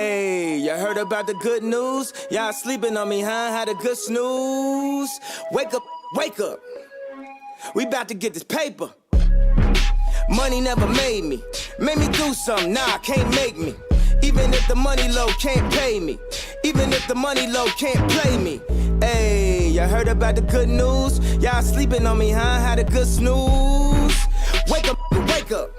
Hey, you heard about the good news? Y'all sleeping on me, huh? Had a good snooze. Wake up, wake up. We about to get this paper. Money never made me. Made me do something, nah, can't make me. Even if the money low, can't pay me. Even if the money low, can't play me. Hey, you heard about the good news? Y'all sleeping on me, huh? Had a good snooze. Wake up, wake up.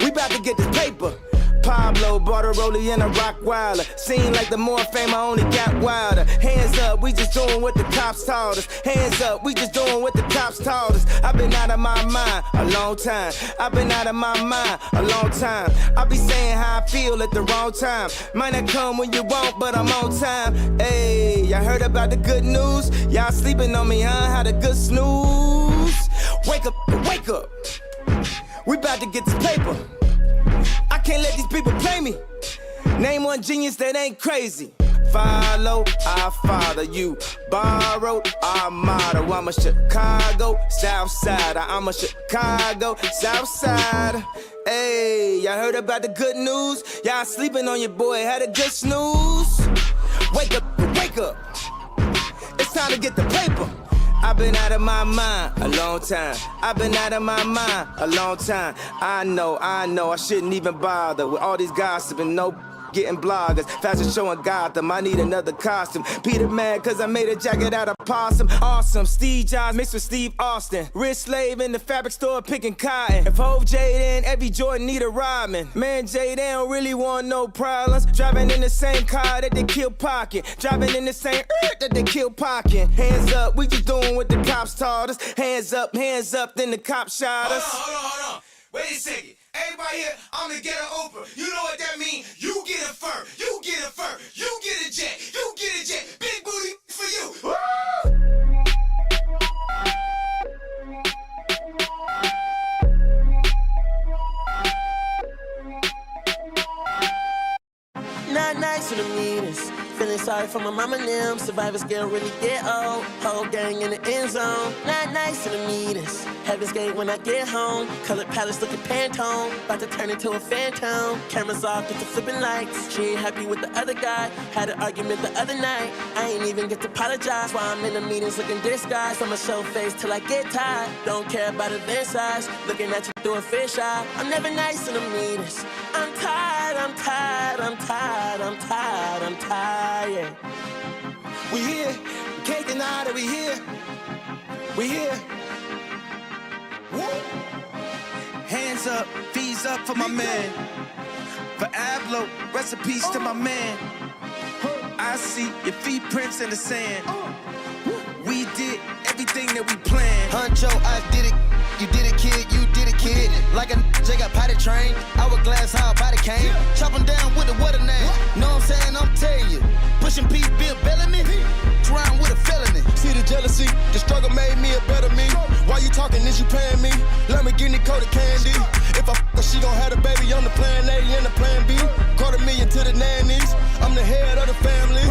We about to get this paper. Pablo bought a rollie and a rock wilder. Seem like the more fame I only got wilder. Hands up, we just doing what the cops taught us. Hands up, we just doing what the cops taught us. I've been out of my mind a long time. I've been out of my mind a long time. I be saying how I feel at the wrong time. Might not come when you want, but I'm on time. Hey, y'all heard about the good news? Y'all sleeping on me, huh? Had a good snooze. Wake up, wake up. We about to get this paper. I can't let these people play me. Name one genius that ain't crazy. Follow, I father you. Borrowed, our motto. I'm a Chicago South Sider. I'm a Chicago South Sider. Hey, y'all heard about the good news? Y'all sleeping on your boy, had a good snooze. Wake up, wake up. It's time to get the paper. I've been out of my mind a long time. I've been out of my mind a long time. I know, I shouldn't even bother with all these gossiping, no getting bloggers. Fashion show in Gotham, I need another costume. Peter mad cause I made a jacket out of possum. Awesome, Steve Jobs mixed with Steve Austin. Rich slave in the fabric store picking cotton. If Hove Jade in, every Jordan need a Rodman. Man, Jay, they don't really want no problems. Driving in the same car that they kill Pocket. Driving in the same that they kill Pocket. Hands up, we just doing what the cops taught us. Hands up, then the cops shot us. Hold on. Wait a second. Everybody here, I'm gonna get an Oprah. You know what that means? You get a fur, you get a fur, you get a jet, you get a jet. Big booty for you. Woo! Not nice to the meanest. Feeling sorry for my mama and them. Survivors can't really get old. Whole gang in the end zone. Not nice to the meanest. Heaven's gate when I get home. Colored palace looking Pantone. About to turn into a phantom. Cameras off, get the flipping lights. She ain't happy with the other guy. Had an argument the other night. I ain't even get to apologize. While I'm in the meetings looking disguised. I'ma show face till I get tired. Don't care about event size. Looking at you through a fish eye. I'm never nice to the meanest. I'm tired, I'm tired, I'm tired, I'm tired, I'm tired. We here, we can't deny that we here. We here. Woo. Hands up, fees up for my man. For Ablo, recipes to my man. I see your feet prints in the sand. We did everything that we planned. Huncho, I did it. You did it, kid, you did it, kid. Like a J got potty trained. Hourglass, how a body came. Chopping down with the what a name. Know what I'm saying? I'm telling you. Pushing P, Bill Bellamy. Trying with a felony. See the jealousy, the struggle made me a better me. Why you talking, is you paying me? Lamborghini coated candy. If I f*** her, she gon' have the baby on the plan A and the plan B. $250,000 to the nannies. I'm the head of the family.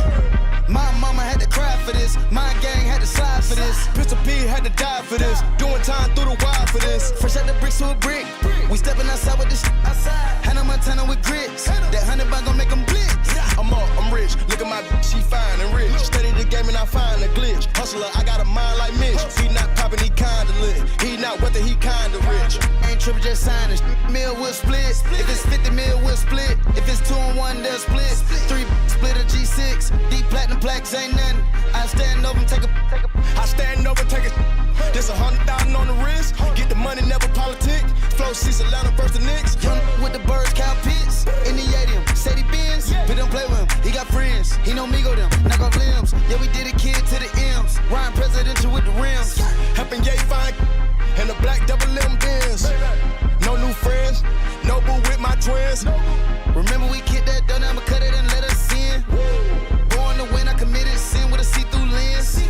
My mama had to cry for this. My gang had to slide for this. Pistol P had to die for this. Doing time through the wire for this. Fresh out the bricks to a brick. We stepping outside with this Hannah Montana with grits. That 100 bag gon' make them blitz. I'm up, I'm rich. Look at my she fine and rich. Study the game and I find a glitch. Hustler, I got a mind like Mitch. He not popping, he kinda lit. He not whether he kinda rich. Ain't tripping, just sign it. Meal will split. If it's 50 mil, we'll split. If it's 2 and 1, they'll split. 3 split a G6. Deep platinum plaques ain't nothing. I stand over and take a. I stand over, take a. There's 100,000 on the wrist. Get the money, never politic. Flow seats Atlanta versus the Knicks. Young with the birds, cow pits. In the stadium, Sadie Benz. We don't play with him. He got friends. He know me go them. Knock off limbs. Yeah, we did a kid to the M's. Ryan presidential with the rims. Helping Ye find and the black double limb Benz. No new friends. No boo with my twins. Remember we kicked that down, I'ma cut it and let us in. Born to win, I committed sin with a see-through lens.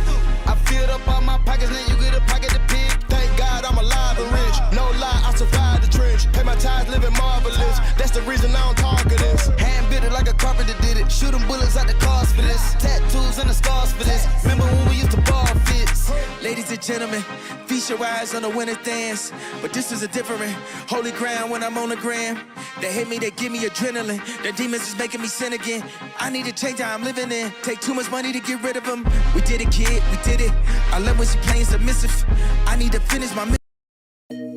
I filled up all my pockets, now you get a pocket to pick. Thank God I'm alive and rich. No lie, I survived the trench. Pay my tithes, living marvelous. That's the reason I don't talk of this. Hand built it like a carpenter did it. Shooting bullets out the cars for this. Tattoos and the scars for this. Remember when we used to bar fits? Ladies and gentlemen, feast your eyes on the winter dance. But this is a different holy ground when I'm on the gram. They hate me, they give me adrenaline. The demons is making me sin again. I need to change how I'm living in. Take too much money to get rid of them. We did it, kid, we did it. I love when she playing submissive. I need to finish my mission.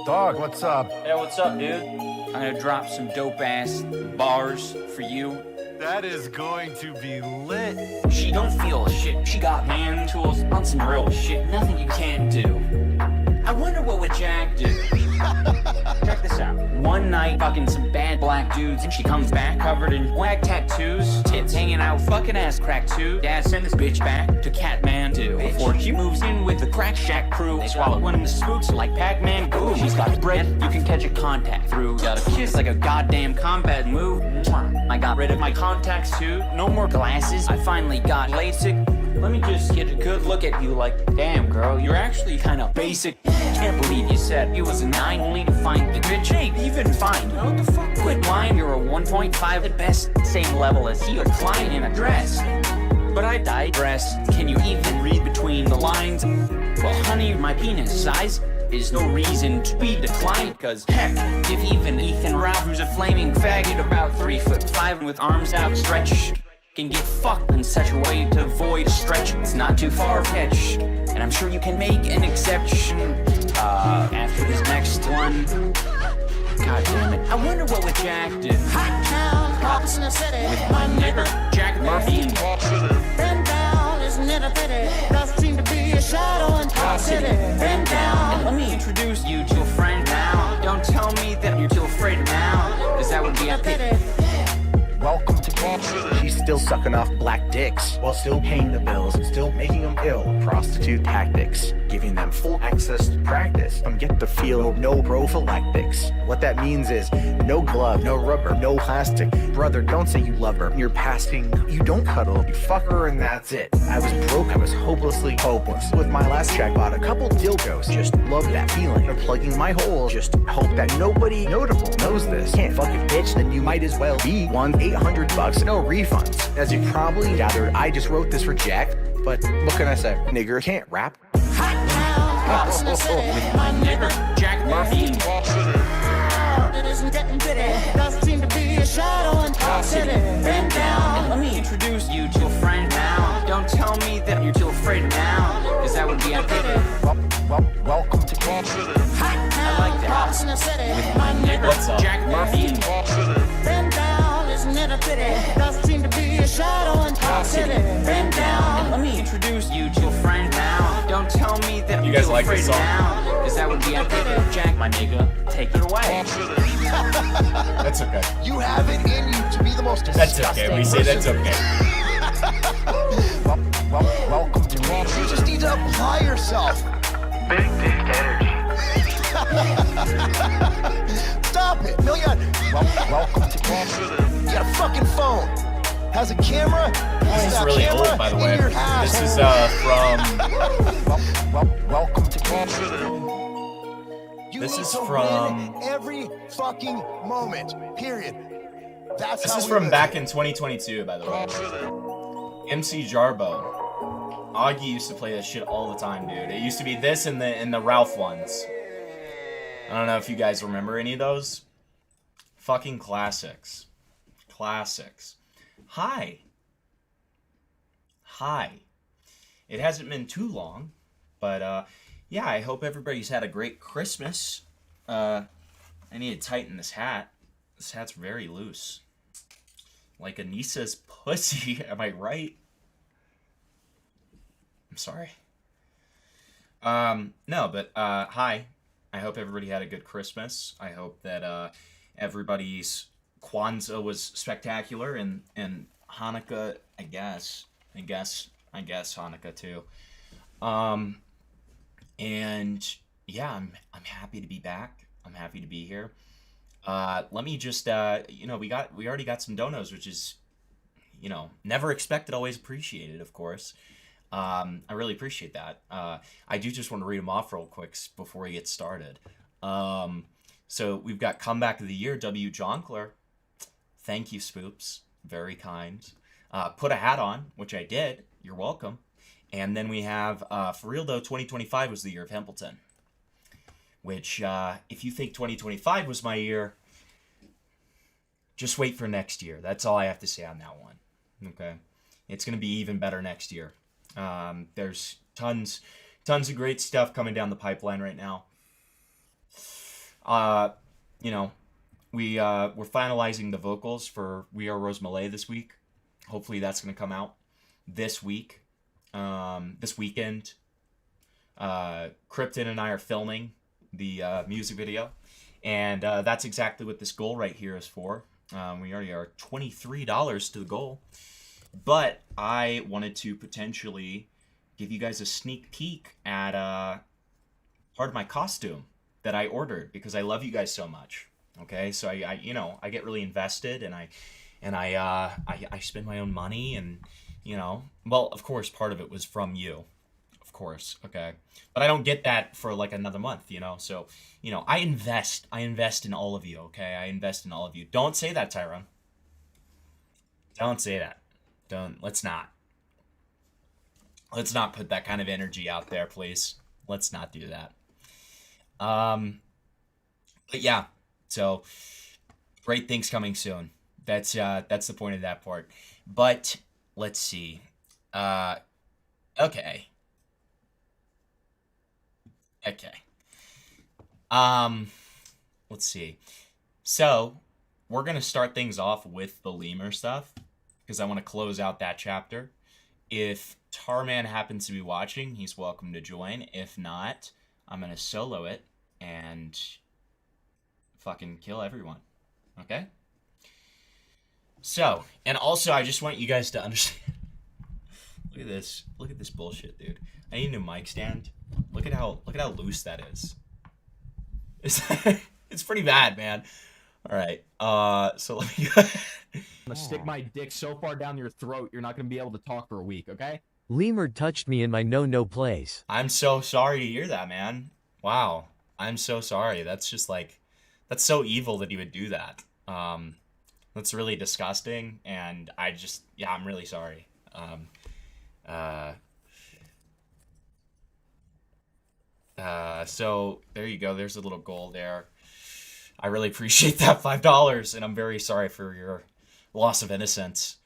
Dog, what's up? Hey, what's up, dude? I'm gonna drop some dope-ass bars for you. That is going to be lit. She don't feel shit. She got hand tools on some real shit. Nothing you can't do. I wonder what would Jack do? Check this out. One night, fucking some bad black dudes, and she comes back covered in whack tattoos, tits hanging out, fucking ass crack too. Dad, send this bitch back to Kathmandu before she moves in with the crack shack crew. They swallow one of the spooks like Pac-Man goo. She's got bread you can catch a contact through. Got a kiss like a goddamn combat move. I got rid of my contacts too. No more glasses. I finally got LASIK. Let me just get a good look at you like, damn girl, you're actually kind of basic. Can't believe you said you was a 9 only to find the bitch ain't even fine. What the fuck? Quit lying, you're a 1.5 at best. Same level as Theo Klein in a dress. But I digress. Can you even read between the lines? Well, honey, my penis size is no reason to be declined. Cause heck, if even Ethan Ralph, who's a flaming faggot about 3'5" with arms outstretched, can get fucked in such a way to avoid a stretch, it's not too far-fetched. And I'm sure you can make an exception after this next one. God damn it, I wonder what would Jack do? Hot town, Hawks in the city. With my nigger, Jack Murphy and Bend down, isn't it a pity? Doesn't seem to be a shadow in Park City. Bend down. Let me introduce you to a friend now. Don't tell me that you're too afraid now, cause that would be a pity. Welcome to Kansas. She's still sucking off black dicks while still paying the bills and still making them ill. Prostitute tactics, giving them full access to practice. Get the feel, no prophylactics. What that means is no glove, no rubber, no plastic. Brother, don't say you love her. You're passing, you don't cuddle, you fuck her and that's it. I was broke, I was hopelessly hopeless. With my last check, bought a couple dildos. Just love that feeling of plugging my holes. Just hope that nobody notable knows this. Can't fuck a bitch, then you might as well be one. $800, no refunds. As you probably gathered, I just wrote this for Jack, but what can I say? Nigger can't rap. Hot town, Hawks in the city. With my nigger, Jack Murphy and It isn't getting pity. Doesn't seem to be a shadow in Park City. Bend down. let me introduce you to a friend now. Don't tell me that you're too afraid now, cause that would be a pity. Welcome to Kansas. Hot town, like that. Hawks in the city. With my nigger, Jack Murphy and Bend down, isn't it a pity? Doesn't seem to be a shadow in Park City. Bend down. let me introduce you to a friend now. Don't tell me that You you're guys too like afraid this song? now, cause that would be a pity. Jack, my nigga, take it away. That's okay. You have it in you to be the most That's disgusting okay. We say that's person. okay. Welcome to Kansas. You just need to apply yourself. Big dick energy. Stop it. No, you got Welcome to Kansas. a fucking phone. Has a camera. This is really old, by the way. This is from. Welcome to Kansas. You This need is to from- win every fucking moment. Period. That's This how is we from live. back in 2022, by the way. MC Jarbo. Augie used to play this shit all the time, dude. It used to be this and the Ralph ones. I don't know if you guys remember any of those. Fucking classics. Classics. Hi. It hasn't been too long, but yeah, I hope everybody's had a great Christmas. I need to tighten this hat. This hat's very loose. Like Anissa's pussy, am I right? I'm sorry. No, but hi. I hope everybody had a good Christmas. I hope that everybody's Kwanzaa was spectacular and Hanukkah, I guess Hanukkah too. And yeah, I'm happy to be back. I'm happy to be here. Let me just we already got some donos, which is never expected, always appreciated, of course. I really appreciate that. I do just want to read them off real quick before we get started. So we've got Comeback of the Year, W. Jonkler. Thank you, Spoops. Very kind. Put a hat on, which I did. You're welcome. And then we have, for real though, 2025 was the year of Hempleton. Which, if you think 2025 was my year, just wait for next year. That's all I have to say on that one. Okay, it's gonna be even better next year. There's tons of great stuff coming down the pipeline right now. You know, we're finalizing the vocals for We Are Rose Malay this week. Hopefully that's gonna come out this week, this weekend. Krypton and I are filming the music video, and that's exactly what this goal right here is for. We already are $23 to the goal, but I wanted to potentially give you guys a sneak peek at part of my costume that I ordered because I love you guys so much. Okay, so I you know, I get really invested, and I spend my own money, and you know, well, of course, part of it was from you. Of course, okay, but I don't get that for like another month, you know. So, you know, I invest in all of you, okay? I invest in all of you. Don't say that, Tyrone. Don't say that. Let's not put that kind of energy out there, please. Let's not do that. But yeah, so great things coming soon. That's the point of that part. But let's see. Okay. Let's see. So, we're going to start things off with the Lemur stuff, because I want to close out that chapter. If Tarman happens to be watching, he's welcome to join. If not, I'm going to solo it and fucking kill everyone. Okay? So, and also, I just want you guys to understand. Look at this. Look at this bullshit, dude. I need a new mic stand. Look at how loose that is. It's pretty bad, man. All right. So let me go. I'm gonna stick my dick so far down your throat, you're not gonna be able to talk for a week, okay? Lemur touched me in my no place. I'm so sorry to hear that, man. Wow. I'm so sorry. That's just like, that's so evil that he would do that. That's really disgusting, and yeah, I'm really sorry. So there you go. There's a little goal there. I really appreciate that $5, and I'm very sorry for your loss of innocence.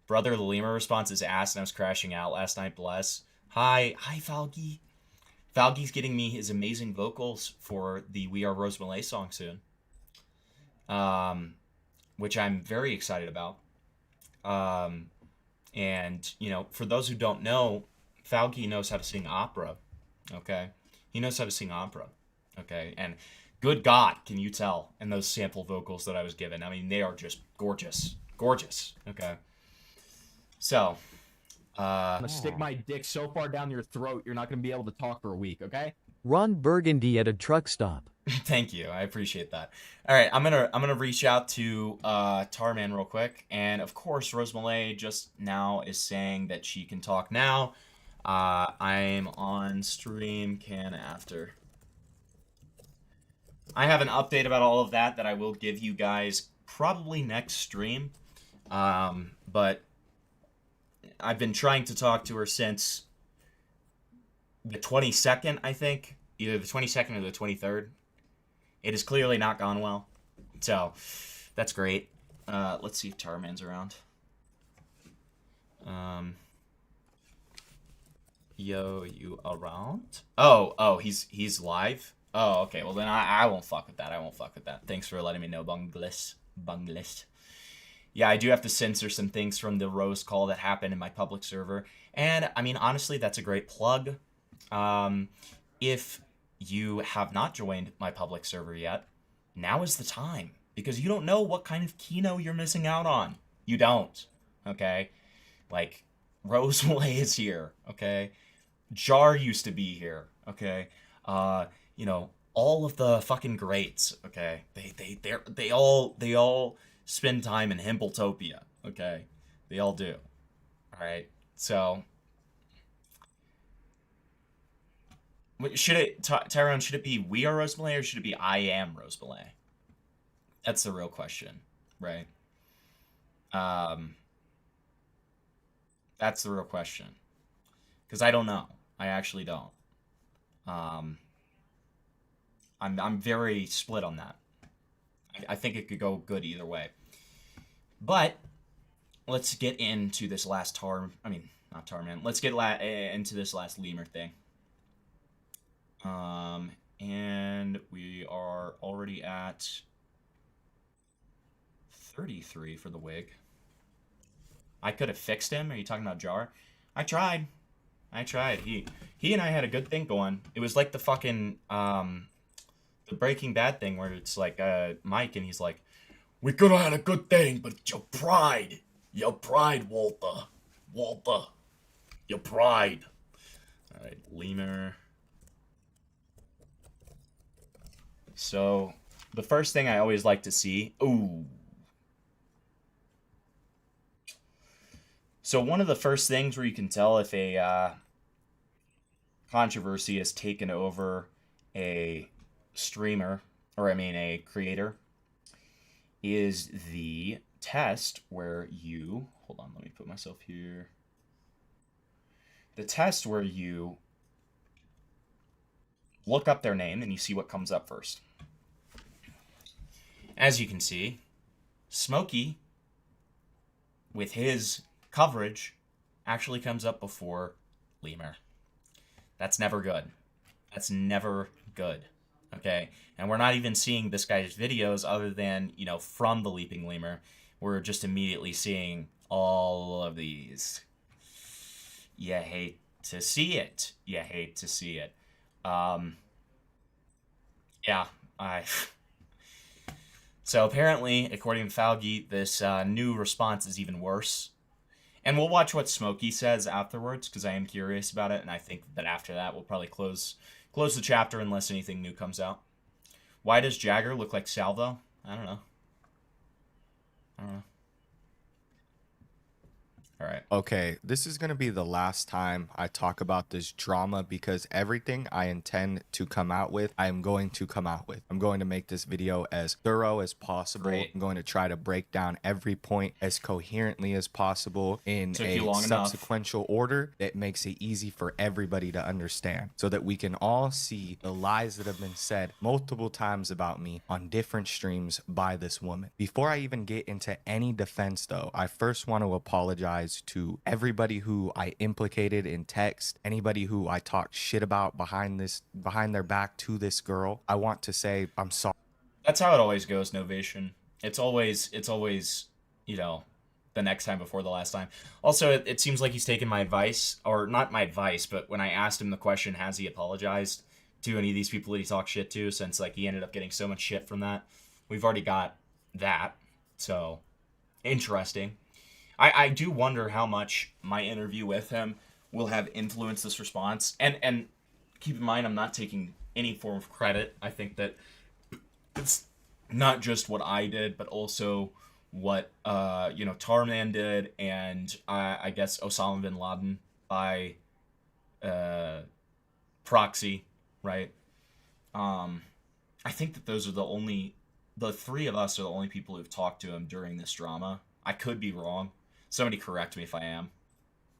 Brother, the Lemur response is ass, and I was crashing out last night. Bless. Hi, Falgi. Falgi's getting me his amazing vocals for the We Are Rose Malay song soon. Which I'm very excited about. And, you know, for those who don't know, Falgi knows how to sing opera. Okay? He knows how to sing opera. Okay? And good God, can you tell in those sample vocals that I was given? I mean, they are just gorgeous. Gorgeous. Okay? So, I'm gonna stick my dick so far down your throat, you're not gonna be able to talk for a week, okay? Ron Burgundy at a truck stop. Thank you. I appreciate that. All right, I'm gonna reach out to Tarman real quick, and of course, Rose Malay just now is saying that she can talk now. I'm on stream. Can after. I have an update about all of that I will give you guys probably next stream, but I've been trying to talk to her since the 22nd, I think, either the 22nd or the 23rd. It has clearly not gone well. So, that's great. Let's see if Tarman's around. Yo, you around? Oh, he's live? Oh, okay. Well, then I won't fuck with that. I won't fuck with that. Thanks for letting me know, Bunglis. Yeah, I do have to censor some things from the Rose call that happened in my public server. And, I mean, honestly, that's a great plug. If you have not joined my public server yet, now is the time. Because you don't know what kind of Kino you're missing out on. You don't. Okay? Like, Rose Malay is here. Okay? Jar used to be here. Okay? You know, all of the fucking greats. Okay? They all spend time in Himpletopia. Okay? They all do. Alright? So, should it, Tyrone, should it be We Are Rose Malay or should it be I Am Rose Malay? That's the real question, right? That's the real question. Because I don't know. I actually don't. I'm very split on that. I think it could go good either way. But let's get into this last not Tarman. Let's get into this last Lemur thing. And we are already at 33 for the wig. I could have fixed him. Are you talking about Jar? I tried. He and I had a good thing going. It was like the fucking the Breaking Bad thing where it's like Mike and he's like, "We could have had a good thing, but your pride, Walter, your pride." All right, Lemur. So the first thing I always like to see. Ooh. So one of the first things where you can tell if a controversy has taken over a streamer, or a creator, is the test where you, hold on, let me put myself here. The test where you look up their name and you see what comes up first. As you can see, Smokey, with his coverage, actually comes up before Lemur. That's never good. That's never good. Okay? And we're not even seeing this guy's videos other than, from the Leaping Lemur. We're just immediately seeing all of these. You hate to see it. Yeah, So apparently, according to Falgi, this new response is even worse. And we'll watch what Smokey says afterwards, because I am curious about it, and I think that after that we'll probably close the chapter unless anything new comes out. Why does Jagger look like Salvo? I don't know. All right. Okay, this is going to be the last time I talk about this drama because everything I intend to come out with, I am going to come out with. I'm going to make this video as thorough as possible. Great. I'm going to try to break down every point as coherently as possible in a subsequential order that makes it easy for everybody to understand so that we can all see the lies that have been said multiple times about me on different streams by this woman. Before I even get into any defense though, I first want to apologize to everybody who I implicated in text, anybody who I talked shit about behind their back to this girl. I want to say I'm sorry. That's how it always goes, Novation. It's always, the next time before the last time. Also, it seems like he's taken my advice, or not my advice, but when I asked him the question, has he apologized to any of these people that he talked shit to, since he ended up getting so much shit from that. We've already got that, so interesting. I do wonder how much my interview with him will have influenced this response. And keep in mind, I'm not taking any form of credit. I think that it's not just what I did, but also what, Tarman did, and I guess Osama bin Laden by proxy, right? I think that those are the three of us are the only people who've talked to him during this drama. I could be wrong. Somebody correct me if I am.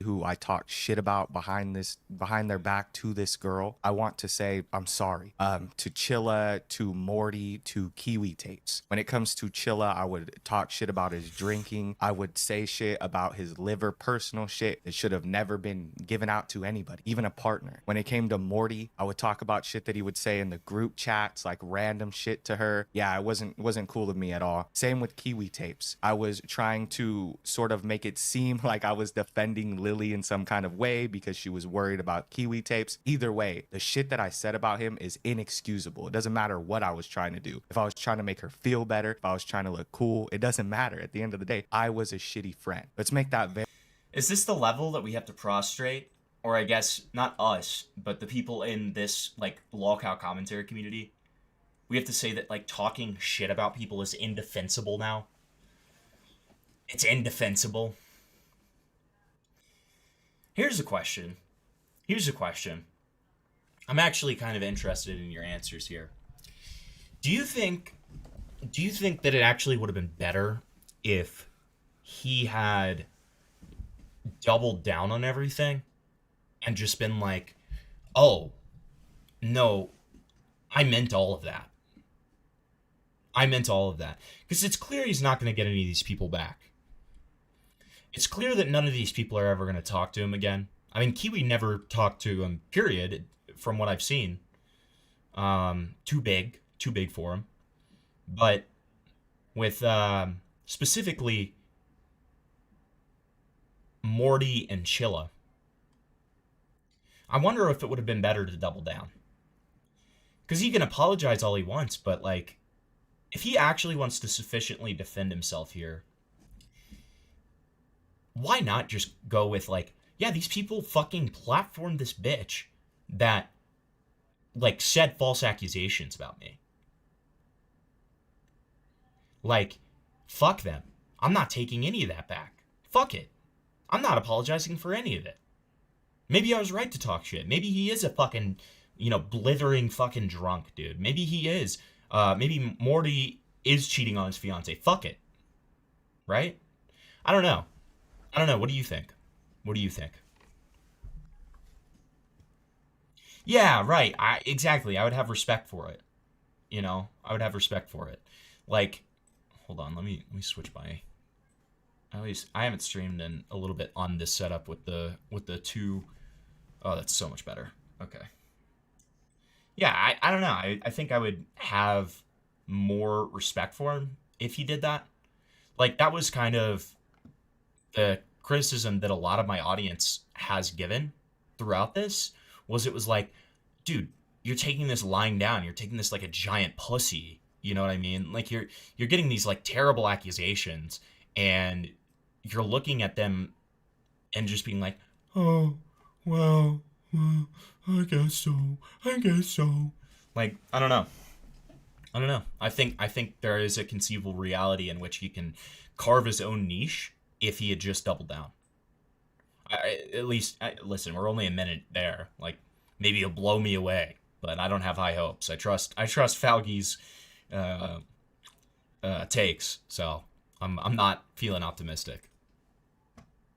Who I talked shit about behind their back to this girl. I want to say I'm sorry. To Chilla, to Morty, to Kiwi Tapes. When it comes to Chilla, I would talk shit about his drinking. I would say shit about his liver, personal shit that should have never been given out to anybody, even a partner. When it came to Morty, I would talk about shit that he would say in the group chats, like random shit to her. Yeah, it wasn't cool to me at all. Same with Kiwi Tapes. I was trying to sort of make it seem like I was defending Lily in some kind of way because she was worried about Kiwi Tapes. Either way, the shit that I said about him is inexcusable. It doesn't matter what I was trying to do. If I was trying to make her feel better, if I was trying to look cool, it doesn't matter. At the end of the day, I was a shitty friend. Let's make that very... Is this the level that we have to prostrate? Or I guess, not us, but the people in this, lolcow commentary community? We have to say that, talking shit about people is indefensible now? It's indefensible. Here's a question. I'm actually kind of interested in your answers here. Do you think that it actually would have been better if he had doubled down on everything and just been like, oh, no, I meant all of that. Because it's clear he's not going to get any of these people back. it's clear that none of these people are ever going to talk to him again. I mean, Kiwi never talked to him, period, from what I've seen. Too big for him. But with specifically Morty and Chilla, I wonder if it would have been better to double down. Because he can apologize all he wants, but, like, if he actually wants to sufficiently defend himself here, why not just go with, like, yeah, these people fucking platformed this bitch that, like, said false accusations about me. Like, fuck them. I'm not taking any of that back. Fuck it. I'm not apologizing for any of it. Maybe I was right to talk shit. Maybe he is a fucking, blithering fucking drunk, dude. Maybe he is. Maybe Morty is cheating on his fiance. Fuck it. Right? I don't know. What do you think? Yeah, right. Exactly. I would have respect for it. I would have respect for it. Like, hold on. Let me switch my. I haven't streamed in a little bit on this setup with the two. Oh, that's so much better. Okay. Yeah, I don't know. I think I would have more respect for him if he did that. Like, that was kind of the criticism that a lot of my audience has given throughout this, it was like, dude, you're taking this lying down. You're taking this like a giant pussy. You know what I mean? Like, you're getting these like terrible accusations, and you're looking at them and just being like, oh, well, I guess so. Like, I don't know. I think there is a conceivable reality in which he can carve his own niche if he had just doubled down. Listen, we're only a minute there. Like, maybe he'll blow me away, but I don't have high hopes. I trust Faugi's takes, so I'm not feeling optimistic.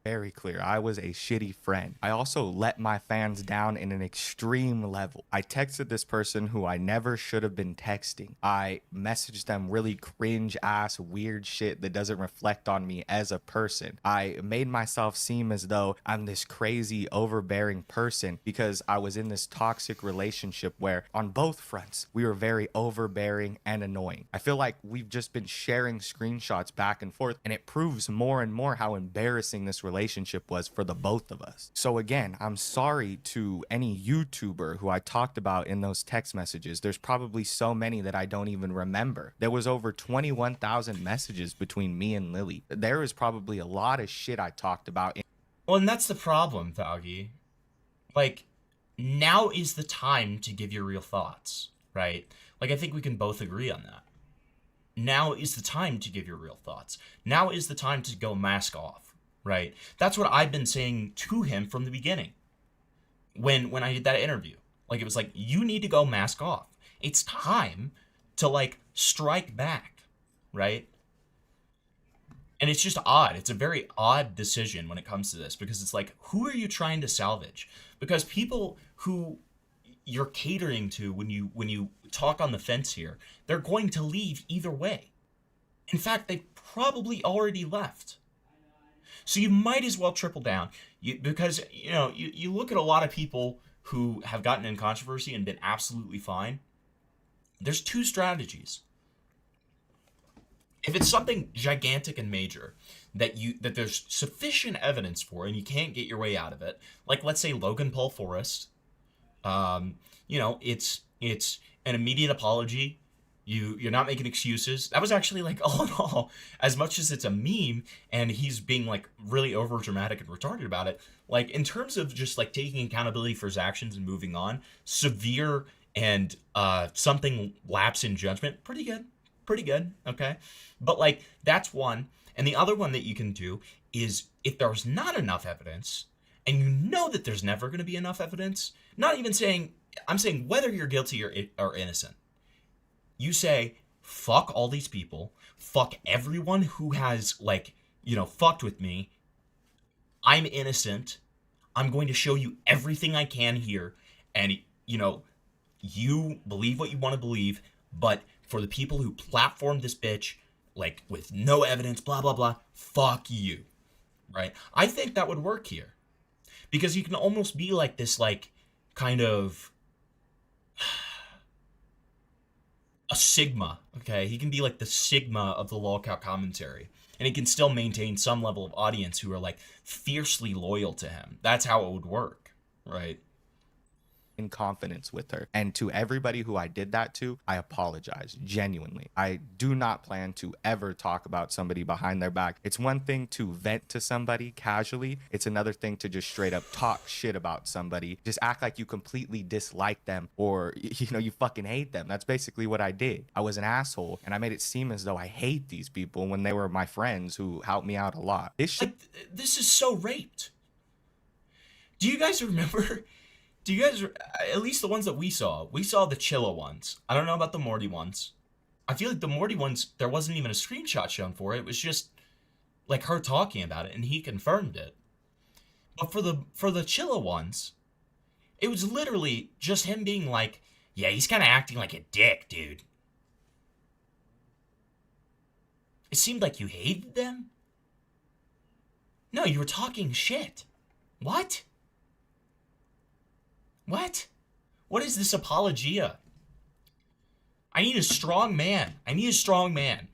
Very clear. I was a shitty friend. I also let my fans down in an extreme level. I texted this person who I never should have been texting. I messaged them really cringe ass weird shit that doesn't reflect on me as a person. I made myself seem as though I'm this crazy overbearing person because I was in this toxic relationship where on both fronts we were very overbearing and annoying. I feel like we've just been sharing screenshots back and forth, and it proves more and more how embarrassing this relationship was for the both of us. So again, I'm sorry to any YouTuber who I talked about in those text messages. There's probably so many that I don't even remember. There was over 21,000 messages between me and Lily. There is probably a lot of shit I talked about. Well, and that's the problem, Faugi. Like, now is the time to give your real thoughts, right? Like, I think we can both agree on that. Now is the time to give your real thoughts. Now is the time to go mask off. Right? That's what I've been saying to him from the beginning. When I did that interview. Like, it was like, you need to go mask off. It's time to, like, strike back. Right? And it's just odd. It's a very odd decision when it comes to this. Because it's like, who are you trying to salvage? Because people who you're catering to when you talk on the fence here, they're going to leave either way. In fact, they probably already left. So you might as well triple down, because you look at a lot of people who have gotten in controversy and been absolutely fine. There's two strategies. If it's something gigantic and major that there's sufficient evidence for and you can't get your way out of it, like let's say Logan Paul Forrest, it's an immediate apology. You're not making excuses. That was actually, like, all in all, as much as it's a meme and he's being, like, really over dramatic and retarded about it, like, in terms of just, like, taking accountability for his actions and moving on, severe and something lapse in judgment, pretty good, okay? But, like, that's one. And the other one that you can do is, if there's not enough evidence, and you know that there's never going to be enough evidence, I'm saying whether you're guilty or innocent, you say, fuck all these people, fuck everyone who has, like, fucked with me. I'm innocent. I'm going to show you everything I can here. And, you believe what you want to believe. But for the people who platformed this bitch, like, with no evidence, blah, blah, blah, fuck you. right? I think that would work here. Because you can almost be like this, like, kind of a sigma, okay? He can be like the sigma of the lolcow commentary. And he can still maintain some level of audience who are, like, fiercely loyal to him. That's how it would work, right? In confidence with her. And to everybody who I did that to, I apologize genuinely. I do not plan to ever talk about somebody behind their back. It's one thing to vent to somebody casually. It's another thing to just straight up talk shit about somebody. Just act like you completely dislike them or, you know, you fucking hate them. That's basically what I did. I was an asshole and I made it seem as though I hate these people when they were my friends who helped me out a lot. This shit. Like, this is so raped. Do you guys remember? Do you guys, at least the ones that we saw the Chilla ones. I don't know about the Morty ones. I feel like the Morty ones, there wasn't even a screenshot shown for it. It was just like her talking about it and he confirmed it. But for the Chilla ones, it was literally just him being like, yeah, he's kind of acting like a dick, dude. It seemed like you hated them. No, you were talking shit. What? What? What is this apologia? I need a strong man. I need a strong man.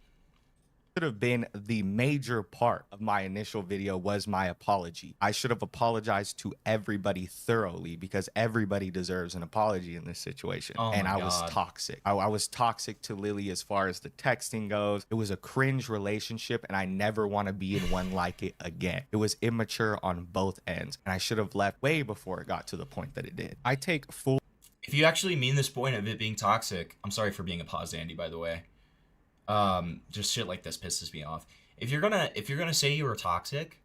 Should have been the major part of my initial video was my apology. I should have apologized to everybody thoroughly because everybody deserves an apology in this situation. Oh and I God. was toxic. I was toxic to Lily as far as the texting goes. It was a cringe relationship and I never want to be in one like it again. It was immature on both ends and I should have left way before it got to the point that it did. I take full... If you actually mean this point of it being toxic, I'm sorry for being a pause, Andy, by the way. Just shit like this pisses me off. If you're gonna say you were toxic,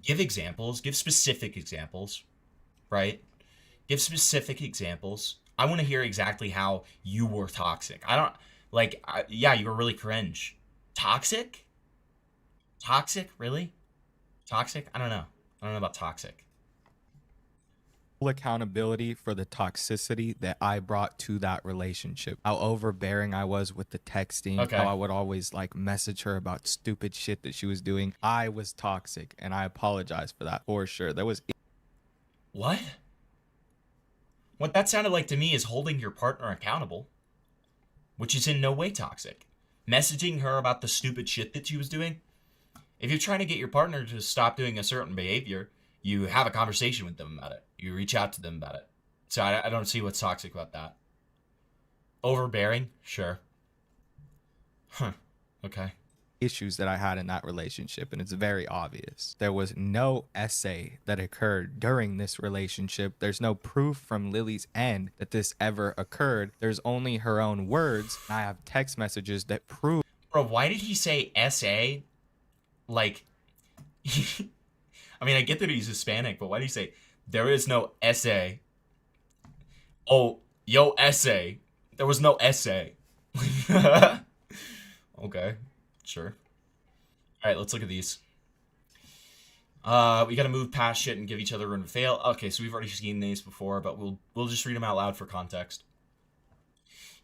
give examples, give specific examples, right? Give specific examples. I want to hear exactly how you were toxic. I don't, like, yeah, you were really cringe. Toxic? Toxic? Really? Toxic? I don't know. I don't know about toxic. Full accountability for the toxicity that I brought to that relationship. How overbearing I was with the texting. Okay. How I would always like message her about stupid shit that she was doing. I was toxic and I apologize for that for sure. There was... What? What that sounded like to me is holding your partner accountable, which is in no way toxic. Messaging her about the stupid shit that she was doing. If you're trying to get your partner to stop doing a certain behavior, you have a conversation with them about it. You reach out to them about it. So I don't see what's toxic about that. Overbearing? Sure. Huh. Okay. Issues that I had in that relationship, and it's very obvious. There was no essay that occurred during this relationship. There's no proof from Lily's end that this ever occurred. There's only her own words. I have text messages that prove... Bro, why did he say essay? Like... I mean, I get that he's Hispanic, but why did he say, there is no essay? Oh, yo, essay. There was no essay. Okay, sure. All right, let's look at these. We got to move past shit and give each other room to fail. Okay, so we've already seen these before, but we'll just read them out loud for context.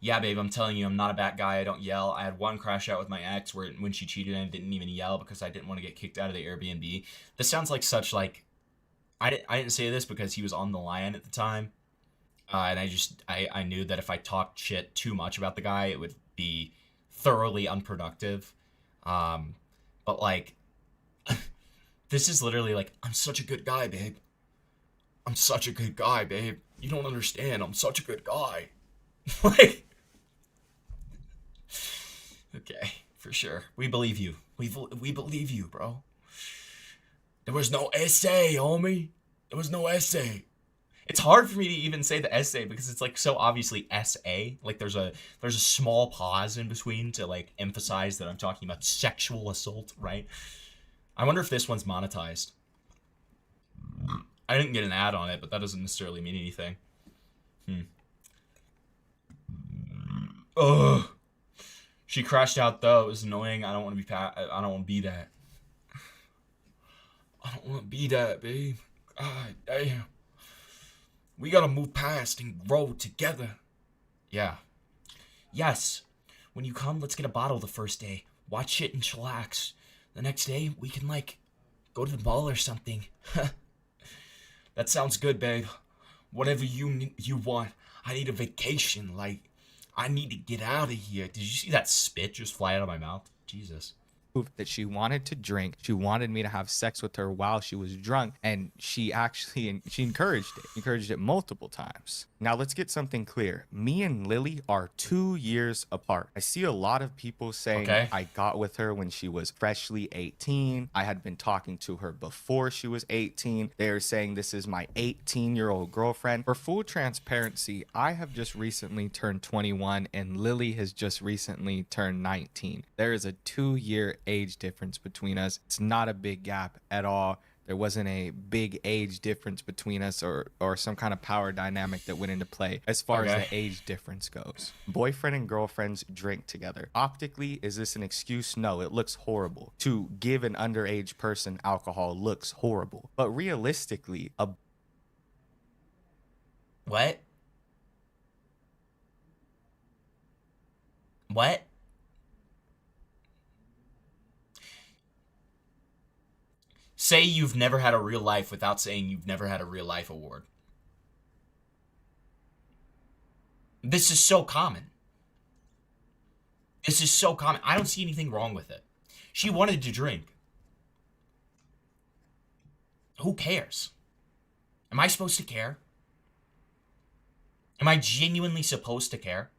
Yeah, babe, I'm telling you, I'm not a bad guy. I don't yell. I had one crash out with my ex where when she cheated, I didn't even yell because I didn't want to get kicked out of the Airbnb. This sounds like such like... I didn't say this because he was on the line at the time. And I knew that if I talked shit too much about the guy, it would be thoroughly unproductive. But like... this is literally like, I'm such a good guy, babe. I'm such a good guy, babe. You don't understand. I'm such a good guy. Like... Okay, for sure. We believe you. We believe you, bro. There was no essay, homie. There was no essay. It's hard for me to even say the essay because it's like so obviously SA. Like there's a small pause in between to like emphasize that I'm talking about sexual assault, right? I wonder if this one's monetized. I didn't get an ad on it, but that doesn't necessarily mean anything. Ugh. She crashed out though. It was annoying. I don't want to be I don't want to be that. I don't want to be that, babe. God damn. We gotta move past and grow together. Yeah. Yes. When you come, let's get a bottle the first day. Watch it and chillax. the next day we can, like, go to the mall or something. That sounds good, babe. Whatever you want. I need a vacation. Like, I need to get out of here. Did you see that spit just fly out of my mouth? Jesus. That she wanted to drink. She wanted me to have sex with her while she was drunk, and she encouraged it multiple times. Now let's get something clear. Me and Lily are 2 years apart. I see a lot of people saying I got with her when she was freshly 18. I had been talking to her before she was 18. They're saying this is my 18-year-old girlfriend. For full transparency, I have just recently turned 21 and Lily has just recently turned 19. There is a 2-year age difference between us. It's not a big gap at all. There wasn't a big age difference between us or some kind of power dynamic that went into play as far as the age difference goes. Boyfriend and girlfriends drink together. Optically, is this an excuse? No, it looks horrible. To give an underage person alcohol looks horrible. But realistically, What? What? Say you've never had a real life without saying you've never had a real life award. This is so common. This is so common. I don't see anything wrong with it. She wanted to drink. Who cares? Am I supposed to care? Am I genuinely supposed to care?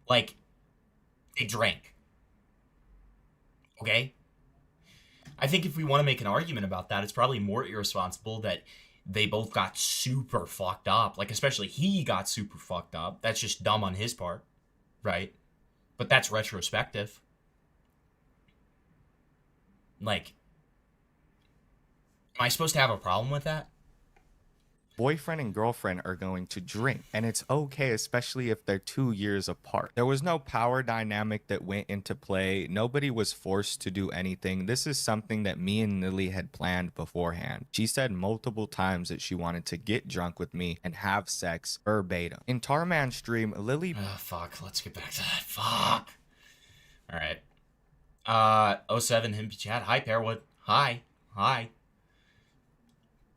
Like, they drank. Okay? I think if we want to make an argument about that, it's probably more irresponsible that they both got super fucked up. Like, especially he got super fucked up. That's just dumb on his part, right? But that's retrospective. Like, am I supposed to have a problem with that? boyfriend and girlfriend are going to drink, and it's okay, especially if they're 2 years apart. There was no power dynamic that went into play. Nobody was forced to do anything. This is something that me and Lily had planned beforehand. She said multiple times that she wanted to get drunk with me and have sex verbatim. In Tarman's stream, Lily... Oh, fuck. Let's get back to that. Fuck. All right. 07 Himpy Chat. Hi, Pearwood. Hi.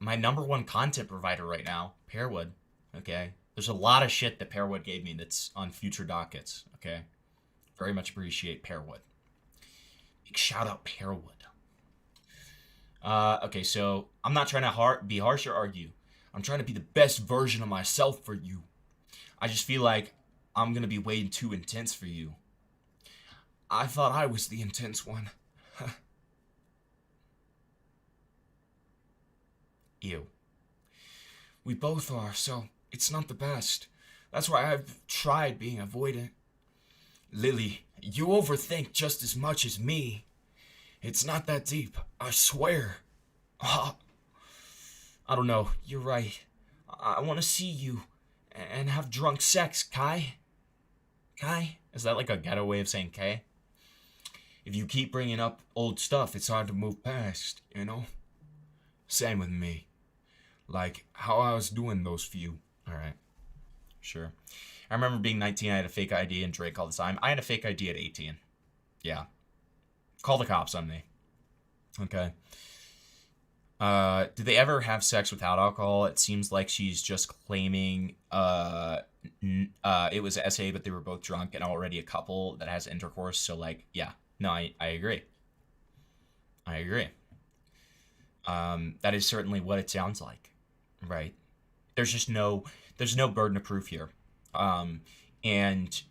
My number one content provider right now, Pearwood. Okay. There's a lot of shit that Pearwood gave me that's on future dockets. Okay. Very much appreciate Pearwood. Big shout out Pearwood. Okay, so I'm not trying to be harsh or argue. I'm trying to be the best version of myself for you. I just feel like I'm gonna be way too intense for you. I thought I was the intense one. Ew. We both are, so it's not the best. That's why I've tried being avoidant. Lily, you overthink just as much as me. It's not that deep, I swear. I don't know, you're right. I want to see you and have drunk sex, Kai. Kai? Is that like a ghetto way of saying Kai? If you keep bringing up old stuff, it's hard to move past, you know? Same with me. Like, how I was doing those few. Alright. Sure. I remember being 19, I had a fake ID and drank all the time. I had a fake ID at 18. Yeah. Call the cops on me. Okay. Did they ever have sex without alcohol? It seems like she's just claiming it was SA, but they were both drunk and already a couple that has intercourse. So, like, yeah. No, I agree. I agree. That is certainly what it sounds like, right? There's no burden of proof here. And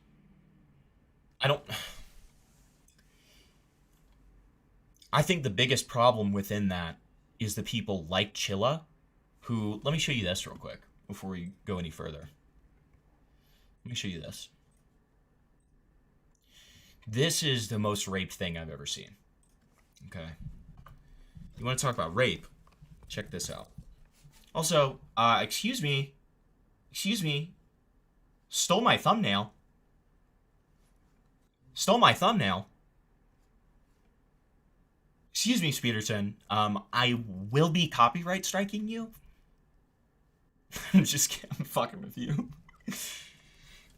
I think the biggest problem within that is the people like Chilla, who, let me show you this real quick before we go any further. Let me show you this. This is the most raped thing I've ever seen. Okay. You want to talk about rape? Check this out. Also, excuse me. Stole my thumbnail. Excuse me, Speederson. I will be copyright striking you. I'm just kidding. I'm fucking with you.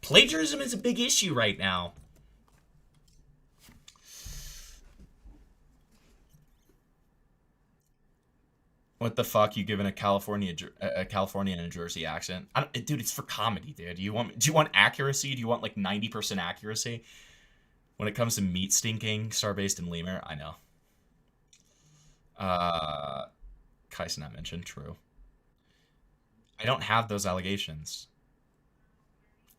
Plagiarism is a big issue right now. What the fuck? You giving a California and a Jersey accent? Dude, it's for comedy, dude. Do you want accuracy? Do you want like 90% accuracy? When it comes to meat stinking, Starbased and Lemur, I know. Kai's not mentioned, true. I don't have those allegations.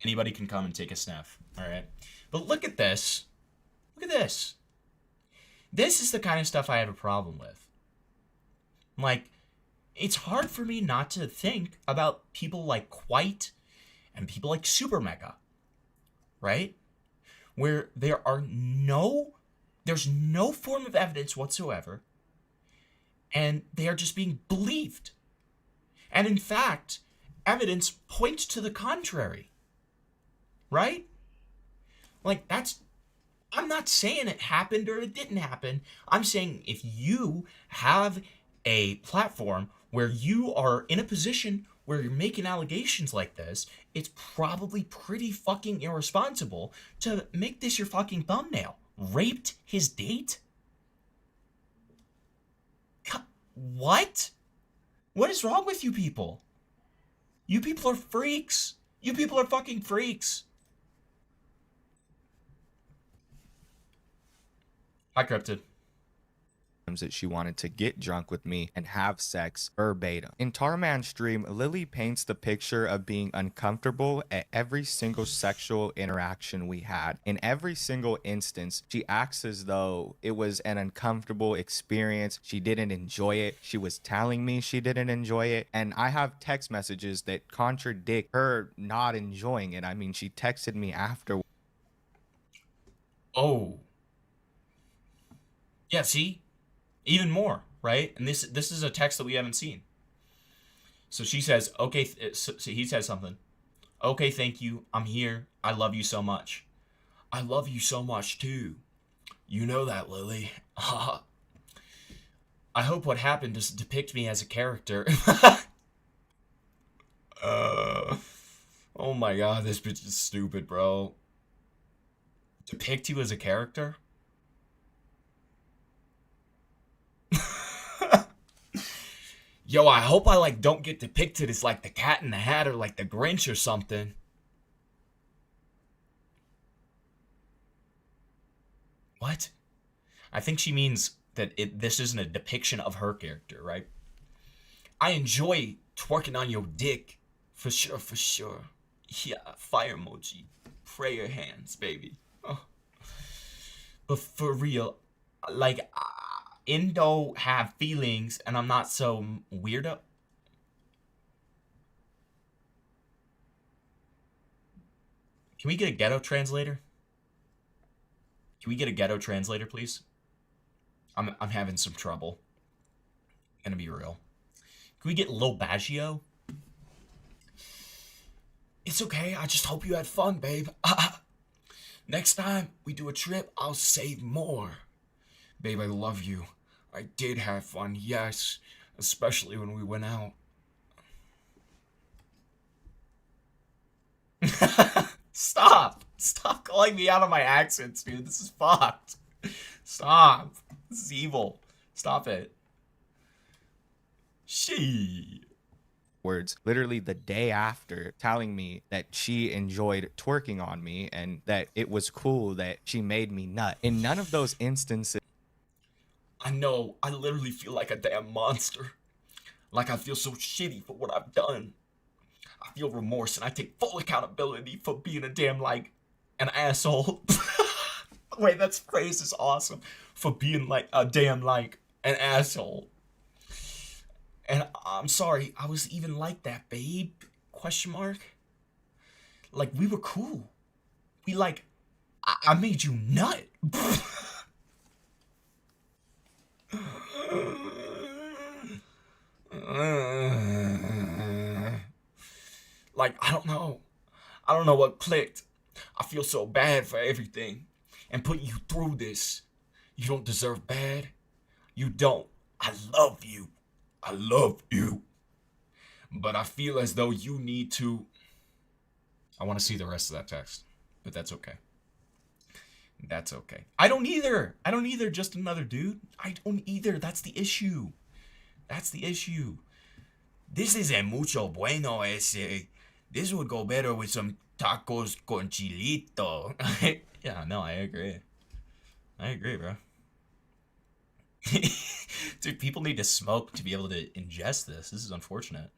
Anybody can come and take a sniff, alright? But look at this. Look at this. This is the kind of stuff I have a problem with. Like, it's hard for me not to think about people like Quite and people like Super Mega, right? Where there's no form of evidence whatsoever, and they are just being believed. And in fact, evidence points to the contrary, right? Like, I'm not saying it happened or it didn't happen. I'm saying if you have a platform where you are in a position where you're making allegations like this, it's probably pretty fucking irresponsible to make this your fucking thumbnail. Raped his date? What? What is wrong with you people? You people are freaks. You people are fucking freaks. Hi, Cryptid. That she wanted to get drunk with me and have sex verbatim. In Tarman's stream, Lily paints the picture of being uncomfortable at every single sexual interaction we had. In every single instance, she acts as though it was an uncomfortable experience. She didn't enjoy it. She was telling me she didn't enjoy it. And I have text messages that contradict her not enjoying it. I mean, she texted me after. Oh. Yeah, see? Even more, right? And this is a text that we haven't seen. So she says, okay, so he says something. Okay, thank you. I'm here. I love you so much. I love you so much too. You know that, Lily. I hope what happened doesn't depict me as a character. Oh my god, this bitch is stupid, bro. Depict you as a character? Yo, I hope I don't get depicted as like the Cat in the Hat or like the Grinch or something. What? I think she means that this isn't a depiction of her character, right? I enjoy twerking on your dick. For sure, for sure. Yeah, fire emoji. Prayer hands, baby. Oh. But for real, Indo have feelings, and I'm not so weirdo. Can we get a ghetto translator? Can we get a ghetto translator, please? I'm having some trouble. I'm gonna be real. Can we get Lil Baggio? It's okay. I just hope you had fun, babe. Next time we do a trip, I'll save more. Babe, I love you. I did have fun, yes. Especially when we went out. Stop. Stop calling me out on my accents, dude. This is fucked. Stop. This is evil. Stop it. She. Words literally the day after telling me that she enjoyed twerking on me and that it was cool that she made me nut. In none of those instances. I know, I literally feel like a damn monster. Like I feel so shitty for what I've done. I feel remorse and I take full accountability for being a damn, an asshole. Wait, that phrase is awesome. For being, a damn, an asshole. And I'm sorry, I was even like that, babe? Question mark? We were cool. We, I made you nut. I don't know. I don't know what clicked. I feel so bad for everything. And putting you through this. You don't deserve bad. You don't. I love you. I love you. But I feel as though you need to... I want to see the rest of that text. But that's okay. That's okay. I don't either. I don't either, just another dude. I don't either. That's the issue. That's the issue. This isn't mucho bueno ese. This would go better with some tacos con chilito. Yeah, no, I agree. I agree, bro. Dude, people need to smoke to be able to ingest this. This is unfortunate.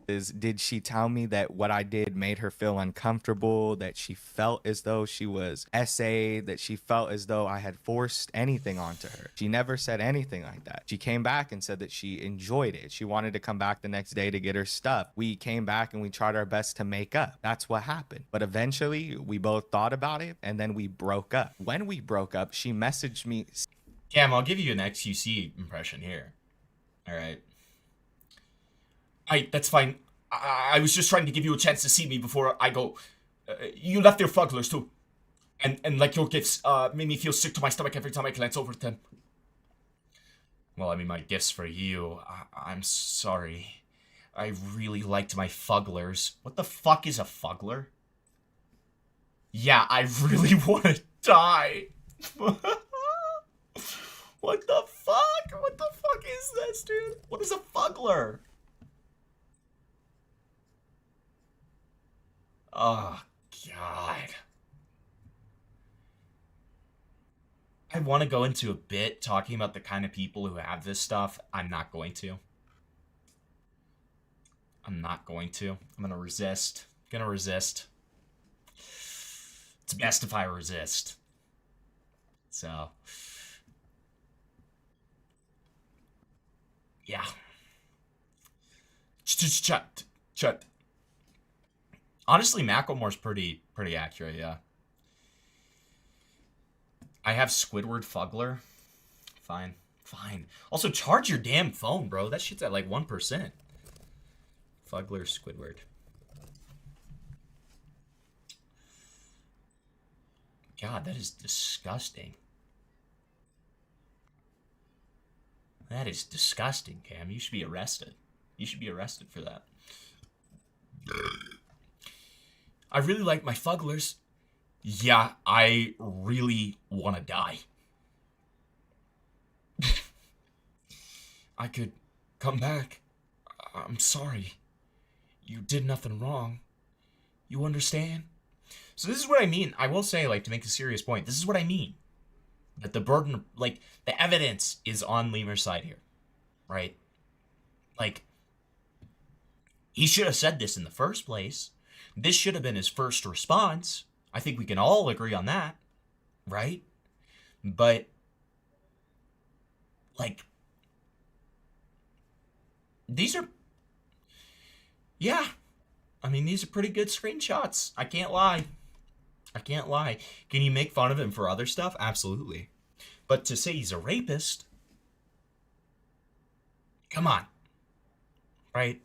Did she tell me that what I did made her feel uncomfortable, that she felt as though she was essayed, that she felt as though I had forced anything onto her? She never said anything like that. She came back and said that she enjoyed it. She wanted to come back the next day to get her stuff. We came back and we tried our best to make up. That's what happened. But eventually we both thought about it and then we broke up. When we broke up, she messaged me. Cam, I'll give you an XQC impression here. All right. That's fine. I was just trying to give you a chance to see me before I go. You left your fugglers too. And like your gifts made me feel sick to my stomach every time I glance over at them. Well, I mean, my gifts for you. I'm sorry. I really liked my fugglers. What the fuck is a fuggler? Yeah, I really want to die. What the fuck? What the fuck is this, dude? What is a fuggler? Oh, God. I want to go into a bit talking about the kind of people who have this stuff. I'm not going to. I'm going to resist. It's best if I resist. So. Yeah. Chut. Honestly, Macklemore's pretty accurate, yeah. I have Squidward Fuggler. Fine. Also, charge your damn phone, bro. That shit's at like 1%. Fuggler Squidward. God, that is disgusting. That is disgusting, Cam. You should be arrested. You should be arrested for that. I really like my fugglers. Yeah, I really want to die. I could come back. I'm sorry. You did nothing wrong. You understand? So this is what I mean. I will say, like, to make a serious point, this is what I mean. That the burden, like, the evidence is on Lemur's side here. Right? Like, he should have said this in the first place. This should have been his first response. I think we can all agree on that. Right? But, like, these are, yeah. I mean, these are pretty good screenshots. I can't lie. Can you make fun of him for other stuff? Absolutely. But to say he's a rapist, come on. Right?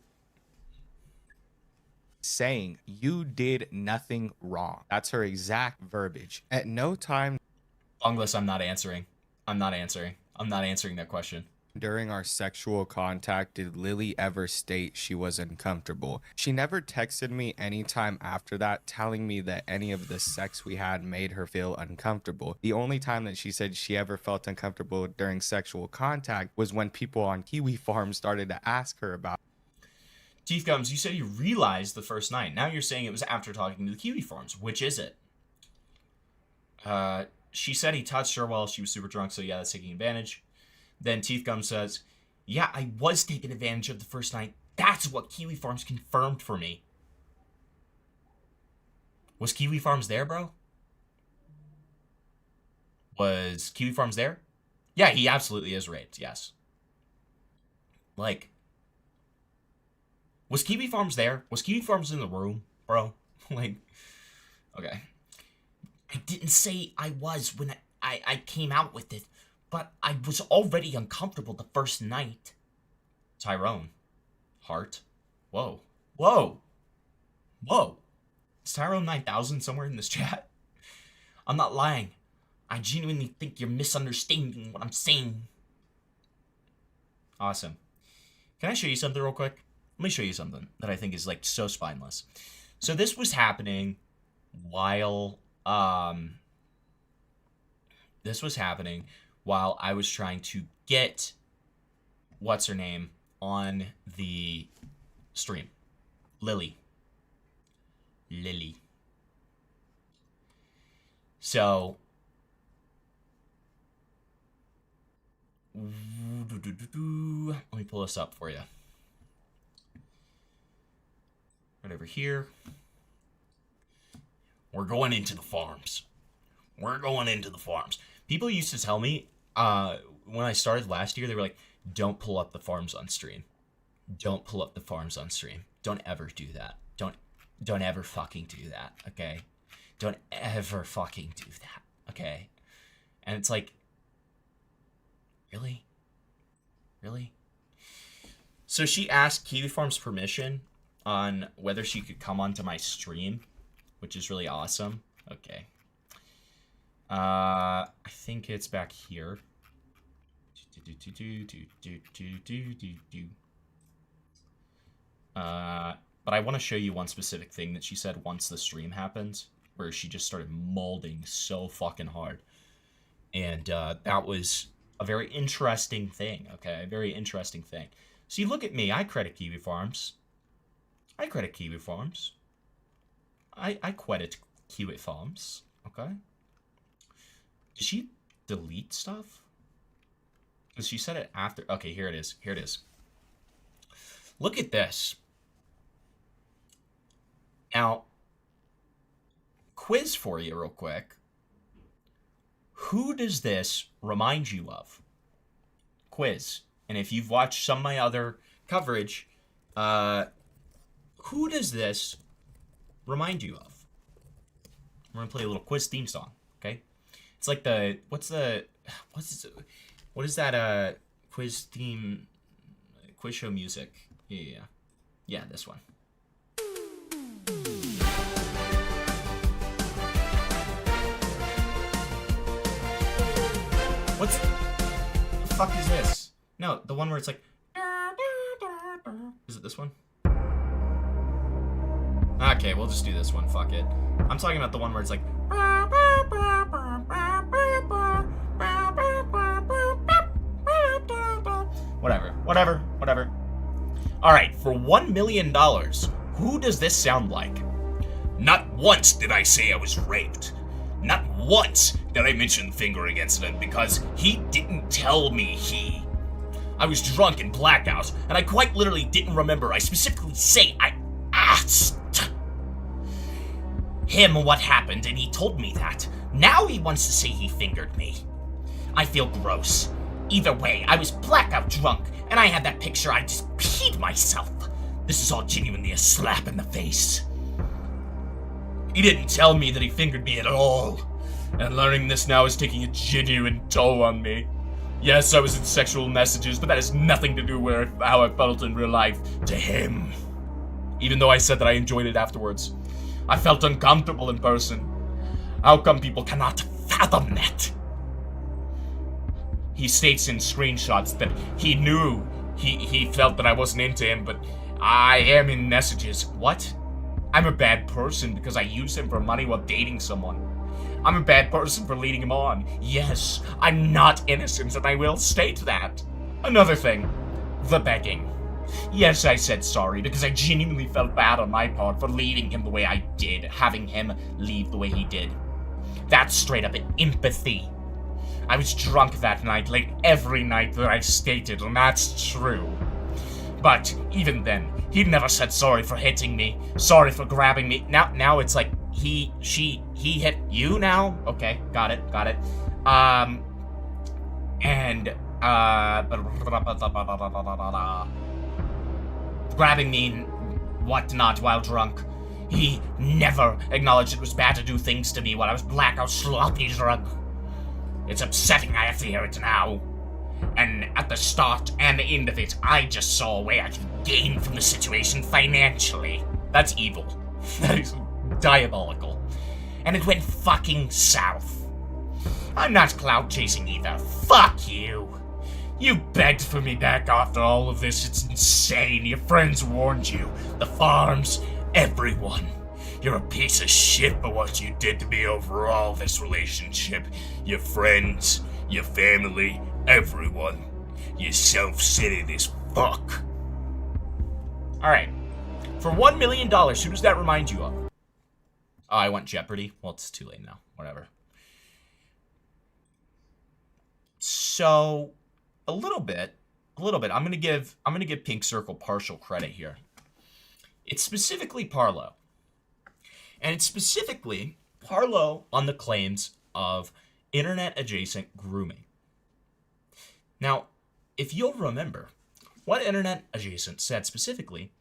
Saying you did nothing wrong. That's her exact verbiage. At no time Ungless, I'm not answering that question. during our sexual contact did Lily ever state she was uncomfortable. She never texted me anytime after that telling me that any of the sex we had made her feel uncomfortable. The only time that she said she ever felt uncomfortable during sexual contact was when people on Kiwi Farm started to ask her about. Teeth Gums, you said you realized the first night. Now you're saying it was after talking to the Kiwi Farms. Which is it? She said he touched her while she was super drunk, so yeah, that's taking advantage. Then Teeth Gum says, yeah, I was taking advantage of the first night. That's what Kiwi Farms confirmed for me. Was Kiwi Farms there, bro? Was Kiwi Farms there? Yeah, he absolutely is raped, yes. Like, was Kiwi Farms there? Was Kiwi Farms in the room, bro? Like, okay. I didn't say I was when I came out with it, but I was already uncomfortable the first night. Tyrone. Heart. Whoa. Is Tyrone 9000 somewhere in this chat? I'm not lying. I genuinely think you're misunderstanding what I'm saying. Awesome. Can I show you something real quick? Let me show you something that I think is, like, so spineless. So this was happening while I was trying to get what's her name on the stream. Lily. So let me pull this up for you. Right over here. We're going into the farms. People used to tell me, when I started last year, they were like, don't pull up the farms on stream. Don't pull up the farms on stream. Don't ever do that. Don't ever fucking do that, okay? Don't ever fucking do that, okay? And it's like, really? Really? So she asked Kiwi Farms permission on whether she could come onto my stream, which is really awesome. Okay. I think it's back here. But I want to show you one specific thing that she said once the stream happens, where she just started molding so fucking hard. And that was a very interesting thing, okay? A very interesting thing. So you look at me, I credit Kiwi Farms. I credit Kiwi Farms. I credit Kiwi Farms, okay? Did she delete stuff? Because she said it after. Okay, here it is. Here it is. Look at this. Now, quiz for you real quick. Who does this remind you of? Quiz. And if you've watched some of my other coverage, who does this remind you of? We're gonna play a little quiz theme song, okay? It's like the what is that quiz theme quiz show music? Yeah, this one. What the fuck is this? No, the one where it's like, is it this one? Okay, we'll just do this one, fuck it. I'm talking about the one where it's like, whatever. Alright, for $1 million, who does this sound like? Not once did I say I was raped. Not once did I mention fingering incident because he didn't tell me he. I was drunk and blackout, and I quite literally didn't remember. I specifically say I asked him what happened, and he told me that. Now he wants to say he fingered me. I feel gross. Either way, I was blackout drunk, and I had that picture. I just peed myself. This is all genuinely a slap in the face. He didn't tell me that he fingered me at all, and learning this now is taking a genuine toll on me. Yes, I was in sexual messages, but that has nothing to do with how I felt in real life to him. Even though I said that I enjoyed it afterwards. I felt uncomfortable in person. How come people cannot fathom that? He states in screenshots that he knew he felt that I wasn't into him, but I am in messages. What? I'm a bad person because I used him for money while dating someone. I'm a bad person for leading him on. Yes, I'm not innocent, and I will state that. Another thing, the begging. Yes, I said sorry because I genuinely felt bad on my part for leading him the way I did, having him leave the way he did. That's straight up empathy. I was drunk that night, like every night that I stated, and that's true. But even then, he never said sorry for hitting me, sorry for grabbing me. Now it's like he hit you now? Okay, got it. And grabbing me and whatnot while drunk. He never acknowledged it was bad to do things to me while I was blackout, sloppy drunk. It's upsetting I have to hear it now. And at the start and the end of it, I just saw a way I could gain from the situation financially. That's evil. That is diabolical. And it went fucking south. I'm not clout chasing either. Fuck you. You begged for me back after all of this. It's insane. Your friends warned you. The farms, everyone. You're a piece of shit for what you did to me overall, this relationship. Your friends, your family, everyone. You self-centered as fuck. Alright. For $1 million, who does that remind you of? Oh, I want Jeopardy. Well, it's too late now. Whatever. So, a little bit. I'm gonna give Pink Circle partial credit here. It's specifically Parlo. And it's specifically Parlo on the claims of internet-adjacent grooming. Now, if you'll remember, what internet-adjacent said specifically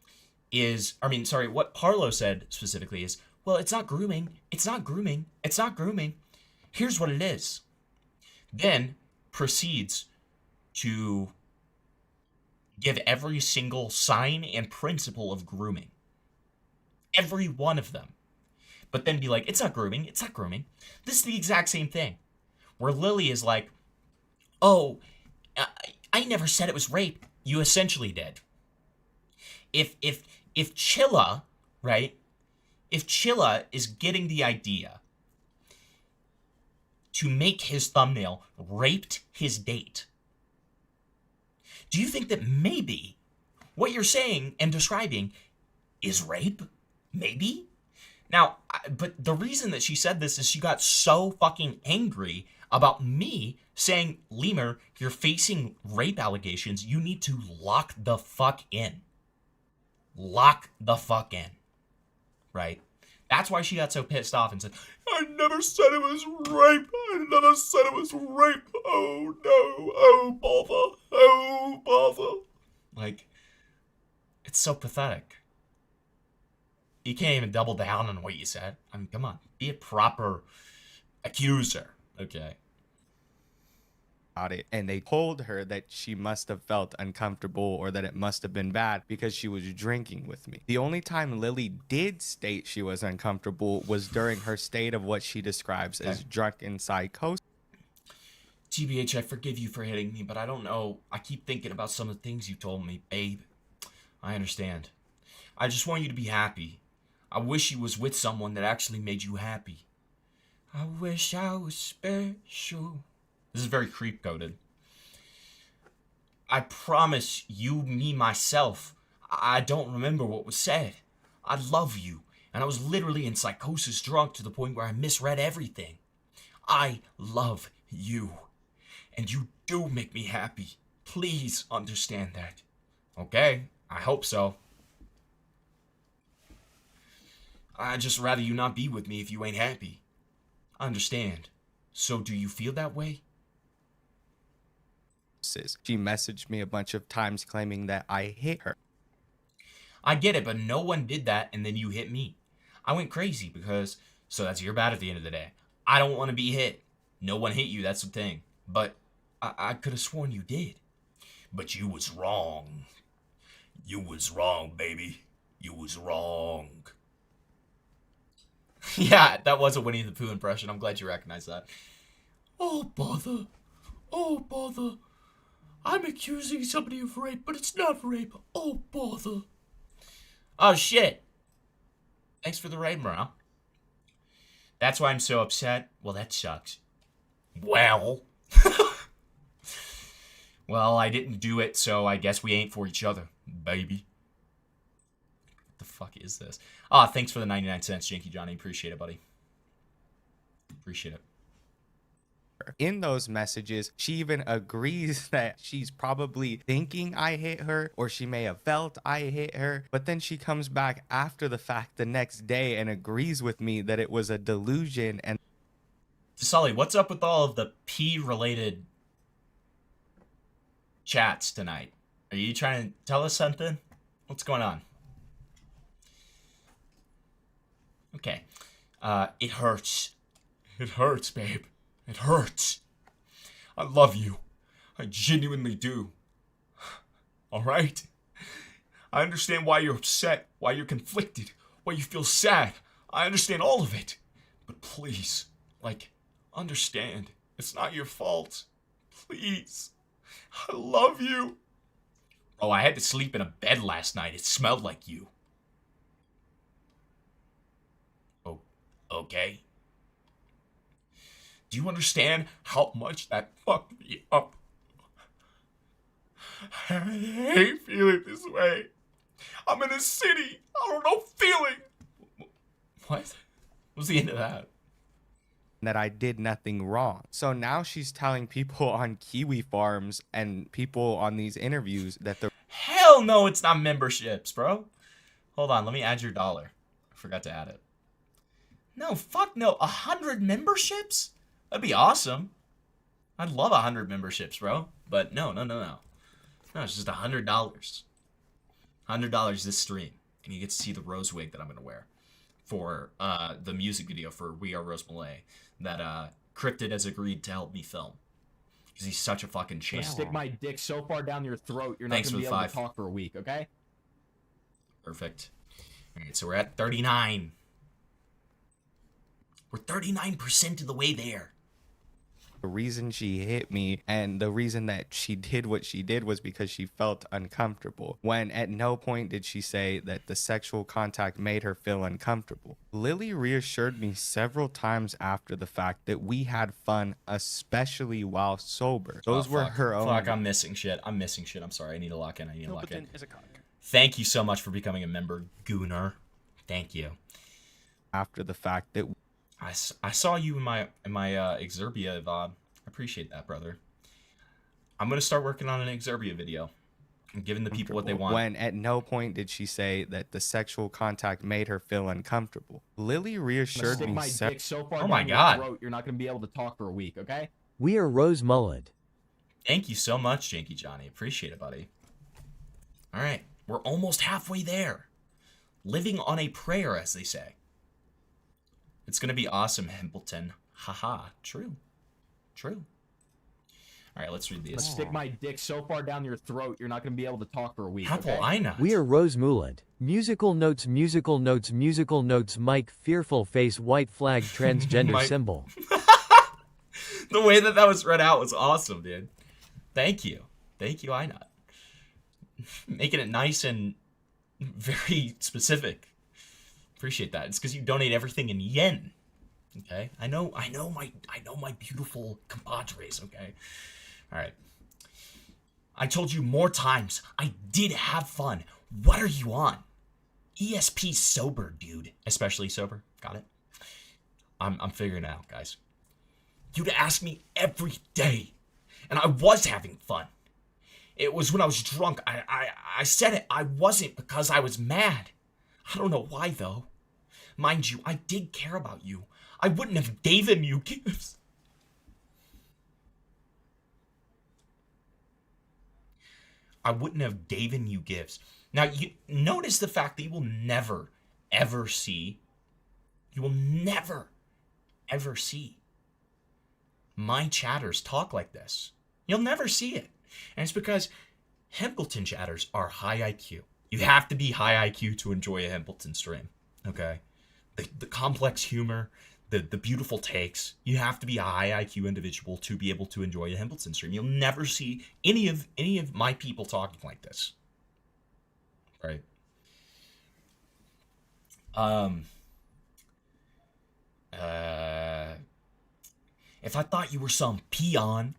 is, what Parlo said specifically is, well, it's not grooming, it's not grooming, it's not grooming. Here's what it is. Then proceeds to give every single sign and principle of grooming. Every one of them. But then be like, it's not grooming, it's not grooming. This is the exact same thing. Where Lily is like, oh, I never said it was rape. You essentially did. If Chilla, right? If Chilla is getting the idea to make his thumbnail raped his date, do you think that maybe what you're saying and describing is rape? Maybe? Now, but the reason that she said this is she got so fucking angry about me saying, Lemur, you're facing rape allegations. You need to lock the fuck in. Lock the fuck in. Right? That's why she got so pissed off and said, I never said it was rape. I never said it was rape. Oh no. Oh bother. Oh bother. Like, it's so pathetic. You can't even double down on what you said. I mean, come on. Be a proper accuser. Okay. It, and they told her that she must have felt uncomfortable or that it must have been bad because she was drinking with me. The only time Lily did state she was uncomfortable was during her state of what she describes as drunken psychosis. TBH, I forgive you for hitting me, but I don't know. I keep thinking about some of the things you told me. Babe, I understand. I just want you to be happy. I wish you was with someone that actually made you happy. I wish I was special. This is very creep-coded. I promise you, me, myself, I don't remember what was said. I love you, and I was literally in psychosis drunk to the point where I misread everything. I love you, and you do make me happy. Please understand that. Okay, I hope so. I'd just rather you not be with me if you ain't happy. I understand. So do you feel that way? She messaged me a bunch of times claiming that I hit her. I get it, but no one did that, and then you hit me. I went crazy because, so that's your bad at the end of the day. I don't want to be hit. No one hit you, that's the thing. But I could have sworn you did. But you was wrong. You was wrong, baby. You was wrong. Yeah, that was a Winnie the Pooh impression. I'm glad you recognized that. Oh, bother. Oh, bother. I'm accusing somebody of rape, but it's not rape. Oh, bother. Oh, shit. Thanks for the raid, morale. That's why I'm so upset. Well, that sucks. Well. Well, I didn't do it, so I guess we ain't for each other, baby. What the fuck is this? Ah, thanks for the 99 cents, Janky Johnny. Appreciate it, buddy. Appreciate it. In those messages, she even agrees that she's probably thinking I hit her, or she may have felt I hit her, but then she comes back after the fact the next day and agrees with me that it was a delusion. And Sully, what's up with all of the P-related chats tonight? Are you trying to tell us something? What's going on? Okay. It hurts. It hurts, babe. It hurts. I love you. I genuinely do. All right? I understand why you're upset, why you're conflicted, why you feel sad. I understand all of it. But please, understand. It's not your fault. Please. I love you. Oh, I had to sleep in a bed last night. It smelled like you. Oh, okay. Do you understand how much that fucked me up? I hate feeling this way. I'm in a city. I don't know feeling. What? What was the end of that? That I did nothing wrong. So now she's telling people on kiwi farms and people on these interviews that the Hell no, it's not memberships, bro. Hold on, let me add your dollar. I forgot to add it. No, fuck no. 100 memberships? That'd be awesome. I'd love 100 memberships, bro. But no. No, it's just $100. $100 this stream. And you get to see the rose wig that I'm going to wear for the music video for We Are Rose Malay that Cryptid has agreed to help me film. Because he's such a fucking champ. I'm gonna stick my dick so far down your throat, you're not Thanks gonna be for the able 5. to talk for a week, okay? Perfect. All right, so we're at 39. We're 39% of the way there. reason she hit me and the reason that she did what she did was because she felt uncomfortable, when at no point did she say that the sexual contact made her feel uncomfortable. Lily reassured me several times after the fact that we had fun, especially while sober. Those were her own. Fuck, I'm missing shit. I'm sorry. I need to lock in. Thank you so much for becoming a member, Gooner. Thank you. After the fact that I saw you in my Exerbia VOD. I appreciate that, brother. I'm gonna start working on an Exerbia video and giving the people what they want. When at no point did she say that the sexual contact made her feel uncomfortable. Lily reassured me. Dick so far oh my down god! your throat, you're not gonna be able to talk for a week, okay? We are Rose Mullet. Thank you so much, Janky Johnny. Appreciate it, buddy. All right, we're almost halfway there. Living on a prayer, as they say. It's gonna be awesome, Hempleton. Haha. True. True. All right, let's read these. Let's stick my dick so far down your throat, you're not gonna be able to talk for a week. How okay? will I not? We are Rose Mullet. Musical notes, musical notes, musical notes. Mike, fearful face, white flag, transgender Mike. symbol. The way that was read out was awesome, dude. Thank you. Thank you, I not. Making it nice and very specific. Appreciate that. It's because you donate everything in yen. Okay? I know my beautiful compadres, okay? Alright. I told you more times. I did have fun. What are you on? ESP sober, dude. Especially sober. Got it? I'm figuring it out, guys. You'd ask me every day. And I was having fun. It was when I was drunk. I said it. I wasn't because I was mad. I don't know why, though. Mind you, I did care about you. I wouldn't have given you gifts. I wouldn't have given you gifts. Now, you notice the fact that you will never, ever see. You will never, ever see my chatters talk like this. You'll never see it. And it's because Hempleton chatters are high IQ. You have to be high IQ to enjoy a Hempleton stream, okay? The complex humor, the beautiful takes. You have to be a high IQ individual to be able to enjoy a Hempleton stream. You'll never see any of my people talking like this, right? If I thought you were some peon,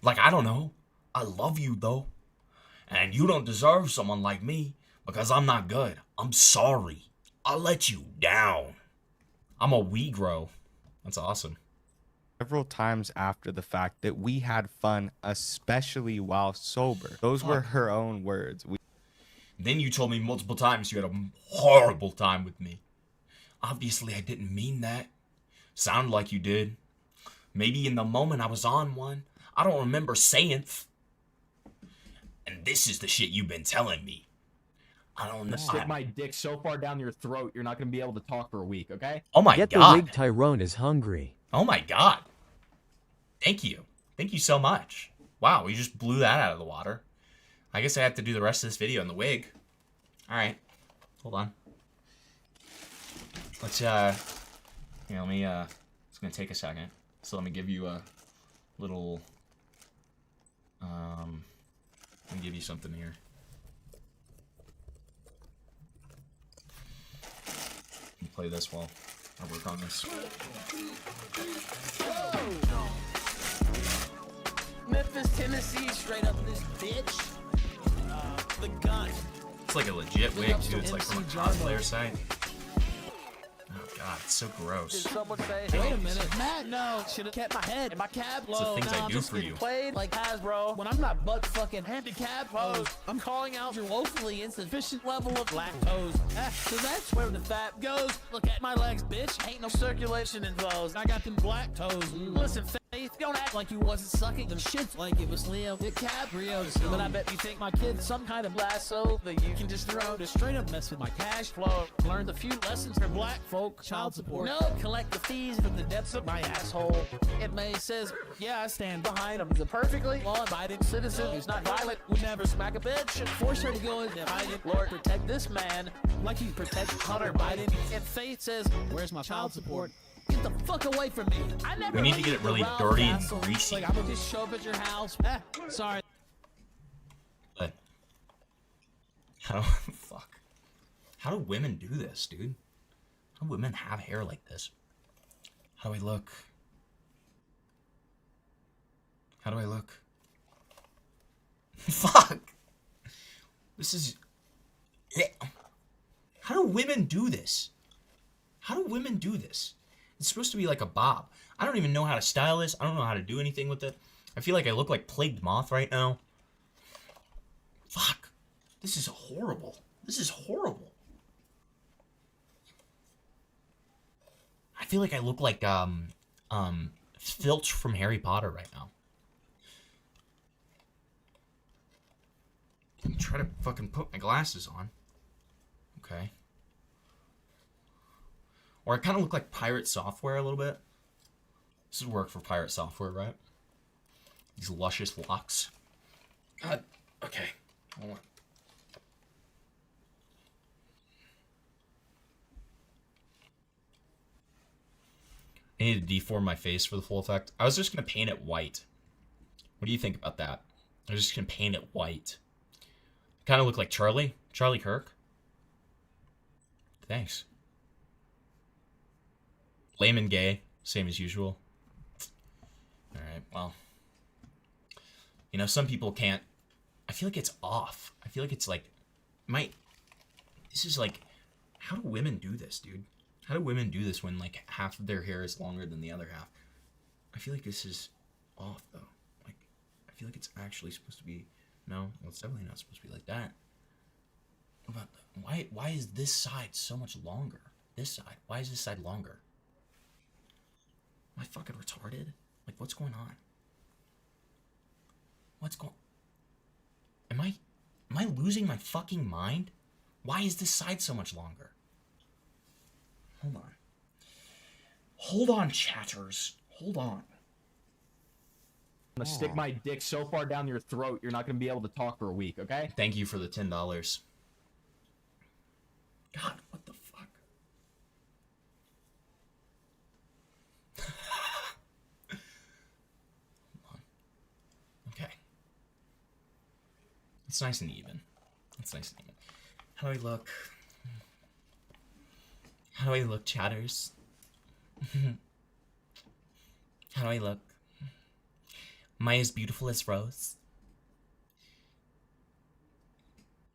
like, I don't know, I love you though, and you don't deserve someone like me because I'm not good. I'm sorry. I let you down. I'm a Weegro. That's awesome. Several times after the fact that we had fun, especially while sober. Those were her own words. Then you told me multiple times you had a horrible time with me. Obviously, I didn't mean that. Sounded like you did. Maybe in the moment I was on one. I don't remember saying. And this is the shit you've been telling me. I don't know. Stick my dick so far down your throat, you're not gonna be able to talk for a week, okay? Oh my Get god. the wig, Tyrone is hungry. Oh my god. Thank you. Thank you so much. Wow, we just blew that out of the water. I guess I have to do the rest of this video in the wig. Alright. Hold on. Let's, here, let me, it's gonna take a second. So let me give you a little, let me give you something here. Play this while I work on this. Memphis, Tennessee, straight up this bitch. The gun. It's like a legit wig too. It's like from a cosplayer site. Oh god, it's so gross. Did someone say, wait a minute, Matt, no, should have kept my head in my cab It's the low. things I I'm do just for getting you. Played like Hasbro when I'm not butt fucking handicapped. I'm calling out your woefully insufficient level of lactose. So that's where the fat goes. Look at my legs, bitch. Ain't no circulation in those. I got them black toes. Listen, Faith, don't act like you wasn't sucking them shits like it was Leo DiCaprio. But I bet you think my kid's some kind of lasso that you can just throw to straight up mess with my cash flow. Learned a few lessons for black folk. Child support. No, collect the fees from the depths of my asshole. It may says, yeah, I stand behind him. The perfectly law-abiding citizen who's not violent, would never smack a bitch. Force her to go and fight it. Lord, protect this man like you protect Hunter Biden. And Faith says, where's my child support? Get the fuck away from me. I never We need to get it really Ralph dirty and Hassel. greasy. Like, I'm gonna just show up at your house. Sorry. But how fuck? How do women do this, dude? How do women have hair like this? How do I look? How do I look? Fuck! This is... How do women do this? How do women do this? It's supposed to be like a bob. I don't even know how to style this. I don't know how to do anything with it. I feel like I look like Plagued Moth right now. Fuck. This is horrible. This is horrible. I feel like I look like, Filch from Harry Potter right now. I'm trying to fucking put my glasses on. Okay. Or I kind of look like Pirate Software a little bit. This would work for Pirate Software, right? These luscious locks. God. Okay. Hold on. I need to deform my face for the full effect. I was just going to paint it white. What do you think about that? I was just going to paint it white. Kind of look like Charlie. Charlie Kirk. Thanks. Lame and gay. Same as usual. Alright, well. You know, some people can't. I feel like it's off. I feel like it's like. This is like. How do women do this, dude? How do women do this when, like, half of their hair is longer than the other half? I feel like this is off, though. Like, I feel like it's actually supposed to be... No, well, it's definitely not supposed to be like that. But why is this side so much longer? This side. Why is this side longer? Am I fucking retarded? Like, what's going on? What's going... Am I losing my fucking mind? Why is this side so much longer? Hold on. Hold on, chatters. Hold on. I'm gonna stick my dick so far down your throat, you're not gonna be able to talk for a week, okay? Thank you for the $10. God, what the fuck? Hold on. Okay. It's nice and even. It's nice and even. How do I look? How do I look, chatters? How do I look? Am I as beautiful as Rose?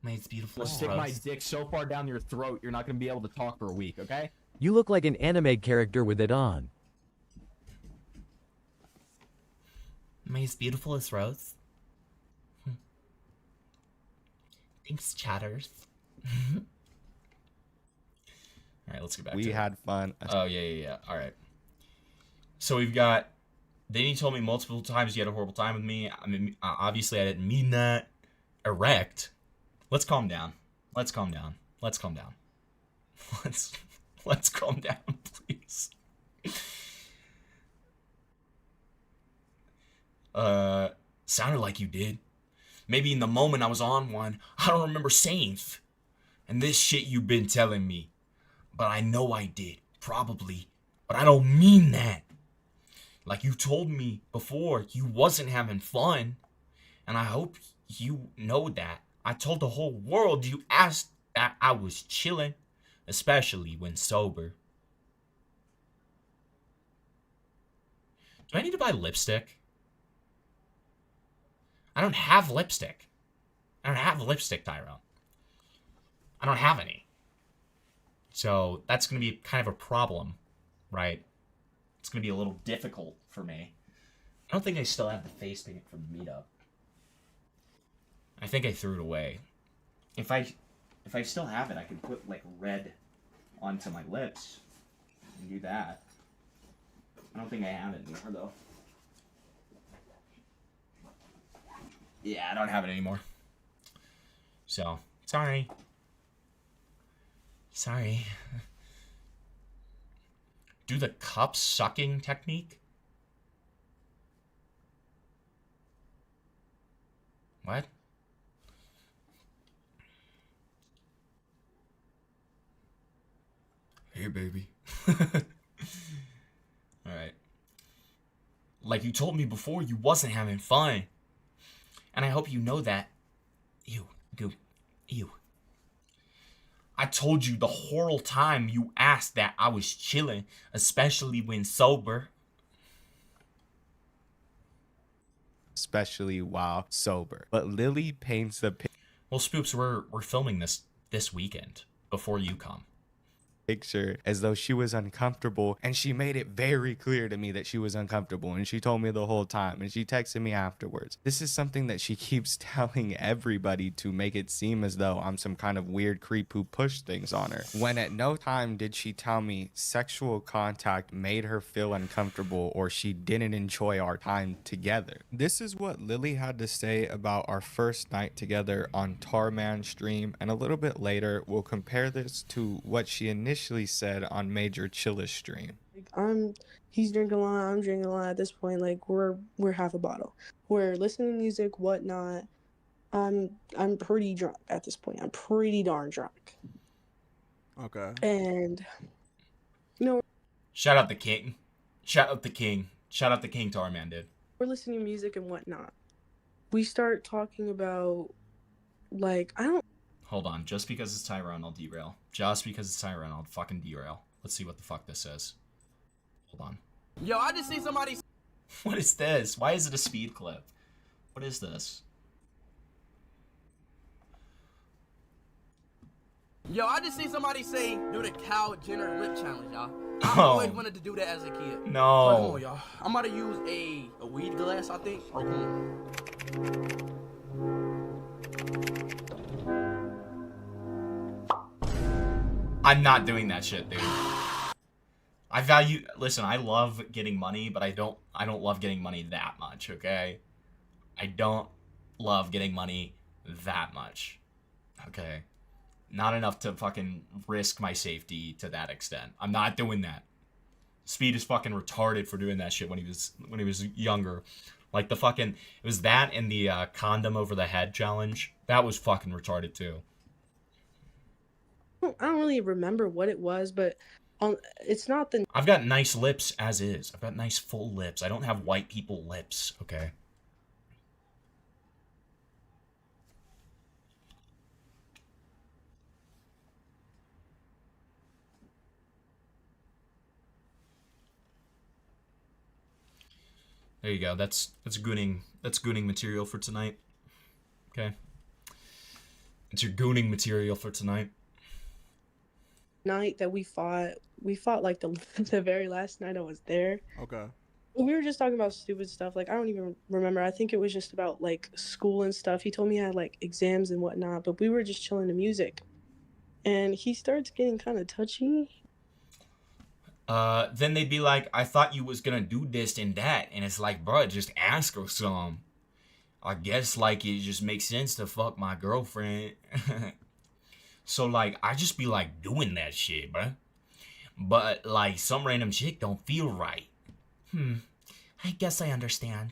Am I as beautiful I'll as stick Rose? my dick so far down your throat, you're not gonna be able to talk for a week, okay? You look like an anime character with it on. Am I as beautiful as Rose? Thanks, chatters. Alright, let's get back to it. We had fun. Oh, yeah. Alright. So we've got... Then he told me multiple times he had a horrible time with me. I mean, obviously I didn't mean that. Erect. Let's calm down. Let's calm down. Let's calm down. Let's calm down, please. Sounded like you did. Maybe in the moment I was on one, I don't remember saying and this shit you've been telling me. But I know I did. Probably. But I don't mean that. Like you told me before, you wasn't having fun. And I hope you know that. I told the whole world you asked that I was chilling. Especially when sober. Do I need to buy lipstick? I don't have lipstick. I don't have lipstick, Tyrone. I don't have any. So that's going to be kind of a problem, right? It's going to be a little difficult for me. I don't think I still have the face paint from the meetup. I think I threw it away. If I still have it, I could put like red onto my lips and do that. I don't think I have it anymore though. Yeah, I don't have it anymore. So, sorry. Sorry. Do the cup sucking technique? What? Hey, baby. Alright. Like you told me before, you wasn't having fun. And I hope you know that. Ew. I told you the whole time you asked that I was chilling, especially when sober. Especially while sober. But Lily paints the Well, Spoops, we're filming this weekend before you come. picture as though she was uncomfortable, and she made it very clear to me that she was uncomfortable, and she told me the whole time, and she texted me afterwards. This is something that she keeps telling everybody to make it seem as though I'm some kind of weird creep who pushed things on her, when at no time did she tell me sexual contact made her feel uncomfortable or she didn't enjoy our time together. This is what Lily had to say about our first night together on Tarman stream, and a little bit later we'll compare this to what she initially said on Major Chilla's stream. He's drinking a lot, I'm drinking a lot at this point. Like we're half a bottle. We're listening to music, whatnot. I'm pretty drunk at this point. I'm pretty darn drunk. Okay. And no. Shout out the king. Shout out the king. Shout out the king Tarman, dude. We're listening to music and whatnot. We start talking about like Hold on, just because it's Tyrone, I'll derail. Just because it's Tyrone, I'll fucking derail. Let's see what the fuck this says. Hold on. Yo, I just see somebody. What is this? Why is it a speed clip? What is this? Yo, I just see somebody say do the Cow Jenner lip challenge, y'all. I Oh. always wanted to do that as a kid. No. Hold on, y'all. I'm about to use a weed glass, I think. Hold on. I'm not doing that shit, dude. Listen, I love getting money, but I don't love getting money that much, okay? I don't love getting money that much. Okay? Not enough to fucking risk my safety to that extent. I'm not doing that. Speed is fucking retarded for doing that shit when he was younger. Like the fucking, it was that and the condom over the head challenge. That was fucking retarded too. I don't really remember what it was, but it's not the. I've got nice lips as is. I've got nice full lips. I don't have white people lips, okay? There you go. That's gooning material for tonight. Okay. It's your gooning material for tonight. Night that we fought like the very last night I was there. Okay. We were just talking about stupid stuff. Like I don't even remember. I think it was just about like school and stuff. He told me I had like exams and whatnot, but we were just chilling to music, and he starts getting kind of touchy. Then they'd be like, I thought you was gonna do this and that. And it's like, bro, just ask her some. I guess, like, it just makes sense to fuck my girlfriend. So, like, I just be, like, doing that shit, bro. But, like, some random chick don't feel right. I guess I understand.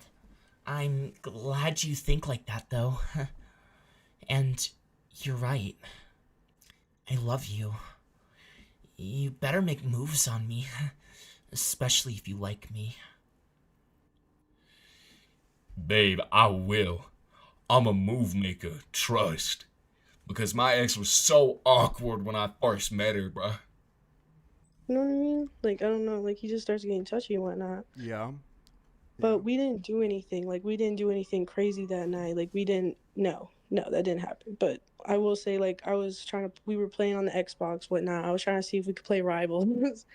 I'm glad you think like that, though. And you're right. I love you. You better make moves on me, especially if you like me. Babe, I will. I'm a move maker, trust. Because my ex was so awkward when I first met her, bruh. You know what I mean? Like, I don't know. Like, he just starts getting touchy and whatnot. Yeah. But we didn't do anything. Like, we didn't do anything crazy that night. Like, we didn't. No, that didn't happen. But I will say, like, we were playing on the Xbox, whatnot. I was trying to see if we could play Rivals.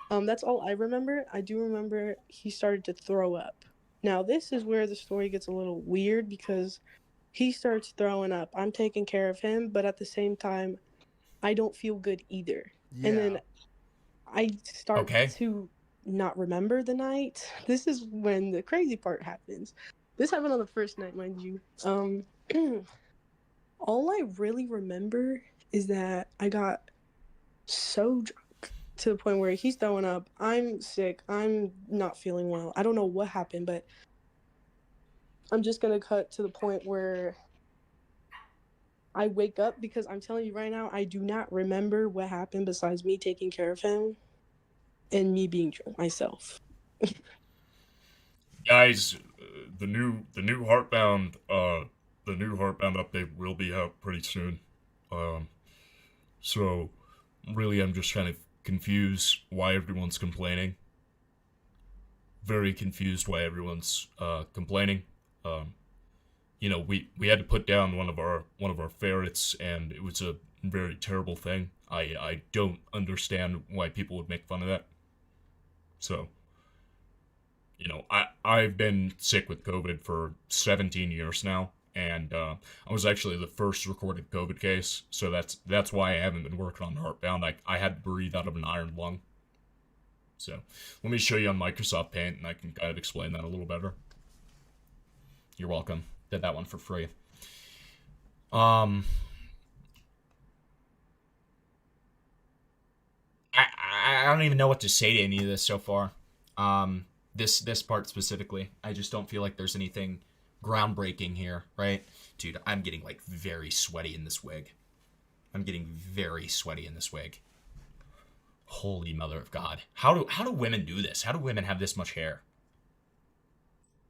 That's all I remember. I do remember he started to throw up. Now, this is where the story gets a little weird because he starts throwing up. I'm taking care of him, but at the same time, I don't feel good either. Yeah. And then I start to not remember the night. This is when the crazy part happens. This happened on the first night, mind you. All I really remember is that I got so drunk to the point where he's throwing up. I'm sick. I'm not feeling well. I don't know what happened, but I'm just gonna cut to the point where I wake up because I'm telling you right now, I do not remember what happened besides me taking care of him and me being drunk myself. Guys, the new Heartbound update will be out pretty soon. So really I'm just trying to confuse why everyone's complaining. Very confused why everyone's complaining. You know, we had to put down one of our ferrets, and it was a very terrible thing. I don't understand why people would make fun of that. So, you know, I've been sick with COVID for 17 years now, and I was actually the first recorded COVID case, so that's why I haven't been working on Heartbound. I had to breathe out of an iron lung. So, let me show you on Microsoft Paint, and I can kind of explain that a little better. You're welcome. Did that one for free. I don't even know what to say to any of this so far. This part specifically. I just don't feel like there's anything groundbreaking here, right? Dude, I'm getting like very sweaty in this wig. Holy mother of God. How do women do this? How do women have this much hair?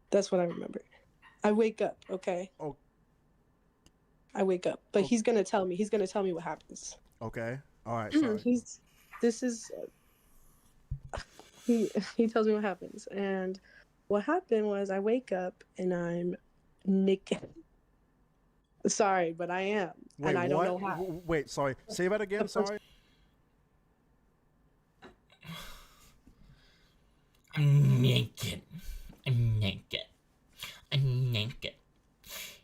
That's what I remember. I wake up, okay? Oh. I wake up, but he's gonna tell me. He's gonna tell me what happens. Okay. All right. Sorry. He tells me what happens, and what happened was I wake up and I'm naked. Sorry, but I am, and I don't know how. Wait, sorry. Say that again. Sorry. I'm naked.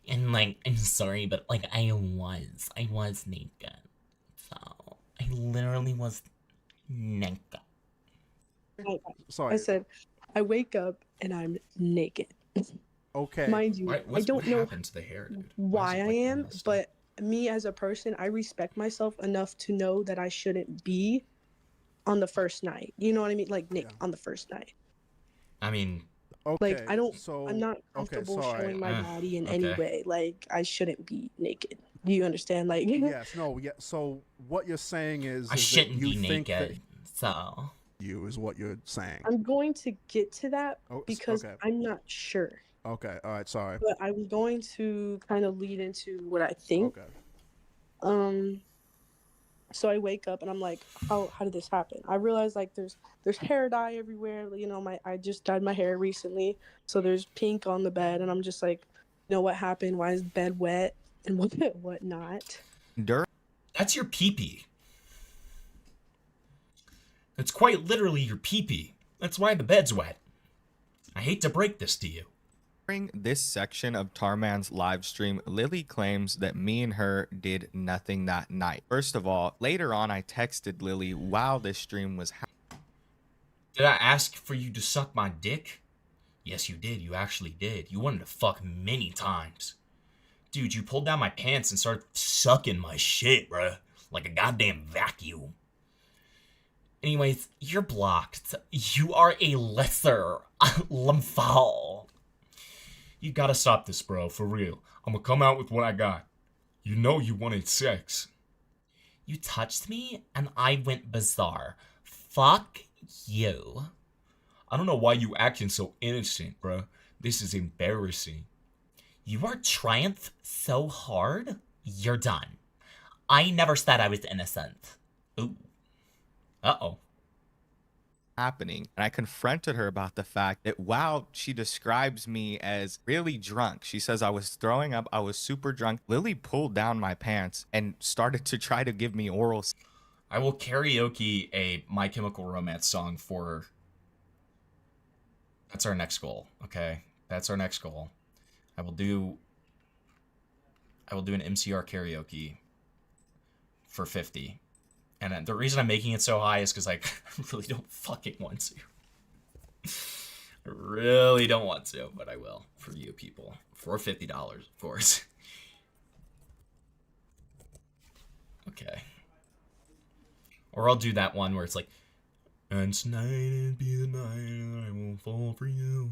And like, I'm sorry, but like I was naked. So I literally was naked. Sorry. I said, I wake up and I'm naked. Okay. Mind you, I don't know to the hair, dude? why I am, but me as a person, I respect myself enough to know that I shouldn't be on the first night. You know what I mean? Like Nick on the first night. I mean, like I'm not comfortable showing my body in any way. Like I shouldn't be naked. Do you understand? Like yes, no, yeah. So what you're saying is I shouldn't that you be think naked. So you is what you're saying. I'm going to get to that because I'm not sure. Okay, all right, sorry. But I was going to kind of lead into what I think. Okay. So I wake up and I'm like, how did this happen? I realize like there's hair dye everywhere. You know, I just dyed my hair recently, so there's pink on the bed, and I'm just like, you know what happened? Why is the bed wet and what not? That's your pee-pee. It's quite literally your pee-pee. That's why the bed's wet. I hate to break this to you. During this section of Tarman's live stream, Lily claims that me and her did nothing that night. First of all, later on I texted Lily while this stream was happening. Did I ask for you to suck my dick? Yes, you did. You actually did. You wanted to fuck many times. Dude, you pulled down my pants and started sucking my shit, bruh. Like a goddamn vacuum. Anyways, you're blocked. You are a lesser lymphal. You gotta stop this, bro, for real. I'm gonna come out with what I got. You know you wanted sex. You touched me and I went bizarre. Fuck you. I don't know why you acting so innocent, bro. This is embarrassing. You are triumph so hard, you're done. I never said I was innocent. Ooh. Uh-oh. happening. And I confronted her about the fact that while she describes me as really drunk, she says I was throwing up, I was super drunk. Lily pulled down my pants and started to try to give me oral. I will karaoke a My Chemical Romance song for her. That's our next goal, okay? That's our next goal. I will do an MCR karaoke for 50. And the reason I'm making it so high is because I really don't fucking want to. I really don't want to, but I will for you people. For $50, of course. Okay. Or I'll do that one where it's like, and tonight it'd be the night I won't fall for you.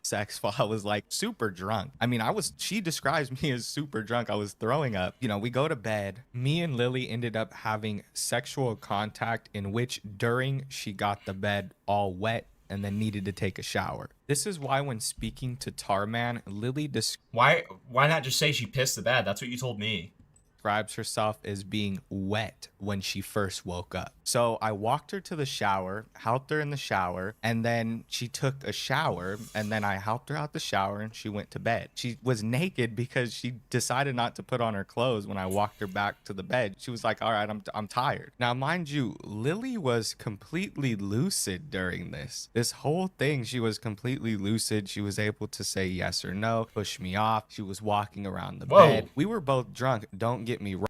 Sex while I was like super drunk. I mean, she describes me as super drunk. I was throwing up. You know, we go to bed. Me and Lily ended up having sexual contact in which during she got the bed all wet and then needed to take a shower. This is why when speaking to Tarman, Lily Why not just say she pissed the bed? That's what you told me. Describes herself as being wet when she first woke up. So I walked her to the shower, helped her in the shower, and then she took a shower, and then I helped her out the shower and she went to bed. She was naked because she decided not to put on her clothes when I walked her back to the bed. She was like, all right, I'm tired. Now, mind you, Lily was completely lucid during this. This whole thing, she was completely lucid. She was able to say yes or no, push me off. She was walking around the bed. We were both drunk. Don't get me wrong.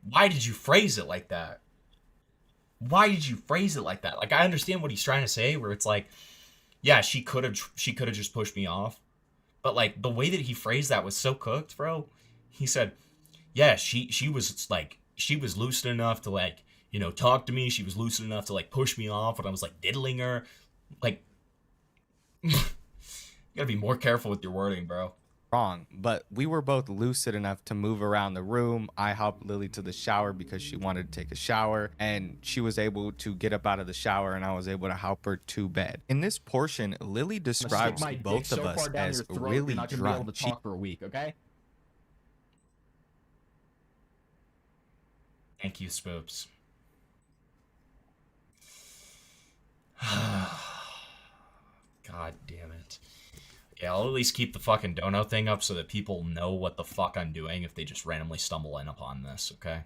Why did you phrase it like that? Why did you phrase it like that? Like, I understand what he's trying to say, where it's like, yeah, she could have just pushed me off, but like the way that he phrased that was so cooked, bro. He said, yeah, she was like, she was lucid enough to like, you know, talk to me. She was lucid enough to like push me off when I was like diddling her. Like, you gotta be more careful with your wording, bro. Wrong, but we were both lucid enough to move around the room. I helped Lily to the shower because she wanted to take a shower, and she was able to get up out of the shower, and I was able to help her to bed. In this portion, Lily describes both of us as really drunk. You're not gonna be able to talk for a week, okay? Thank you, Spoops. God damn it. Yeah, I'll at least keep the fucking dono thing up so that people know what the fuck I'm doing if they just randomly stumble in upon this, okay?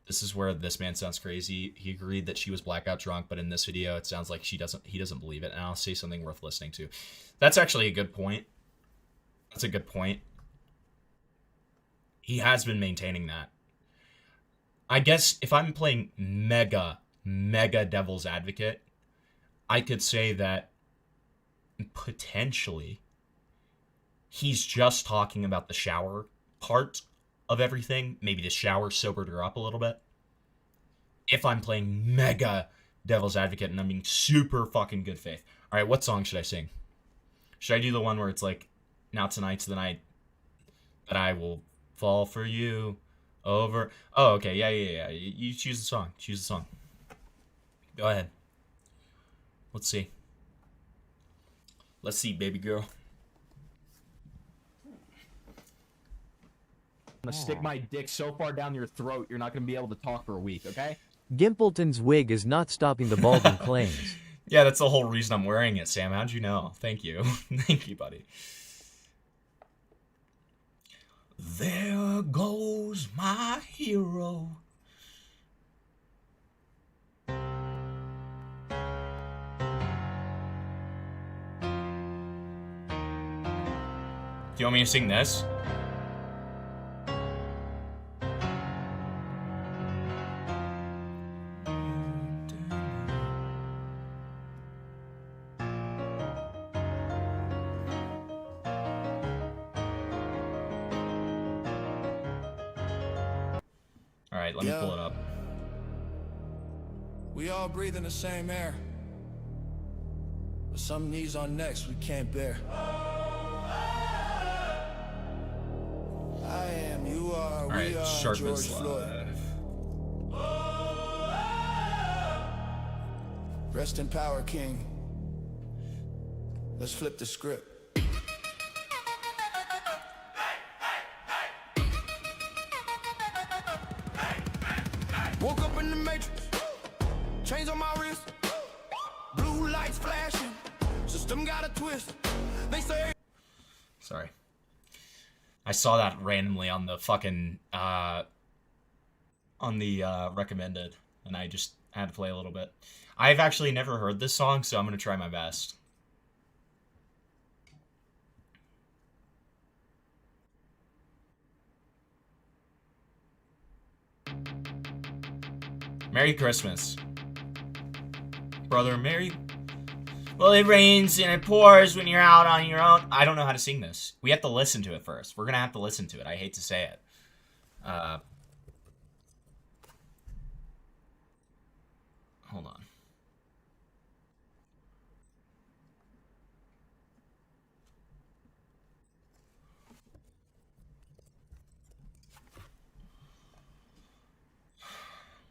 This is where this man sounds crazy. He agreed that she was blackout drunk, but in this video, it sounds like he doesn't believe it, and I'll say something worth listening to. That's actually a good point. That's a good point. He has been maintaining that. I guess if I'm playing mega devil's advocate, I could say that potentially he's just talking about the shower part of everything. Maybe the shower sobered her up a little bit. If I'm playing mega devil's advocate and I'm being super fucking good faith. All right, what song should I sing? Should I do the one where it's like, now tonight's the night that I will fall for you over? Oh, okay, yeah. You choose the song. Choose the song. Go ahead. Let's see. Let's see, baby girl. I'm gonna stick my dick so far down your throat, you're not gonna be able to talk for a week, okay? Gimpleton's wig is not stopping the balding claims. Yeah, that's the whole reason I'm wearing it, Sam. How'd you know? Thank you. Thank you, buddy. There goes my hero. Do you want me to sing this? All right, let me pull it up. We all breathe in the same air, but some knees on necks we can't bear. I am, you are, All right, we are sharp George as Floyd. Rest in power, King. Let's flip the script. Woke up in the Matrix. Chains on my wrist, blue lights flashing, system got a twist. They say. Sorry. I saw that randomly on the fucking, recommended, and I just had to play a little bit. I've actually never heard this song, so I'm gonna try my best. Merry Christmas. Brother, Merry... Well, it rains and it pours when you're out on your own. I don't know how to sing this. We have to listen to it first. We're gonna have to listen to it. I hate to say it. Hold on.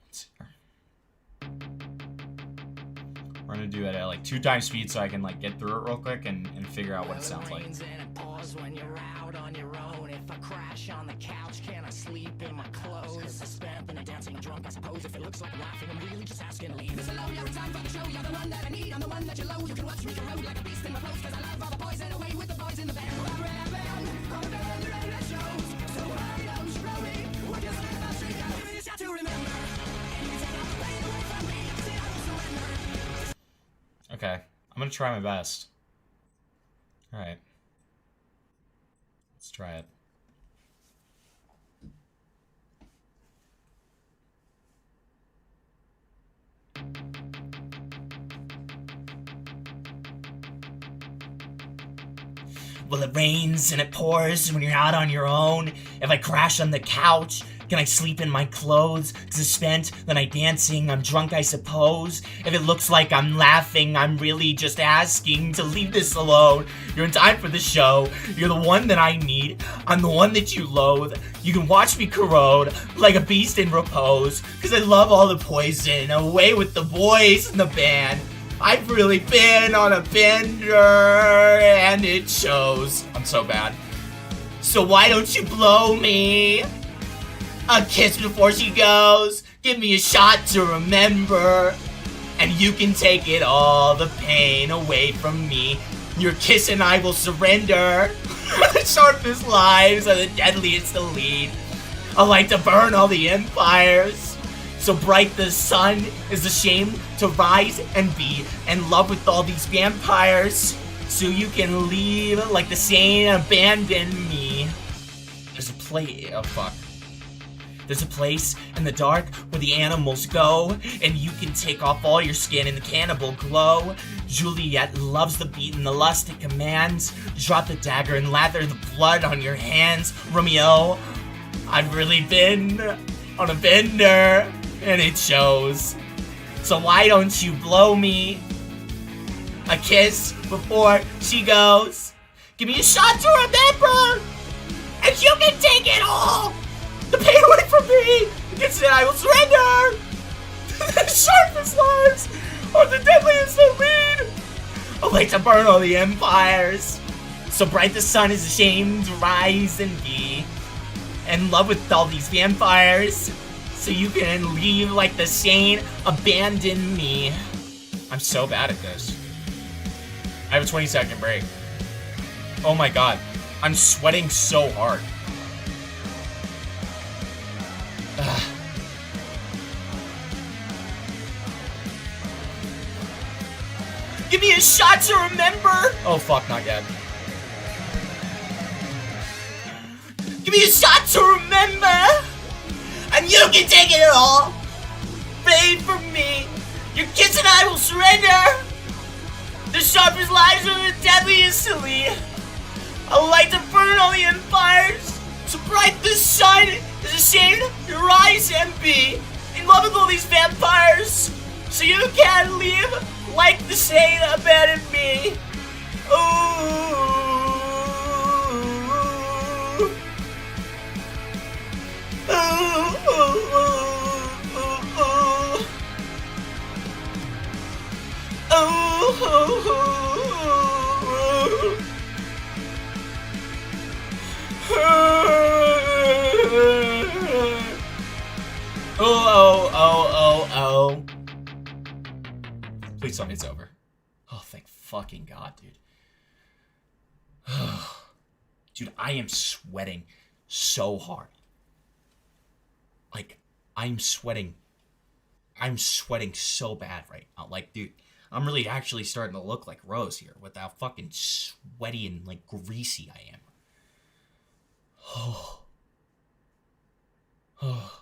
Let's see here. We're gonna do it at like 2 times speed so I can like get through it real quick and figure out what it sounds like. If I crash on the couch, can I sleep in my clothes? I spent the night dancing, drunk, I suppose. If it looks like I'm laughing, I'm really just asking to leave. Mr. Low, you're in time for the show. You're the one that I need. I'm the one that you loathe. You can watch me corrode like a beast in my clothes. Cause I love all the boys and away with the boys in the band. I'm a band, I'm a band, you're in the shows. So why don't you blow me? What you say about street? Give me a shot to remember. And you take all the pain away from me. I say I will surrender. Okay, I'm gonna try my best. Alright. Let's try it. Well, it rains and it pours when you're out on your own. If I crash on the couch, can I sleep in my clothes? Cause I spent the night dancing, I'm drunk I suppose. If it looks like I'm laughing, I'm really just asking to leave this alone. You're in time for the show, you're the one that I need. I'm the one that you loathe. You can watch me corrode like a beast in repose. Cause I love all the poison, away with the boys in the band. I've really been on a bender, and it shows. I'm so bad. So why don't you blow me a kiss before she goes? Give me a shot to remember, and you can take it all, the pain away from me. Your kiss and I will surrender. The sharpest lives are the deadliest to lead. I like to burn all the empires. So bright the sun is ashamed to rise and be in love with all these vampires. So you can leave like the sane abandon me. There's a place. Oh fuck. There's a place in the dark where the animals go, and you can take off all your skin in the cannibal glow. Juliet loves the beat and the lust it commands. Drop the dagger and lather the blood on your hands. Romeo, I've really been on a bender, and it shows. So why don't you blow me a kiss before she goes? Give me a shot to remember, and you can take it all, the pain away from me. Against it I will surrender. The sharpest lives are the deadliest that lead. I like to burn all the empires. So bright the sun is ashamed to rise and be in love with all these vampires. So you can leave like the sane, abandon me. I'm so bad at this. I have a 20-second break. Oh my god. I'm sweating so hard. Ugh. Give me a shot to remember. Oh fuck, not yet. Give me a shot to remember, and you can take it all. Pray for me. Your kiss and I will surrender. The sharpest lives are the deadliest to lead. I like to burn all the empires. So bright the sun is ashamed to rise and be in love with all these vampires. So you can leave like the sane abandon me. Ooh. Please tell me it's over. Oh, thank fucking God, dude. Dude, I am sweating so hard. Like, I'm sweating so bad right now. Like, dude, I'm really actually starting to look like Rose here with how fucking sweaty and, like, greasy I am. Oh. Oh.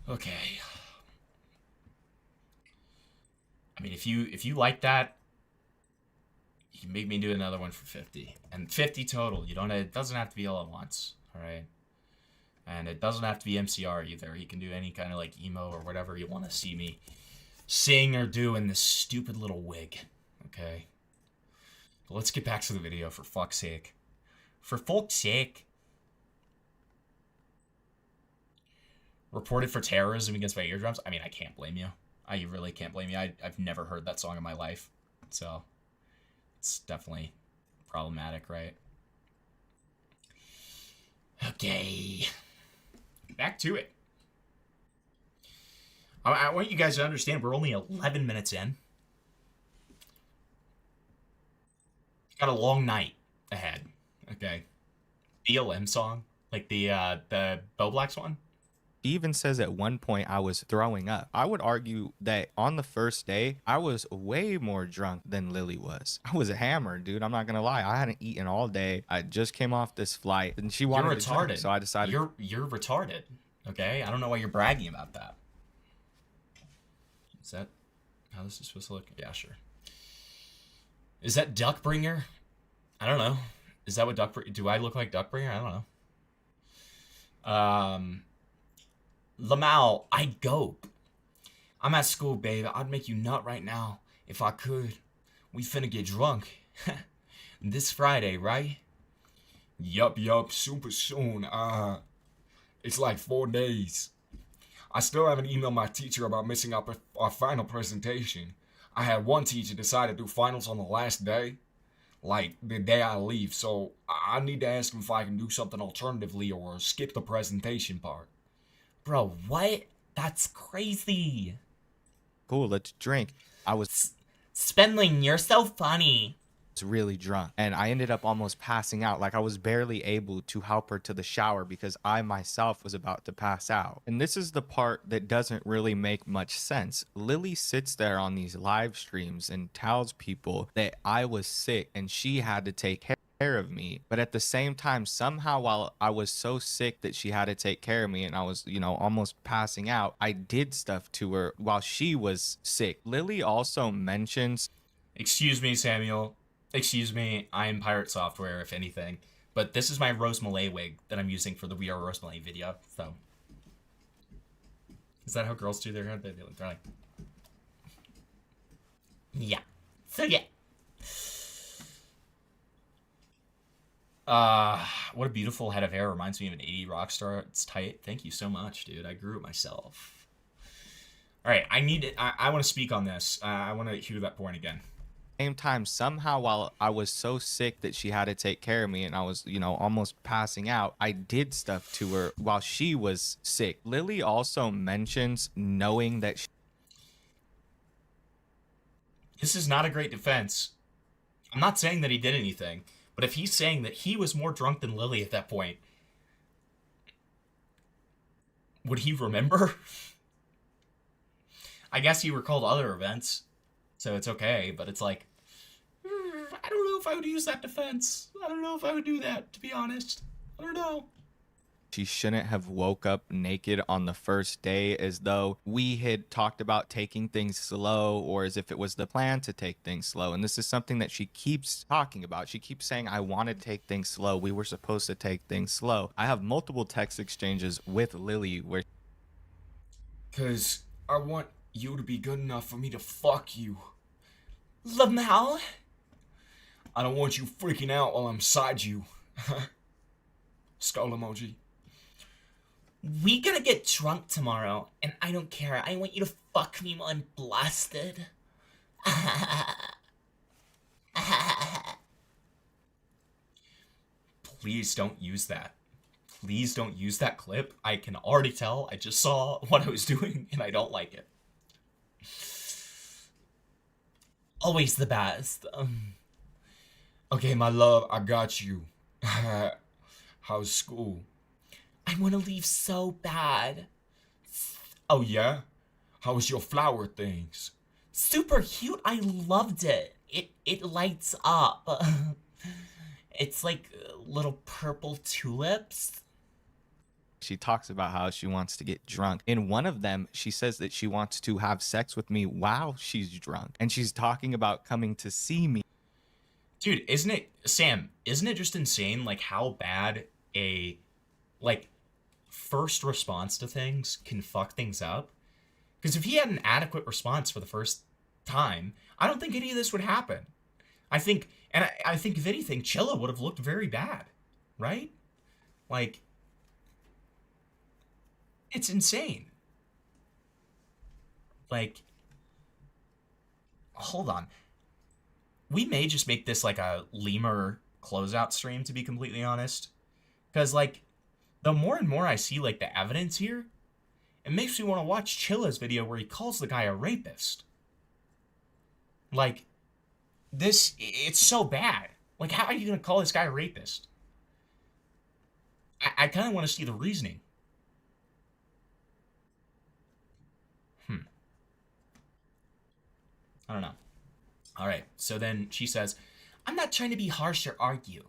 Okay. I mean, if you like that, you can make me do another one for 50. And 50 total. It doesn't have to be all at once, all right? And it doesn't have to be MCR either. You can do any kind of like emo or whatever you want to see me sing or do in this stupid little wig, okay? But let's get back to the video, for fuck's sake. For fuck's sake. Reported for terrorism against my eardrums. I mean, I can't blame you. I really can't blame you. I've never heard that song in my life. So, it's definitely problematic, right? Okay. Back to it. I want you guys to understand we're only 11 minutes in. Got a long night ahead. Okay. BLM song. Like the Bo Blacks one. He even says at one point I was throwing up. I would argue that on the first day, I was way more drunk than Lily was. I was hammered, dude. I'm not gonna lie. I hadn't eaten all day. I just came off this flight, and she wanted to drink, so I decided. You're retarded. Okay, I don't know why you're bragging about that. Is that how this is supposed to look? Yeah, sure. Is that Duckbringer? I don't know. Is that what do I look like Duckbringer? I don't know. Lamau, I gope. I'm at school, babe. I'd make you nut right now if I could. We finna get drunk. This Friday, right? Yup, super soon. It's like 4 days. I still haven't emailed my teacher about missing our final presentation. I had one teacher decide to do finals on the last day, like the day I leave, so I need to ask him if I can do something alternatively or skip the presentation part. Bro, what? That's crazy. Cool, let's drink. I was... Spendling, you're so funny. Really drunk, and I ended up almost passing out. Like, I was barely able to help her to the shower because I myself was about to pass out. And this is the part that doesn't really make much sense. Lily sits there on these live streams and tells people that I was sick and she had to take care of me, but at the same time, somehow, while I was so sick that she had to take care of me and I was, almost passing out, I did stuff to her while she was sick. Lily also mentions, excuse me, Samuel. Excuse me, I'm Pirate Software, if anything. But this is my Rose Malay wig that I'm using for the We Are Rose Malay video, so. Is that how girls do their hair? They're like... Yeah. So, yeah. What a beautiful head of hair. Reminds me of an 80 rock star. It's tight. Thank you so much, dude. I grew it myself. Alright, I want to speak on this. I want to hear that point again. Same time, somehow, while I was so sick that she had to take care of me and I was, almost passing out, I did stuff to her while she was sick. Lily also mentions knowing that this is not a great defense. I'm not saying that he did anything, but if he's saying that he was more drunk than Lily at that point, would he remember? I guess he recalled other events, so it's okay, but it's like, I don't know if I would use that defense. I don't know if I would do that, to be honest. I don't know. she shouldn't have woke up naked on the first day, as though we had talked about taking things slow, or as if it was the plan to take things slow. And this is something that she keeps talking about. She keeps saying, I wanted to take things slow. We were supposed to take things slow. I have multiple text exchanges with Lily where... Cause I want you to be good enough for me to fuck you. Lamau? I don't want you freaking out while I'm beside you. Skull emoji. We gonna get drunk tomorrow, and I don't care. I want you to fuck me while I'm blasted. Please don't use that. please don't use that clip. I can already tell. I just saw what I was doing, and I don't like it. Always the best. Okay, my love, I got you. How's school? I want to leave so bad. Oh, yeah? How was your flower things? Super cute. I loved it. It lights up. It's like little purple tulips. She talks about how she wants to get drunk. In one of them, she says that she wants to have sex with me while she's drunk. And she's talking about coming to see me. Dude, isn't it, Sam, isn't it just insane, like, how bad a, like, first response to things can fuck things up? Because if he had an adequate response for the first time, I don't think any of this would happen. I think, and I think if anything, Chilla would have looked very bad, right? Like, it's insane. Like, hold on. We may just make this like a Lemur closeout stream, to be completely honest. Because, like, the more and more I see, like, the evidence here, it makes me want to watch Chilla's video where he calls the guy a rapist. Like, this, it's so bad. Like, how are you going to call this guy a rapist? I kind of want to see the reasoning. I don't know. All right, so then she says, I'm not trying to be harsh or argue.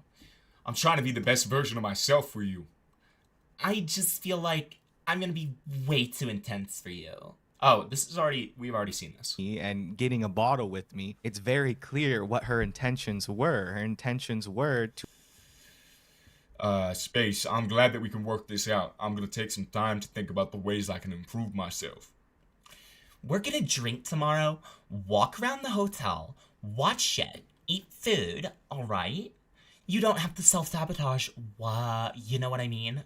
I'm trying to be the best version of myself for you. I just feel like I'm gonna be way too intense for you. Oh, this is already, we've already seen this. And getting a bottle with me, it's very clear what her intentions were. Her intentions were to... Space, I'm glad that we can work this out. I'm gonna take some time to think about the ways I can improve myself. We're gonna drink tomorrow, walk around the hotel, watch shit, eat food, alright? You don't have to self-sabotage, you know what I mean?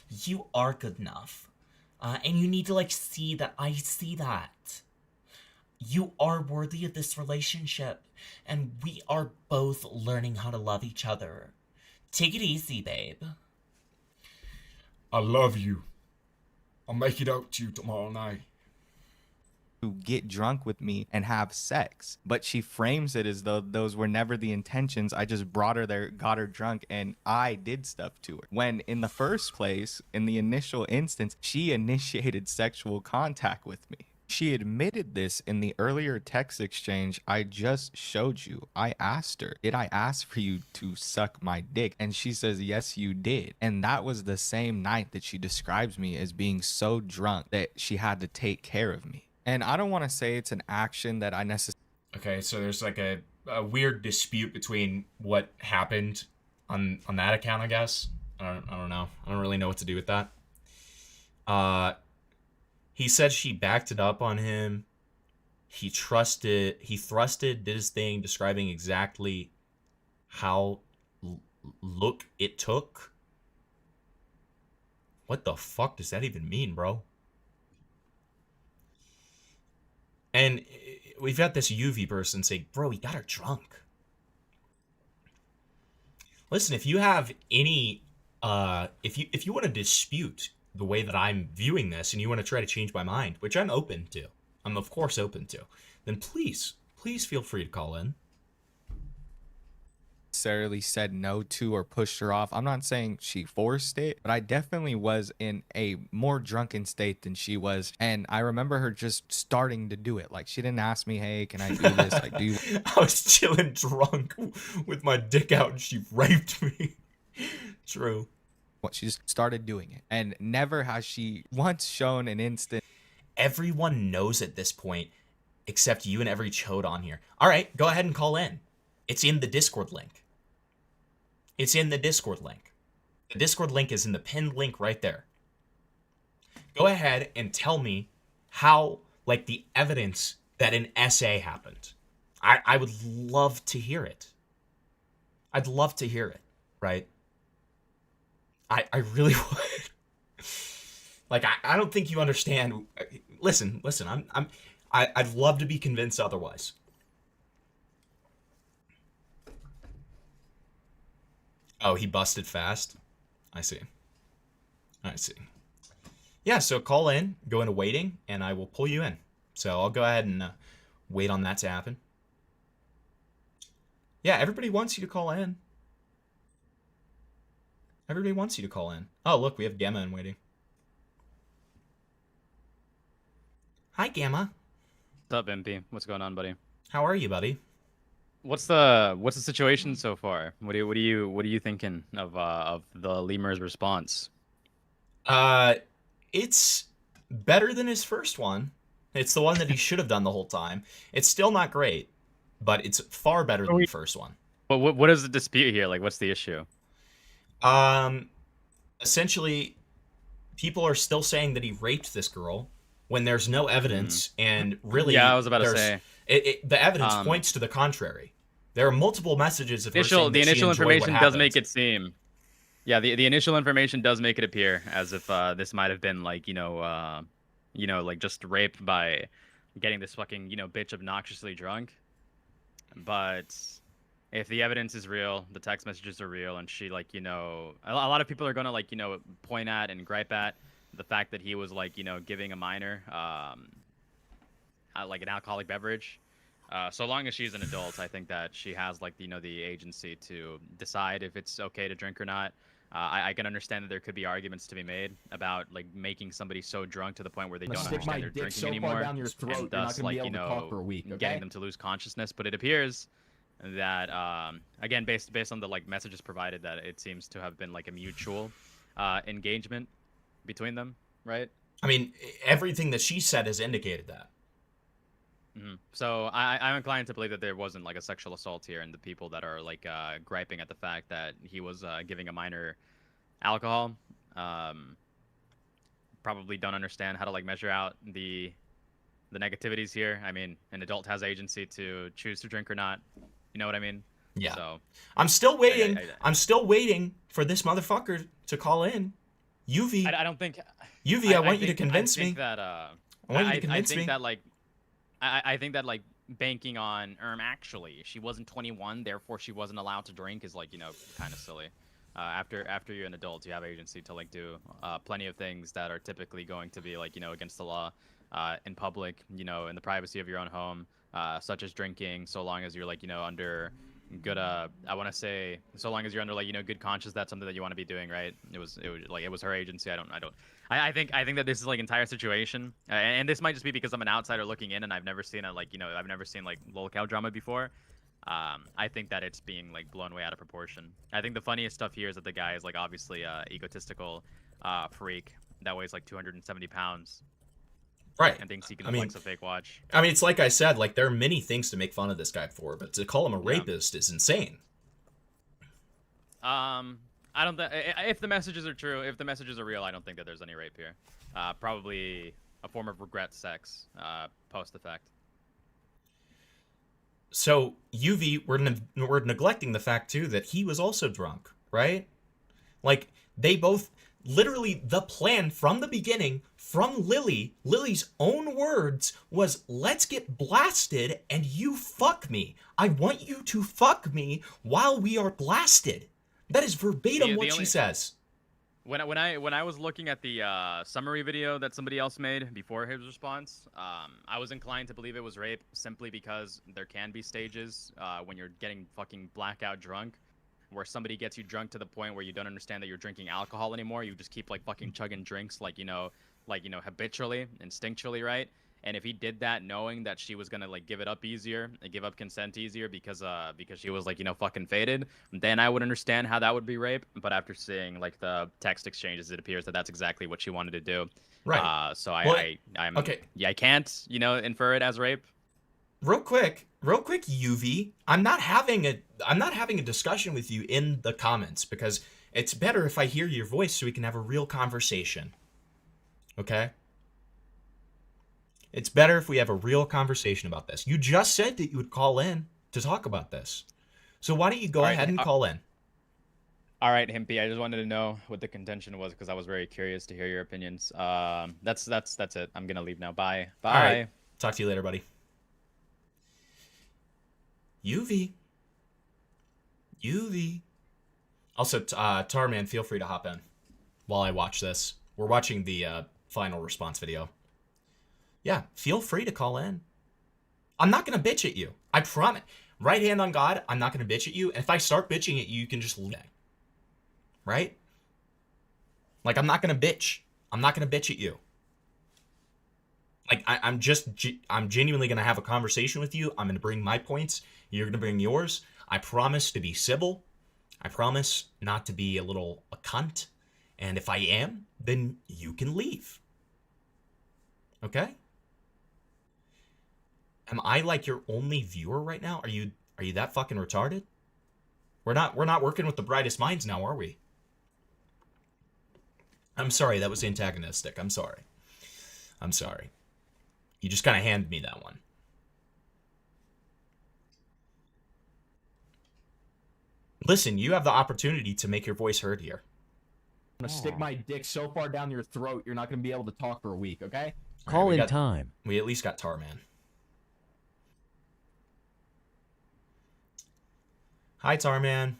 You are good enough. And you need to, like, see that I see that. You are worthy of this relationship, and we are both learning how to love each other. Take it easy, babe. I love you. I'll make it up to you tomorrow night. To get drunk with me and have sex, but she frames it as though those were never the intentions. I just brought her there, got her drunk, and I did stuff to her, when in the first place, in the initial instance, she initiated sexual contact with me. She admitted this in the earlier text exchange I just showed you. I asked her, did I ask for you to suck my dick? And she says, yes, you did. And that was the same night that she describes me as being so drunk that she had to take care of me. And I don't want to say it's an action that I necessarily... Okay, so there's like a weird dispute between what happened on that account, I guess. I don't know. I don't really know what to do with that. He said she backed it up on him. He thrusted, did his thing, describing exactly how look it took. What the fuck does that even mean, bro? And we've got this UV person saying, bro, he got her drunk. Listen, if you have any, if you want to dispute the way that I'm viewing this and you want to try to change my mind, which I'm open to, I'm of course open to, then please feel free to call in. Necessarily said no to or pushed her off. I'm not saying she forced it, but I definitely was in a more drunken state than she was, and I remember her just starting to do it. Like, she didn't ask me, hey, can I do this? Like, do you... I was chilling drunk with my dick out and she raped me. True. Well, she just started doing it, and never has she once shown an instant. Everyone knows at this point except you and every chode on here. All right, go ahead and call in. It's in the Discord link. It's in the Discord link. The Discord link is in the pinned link right there. Go ahead and tell me how, like, the evidence that an SA happened. I would love to hear it. I'd love to hear it, right? I really would. Like, I don't think you understand. Listen, I'd love to be convinced otherwise. Oh, he busted fast? I see. I see. Yeah, so call in, go into waiting, and I will pull you in. So I'll go ahead and wait on that to happen. Yeah, everybody wants you to call in. Everybody wants you to call in. Oh, look, we have Gamma in waiting. Hi, Gamma. What's up, MP? What's going on, buddy? How are you, buddy? What's the situation so far? What are you thinking of the lemur's response? It's better than his first one. It's the one that he should have done the whole time. It's still not great, but it's far better than the first one. But what is the dispute here? Like, what's the issue? Essentially, people are still saying that he raped this girl when there's no evidence, and really, Yeah, I was about to say. The evidence points to the contrary. There are multiple messages of her saying The that she initial enjoyed what information does happened. make it seem. Yeah, the initial information does make it appear as if this might have been like like just rape by getting this fucking bitch obnoxiously drunk. But if the evidence is real, the text messages are real, and she a lot of people are gonna point at and gripe at the fact that he was giving a minor like an alcoholic beverage. So long as she's an adult, I think that she has the agency to decide if it's okay to drink or not. I can understand that there could be arguments to be made about making somebody so drunk to the point where they don't understand they're drinking anymore, down your throat, and thus getting them to lose consciousness. But it appears that again, based on the messages provided, that it seems to have been a mutual engagement between them, right? I mean, everything that she said has indicated that. So I'm inclined to believe that there wasn't a sexual assault here, and the people that are griping at the fact that he was giving a minor alcohol probably don't understand how to measure out the negativities here. I mean, an adult has agency to choose to drink or not. You know what I mean? Yeah. So I'm still waiting. I'm still waiting for this motherfucker to call in. UV. I don't think. UV, I want you to convince me. I want you to convince think me. that I think that banking on actually she wasn't 21, therefore she wasn't allowed to drink is kind of silly. After you're an adult, you have agency to do plenty of things that are typically going to be against the law in public, in the privacy of your own home, such as drinking, so long as you're under good I want to say so long as you're under good conscience, that's something that you want to be doing, right? It was her agency. I think that this is entire situation, and this might just be because I'm an outsider looking in and I've never seen I've never seen lolcow drama before. I think that it's being blown way out of proportion. I think the funniest stuff here is that the guy is obviously egotistical freak that weighs 270 pounds. Right. And thinks he can flex a fake watch. I mean, it's like I said, there are many things to make fun of this guy for, but to call him a rapist is insane. I don't think if the messages are true, if the messages are real, I don't think that there's any rape here. Probably a form of regret sex post the fact. So UV, we're neglecting the fact too that he was also drunk, right? They both. Literally, the plan from the beginning, from Lily's own words, was let's get blasted and you fuck me. I want you to fuck me while we are blasted. That is verbatim what she says. When I was looking at the summary video that somebody else made before his response, I was inclined to believe it was rape simply because there can be stages when you're getting fucking blackout drunk, where somebody gets you drunk to the point where you don't understand that you're drinking alcohol anymore. You just keep fucking chugging drinks habitually, instinctually, right? And if he did that knowing that she was gonna give it up easier and give up consent easier because she was fucking faded, then I would understand how that would be rape. But after seeing the text exchanges, it appears that that's exactly what she wanted to do. Right. So I'm okay. Yeah, I can't infer it as rape. Real quick, UV. I'm not having a discussion with you in the comments because it's better if I hear your voice so we can have a real conversation. Okay? It's better if we have a real conversation about this. You just said that you would call in to talk about this. So why don't you go ahead and call in? All right, Himpy, I just wanted to know what the contention was because I was very curious to hear your opinions. That's it. I'm going to leave now. Bye. Bye. All right. Talk to you later, buddy. UV. Also, Tarman, feel free to hop in. while I watch this. We're watching the final response video. Yeah, feel free to call in. I'm not going to bitch at you. I promise. Right hand on God, I'm not going to bitch at you. And if I start bitching at you, you can just leave. Right? Like, I'm not going to bitch. I'm not going to bitch at you. Like, I'm genuinely going to have a conversation with you. I'm going to bring my points. You're going to bring yours. I promise to be civil. I promise not to be a cunt. And if I am, then you can leave. Okay? Am I like your only viewer right now? Are you that fucking retarded? We're not working with the brightest minds now, are we? I'm sorry, that was antagonistic. I'm sorry. You just kind of handed me that one. Listen, you have the opportunity to make your voice heard here. I'm gonna stick my dick so far down your throat, you're not gonna be able to talk for a week, okay? Call in time. We at least got Tarman. Hi, Tarman.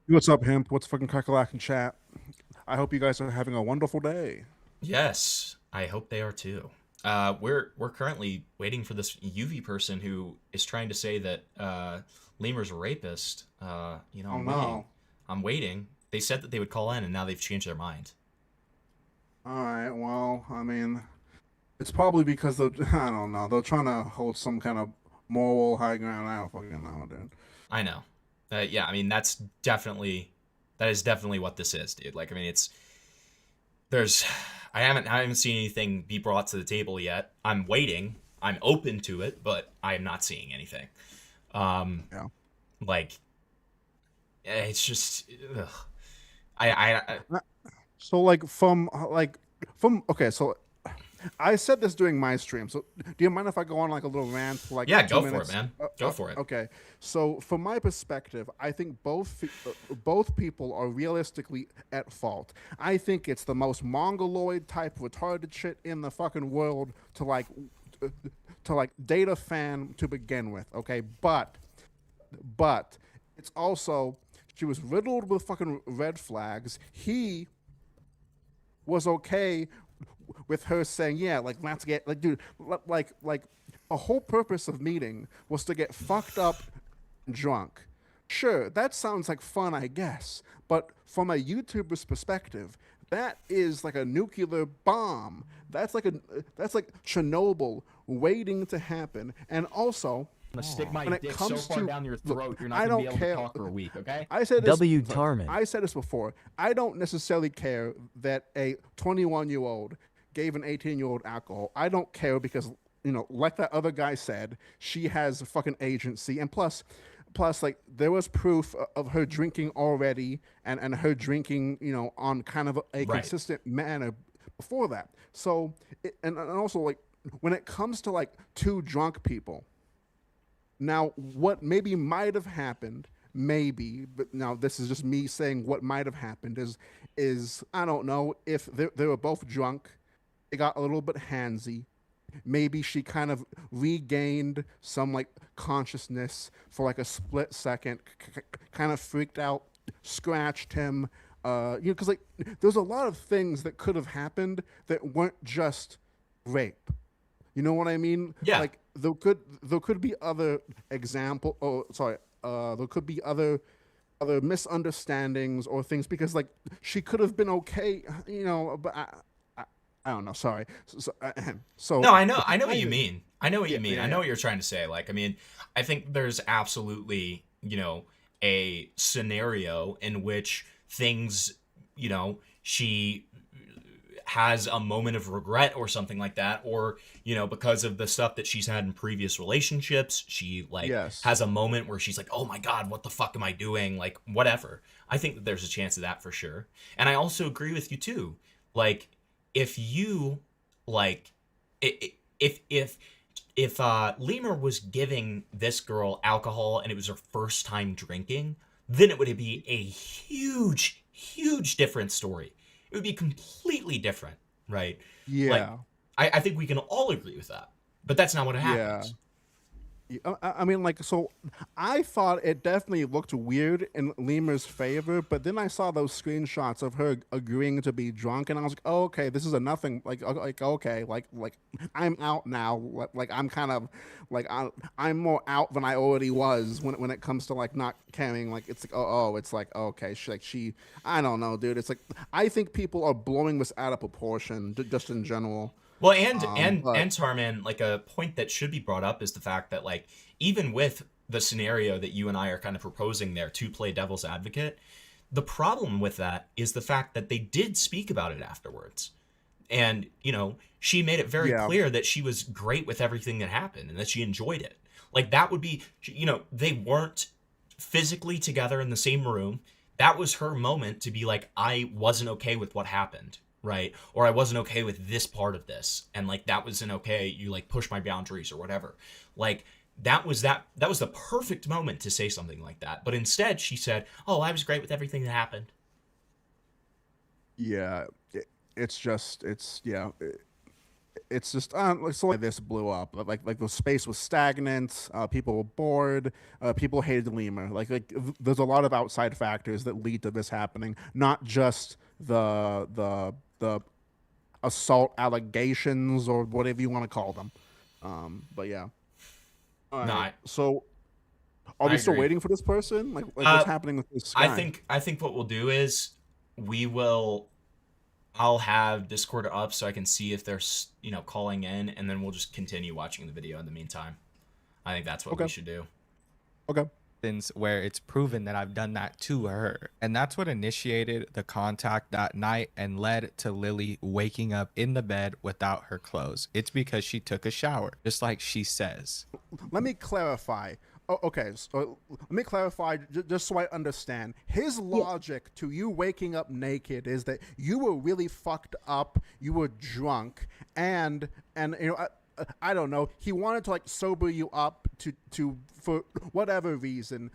What's up, Hemp? What's fucking crackalack in chat? I hope you guys are having a wonderful day. Yes, I hope they are too. We're currently waiting for this UV person who is trying to say that Lemur's a rapist. You know, I'm waiting. They said that they would call in, and now they've changed their mind. All right. Well, I mean, it's probably because I don't know. They're trying to hold some kind of moral high ground. I don't fucking know, dude. I know. Yeah, I mean that is definitely what this is, dude. Like, I mean, I haven't seen anything be brought to the table yet. I'm waiting. I'm open to it, but I am not seeing anything. Yeah. Like, it's just, ugh. So okay, so I said this during my stream. So do you mind if I go on like a little rant for like 2 minutes? Go for it, man. Go for it. Okay. So from my perspective, I think both people are realistically at fault. I think it's the most mongoloid type retarded shit in the fucking world to date a fan to begin with. Okay, but it's also, she was riddled with fucking red flags. He was okay with her saying, yeah, like, let's get, like, dude, like the whole purpose of meeting was to get fucked up drunk. Sure, that sounds like fun, I guess, but from a YouTuber's perspective, that is like a nuclear bomb. That's like Chernobyl waiting to happen. And also, I'm gonna stick my dick so far down your throat, you're not gonna be able to talk for a week, okay? I said this, Tarman. I said this before. I don't necessarily care that a 21-year-old gave an 18-year-old alcohol. I don't care because, you know, like that other guy said, she has a fucking agency. And plus, like, there was proof of her drinking already and her drinking, you know, on kind of a consistent manner before that. So, and also, like, when it comes to, like, two drunk people, now, what maybe might have happened, but now this is just me saying what might have happened, is I don't know, if they were both drunk, they got a little bit handsy. Maybe she kind of regained some, like, consciousness for, like, a split second, kind of freaked out, scratched him. You know, because, like, there's a lot of things that could have happened that weren't just rape. You know what I mean? Yeah. Like, there could be other there could be other misunderstandings or things, because, like, she could have been okay, you know, but I don't know. Sorry. So no, I know what you mean. I know what you mean. Yeah. I know what you're trying to say. Like, I mean, I think there's absolutely, you know, a scenario in which things, you know, she has a moment of regret or something like that, or, you know, because of the stuff that she's had in previous relationships, she, like, has a moment where she's like, oh my God, what the fuck am I doing? Like, whatever. I think that there's a chance of that for sure. And I also agree with you too. Like, if you, like, if Lemur was giving this girl alcohol and it was her first time drinking, then it would be a huge, huge different story. It would be completely different, right? Yeah. Like, I think we can all agree with that. But that's not what happens. I mean, like, so I thought it definitely looked weird in Lemur's favor, but then I saw those screenshots of her agreeing to be drunk, and I was like, oh, okay, this is a nothing. Okay, like I'm out now. Like I'm kind of like I'm more out than I already was when it comes to like not caring. Like it's like it's like okay, I don't know, dude. It's like I think people are blowing this out of proportion just in general. Well, and But Tarman, like a point that should be brought up is the fact that like even with the scenario that you and I are kind of proposing there to play devil's advocate, the problem with that is the fact that they did speak about it afterwards. And, you know, she made it very clear that she was great with everything that happened and that she enjoyed it. Like that would be, you know, they weren't physically together in the same room. That was her moment to be like, I wasn't okay with what happened. Right. Or I wasn't okay with this part of this. And like, that wasn't okay. You like push my boundaries or whatever. Like that was the perfect moment to say something like that. But instead she said, oh, I was great with everything that happened. yeah, it's just so like this blew up. Like the space was stagnant. People were bored. People hated Lemur. There's a lot of outside factors that lead to this happening, not just the assault allegations or whatever you want to call them. But yeah. All right. So are we still waiting for this person? Like what's happening with this guy? I think what we'll do is I'll have Discord up so I can see if they're, you know, calling in, and then we'll just continue watching the video in the meantime. I think that's what we should do. Okay. Where it's proven that I've done that to her. And that's what initiated the contact that night and led to Lily waking up in the bed without her clothes. It's because she took a shower, just like she says. Let me clarify. Oh, okay, so let me clarify just so I understand. His logic to you waking up naked is that you were really fucked up, you were drunk, and you know, I don't know. He wanted to like sober you up to for whatever reason,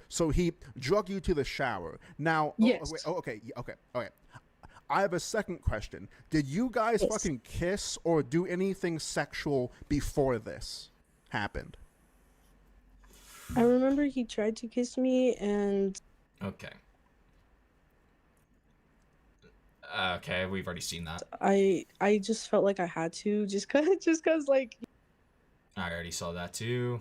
so he drug you to the shower. Now, yes. Okay. I have a second question. Did you guys fucking kiss or do anything sexual before this happened? I remember he tried to kiss me and... Okay. Okay, we've already seen that. I just felt like I had to, just cause like... I already saw that too.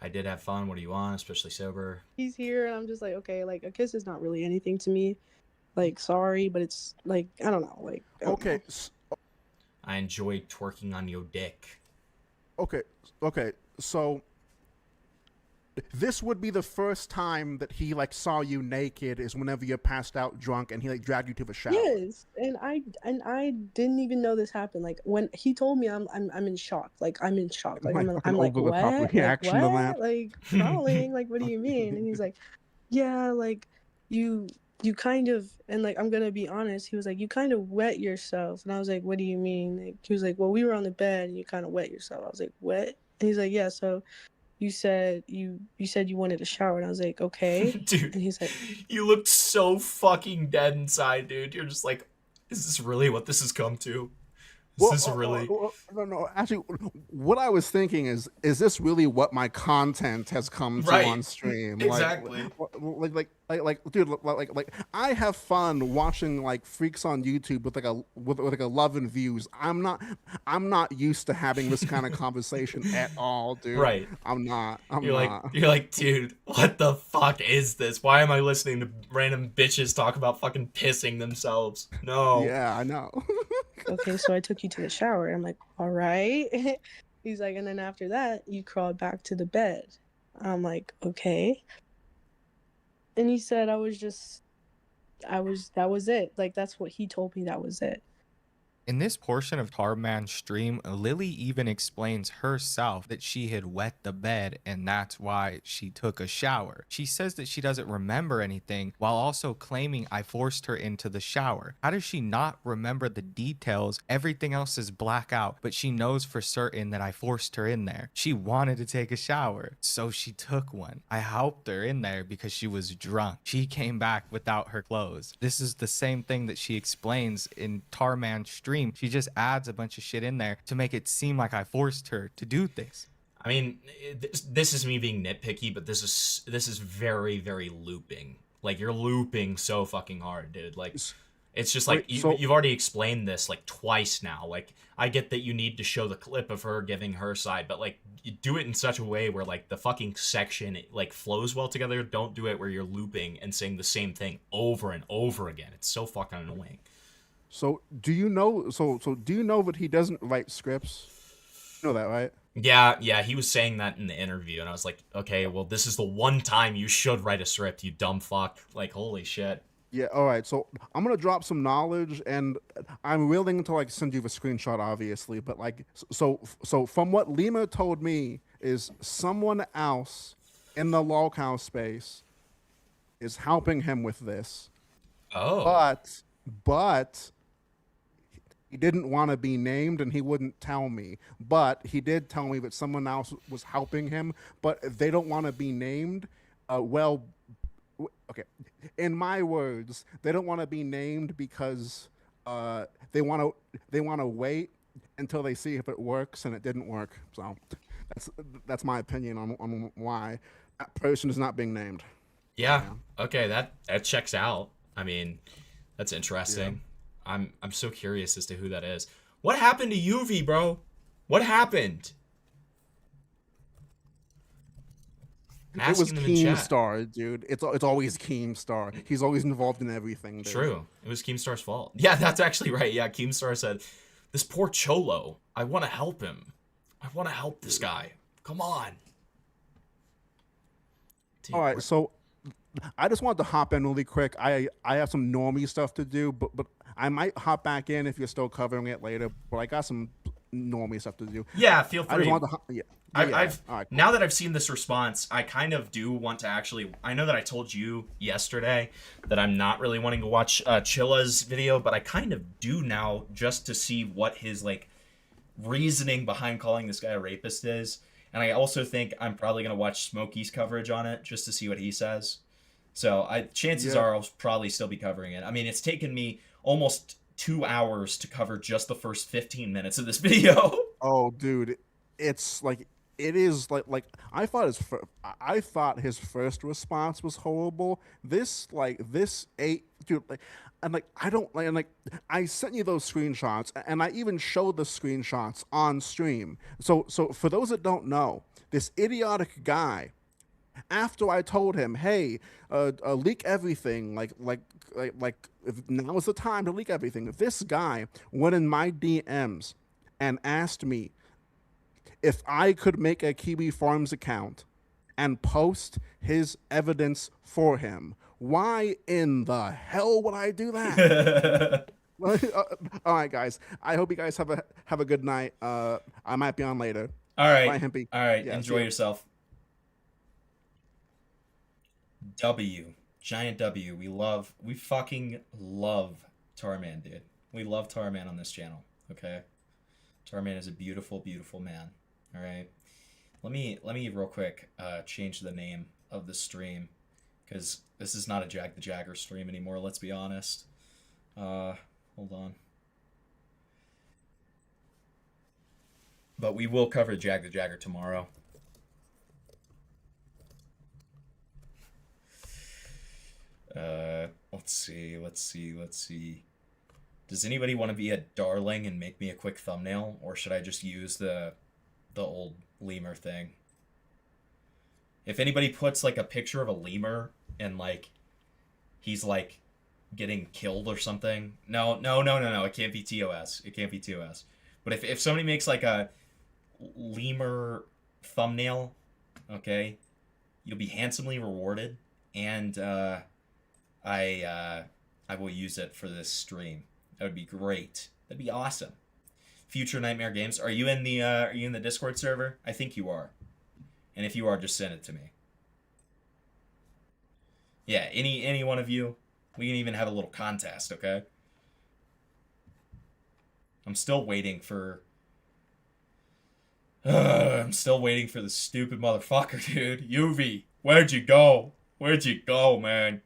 I did have fun. What do you want? Especially sober. He's here and I'm just like, okay, like a kiss is not really anything to me. Like, sorry, but it's like, I don't know. Like, okay. I enjoy twerking on your dick. Okay, so... This would be the first time that he like saw you naked is whenever you're passed out drunk and he like dragged you to the shower. Yes, and I didn't even know this happened. Like when he told me, I'm in shock. Like I'm in shock. Like I'm like what? Reaction like, to that. Like crawling. Like what do you mean? And he's like, yeah, like you kind of, and like I'm gonna be honest. He was like, you kind of wet yourself, and I was like, what do you mean? Like, he was like, well, we were on the bed and you kind of wet yourself. I was like, what? And he's like, yeah, so. You said you wanted a shower, and I was like, okay. Dude, and he's like, you looked so fucking dead inside, dude. You're just like, is this really what this has come to? Is this really? No. Actually, what I was thinking is this really what my content has come to on stream? Exactly. Like, dude, like I have fun watching like freaks on YouTube with like 11 views. I'm not used to having this kind of conversation at all, dude. Right. You're like, dude, what the fuck is this? Why am I listening to random bitches talk about fucking pissing themselves? No. Yeah, I know. Okay, so I took you to the shower. I'm like, all right. He's like, and then after that, you crawled back to the bed. I'm like, okay. And he said that was it. Like, that's what he told me, that was it. In this portion of Tarman's stream, Lily even explains herself that she had wet the bed and that's why she took a shower. She says that she doesn't remember anything while also claiming I forced her into the shower. How does she not remember the details? Everything else is black out, but she knows for certain that I forced her in there. She wanted to take a shower, so she took one. I helped her in there because she was drunk. She came back without her clothes. This is the same thing that she explains in Tarman's stream. She just adds a bunch of shit in there to make it seem like I forced her to do things. I mean, this is me being nitpicky, but this is very, very looping. Like, you're looping so fucking hard, dude. Like, it's just like, you've already explained this, like, twice now. Like, I get that you need to show the clip of her giving her side, but, like, you do it in such a way where, like, the fucking section, like, flows well together. Don't do it where you're looping and saying the same thing over and over again. It's so fucking annoying. So do you know? So do you know that he doesn't write scripts? You know that, right? Yeah, he was saying that in the interview, and I was like, okay, well, this is the one time you should write a script, you dumb fuck. Like, holy shit. Yeah. All right. So I'm gonna drop some knowledge, and I'm willing to like send you the screenshot, obviously. But like, so from what Lemur told me, is someone else in the lolcow space is helping him with this. Oh. But he didn't want to be named, and he wouldn't tell me. But he did tell me that someone else was helping him, but they don't want to be named. Okay. In my words, they don't want to be named because they want to wait until they see if it works, and it didn't work. So that's my opinion on why that person is not being named. Yeah. Okay, that checks out. I mean, that's interesting. Yeah. I'm so curious as to who that is. What happened to UV, bro? What happened? It was Keemstar, dude. It's always Keemstar. He's always involved in everything, dude. True. It was Keemstar's fault. Yeah, that's actually right. Yeah, Keemstar said, "This poor Cholo. I want to help him. I want to help this guy. Come on." Dude, all right, so I just wanted to hop in really quick. I have some normie stuff to do, but I might hop back in if you're still covering it later. But I got some normie stuff to do. Yeah, feel free. I just wanted to I've all right, cool. Now that I've seen this response, I kind of do want to actually. I know that I told you yesterday that I'm not really wanting to watch Chilla's video, but I kind of do now, just to see what his like reasoning behind calling this guy a rapist is. And I also think I'm probably gonna watch Smokey's coverage on it just to see what he says. So chances are I'll probably still be covering it. I mean, it's taken me almost 2 hours to cover just the first 15 minutes of this video. Oh, dude, it's like. It is like I thought his first response was horrible. This dude, like, and like I don't like, and like I sent you those screenshots, and I even showed the screenshots on stream. So for those that don't know, this idiotic guy, after I told him, hey, leak everything, like if now is the time to leak everything. This guy went in my DMs and asked me if I could make a Kiwi Farms account and post his evidence for him. Why in the hell would I do that? All right, guys. I hope you guys have a good night. I might be on later. All right. Bye, Hempy. All right. Yeah, enjoy yourself. W. Giant W. We fucking love Tarman, dude. We love Tarman on this channel. Okay? Tarman is a beautiful, beautiful man. All right, let me real quick change the name of the stream, because this is not a Jag the Jagger stream anymore. Let's be honest. Hold on. But we will cover Jag the Jagger tomorrow. Let's see. Does anybody want to be a darling and make me a quick thumbnail, or should I just use the old lemur thing? If anybody puts like a picture of a lemur and like he's like getting killed or something, no, it can't be TOS. It can't be TOS. But if somebody makes like a lemur thumbnail, okay, you'll be handsomely rewarded, and I will use it for this stream. That would be great. That'd be awesome. Future Nightmare Games. Are you in the Discord server? I think you are. And if you are, just send it to me. Yeah, any one of you. We can even have a little contest, okay? I'm still waiting for the stupid motherfucker, dude. UV, where'd you go? Where'd you go, man?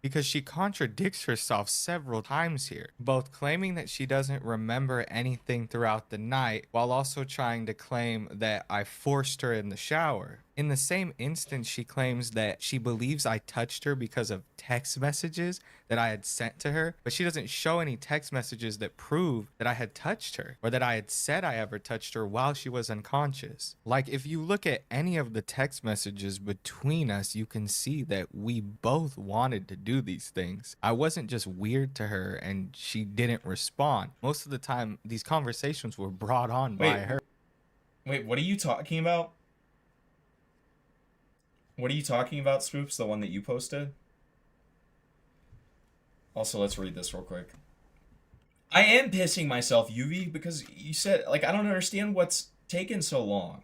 because she contradicts herself several times here, both claiming that she doesn't remember anything throughout the night while also trying to claim that I forced her in the shower. In the same instance, she claims that she believes I touched her because of text messages that I had sent to her, but she doesn't show any text messages that prove that I had touched her or that I had said I ever touched her while she was unconscious. Like, if you look at any of the text messages between us, you can see that we both wanted to do these things. I wasn't just weird to her and she didn't respond. Most of the time, these conversations were brought on by her. Wait, what are you talking about? What are you talking about, Swoops? The one that you posted? Also, let's read this real quick. I am pissing myself, UV, because you said, like, I don't understand what's taken so long.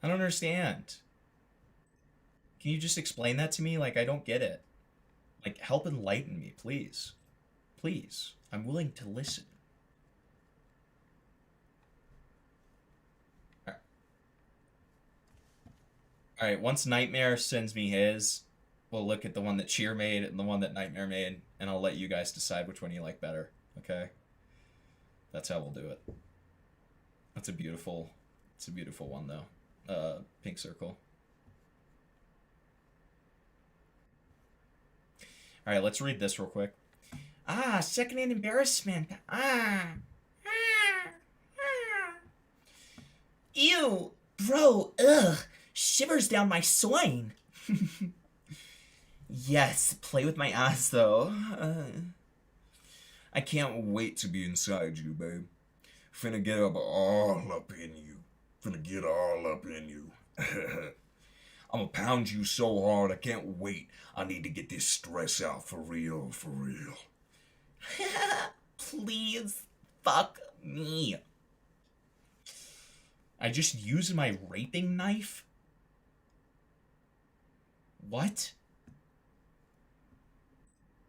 I don't understand. Can you just explain that to me? Like, I don't get it. Like, help enlighten me, please. Please. I'm willing to listen. Alright, once Nightmare sends me his, we'll look at the one that Cheer made and the one that Nightmare made, and I'll let you guys decide which one you like better, okay? That's how we'll do it. That's a beautiful one, though. Pink Circle. Alright, let's read this real quick. Ah, secondhand embarrassment. Ew, bro, ugh. Shivers down my spine. Yes, play with my ass, though. I can't wait to be inside you, babe. Finna get all up in you. Finna get all up in you. I'ma pound you so hard, I can't wait. I need to get this stress out for real, for real. Please, fuck me. I just used my raping knife? What?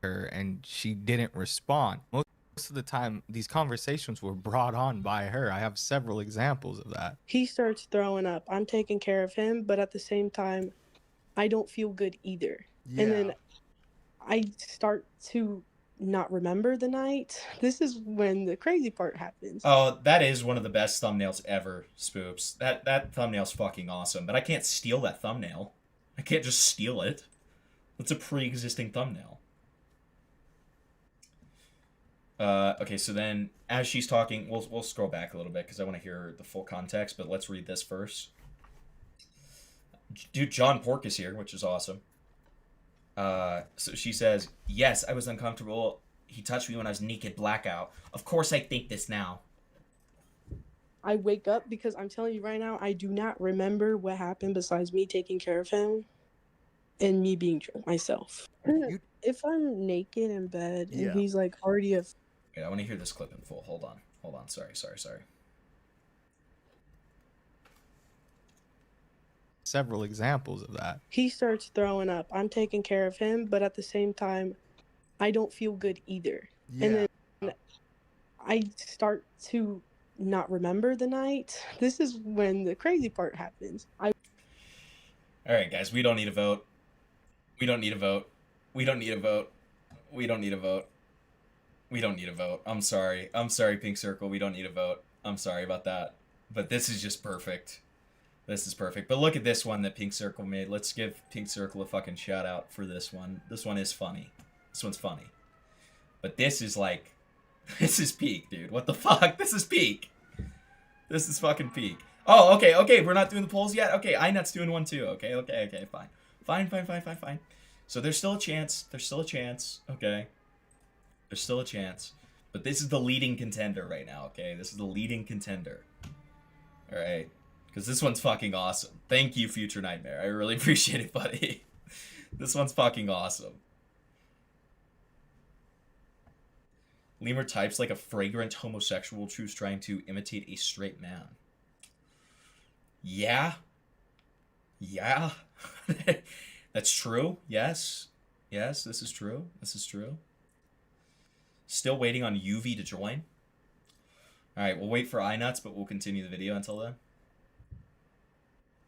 And she didn't respond. Most of the time, these conversations were brought on by her. I have several examples of that. He starts throwing up. I'm taking care of him, but at the same time, I don't feel good either. Yeah. And then I start to not remember the night. This is when the crazy part happens. Oh, that is one of the best thumbnails ever, Spoops. That thumbnail's fucking awesome, but I can't steal that thumbnail. I can't just steal it. That's a pre-existing thumbnail. Okay, so then, as she's talking, we'll scroll back a little bit, because I want to hear the full context, but let's read this first. Dude, John Pork is here, which is awesome. So she says, yes, I was uncomfortable. He touched me when I was naked, blackout. Of course I think this now. I wake up because I'm telling you right now, I do not remember what happened besides me taking care of him and me being drunk myself. If I'm naked in bed and he's like already a... Wait, I want to hear this clip in full. Hold on. Sorry. Several examples of that. He starts throwing up. I'm taking care of him, but at the same time, I don't feel good either. Yeah. And then I start to not remember the night. This is when the crazy part happens. All right, guys, we don't need a vote. We don't need a vote. I'm sorry, Pink Circle. We don't need a vote. I'm sorry about that. But this is just perfect. This is perfect. But look at this one that Pink Circle made. Let's give Pink Circle a fucking shout out for this one. This one is funny. This one's funny. But this is like... This is peak, dude. What the fuck? This is peak. This is fucking peak. Oh, okay. We're not doing the polls yet? Okay, Inut's doing one too. Okay, fine. Fine. So there's still a chance. Okay. There's still a chance. But this is the leading contender right now, okay? This is the leading contender. Alright. Because this one's fucking awesome. Thank you, Future Nightmare. I really appreciate it, buddy. This one's fucking awesome. Lemur types like a fragrant homosexual who's trying to imitate a straight man. Yeah. That's true. Yes, this is true. Still waiting on UV to join. Alright, we'll wait for iNuts, but we'll continue the video until then.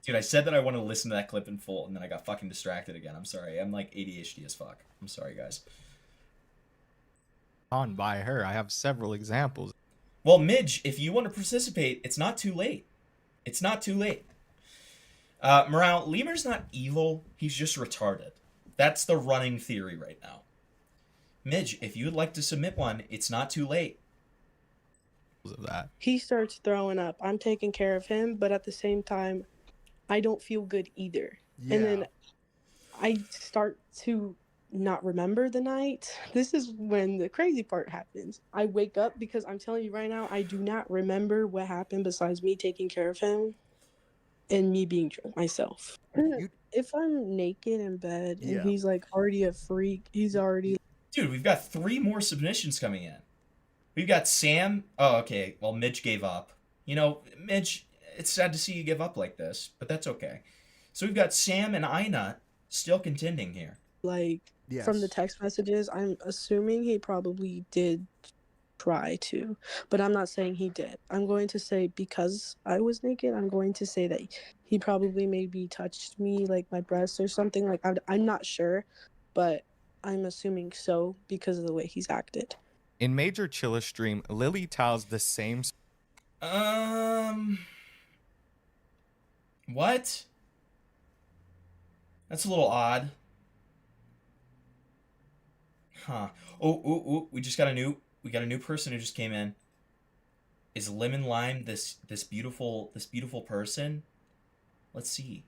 Dude, I said that I wanted to listen to that clip in full, and then I got fucking distracted again. I'm sorry. I'm like ADHD as fuck. I'm sorry, guys. On by her. I have several examples. Well, Midge, if you want to participate, it's not too late. It's not too late. Morale, Lemur's not evil. He's just retarded. That's the running theory right now. Midge, if you would like to submit one, it's not too late. Of that. He starts throwing up. I'm taking care of him, but at the same time, I don't feel good either. And then I start to not remember the night. This is when the crazy part happens. I wake up because I'm telling you right now, I do not remember what happened besides me taking care of him and me being drunk myself. If I'm naked in bed and he's like already a freak, he's already... Dude, we've got 3 more submissions coming in. We've got Sam. Oh, okay. Well, Midge gave up. You know, Midge, it's sad to see you give up like this, but that's okay. So we've got Sam and Ina still contending here. Like, from the text messages, I'm assuming he probably did try to, but I'm not saying he did. I'm going to say, because I was naked, I'm going to say that he probably maybe touched me, like my breast or something. Like, I'm not sure, but I'm assuming so because of the way he's acted. In Major Chilla stream, Lily tells the same. What? That's a little odd. Huh. Oh, we got a new person who just came in. Is Lemon Lime this beautiful person? Let's see.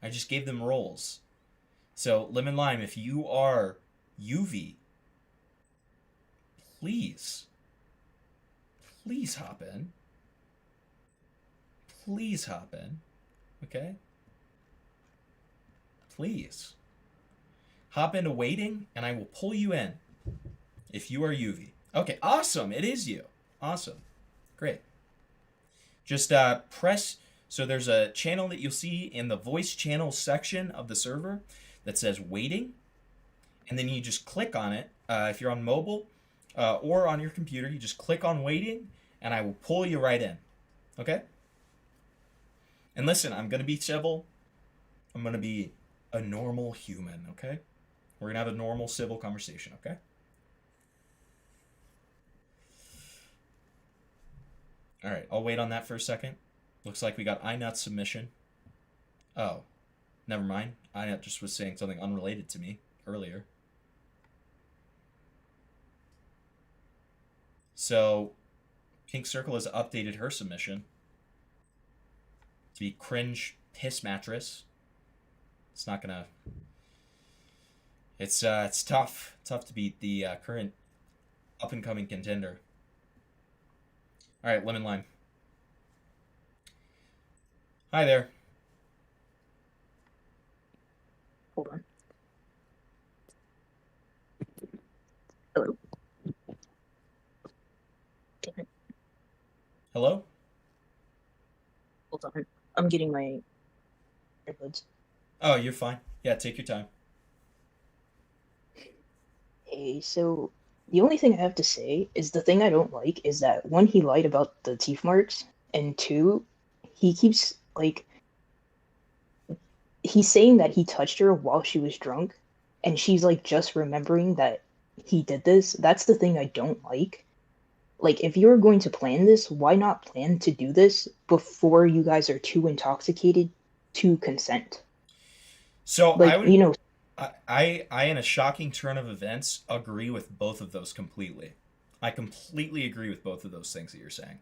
I just gave them roles. So, Lemon Lime, if you are UV, please hop in. Please hop in. Okay? Please. Hop into waiting, and I will pull you in if you are UV. Okay, awesome. It is you. Awesome. Great. Just press... So there's a channel that you'll see in the voice channel section of the server that says waiting. And then you just click on it. If you're on mobile or on your computer, you just click on waiting, and I will pull you right in. Okay? And listen, I'm going to be civil. I'm going to be a normal human, okay? We're going to have a normal civil conversation, okay? All right, I'll wait on that for a second. Looks like we got iNut's submission. Oh, never mind. iNut just was saying something unrelated to me earlier. So, Pink Circle has updated her submission to be cringe piss mattress. It's not gonna... It's tough. Tough to beat the current up-and-coming contender. All right, Lemon Lime. Hi there. Hold on. Hello. Hello? Hold on. I'm getting my AirPods. Oh, you're fine. Yeah, take your time. Hey, so the only thing I have to say is the thing I don't like is that one, he lied about the teeth marks, and two, he keeps like he's saying that he touched her while she was drunk, and she's like just remembering that he did this. That's the thing I don't like. Like, if you're going to plan this, why not plan to do this before you guys are too intoxicated to consent? So like, I would, you know, I in a shocking turn of events agree with both of those completely. I completely agree with both of those things that you're saying.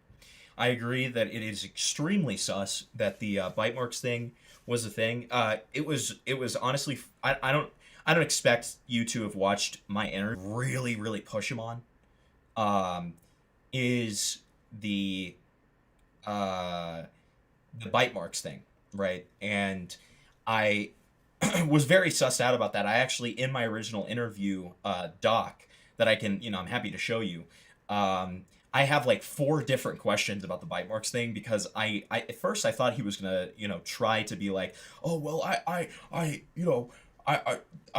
I agree that it is extremely sus that the bite marks thing was a thing. It was honestly, I don't expect you to have watched my interview. Really push him on. Is the bite marks thing, right? And I was very sussed out about that. I actually, in my original interview doc that I can, I'm happy to show you, I have like 4 different questions about the bite marks thing, because I at first I thought he was gonna, try to be like, oh, well, I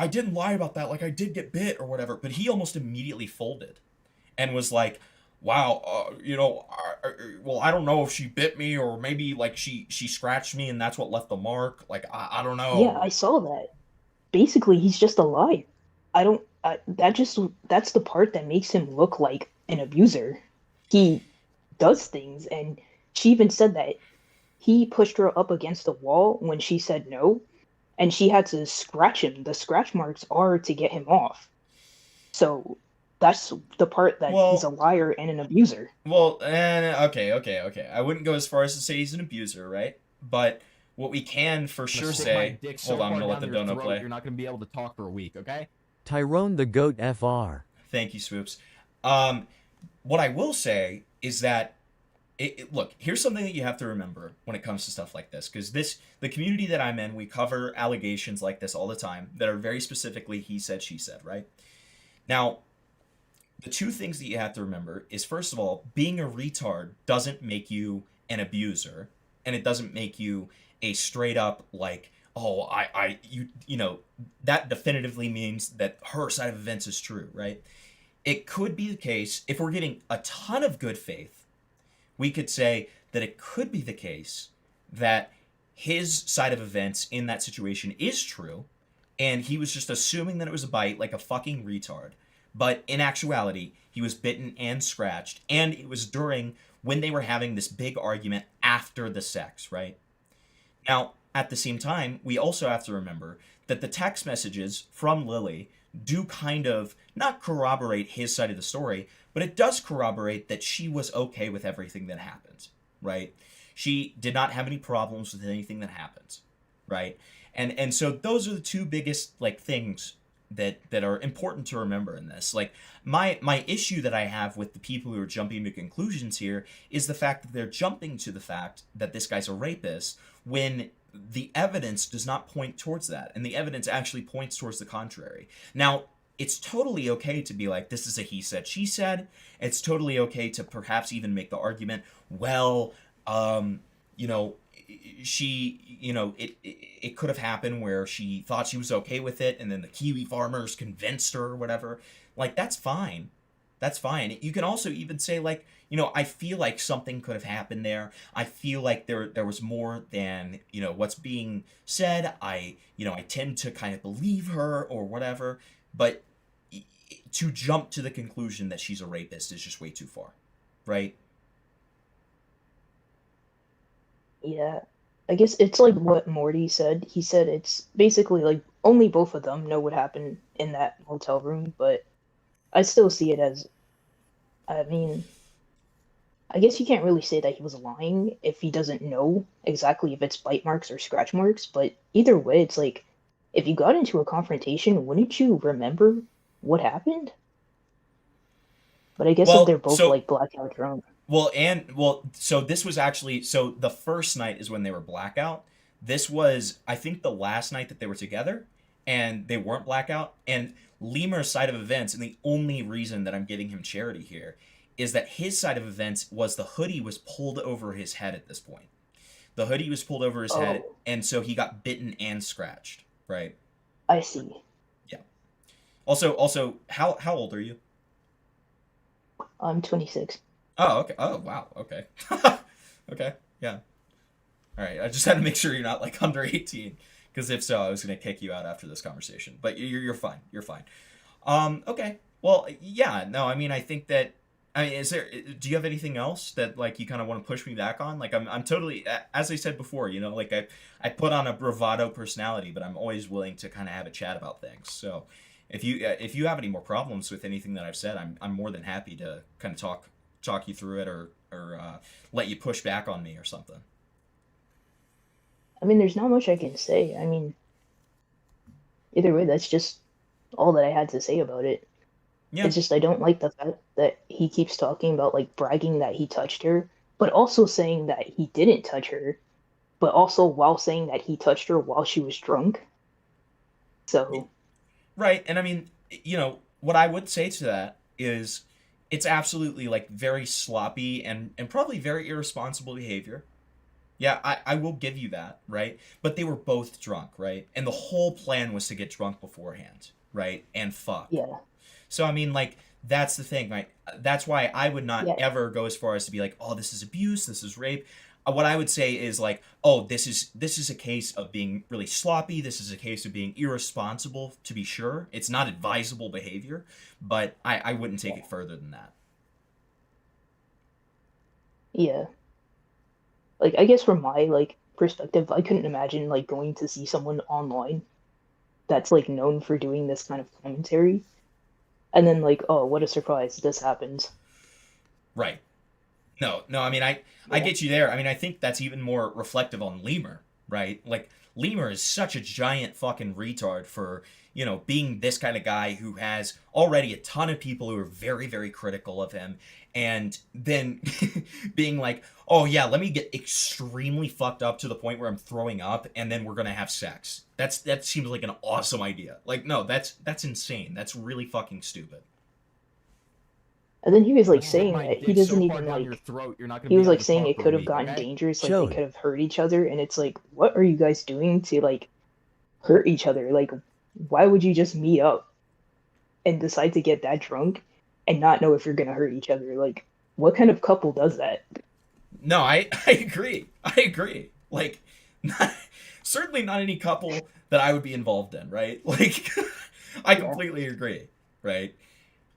didn't lie about that, like I did get bit or whatever, but he almost immediately folded and was like, wow, well, I don't know if she bit me or maybe like she scratched me and that's what left the mark. Like I don't know. Yeah, I saw that. Basically, he's just a liar. I don't. That's the part that makes him look like an abuser. He does things, and she even said that he pushed her up against the wall when she said no, and she had to scratch him. The scratch marks are to get him off. So that's the part that he's a Well, liar and an abuser. well, okay. I wouldn't go as far as to say he's an abuser, right? But what we can for I'm gonna sure stick my say. dick so Hold on, I'm far gonna let down the your dono throat, play. You're not gonna be able to talk for a week, okay? Tyrone the Goat FR. Thank you, Swoops. What I will say is that look, here's something that you have to remember when it comes to stuff like this, because the community that I'm in, we cover allegations like this all the time that are very specifically he said, she said, right? Now, the two things that you have to remember is, first of all, being a retard doesn't make you an abuser, and it doesn't make you a straight up like, oh, you know, that definitively means that her side of events is true, right? It could be the case, if we're getting a ton of good faith, we could say that it could be the case that his side of events in that situation is true, and he was just assuming that it was a bite like a fucking retard. But in actuality, he was bitten and scratched, and it was during when they were having this big argument after the sex, right? Now, at the same time, we also have to remember that the text messages from Lily do kind of not corroborate his side of the story, but it does corroborate that she was okay with everything that happened, right? She did not have any problems with anything that happened, right? And so those are the two biggest like things that are important to remember in this. Like my issue that I have with the people who are jumping to conclusions here is the fact that they're jumping to the fact that this guy's a rapist when the evidence does not point towards that, and the evidence actually points towards the contrary. Now, it's totally okay to be like, this is a he said, she said. It's totally okay to perhaps even make the argument, well, you know, it could have happened where she thought she was okay with it, and then the Kiwi farmers convinced her or whatever. Like, that's fine. That's fine. You can also even say, like, you know, I feel like something could have happened there. I feel like there was more than, you know, what's being said. I tend to kind of believe her or whatever. But to jump to the conclusion that she's a rapist is just way too far, right? Yeah, I guess it's like what Morty said. He said it's basically like only both of them know what happened in that hotel room, but I still see it as, I mean, I guess you can't really say that he was lying if he doesn't know exactly if it's bite marks or scratch marks, but either way, it's like, if you got into a confrontation, wouldn't you remember what happened? But I guess if they're both like blackout drunk. So this was actually, so the first night is when they were blackout. This was, I think, the last night that they were together, and they weren't blackout. And Lemur's side of events, and the only reason that I'm giving him charity here, is that his side of events was the hoodie was pulled over his head at this point. The hoodie was pulled over his head, and so he got bitten and scratched, right? I see. Yeah. Also, how old are you? I'm 26. Oh, okay. Oh, wow. Okay. Okay. Yeah. All right. I just had to make sure you're not like under 18, because if so, I was going to kick you out after this conversation. But you're fine. You're fine. Okay. Well, yeah. No, I mean, I think that. I mean, do you have anything else that like you kind of want to push me back on? Like, I'm totally, as I said before, you know, like I put on a bravado personality, but I'm always willing to kind of have a chat about things. So, if you have any more problems with anything that I've said, I'm more than happy to kind of talk you through it or let you push back on me or something. I mean, there's not much I can say. I mean, either way, that's just all that I had to say about it. Yeah. It's just I don't like the fact that he keeps talking about like bragging that he touched her, but also saying that he didn't touch her, but also while saying that he touched her while she was drunk. So. Right, and I mean, you know, what I would say to that is it's absolutely like very sloppy and probably very irresponsible behavior. Yeah, I will give you that, right? But they were both drunk, right? And the whole plan was to get drunk beforehand, right? And fuck. Yeah. So I mean, like, That's the thing, right? That's why I would not Yeah. ever go as far as to be like, oh, this is abuse, this is rape. What I would say is like, oh, this is a case of being really sloppy. This is a case of being irresponsible. To be sure, it's not advisable behavior, but I wouldn't take it further than that. Yeah. Like, I guess from my, like, perspective, I couldn't imagine, like, going to see someone online that's, like, known for doing this kind of commentary, and then, like, oh, what a surprise, this happens. Right. No, I mean, I get you there. I mean, I think that's even more reflective on Lemur, right? Like, Lemur is such a giant fucking retard for, you know, being this kind of guy who has already a ton of people who are very, very critical of him, and then being like, oh yeah, let me get extremely fucked up to the point where I'm throwing up, and then we're gonna have sex. That seems like an awesome idea. Like, no, that's insane. That's really fucking stupid. And then he was, like, Stick saying my that he dick doesn't so even, far down like, your throat, you're not gonna he be was, able like, to saying talk it for a could have week, gotten okay? dangerous, like, Chode. they could have hurt each other, and it's like, what are you guys doing to, like, hurt each other? Like, why would you just meet up and decide to get that drunk and not know if you're gonna hurt each other? Like, what kind of couple does that? No, I agree. I agree. Like, certainly not any couple that I would be involved in, right? Like, I completely agree, right?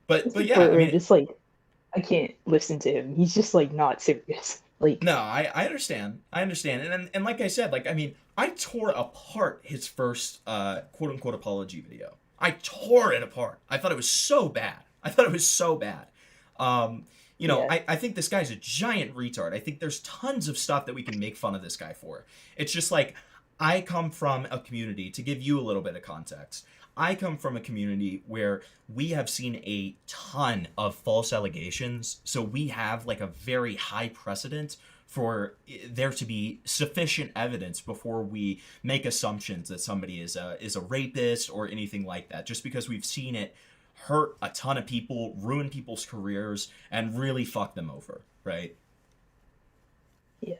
But yeah, I Or mean, just, like, I can't listen to him. He's just, like, not serious. Like, no, I understand. I understand. And like I said, like, I mean, I tore apart his first quote unquote apology video. I tore it apart. I thought it was so bad. You know, Yeah. I think this guy's a giant retard. I think there's tons of stuff that we can make fun of this guy for. It's just like, I come from a community, to give you a little bit of context, I come from a community where we have seen a ton of false allegations, so we have like a very high precedent for there to be sufficient evidence before we make assumptions that somebody is a rapist or anything like that, just because we've seen it hurt a ton of people, ruin people's careers, and really fuck them over, right? Yeah.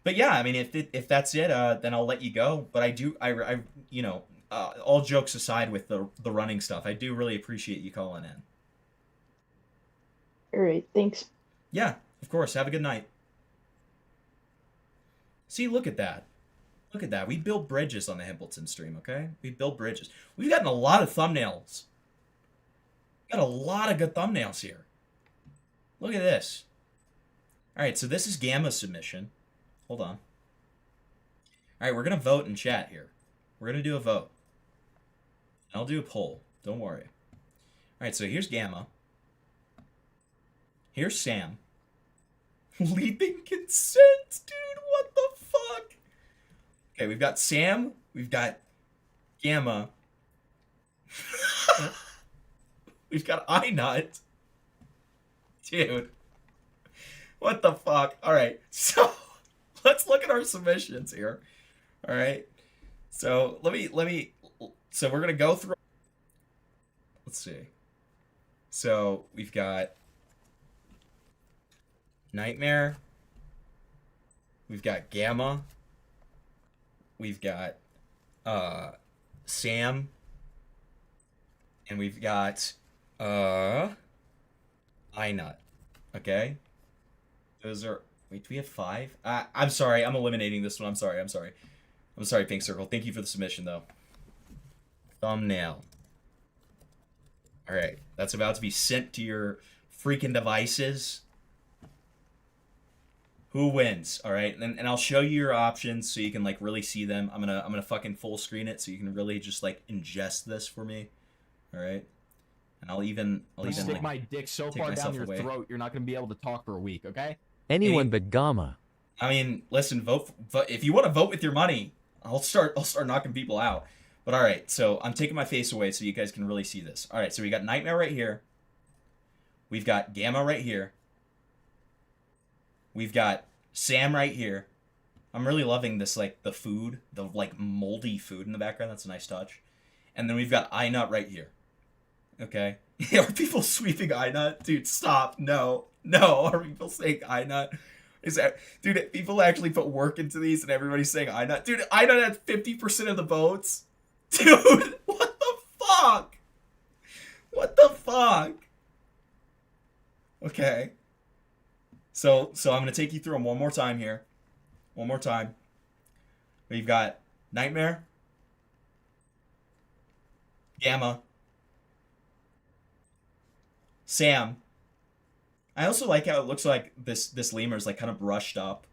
But yeah, I mean, if that's it, then I'll let you go. But I you know, all jokes aside with the running stuff, I do really appreciate you calling in. All right, thanks. Yeah, of course. Have a good night. See, look at that. Look at that. We build bridges on the Himpleton stream, okay? We build bridges. We've gotten a lot of thumbnails. Got a lot of good thumbnails here. Look at this. All right, so this is Gamma's submission. Hold on. All right, we're going to vote in chat here. We're going to do a vote. I'll do a poll. Don't worry. All right, so here's Gamma. Here's Sam. Leaping consent, dude. What the fuck? Okay, we've got Sam. We've got Gamma. We've got iNut. Dude. What the fuck? All right, so let's look at our submissions here. All right, so let me. So we're gonna go through. Let's see. So we've got Nightmare. We've got Gamma. We've got Sam. And we've got iNut. Okay? Those are... Wait, do we have 5? I'm sorry, I'm eliminating this one. I'm sorry, Pink Circle. Thank you for the submission, though. Thumbnail. Alright, that's about to be sent to your freaking devices. Who wins? Alright, and I'll show you your options so you can, like, really see them. I'm gonna fucking full screen it so you can really just, like, ingest this for me. Alright? And I'll even Stick like, my dick so take far down myself your away. throat, you're not gonna be able to talk for a week, okay? Anyone but Gamma. I mean, listen, vote if you want to vote with your money. I'll start knocking people out. But all right, so I'm taking my face away so you guys can really see this. All right, so we got Nightmare right here. We've got Gamma right here. We've got Sam right here. I'm really loving this, like, the food, the, like, moldy food in the background. That's a nice touch. And then we've got iNut right here. Okay? Are people sweeping iNut? Dude, stop. No. Are people saying iNut? Dude, people actually put work into these and everybody's saying iNut. Dude, iNut had 50% of the votes. Dude, what the fuck? What the fuck? Okay. So I'm gonna take you through them one more time here. One more time. We've got Nightmare, Gamma, Sam. I also like how it looks like this lemur is like kind of brushed up.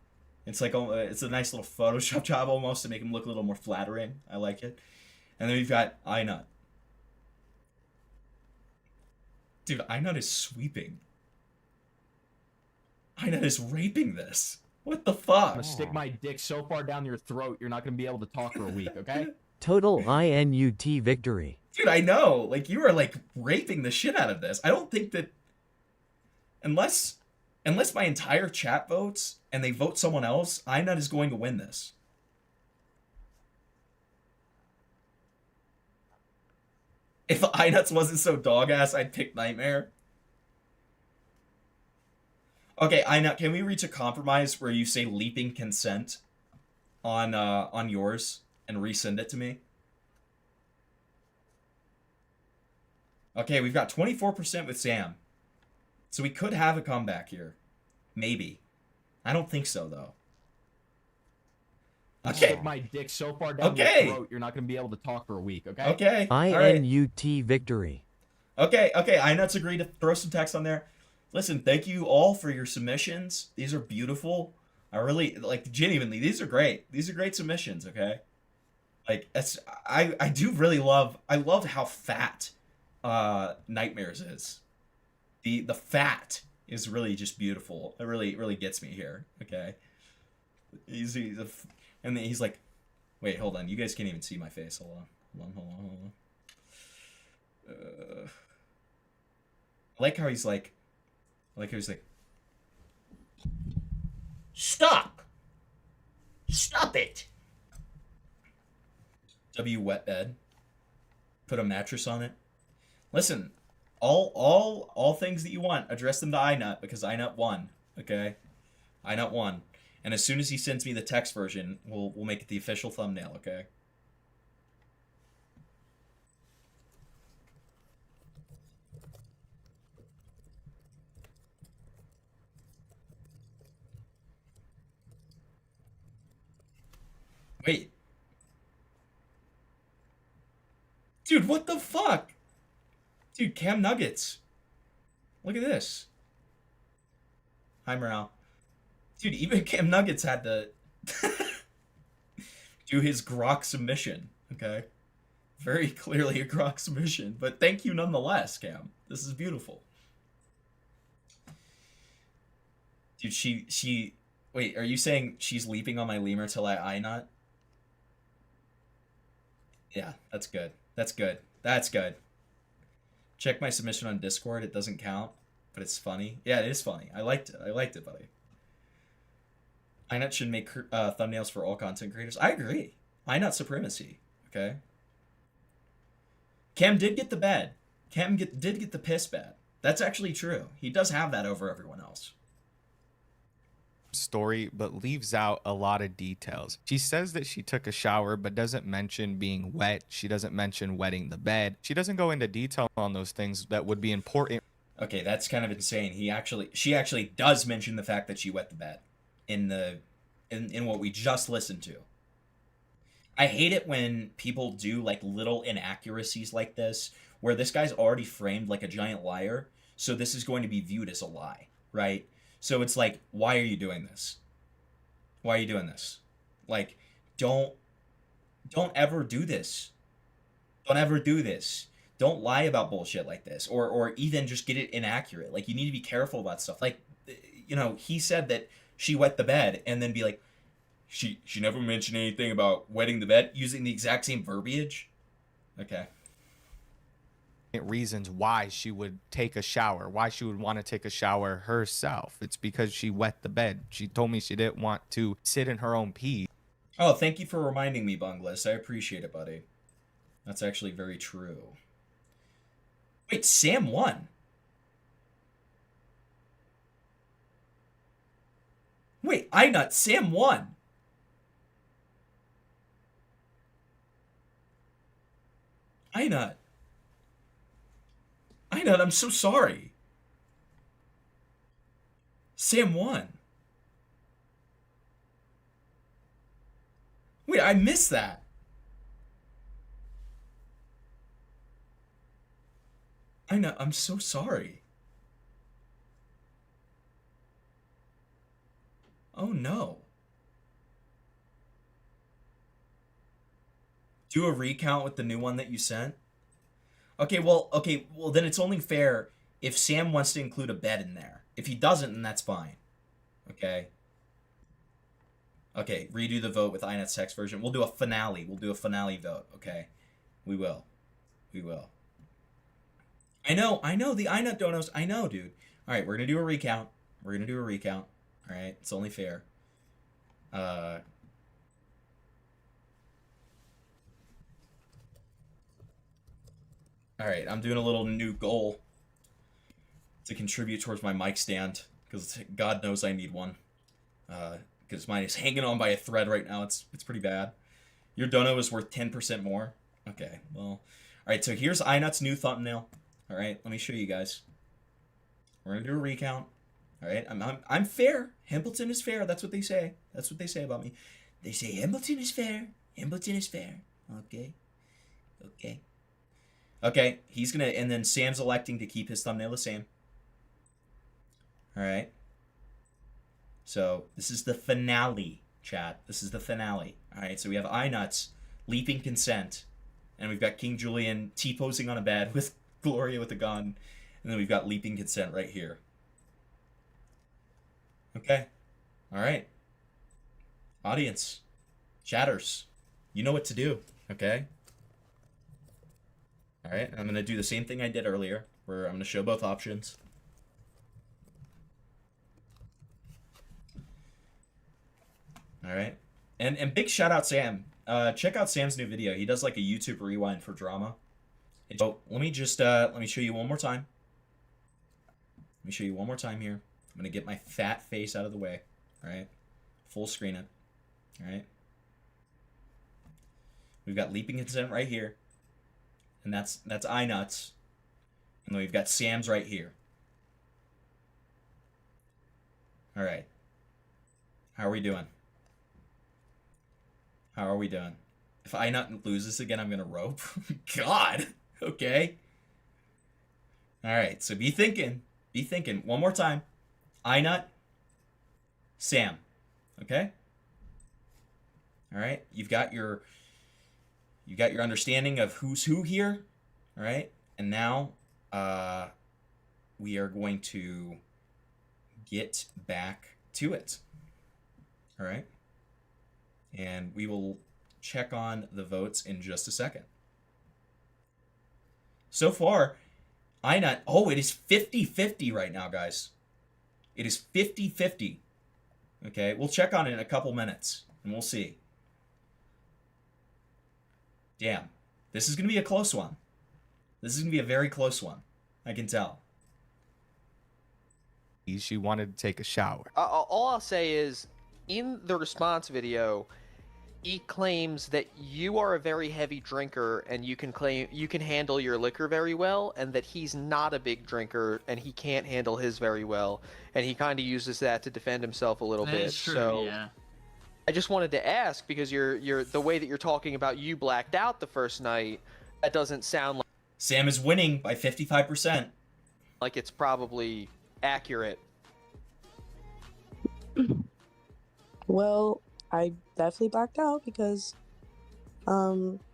It's like it's a nice little Photoshop job almost to make him look a little more flattering. I like it. And then we've got Einut. Dude, Einut is sweeping. Einut is raping this. What the fuck? I'm gonna stick my dick so far down your throat, you're not gonna be able to talk for a week, okay? Total INUT victory. Dude, I know. Like, you are, like, raping the shit out of this. I don't think that... Unless my entire chat votes, and they vote someone else, Einut is going to win this. If Einuts wasn't so dog-ass, I'd pick Nightmare. Okay, Einut, can we reach a compromise where you say leaping consent on yours and resend it to me? Okay, we've got 24% with Sam. So we could have a comeback here. Maybe. I don't think so, though. Okay. Stick my dick so far down your throat, you're not gonna be able to talk for a week, okay? Okay. INUT victory. Okay, Einut's agreed to throw some text on there. Listen, thank you all for your submissions. These are beautiful. I really, like, genuinely, these are great. These are great submissions, okay? Like, I do really love, I love how fat Nightmares is. The fat is really just beautiful. It really gets me here, okay? And then he's like, wait, hold on. You guys can't even see my face. Hold on. I like how he's like, Stop! Stop it! W wet bed. Put a mattress on it. Listen, all things that you want, address them to Einut because Einut won. Okay? Einut won. And as soon as he sends me the text version, we'll make it the official thumbnail, okay? Wait. Dude, what the fuck? Dude, Cam Nuggets. Look at this. Hi, Morale. Dude, even Cam Nuggets had to do his grok submission, okay? Very clearly a grok submission, but thank you nonetheless, Cam. This is beautiful. Dude, she... Wait, are you saying she's leaping on my lemur till I not? Yeah, that's good. That's good. That's good. Check my submission on Discord. It doesn't count, but it's funny. Yeah, it is funny. I liked it. I liked it, buddy. Einut should make thumbnails for all content creators. I agree. Einut supremacy. Okay. Cam did get the bed. Cam did get the piss bed. That's actually true. He does have that over everyone else. Story, but leaves out a lot of details. She says that she took a shower, but doesn't mention being wet. She doesn't mention wetting the bed. She doesn't go into detail on those things that would be important. Okay, that's kind of insane. She actually does mention the fact that she wet the bed in what we just listened to. I hate it when people do like little inaccuracies like this, where this guy's already framed like a giant liar, so this is going to be viewed as a lie, right? So it's like, why are you doing this? Why are you doing this? Like, don't ever do this. Don't ever do this. Don't lie about bullshit like this, or even just get it inaccurate. Like, you need to be careful about stuff. Like, you know, he said that she wet the bed, and then be like, she never mentioned anything about wetting the bed, using the exact same verbiage. Okay. Reasons why she would take a shower, why she would want to take a shower herself. It's because she wet the bed. She told me she didn't want to sit in her own pee. Oh, thank you for reminding me, Bunglis. I appreciate it, buddy. That's actually very true. Wait, Sam won. Wait, Sam won. I know, I'm so sorry. Sam won. Wait, I missed that. I know, I'm so sorry. Oh no. Do a recount with the new one that you sent? Okay, well, then it's only fair if Sam wants to include a bet in there. If he doesn't, then that's fine. Okay. Okay, redo the vote with INET's text version. We'll do a finale. We'll do a finale vote, okay? We will. We will. I know, the INET donos. I know, dude. All right, we're going to do a recount. We're going to do a recount. All right, it's only fair. All right, I'm doing a little new goal to contribute towards my mic stand, because God knows I need one. Because mine is hanging on by a thread right now. It's pretty bad. Your dono is worth 10% more. Okay, well. All right, so here's INET's new thumbnail. All right, let me show you guys. We're going to do a recount. All right, I'm fair. Hambleton is fair. That's what they say. That's what they say about me. They say Hambleton is fair. Hambleton is fair. Okay. Okay. Okay, he's going to, and then Sam's electing to keep his thumbnail the same. All right. So this is the finale, chat. This is the finale. All right, so we have iNuts, Leaping Consent, and we've got King Julian T-posing on a bed with Gloria with a gun, and then we've got Leaping Consent right here. Okay. All right. Audience, chatters, you know what to do, okay? All right, I'm going to do the same thing I did earlier, where I'm going to show both options. All right, and big shout out Sam. Check out Sam's new video. He does like a YouTube rewind for drama. So let me just let me show you one more time. Let me show you one more time here. I'm gonna get my fat face out of the way. All right, full screen it. All right, we've got Leaping Consent right here, and that's iNuts, and then we've got Sam's right here. All right, how are we doing? How are we doing? If INUT loses again, I'm gonna rope. God. Okay. All right. So be thinking. Be thinking. One more time. INUT. Sam. Okay. All right. You've got your understanding of who's who here. All right. And now, we are going to get back to it. All right. And we will check on the votes in just a second. So far, INUT, oh, it is 50-50 right now, guys. It is 50-50. Okay, we'll check on it in a couple minutes, and we'll see. Damn, this is going to be a close one. This is going to be a very close one. I can tell. She wanted to take a shower. All I'll say is, in the response video, he claims that you are a very heavy drinker and you can handle your liquor very well, and that he's not a big drinker and he can't handle his very well, and he kind of uses that to defend himself a little bit. That's true, so yeah. I just wanted to ask, because you're the way that you're talking about you blacked out the first night, that doesn't sound like Sam is winning by 55%. Like it's probably accurate. Well, I definitely blacked out because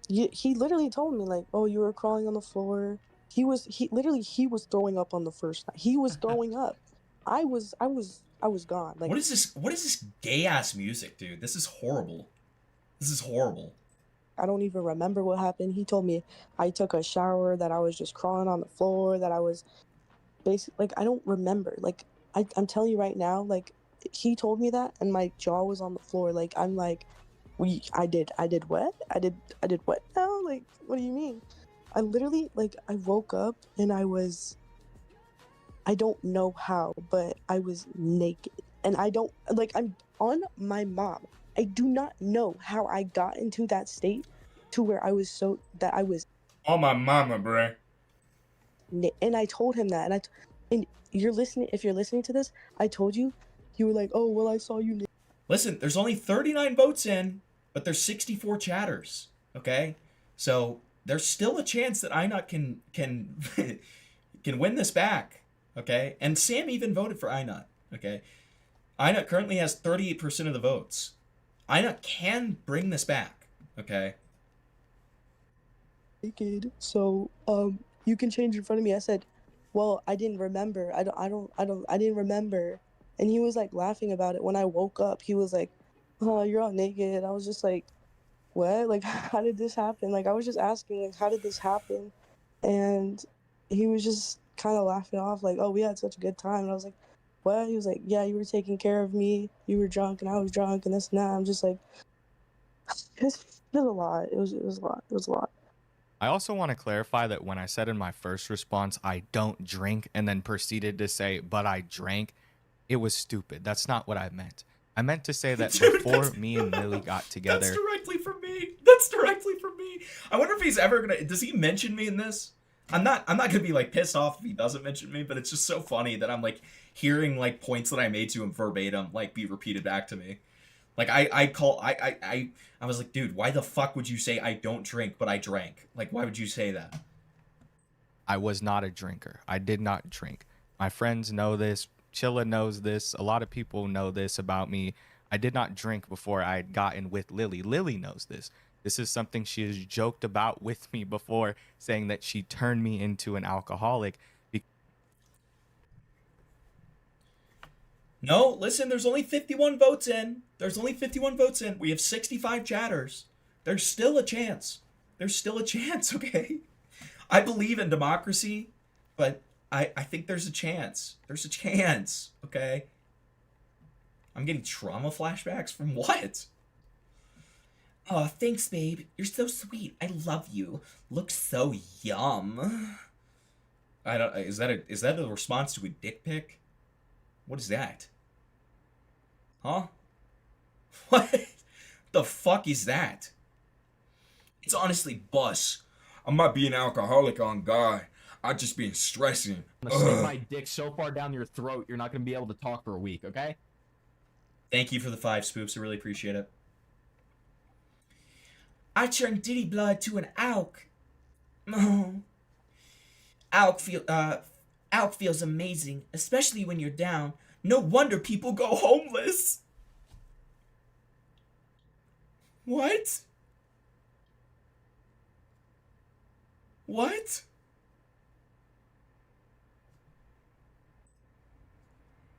he literally told me like, oh, you were crawling on the floor. He was throwing up on the first night. He was throwing up. I was gone. Like, what is this gay ass music, dude? This is horrible. This is horrible. I don't even remember what happened. He told me I took a shower, that I was just crawling on the floor, that I was basically like, I don't remember. Like, I'm telling you right now, like, he told me that and my jaw was on the floor. Like, I'm like, I did what? I did what now? Like, what do you mean? I literally, like, I woke up and I don't know how, but I was naked. And I don't, like, I'm on my mom. I do not know how I got into that state to where I was that I was. On my mama, bruh. and I told him that, and you're listening. If you're listening to this, I told you. You were like, oh well, I saw you. Listen, there's only 39 votes in, but there's 64 chatters. Okay, so there's still a chance that Inut can can win this back. Okay, and Sam even voted for Inut. Okay, Inut currently has 38% of the votes. Inut can bring this back. Okay. Naked, so you can change in front of me. I said, well, I didn't remember. I didn't remember. And he was like laughing about it. When I woke up, he was like, oh, you're all naked. I was just like, what? Like, how did this happen? Like, I was just asking, like, how did this happen? And he was just kind of laughing off, like, oh, we had such a good time. And I was like, what? He was like, yeah, you were taking care of me. You were drunk and I was drunk and this and that. I'm just like, it was a lot. It was a lot. It was a lot. I also want to clarify that when I said in my first response, I don't drink, and then proceeded to say, but I drank, it was stupid. That's not what I meant. I meant to say that before me and Lily got together. That's directly from me. That's directly from me. I wonder if he's ever gonna. Does he mention me in this? I'm not gonna be like pissed off if he doesn't mention me, but it's just so funny that I'm like hearing like points that I made to him verbatim like be repeated back to me. Like I was like, dude, why the fuck would you say I don't drink but I drank? Like, why would you say that? I was not a drinker. I did not drink. My friends know this. Chilla knows this. A lot of people know this about me. I did not drink before I had gotten with Lily. Lily knows this. This is something she has joked about with me before, saying that she turned me into an alcoholic. No, listen, there's only 51 votes in. There's only 51 votes in. We have 65 chatters. There's still a chance. There's still a chance, okay? I believe in democracy, but I think there's a chance. There's a chance, okay? I'm getting trauma flashbacks from what? Oh, thanks, babe. You're so sweet. I love you. Looks so yum. I don't. Is that a response to a dick pic? What is that? Huh? What the fuck is that? It's honestly bus. I might be an alcoholic on God. I just been stressing. I'm gonna stick my dick so far down your throat, you're not gonna be able to talk for a week, okay? Thank you for the 5 spoops. I really appreciate it. I turned Diddy blood to an alk. Oh. Alk feels amazing, especially when you're down. No wonder people go homeless. What? What?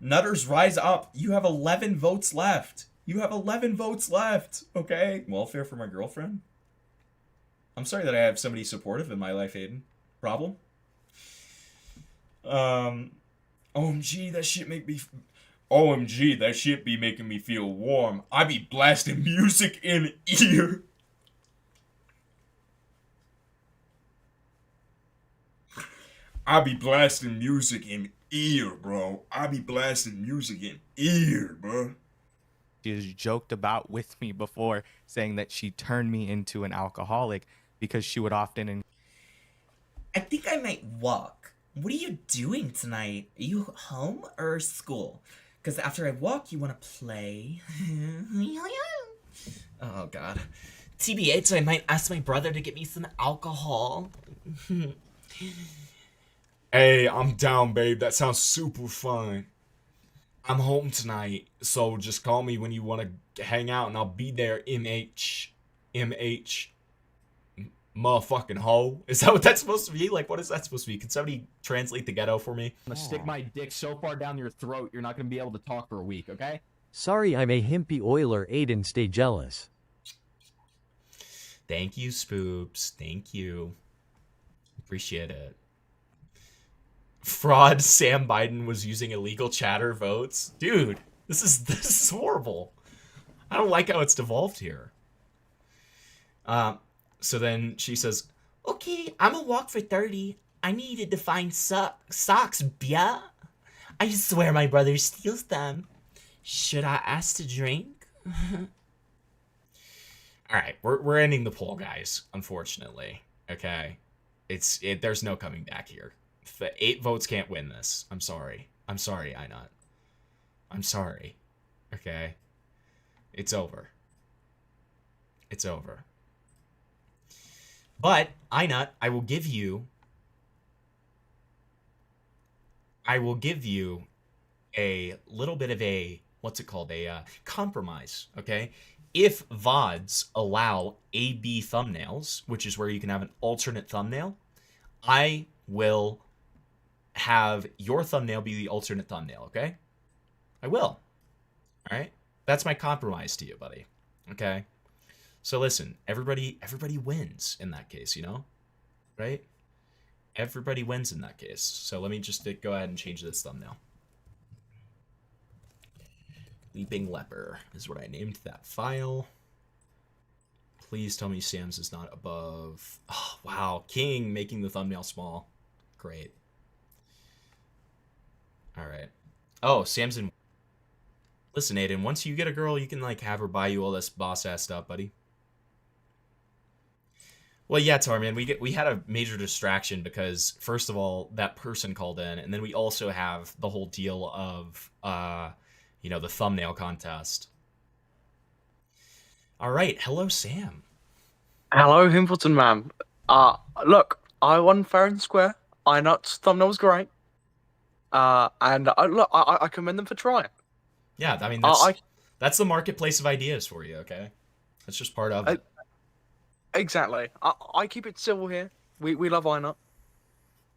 Nutters, rise up. You have 11 votes left. You have 11 votes left, okay? Welfare for my girlfriend? I'm sorry that I have somebody supportive in my life, Aiden. Problem? OMG, that shit make me... OMG, that shit be making me feel warm. I be blasting music in ear. I be blasting music in ear, bro. I be blasting music in ear, bro. She has joked about with me before, saying that she turned me into an alcoholic because she would often... I think I might walk. What are you doing tonight? Are you home or school? Because after I walk, you want to play. Oh, God. TBH, I might ask my brother to get me some alcohol. Hey, I'm down, babe. That sounds super fun. I'm home tonight, so just call me when you want to hang out, and I'll be there, MH. Motherfucking hoe. Is that what that's supposed to be? Like, what is that supposed to be? Can somebody translate the ghetto for me? I'm gonna stick my dick so far down your throat, you're not gonna be able to talk for a week, okay? Sorry, I'm a himpy oiler. Aiden, stay jealous. Thank you, Spoops. Thank you. Appreciate it. Fraud Sam Biden was using illegal chatter votes. Dude, this is horrible. I don't like how it's devolved here. So then she says, Okay, I'm gonna walk for 30. I needed to find socks, yeah? I swear my brother steals them. Should I ask to drink? Alright, we're ending the poll, guys, unfortunately. Okay. There's no coming back here. The 8 votes can't win this. I'm sorry. I'm sorry, Einot. I'm sorry. Okay? It's over. It's over. But, Einot, I will give you a little bit of a, what's it called? A compromise, okay? If VODs allow AB thumbnails, which is where you can have an alternate thumbnail, I will have your thumbnail be the alternate thumbnail, okay? I will. All right? That's my compromise to you, buddy. Okay? So listen, everybody wins in that case, you know? Right? Everybody wins in that case. So let me just go ahead and change this thumbnail. Leaping Leper is what I named that file. Please tell me Sam's is not above. Oh, wow. King making the thumbnail small. Great. All right. Oh, Sam's in. Listen, Aiden, once you get a girl, you can, like, have her buy you all this boss-ass stuff, buddy. Well, yeah, Tarman, we had a major distraction because, first of all, that person called in, and then we also have the whole deal of, you know, the thumbnail contest. All right. Hello, Sam. Hello, Himpleton, man. Look, I won fair and square. Einot's thumbnail was great. And look, I commend them for trying. Yeah, I mean, that's the marketplace of ideas for you, okay? That's just part of it. Exactly. I keep it civil here. We love Einot.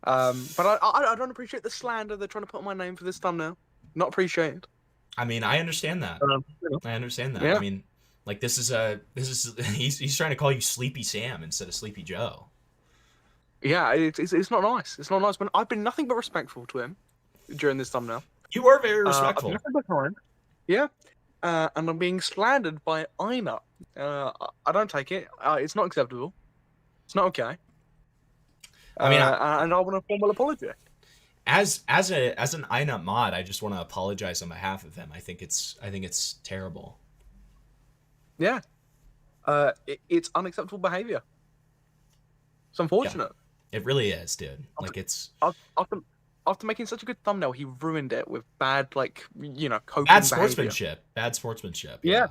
But I don't appreciate the slander they're trying to put on my name for this thumbnail. Not appreciated. I mean, I understand that. I understand that. Yeah. I mean, like, he's trying to call you Sleepy Sam instead of Sleepy Joe. Yeah, it's not nice. It's not nice. But I've been nothing but respectful to him during this thumbnail. You are very respectful. I've nothing but kind. Yeah. And I'm being slandered by Einot. I don't take it. It's not acceptable. It's not okay. I mean, and I want a formal apology. As an Einot mod, I just want to apologize on behalf of him. I think it's terrible. Yeah. It's unacceptable behavior. It's unfortunate. Yeah, it really is, dude. Like, it's after making such a good thumbnail, he ruined it with bad, like, you know, coping bad behavior. sportsmanship. Bad sportsmanship. Yeah.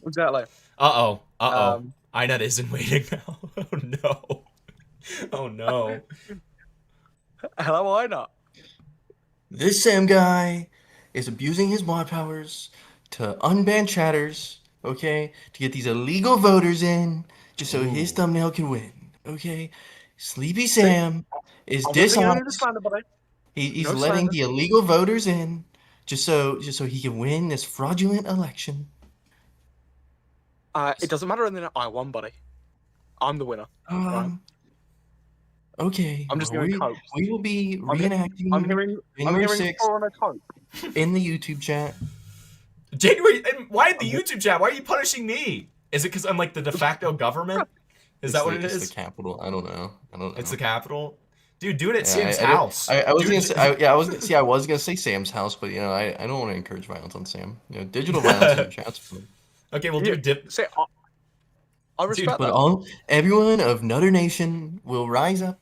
Exactly. Einot isn't waiting now. Oh no. Oh no. Hello, Einot. This Sam guy is abusing his mod powers to unban chatters, okay, to get these illegal voters in, just so his thumbnail can win, okay? Sleepy Sam is dishonest. He's No letting slander. the illegal voters in, just so he can win this fraudulent election. It doesn't matter in the end. I won, buddy. I'm the winner. Right? Okay. I'm just well, gonna cope. we will be I'm reenacting I'm hearing January 6th four on a cope. in the YouTube chat. January, and why the YouTube chat? Why are you punishing me? Is it because I'm like the de facto government? Is that what it is? It's the capital. I don't know. It's the capital. Dude, do it at Yeah, Sam's house. I was gonna say, I was gonna say Sam's house, but you know, I don't want to encourage violence on Sam. You know, digital violence in the chat's fine. Okay, well, dude, Say, I respect But that. everyone of Nutter Nation will rise up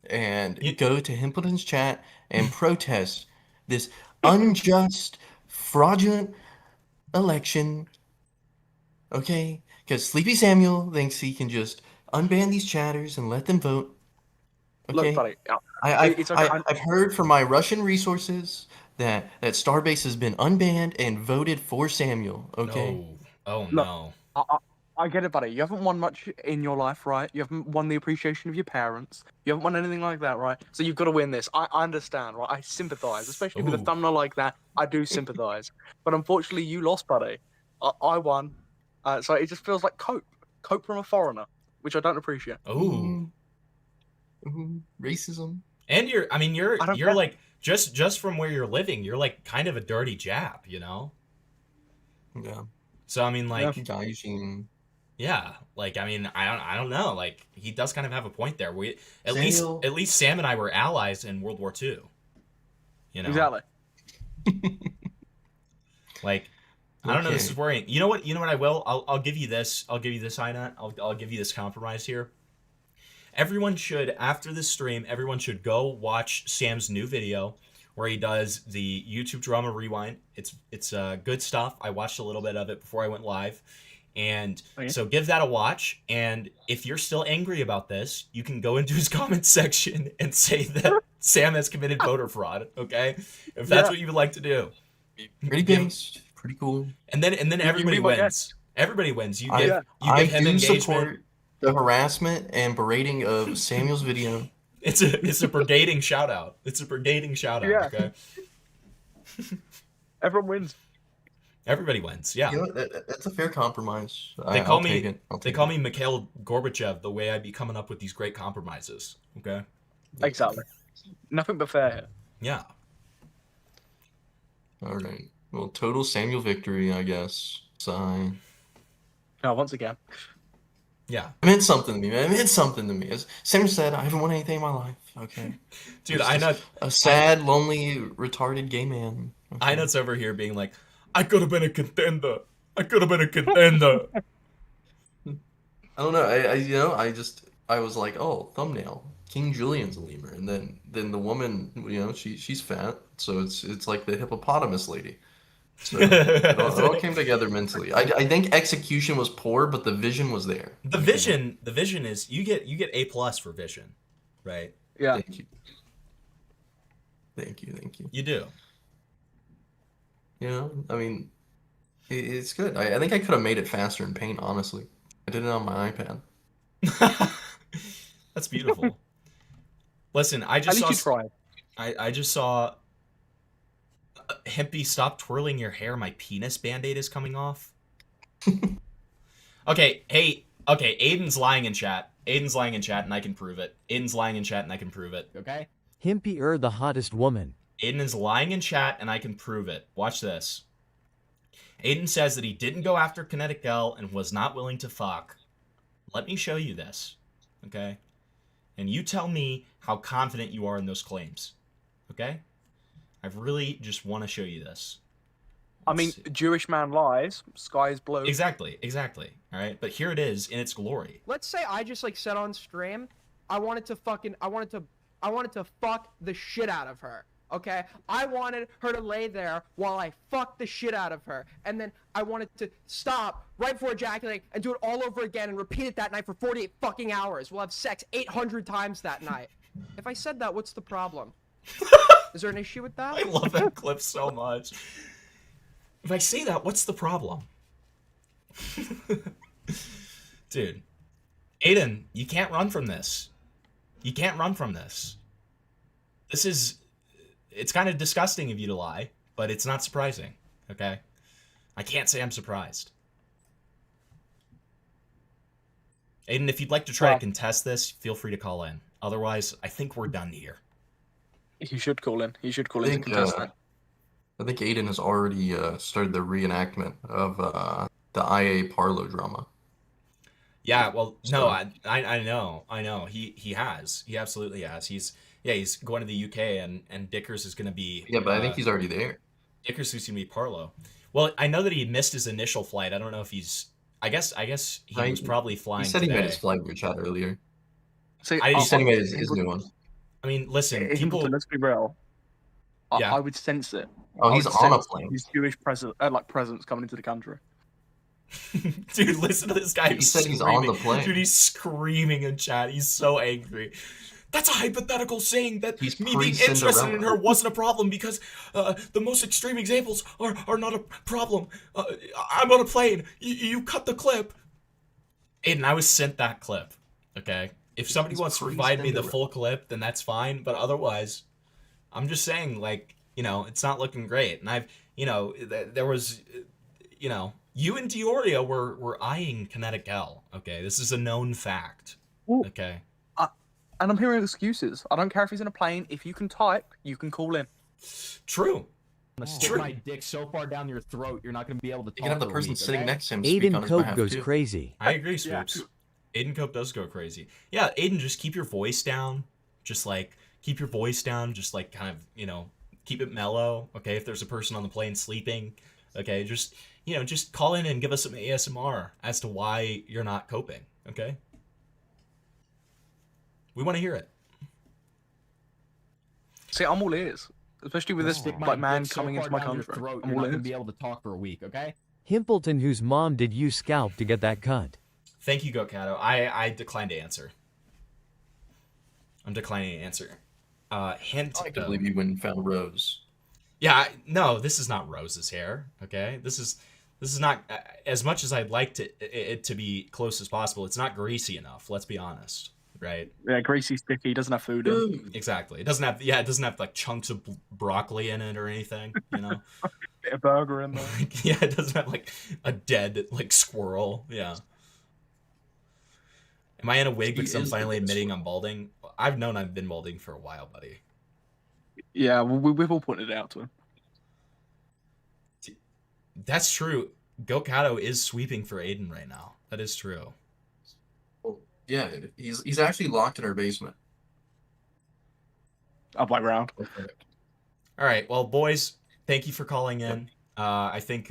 and go to Himpleton's chat and protest this unjust, fraudulent election. Okay? Because Sleepy Samuel thinks he can just unban these chatters and let them vote. Okay? Look, buddy. I've It's okay. I've heard from my Russian resources that Starbase has been unbanned and voted for Samuel. Okay? Oh Look, no. I get it, buddy. You haven't won much in your life, right? You haven't won the appreciation of your parents. You haven't won anything like that, right? So you've got to win this. I understand, right? I sympathize, especially with a thumbnail like that. I do sympathize. But unfortunately, you lost, buddy. I won. So it just feels like cope from a foreigner, which I don't appreciate. Oh. Racism. And you're care. like just from where you're living, you're like kind of a dirty Jap, you know? Yeah. So I mean, like, yeah, like I mean, I don't know, like he does kind of have a point there. At Samuel. least Sam and I were allies in World War II. You know, Exactly. like I don't know. This Okay. is worrying. You know what? I will. I'll give you this. I'll give you this, Einot. I'll give you this compromise here. everyone should, after this stream, everyone should go watch Sam's new video where he does the YouTube drama rewind. It's good stuff. I watched a little bit of it before I went live. And so give that a watch. And if you're still angry about this, you can go into his comment section and say that Sam has committed voter fraud. Okay, if that's what you would like to do. Pretty based, pretty cool. And then everybody wins. Everybody wins. You give him do engagement. Support the harassment and berating of Samuel's video. It's a brigading shout out. It's a brigading shout out. Yeah. Okay. Everyone wins. Everybody wins. Yeah. You know, that's a fair compromise. They call I'll me take it. they call me Mikhail Gorbachev the way I be coming up with these great compromises. Okay. Exactly. Nothing but fair here. Yeah. All right. Well, total Samuel victory, I guess. Sigh. No, once again. Yeah. It meant something to me, man. It meant something to me. As Samuel said, I haven't won anything in my life. Okay. Dude, It's I know just a sad, lonely, retarded gay man. I know it's over here being like, I could have been a contender. I could have been a contender. I don't know. I was like, oh, thumbnail. King Julian's a lemur, and then the woman, she's fat, so it's like the hippopotamus lady. So it all came together mentally. I think execution was poor, but the vision was there. The vision is you get A+ for vision, right? Yeah. Thank you. You do. I mean, it's good. I think I could have made it faster in Paint, honestly. I did it on my iPad. That's beautiful. Listen, I just saw Hempy, stop twirling your hair. My penis band-aid is coming off. Okay, Aiden's lying in chat. And I can prove it. Okay? Himpy the hottest woman. Aiden is lying in chat, and I can prove it. Watch this. Aiden says that he didn't go after Kinetic Girl and was not willing to fuck. Let me show you this, okay? And you tell me how confident you are in those claims, okay? I really just want to show you this. I mean, Jewish man lies, sky is blue. Exactly. All right, but here it is in its glory. Let's say I just said on stream, I wanted to fuck the shit out of her. Okay, I wanted her to lay there while I fucked the shit out of her, and then I wanted to stop right before ejaculating and do it all over again and repeat it that night for 48 fucking hours. We'll have sex 800 times that night. If I said that, what's the problem? Is there an issue with that? I love that clip so much. If I say that, what's the problem? Dude, Aiden, you can't run from this. It's kind of disgusting of you to lie, but it's not surprising, okay? I can't say I'm surprised. Aiden, if you'd like to try to contest this, feel free to call in. Otherwise, I think we're done here. He should call in. To contest that. I think Aiden has already started the reenactment of the IA Parlo drama. Yeah, well, no, I know. He has. He absolutely has. He's going to the UK and Dickers is going to be. Yeah, but I think he's already there. Dickers is going to be Parlo. Well, I know that he missed his initial flight. I don't know if he's. I guess he was probably flying. He said today. he made his flight group chat earlier. See, he said he made his new one. I mean, listen, people. Let's be real. Yeah. I would sense it. Oh, he's on a plane. His Jewish presence coming into the country. Dude, listen to this guy. He said he's on the plane. Dude, he's screaming in chat. He's so angry. That's a hypothetical saying that me being interested in her wasn't a problem because the most extreme examples are not a problem. I'm on a plane. You cut the clip. Aiden, I was sent that clip, okay? If somebody wants to provide me the full clip, then that's fine. But otherwise, I'm just saying, it's not looking great. And there was, you and Dioria were eyeing Kinetic L, okay? This is a known fact, okay? And I'm hearing excuses. I don't care if he's in a plane. If you can type, you can call in. True. I'm gonna stick my dick so far down your throat, you're not gonna be able to talk. You can have the person sitting next to him. Aiden Cope goes crazy. I agree, Swoops. Aiden Cope does go crazy. Yeah, Aiden, just keep your voice down. Just keep your voice down. Just kind of, keep it mellow. Okay, if there's a person on the plane sleeping, okay, just call in and give us some ASMR as to why you're not coping. Okay. We want to hear it. See, I'm all ears, especially with this Stick my like man dick so coming into far my down your country. throat, I'm you're all not gonna ears. be able to talk for a week, okay? Himpleton, whose mom did you scalp to get that cunt? Thank you, Gokato. I decline to answer. I'm declining to answer. Hint. I can believe you went and found Rose. Yeah, no, this is not Rose's hair. Okay, this is not as much as I'd like it to be close as possible. It's not greasy enough. Let's be honest, right? Yeah, greasy, sticky, doesn't have food in. Exactly. It doesn't have. Yeah, it doesn't have like chunks of broccoli in it or anything. You know. Bit of burger in there. Yeah, it doesn't have like a dead like squirrel. Yeah. Am I in a wig because I'm finally admitting I'm balding? I've known I've been balding for a while, buddy. Yeah, we've all pointed it out to him. That's true. Gokato is sweeping for Aiden right now. That is true. Yeah, he's actually locked in our basement. I'll bite round. All right, well, boys, thank you for calling in. I think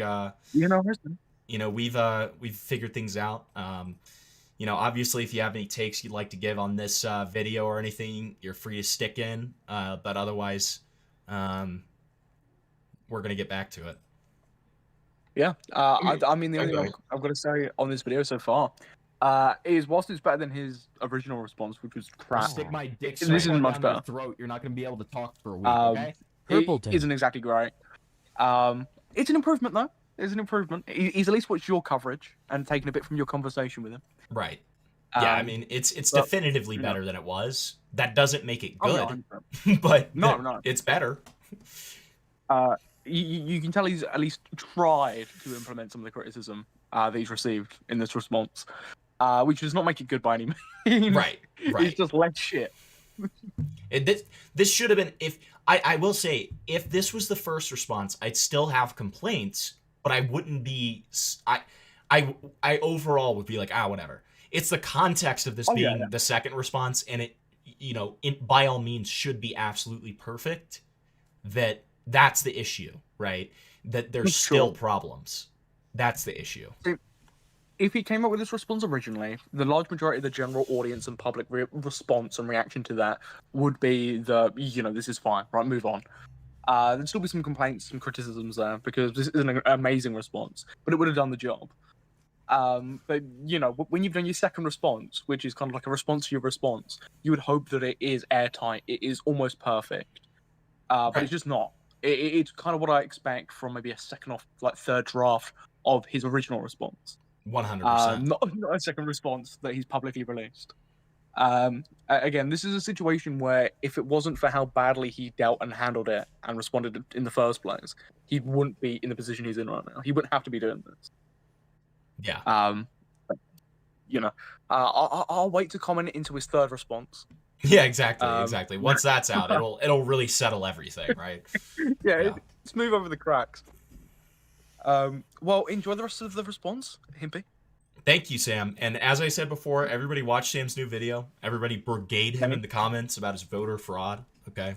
we've figured things out. Obviously, if you have any takes you'd like to give on this video or anything, you're free to stick in. But otherwise, we're gonna get back to it. Yeah, I mean, the only thing I've got to say on this video so far is whilst it's better than his original response, which was crap. Stick my dick This isn't much down better. your throat, you're not gonna be able to talk for a week, okay? It isn't exactly great. It's an improvement though. It's an improvement. He's at least watched your coverage and taken a bit from your conversation with him. Right. Yeah, I mean, it's definitively better than it was. That doesn't make it good, but it's better. You can tell he's at least tried to implement some of the criticism that he's received in this response, which does not make it good by any means. Right. It's just less shit. This should have been, if I will say, if this was the first response, I'd still have complaints, but I wouldn't be. I overall would be like, whatever. It's the context of this being the second response, and it, by all means, should be absolutely perfect. That's the issue, right? That there's still problems. That's the issue. If he came up with this response originally, the large majority of the general audience and public response and reaction to that would be this is fine, right, move on. There'd still be some complaints, some criticisms there, because this is an amazing response, but it would have done the job. But, when you've done your second response, which is kind of like a response to your response, you would hope that it is airtight, it is almost perfect. But it's just not. It's kind of what I expect from maybe a second off, like third draft of his original response. 100%. Not a second response that he's publicly released. Again, this is a situation where if it wasn't for how badly he dealt and handled it and responded in the first place, he wouldn't be in the position he's in right now. He wouldn't have to be doing this. Yeah. I'll wait to comment into his third response. Yeah, exactly. Once that's out, it'll really settle everything, right? Yeah. Smooth over the cracks. Well, enjoy the rest of the response, Himpy. Thank you, Sam. And as I said before, everybody watch Sam's new video. Everybody brigade him in the comments about his voter fraud. Okay.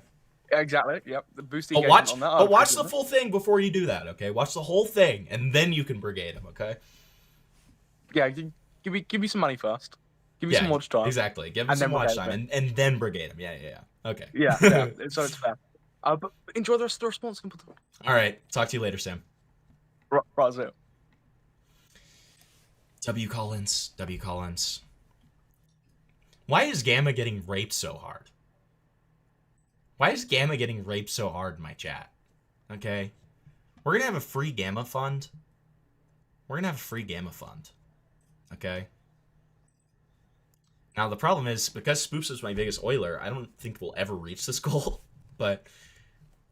Exactly. Yep. The boosty. But watch the full thing before you do that. Okay. Watch the whole thing, and then you can brigade him. Okay. Yeah. Give me some money first. Give me some watch time. Exactly. Give him some watch time, and then brigade him. Yeah. Okay. Yeah. So it's fair. But enjoy the rest of the response. All right. Talk to you later, Sam. Right. W. Collins. Why is Gamma getting raped so hard? Why is Gamma getting raped so hard in my chat? Okay. We're going to have a free Gamma fund. Okay. Now, the problem is, because Spoops is my biggest oiler, I don't think we'll ever reach this goal. But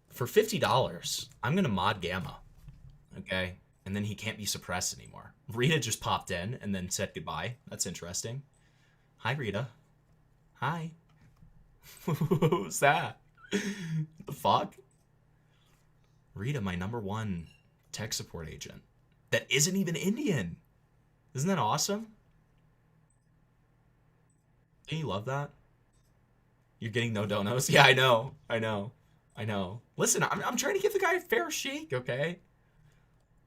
for $50, I'm going to mod Gamma. Okay? And then he can't be suppressed anymore. Rita just popped in and then said goodbye. That's interesting. Hi, Rita. Hi. Who's that? What the fuck? Rita, my #1 tech support agent. That isn't even Indian. Isn't that awesome? Don't you love that? You're getting no donos? Yeah, I know. Listen, I'm trying to give the guy a fair shake, okay?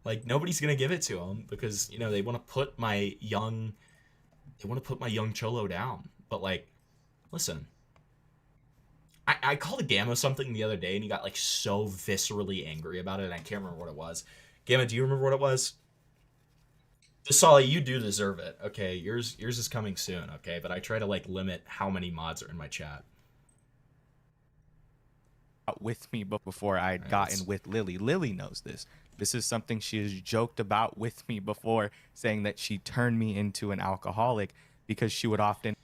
Like, nobody's gonna give it to him because, they want to put my young cholo down. But, like, listen. I called a Gamma something the other day, and he got like so viscerally angry about it. And I can't remember what it was. Gamma, do you remember what it was? Just Solly, you do deserve it. Okay, yours is coming soon. Okay, but I try to like limit how many mods are in my chat. With me, but before I had gotten with Lily. Lily knows this. This is something she has joked about with me before, saying that she turned me into an alcoholic because she would often.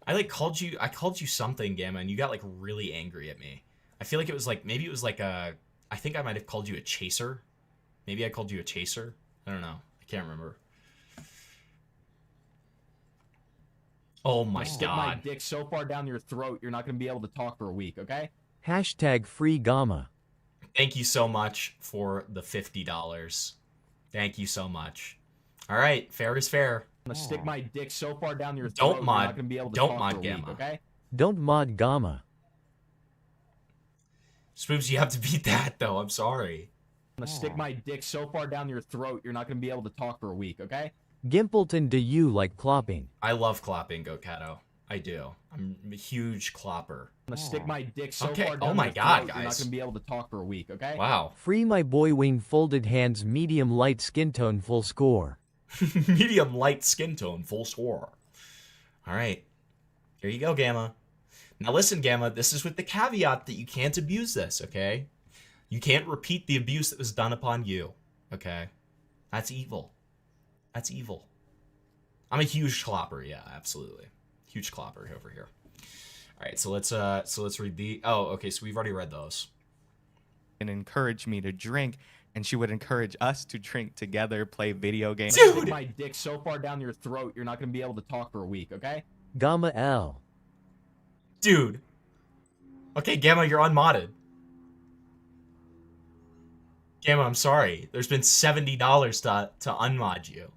I called you something, Gamma, and you got like really angry at me. I feel like it was like, maybe it was like I think I might have called you a chaser. Maybe I called you a chaser. I don't know. I can't remember. Oh my Stick god. my dick so far down your throat, you're not going to be able to talk for a week, okay? Hashtag free Gamma. Thank you so much for the $50. Thank you so much. All right, fair is fair. I'm gonna stick my dick so far down your throat, Don't you're mod. not going to be able to Don't talk mod for a Gamma. week, okay? Don't mod Gamma. Spoobs, you have to beat that though. I'm sorry. I'm gonna stick my dick so far down your throat, you're not going to be able to talk for a week, okay? Gimpleton, do you like clopping? I love clopping, Gokato. I do. I'm a huge clopper. I'm gonna stick my dick so Okay. far down Oh my your god, throat, you're not guys. going to be able to talk for a week, okay? Wow. Free my boy Wing, folded hands, medium light skin tone, full score. Medium light skin tone, full score. All right. Here you go, Gamma. Now listen, Gamma, this is with the caveat that you can't abuse this, okay? You can't repeat the abuse that was done upon you, okay? That's evil. That's evil. I'm a huge clopper, yeah, absolutely. Huge clopper over here. All right, so let's read the. Oh, okay, so we've already read those. And encourage me to drink, and she would encourage us to drink together, play video games. I'm gonna stick my dick so far down your throat, you're not going to be able to talk for a week, okay? Gamma L. Dude. Okay, Gamma, you're unmodded. Gamma, I'm sorry. There's been $70 to unmod you.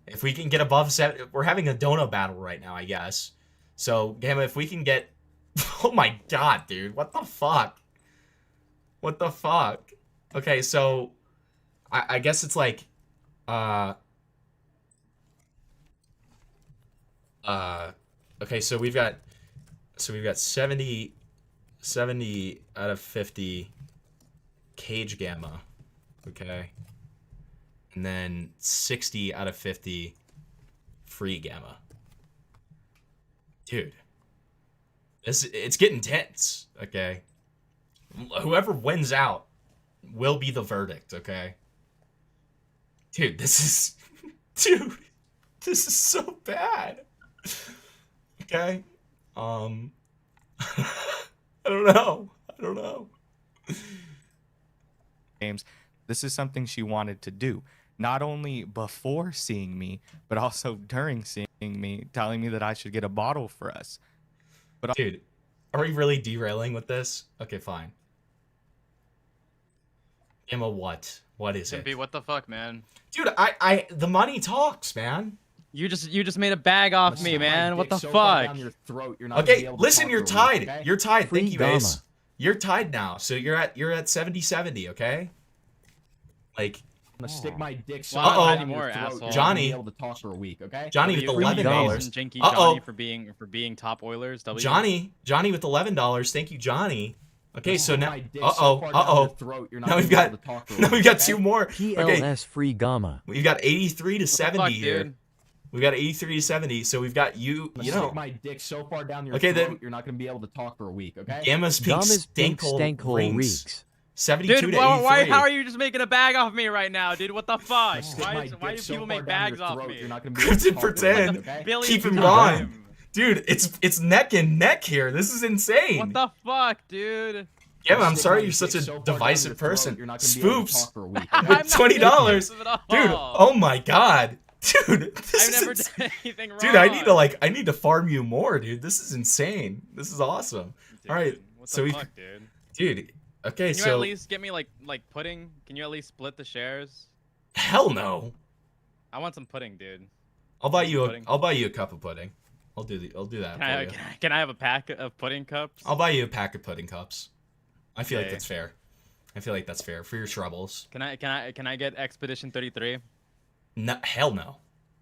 If we can get above 7, we're having a donut battle right now, I guess. So, Gamma, if we can get, oh my god, dude, what the fuck? What the fuck? Okay, so, I guess it's like, okay, so we've got 70 out of 50 Cage Gamma, okay? And then 60 out of 50 free Gamma. Dude. It's getting tense, okay? Whoever wins out will be the verdict, okay? Dude, this is... Dude, this is so bad. Okay? I don't know. Games. This is something she wanted to do. Not only before seeing me, but also during seeing me, telling me that I should get a bottle for us. But dude, are we really derailing with this? Okay, fine. Emma, what? What is it? Simpy, what the fuck, man? Dude, the money talks, man. You just made a bag off me, man. What the fuck? Okay, listen, you're tied. Okay? You're tied. Free Thank you, Gamma. Ace. You're tied now. So you're at 70-70, okay? Like, I'm gonna stick my dick so Uh-oh. far down your throat, you're not Johnny. gonna be able to talk for a week, okay? Johnny with $11. Jinky Uh-oh. Johnny for being top Oilers. W. Johnny with $11. Thank you, Johnny. Okay, so now, my dick so far down your throat, you're not now gonna we've be able got to talk for a now we've week, got okay? two more. Okay, PLS free Gamma. we've got 83 to 70 fuck, here. dude? We've got 83 to 70. So we've got you. I'm You gonna know, stick my dick so far down your Okay, throat, then- you're not gonna be able to talk for a week, okay? Gamma's pink stankhole rings. 72 Dude, to 83. why? How are you just making a bag off me right now, dude? What the fuck? stick Why, my why dick do so people far make down bags your off throat, me? you're not gonna be able to Good talk for a week, pretend. okay? Billy Keep him time. gone. Dude, it's neck and neck here. This is insane. What the fuck, dude? Gamma, I'm Stick sorry my you're such a dick so far down divisive your throat, person. you're not gonna be able to Spoops talk for a week, I'm okay? not with $20. being aggressive Dude, at all. oh my god. Dude, this I've is never insane. done anything wrong. Dude, I need to farm you more, dude. This is insane. This is awesome. Dude, All right. What So the we fuck, dude? Dude, okay, Can you so at least get me like pudding? Can you at least split the shares? hell no. I want some pudding, dude. I'll buy you Pudding. I'll buy you a cup of pudding. I'll do that Can I, for you. can I have a pack of pudding cups? I'll buy you a pack of pudding cups. I feel like Okay. that's fair. I feel like that's fair for your troubles. Can I get Expedition 33? No, hell no.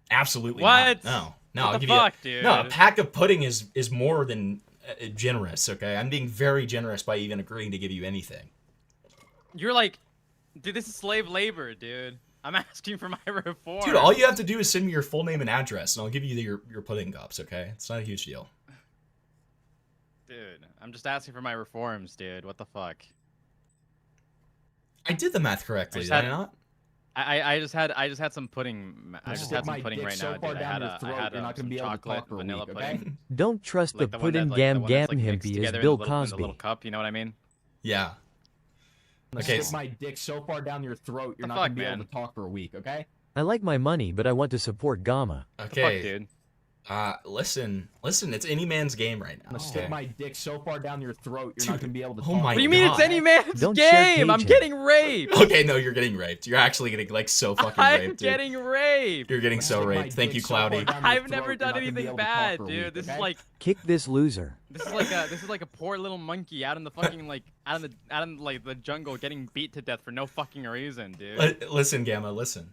Absolutely What? not. No, What I'll the give fuck, you. dude? No, a pack of pudding is more than generous. Okay, I'm being very generous by even agreeing to give you anything. You're like, dude, this is slave labor, dude. I'm asking for my reform. Dude, all you have to do is send me your full name and address, and I'll give you your pudding cups. Okay, it's not a huge deal. Dude, I'm just asking for my reforms, dude. What the fuck? I did the math correctly, did I not? I just had some pudding. I just Stick had some my pudding dick right so now, far dude. down your I throat, had you're not gonna some be able to chocolate talk for a vanilla week, pudding. okay? Don't trust Like the the one pudding that, like, the one that's, gam like, mixed Himpy as together in Bill the little, in the Cosby. little cup. You know what I mean? Yeah. Okay. Stick my dick so far down your throat, you're not gonna be able to talk for a week, okay? I like my money, but I want to support Gamma. Okay, dude. Listen, it's any man's game right now. I'm gonna stick my dick so far down your throat, you're not gonna be able to oh talk. my What do you mean it's any man's Don't share game? I'm Cajun. getting raped. Okay, no, you're getting raped. You're actually getting like so fucking I'm raped, dude. getting raped. You're getting so raped. Thank you, Cloudy. I've never done anything bad, dude. This is like Kick this loser. this is like a poor little monkey out in the fucking like out in like the jungle getting beat to death for no fucking reason, dude. Listen, Gamma, listen.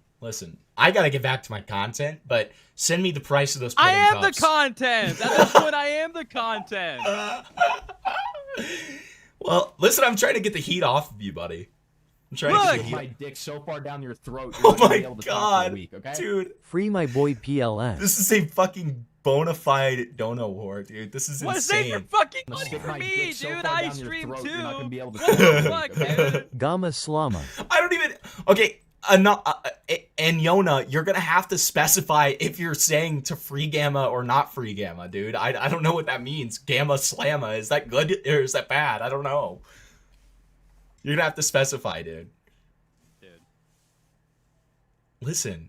I gotta get back to my content, but send me the price of those I pudding am cups. the content. At this point, I am the content. Well, listen, I'm trying to get the heat off of you, buddy. I'm trying to get the heat. My dick so far down your throat, you're Oh not gonna my be able to talk for god, a week, okay? dude. Free my boy PLS. This is a fucking bona fide dono war, dude. This is What insane. save your fucking I'm gonna money stick for my me, dick so dude? far I down your stream throat, too. you're not gonna be able to What talk for a the week, fuck, okay? dude? Gamma Slama. I don't even. Okay, and Yona, you're gonna have to specify if you're saying to free Gamma or not free Gamma, dude. I don't know what that means. Gamma Slamma, is that good or is that bad? I don't know. You're gonna have to specify, dude. Listen,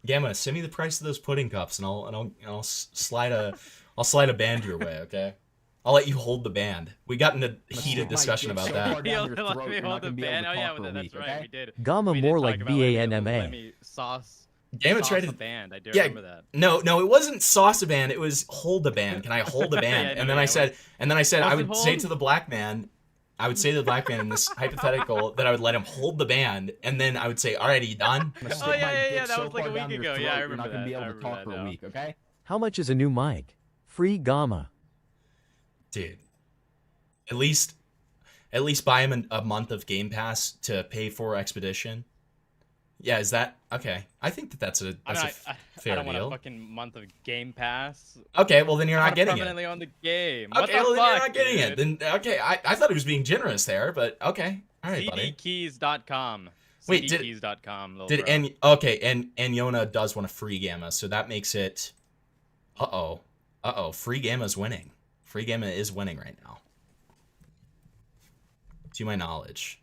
Gamma, send me the price of those pudding cups, and I'll slide a band your way, okay? I'll let you hold the band. We got in a heated discussion about that. Let me hold the band. Oh yeah, that's right. We did. Gamma We did more talk like about letting BANMA. me sauce. Gamma sauce tried a to band. I do yeah, remember that. No, it wasn't sauce a band. It was hold a band. Can I hold a band? Yeah, and then I said, I Was would it say hold? to the black man, in this hypothetical that I would let him hold the band, and then I would say, "All right, are you done?" Oh yeah. That was like a week ago. Yeah, I remember You're not gonna that. be able I to remember talk that for a now. week, okay? How much is a new mic? Free Gamma. Dude, at least buy him a month of Game Pass to pay for Expedition. Yeah, is that okay? I think that's a fair I don't deal. want a fucking month of Game Pass. Okay, well then you're I not wanna getting it. permanently own the game. Okay, What the well then fuck, you're not getting it. dude? Then okay, I thought it was being generous there, but okay, all right, buddy. CDkeys.com. Wait, CDkeys.com. little Did bro. and Yona does want a free Gamma, so that makes it. Free Gamma's winning. Free Gamma is winning right now, to my knowledge,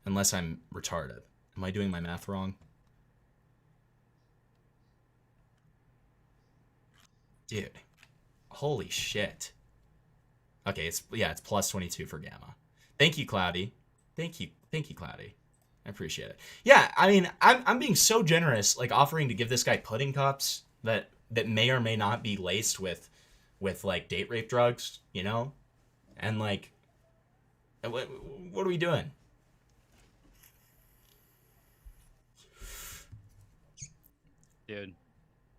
unless I'm retarded. Am I doing my math wrong? Dude, holy shit. Okay, it's plus 22 for Gamma. Thank you, Cloudy. Thank you, Cloudy. I appreciate it. Yeah, I mean, I'm being so generous, like offering to give this guy pudding cups that may or may not be laced with like date rape drugs, you know, and like, what are we doing? Dude,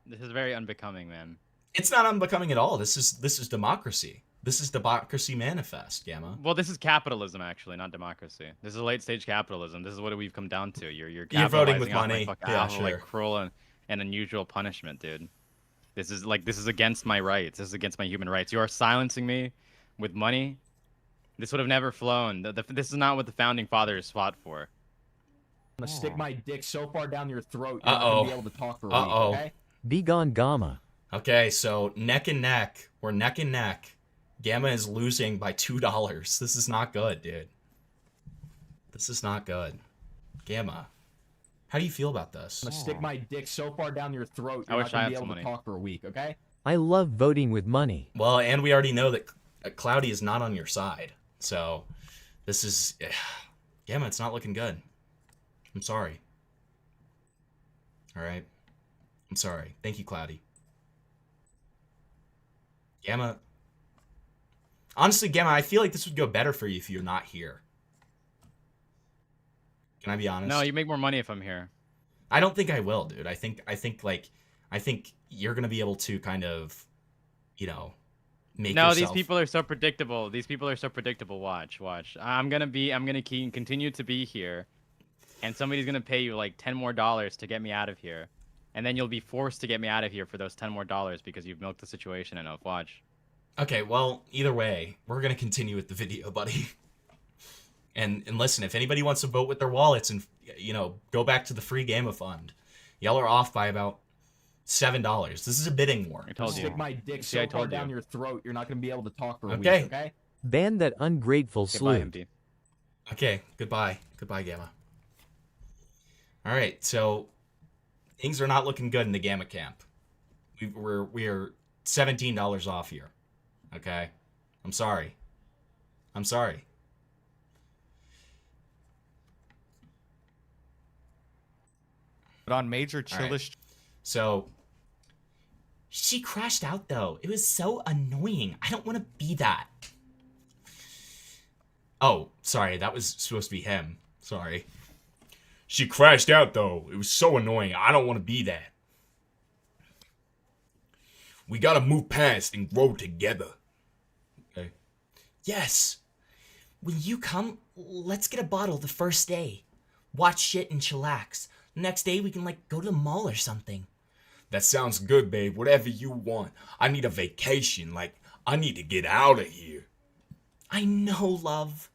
this is very unbecoming, man. It's not unbecoming at all. This is democracy. This is democracy manifest, Gamma. Well, this is capitalism, actually, not democracy. This is late stage capitalism. This is what we've come down to. You're voting with capitalizing off my money. fucking Yeah, off of, like sure. cruel and unusual punishment, dude. This is against my rights. This is against my human rights. You are silencing me with money. This would have never flown. This is not what the founding fathers fought for. I'm gonna stick my dick so far down your throat, you're not gonna be able to talk for a week, okay? Be gone, Gamma. Okay, so neck and neck. We're neck and neck. Gamma is losing by $2. This is not good, dude. This is not good. Gamma, how do you feel about this? I'm gonna stick my dick so far down your throat, I you're wish not I gonna had be some able to money. talk for a week, okay? I love voting with money. Well, and we already know that Cloudy is not on your side. So this is Gamma, it's not looking good. I'm sorry. All right. I'm sorry. Thank you, Cloudy. Gamma. Honestly, Gamma, I feel like this would go better for you if you're not here. Can I be honest? No, you make more money if I'm here. I don't think I will, dude. I think like I think you're gonna be able to kind of, you know, make No, yourself. these people are so predictable. These people are so predictable. Watch. I'm gonna continue to be here, and somebody's gonna pay you like $10 more to get me out of here, and then you'll be forced to get me out of here for those $10 more because you've milked the situation enough. Watch. Okay, well, either way, we're gonna continue with the video, buddy. And listen, if anybody wants to vote with their wallets and, you know, go back to the free Gamma Fund, y'all are off by about $7. This is a bidding war. I told you. Stick my dick so far down your throat, you're not gonna be able to talk for a Okay. week, okay? Ban that ungrateful sloot. Okay, goodbye. Goodbye, Gamma. All right, so things are not looking good in the Gamma camp. We are $17 off here. Okay? I'm sorry. I'm sorry. But on Major All Chilla right. So she crashed out though. It was so annoying. I don't want to be that. Oh, sorry. That was supposed to be him. Sorry. She crashed out though. It was so annoying. I don't want to be that. We gotta move past and grow together. Okay. Yes. When you come, let's get a bottle the first day. Watch shit and chillax. Next day we can like go to the mall or something. That sounds good, babe. Whatever you want. I need a vacation. Like, I need to get out of here. I know, love.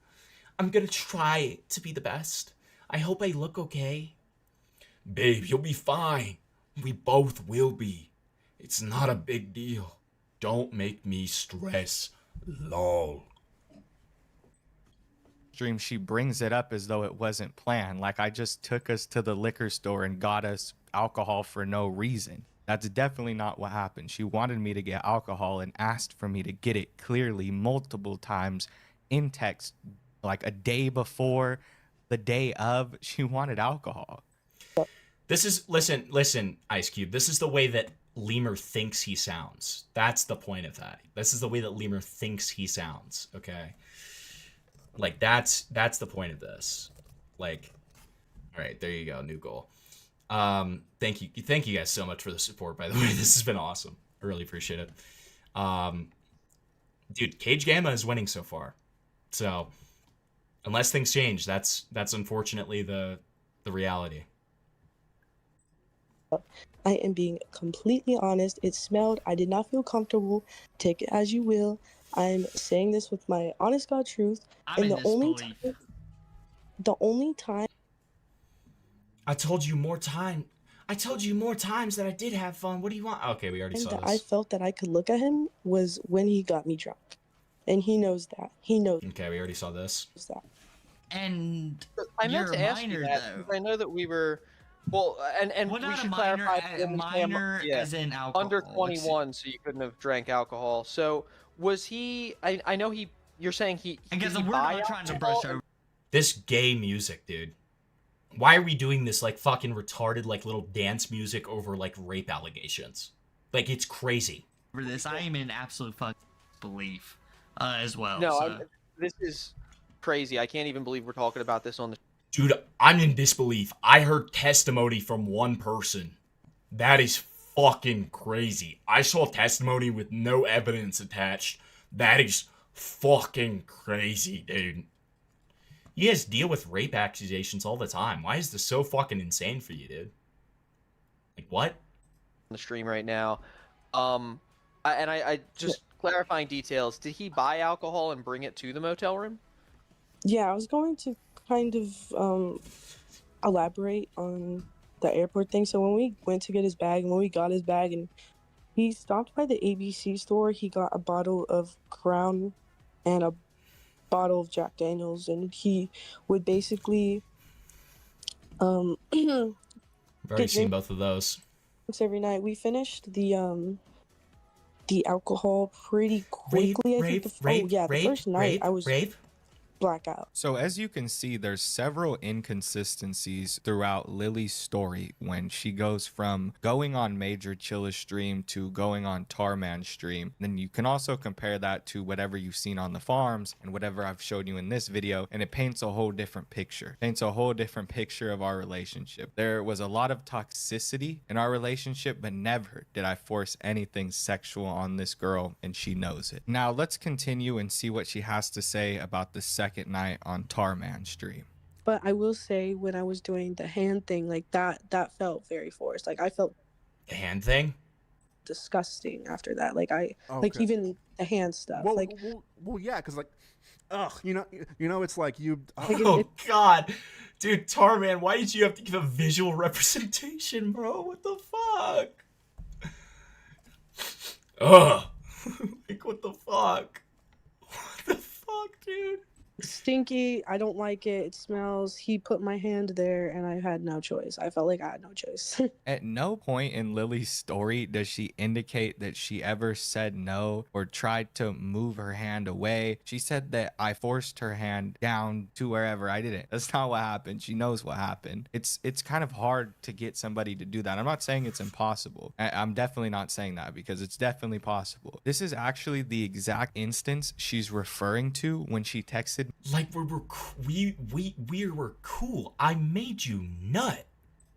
I'm gonna try to be the best. I hope I look okay. Babe, you'll be fine. We both will be. It's not a big deal. Don't make me stress. Lol. Stream, she brings it up as though it wasn't planned. Like, I just took us to the liquor store and got us alcohol for no reason. That's definitely not what happened. She wanted me to get alcohol and asked for me to get it clearly multiple times in text, like a day before, the day of. She wanted alcohol. This is, listen, Ice Cube. This is the way that Lemur thinks he sounds. That's the point of that. This is the way that Lemur thinks he sounds, okay? Like, that's the point of this. Like, all right, there you go, new goal. Thank you guys so much for the support, by the way. This has been awesome. I really appreciate it. Dude, Cage Gamma is winning so far. So, unless things change, that's unfortunately the reality. I am being completely honest. It smelled. I did not feel comfortable. Take it as you will. I'm saying this with my honest God truth. And the only time I told you more times that I did have fun. What do you want? Okay, we already saw that this. I felt that I could look at him was when he got me drunk. And he knows that. He knows Okay, we already saw this. that. And I meant you're to a ask you minor, that though. because I know that we were, well, and Well, we not a should minor, clarify. a minor as in alcohol. Under Let's see. 21, so you couldn't have drank alcohol. So was he? I know he. You're saying he. I guess did he we're buy not trying to alcohol? brush over. This gay music, dude. Why are we doing this like fucking retarded like little dance music over like rape allegations? Like, it's crazy. For this, I am in absolute fucking belief as well. No, so. this is crazy. I can't even believe we're talking about this on the. Dude, I'm in disbelief. I heard testimony from one person. That is fucking crazy. I saw testimony with no evidence attached. That is fucking crazy, dude. You guys deal with rape accusations all the time. Why is this so fucking insane for you, dude? Like, what? On the stream right now, I just clarifying details. Did he buy alcohol and bring it to the motel room? Yeah, I was going to kind of elaborate on the airport thing. So when we went to get his bag, and when we got his bag, and he stopped by the ABC store, he got a bottle of Crown and a bottle of Jack Daniels, and he would basically I've already seen both of those. every night. We finished the alcohol pretty quickly. I think the first night I was rape. blackout. So as you can see, there's several inconsistencies throughout Lily's story when she goes from going on Major Chilla's stream to going on Tarman's stream. Then you can also compare that to whatever you've seen on the farms and whatever I've showed you in this video, and it paints a whole different picture. Paints a whole different picture of our relationship. There was a lot of toxicity in our relationship, but never did I force anything sexual on this girl, and she knows it. Now let's continue and see what she has to say about the second night on Tarman's stream. But I will say, when I was doing the hand thing, like that felt very forced. Like I felt The hand thing? disgusting after that. Like like Okay. even the hand stuff. Well, like well, yeah, because like, ugh, you know, it's like you. Oh God, dude, Tarman, why did you have to give a visual representation, bro? What the fuck? Ugh. Like, what the fuck? What the fuck, dude? stinky. I don't like it. It smells. He put my hand there, and I had no choice. I felt like I had no choice. At no point in Lily's story does she indicate that she ever said no or tried to move her hand away. She said that I forced her hand down to wherever. I didn't. That's not what happened. She knows what happened. It's kind of hard to get somebody to do that. I'm not saying it's impossible. I'm definitely not saying that, because it's definitely possible. This is actually the exact instance she's referring to when she texted like we were cool. I made you nut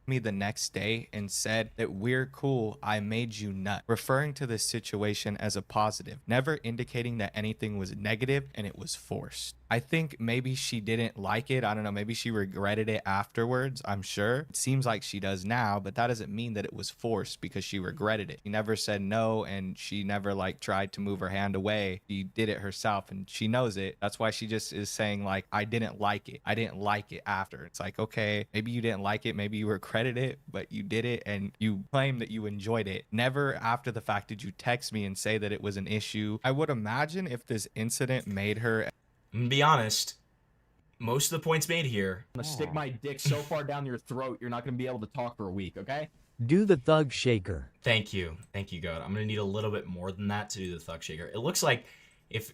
me the next day and said that we're cool, I made you nut, referring to this situation as a positive, never indicating that anything was negative and it was forced. I think maybe she didn't like it. I don't know. Maybe she regretted it afterwards. I'm sure. It seems like she does now, but that doesn't mean that it was forced because she regretted it. She never said no, and she never like tried to move her hand away. She did it herself, and she knows it. That's why she just is saying like, I didn't like it. I didn't like it after. It's like, okay, maybe you didn't like it. Maybe you regretted it, but you did it and you claim that you enjoyed it. Never after the fact did you text me and say that it was an issue. I would imagine if this incident made her... I'm gonna be honest, most of the points made here. I'm gonna stick my dick so far down your throat, you're not gonna be able to talk for a week, okay? Do the thug shaker. Thank you, God. I'm gonna need a little bit more than that to do the thug shaker. It looks like it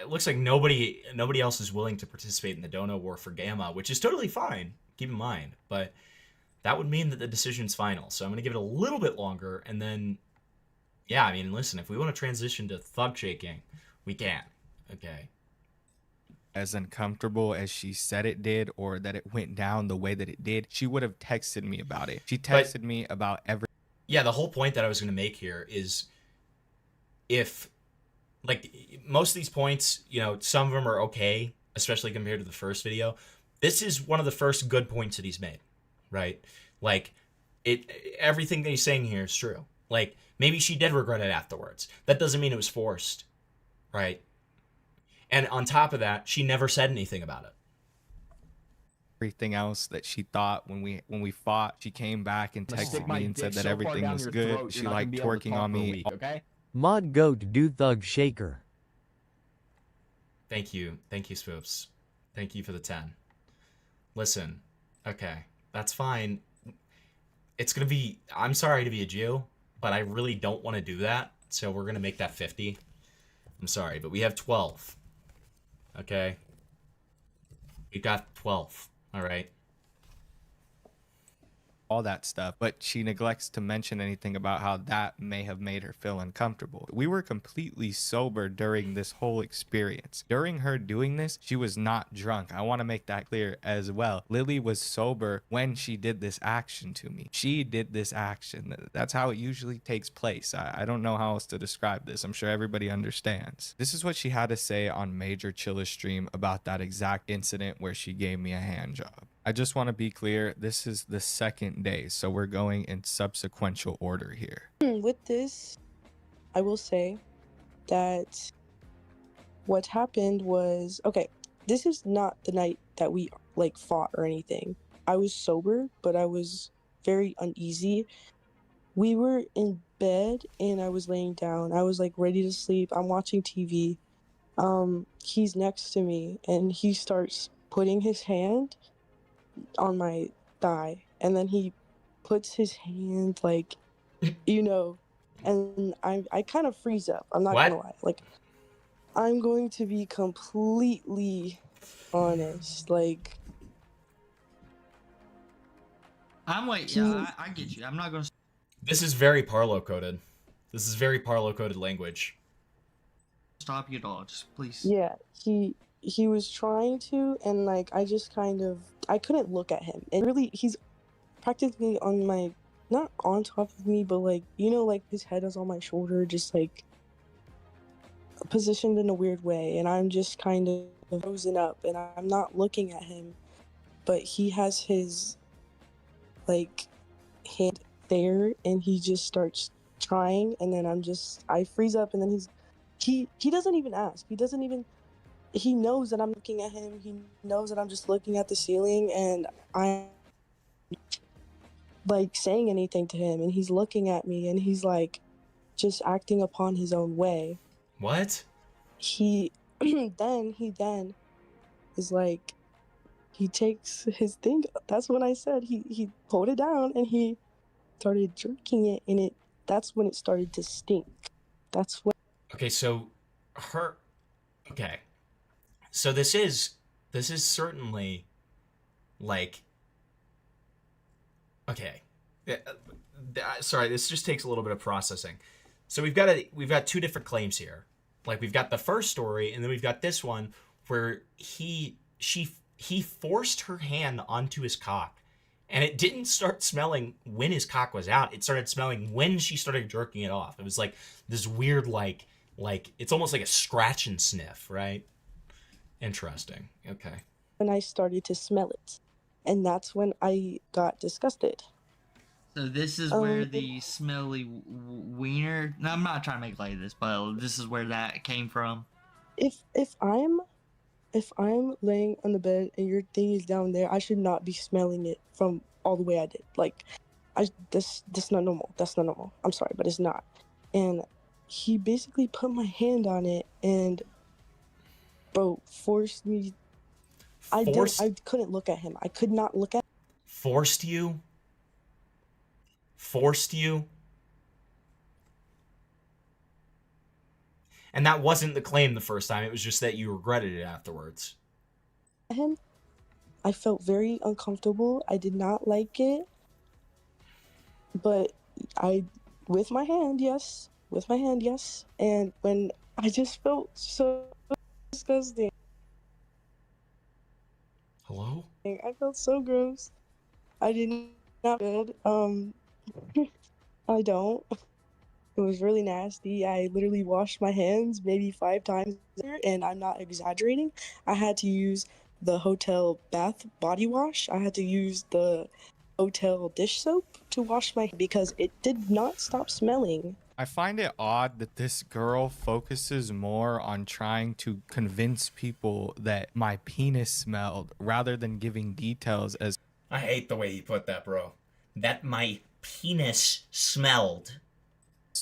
looks like nobody else is willing to participate in the dono war for Gamma, which is totally fine. Keep in mind, but that would mean that the decision's final. So I'm gonna give it a little bit longer, and then, yeah, I mean, listen, if we want to transition to thug shaking, we can. Okay. As uncomfortable as she said it did, or that it went down the way that it did, she would have texted me about it. She texted me about every... Yeah, the whole point that I was going to make here is, if, like, most of these points, you know, some of them are okay, especially compared to the first video. This is one of the first good points that he's made, right? Like, everything that he's saying here is true. Like, maybe she did regret it afterwards. That doesn't mean it was forced, right? And on top of that, she never said anything about it. Everything else that she thought when we fought, she came back and texted me and said that everything was good. She liked twerking on me. Okay? Mod goat do thug shaker. Thank you, Spoops. Thank you for the 10. Listen, okay, that's fine. It's gonna be. I'm sorry to be a Jew, but I really don't want to do that. So we're gonna make that 50. I'm sorry, but we have 12. Okay. We got 12. All right. All that stuff, but she neglects to mention anything about how that may have made her feel uncomfortable. We were completely sober during this whole experience. During her doing this, she was not drunk. I want to make that clear as well. Lily was sober when she did this action to me. She did this action. That's how it usually takes place. I don't know how else to describe this. I'm sure everybody understands. This is what she had to say on Major Chilla's stream about that exact incident where she gave me a hand job. I just want to be clear, this is the second day, so we're going in subsequential order here. With this, I will say that what happened was, okay, this is not the night that we like fought or anything. I was sober, but I was very uneasy. We were in bed and I was laying down. I was like ready to sleep. I'm watching TV. He's next to me and he starts putting his hand on my thigh, and then he puts his hand like, you know, and I kind of freeze up. I'm not gonna lie. Like, I'm going to be completely honest. Like, I get you. I'm not gonna. This is very Parlo coded. This is very Parlo coded language. Stop you at all, just please. yeah, he was trying to, and like I just kind of I couldn't look at him, and really he's practically on my, not on top of me, but like, you know, like his head is on my shoulder, just like positioned in a weird way, and I'm just kind of frozen up, and I'm not looking at him, but he has his like hand there, and he just starts trying, and then I freeze up, and then he doesn't even ask. He knows that I'm looking at him. He knows that I'm just looking at the ceiling, and I'm like saying anything to him, and he's looking at me, and he's like just acting upon his own way. What? He then is like, he takes his thing. That's when I said he pulled it down, and he started jerking it, and that's when it started to stink. That's when. Okay, so okay. So this is certainly like, okay. Sorry, this just takes a little bit of processing. So we've got two different claims here. Like, we've got the first story, and then we've got this one where he forced her hand onto his cock, and it didn't start smelling when his cock was out. It started smelling when she started jerking it off. It was like this weird, like it's almost like a scratch and sniff, right? Interesting. Okay. When I started to smell it, and that's when I got disgusted. So this is where the smelly wiener. No, I'm not trying to make light of this, but this is where that came from. If I'm laying on the bed and your thing is down there, I should not be smelling it from all the way I did. Like, this not normal. That's not normal. I'm sorry, but it's not. And he basically put my hand on it and, bro, forced me. I couldn't look at him. I could not look at. Forced you? Forced you? And that wasn't the claim the first time. It was just that you regretted it afterwards. Him. I felt very uncomfortable. I did not like it. But with my hand, yes. And when I just felt so disgusting. Hello? I felt so gross. I did not good. I don't. It was really nasty. I literally washed my hands maybe 5 times, and I'm not exaggerating. I had to use the hotel bath body wash. I had to use the hotel dish soap to wash my hands because it did not stop smelling. I find it odd that this girl focuses more on trying to convince people that my penis smelled rather than giving details as. I hate the way you put that, bro. That my penis smelled.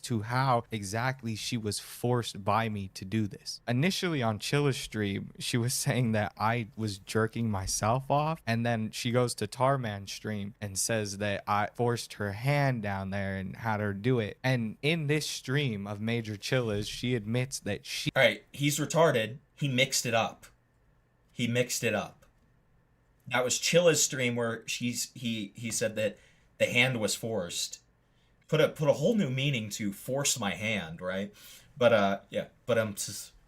To how exactly she was forced by me to do this. Initially on Chilla's stream, she was saying that I was jerking myself off, and then she goes to Tarman's stream and says that I forced her hand down there and had her do it. And in this stream of Major Chilla's, she admits that she. All right, he's retarded. He mixed it up. That was Chilla's stream where he said that the hand was forced. Put a whole new meaning to force my hand, right? But yeah, but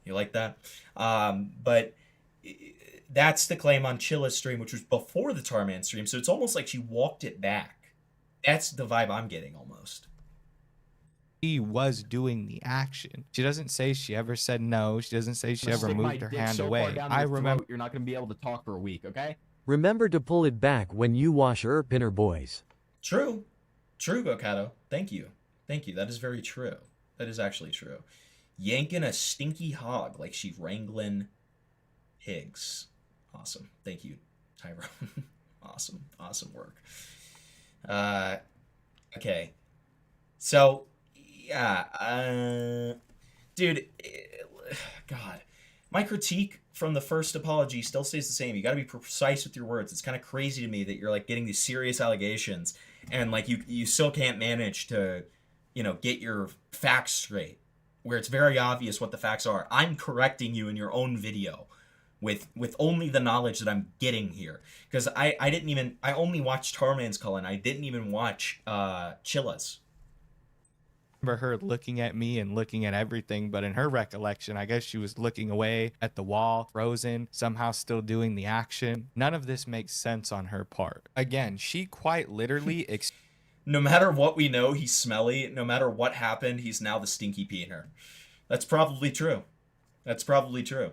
you like that? But that's the claim on Chilla's stream, which was before the Tarman stream. So it's almost like she walked it back. That's the vibe I'm getting almost. She was doing the action. She doesn't say she ever said no. She doesn't say she ever moved her hand away. I remember. You're not gonna be able to talk for a week, okay? Remember to pull it back when you wash pinner boys. True, Bocato. Thank you. That is very true. That is actually true. Yanking a stinky hog like she wrangling pigs. Awesome. Thank you, Tyrone. Awesome work. Okay. So, yeah, dude, God, my critique from the first apology still stays the same. You got to be precise with your words. It's kind of crazy to me that you're like getting these serious allegations and like you still can't manage to, get your facts straight, where it's very obvious what the facts are. I'm correcting you in your own video. with only the knowledge that I'm getting here. Because I only watched Tarman's Call, and I didn't even watch Chilla's. Remember her looking at me and looking at everything, but in her recollection, I guess she was looking away at the wall, frozen, somehow still doing the action. None of this makes sense on her part. Again, she quite literally no matter what we know, he's smelly. No matter what happened, he's now the stinky pee in her. That's probably true. That's probably true.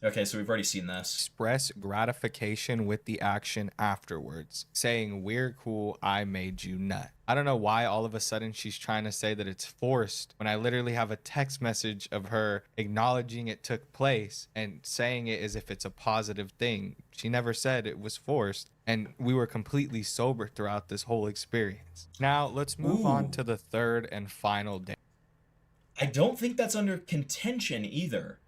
Okay, so we've already seen this. Express gratification with the action afterwards, saying, "We're cool, I made you nut." I don't know why all of a sudden she's trying to say that it's forced when I literally have a text message of her acknowledging it took place and saying it as if it's a positive thing. She never said it was forced, and we were completely sober throughout this whole experience. Now, let's move on to the third and final day. I don't think that's under contention either.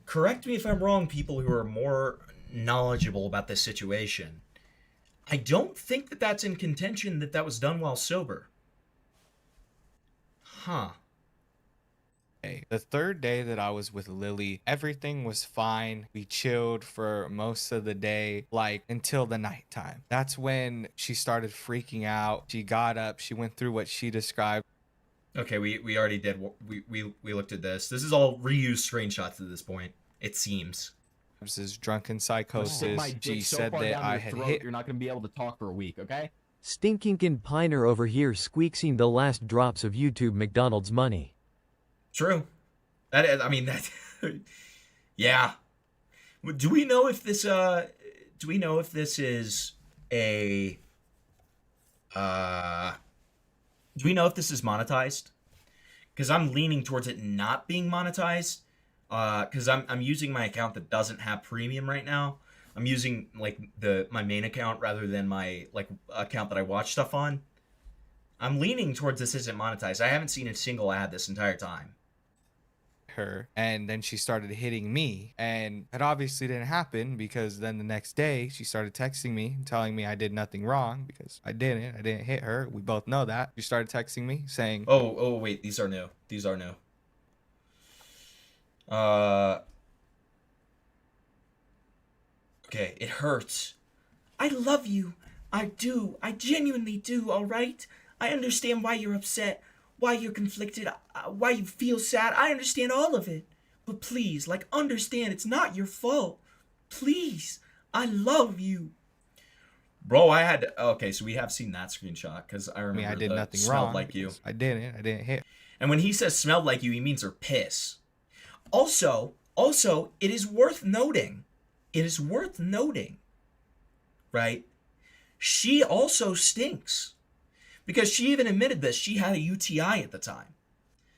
Correct me if I'm wrong, people who are more knowledgeable about this situation. I don't think that that's in contention that was done while sober. Huh. The third day that I was with Lily, everything was fine. We chilled for most of the day, like until the nighttime. That's when she started freaking out. She got up, she went through what she described. Okay, we already did. We looked at this. This is all reused screenshots at this point, it seems. His drunken psychosis. She said that I had hit. You're not going to be able to talk for a week, okay? Stinkinkin Piner over here squeaking the last drops of YouTube McDonald's money. True. That is, I mean, that. Yeah. Do we know if this? Do we know if this is a? Do we know if this is monetized? Because I'm leaning towards it not being monetized. Because I'm using my account that doesn't have premium right now. I'm using like my main account rather than my account that I watch stuff on. I'm leaning towards this isn't monetized. I haven't seen a single ad this entire time. Her, and then she started hitting me, and it obviously didn't happen because then the next day she started texting me telling me I did nothing wrong because I didn't hit her. We both know that. She started texting me saying, oh wait, these are new. Okay, it hurts. I love you. I do. I genuinely do, all right? I understand why you're upset, why you're conflicted, why you feel sad. I understand all of it. But please, understand it's not your fault. Please, I love you. Bro, okay, so we have seen that screenshot because I remember I did nothing smelled wrong. like you. I didn't hit. And when he says smelled like you, he means her piss. Also, it is worth noting, right? She also stinks. Because she even admitted this. She had a UTI at the time.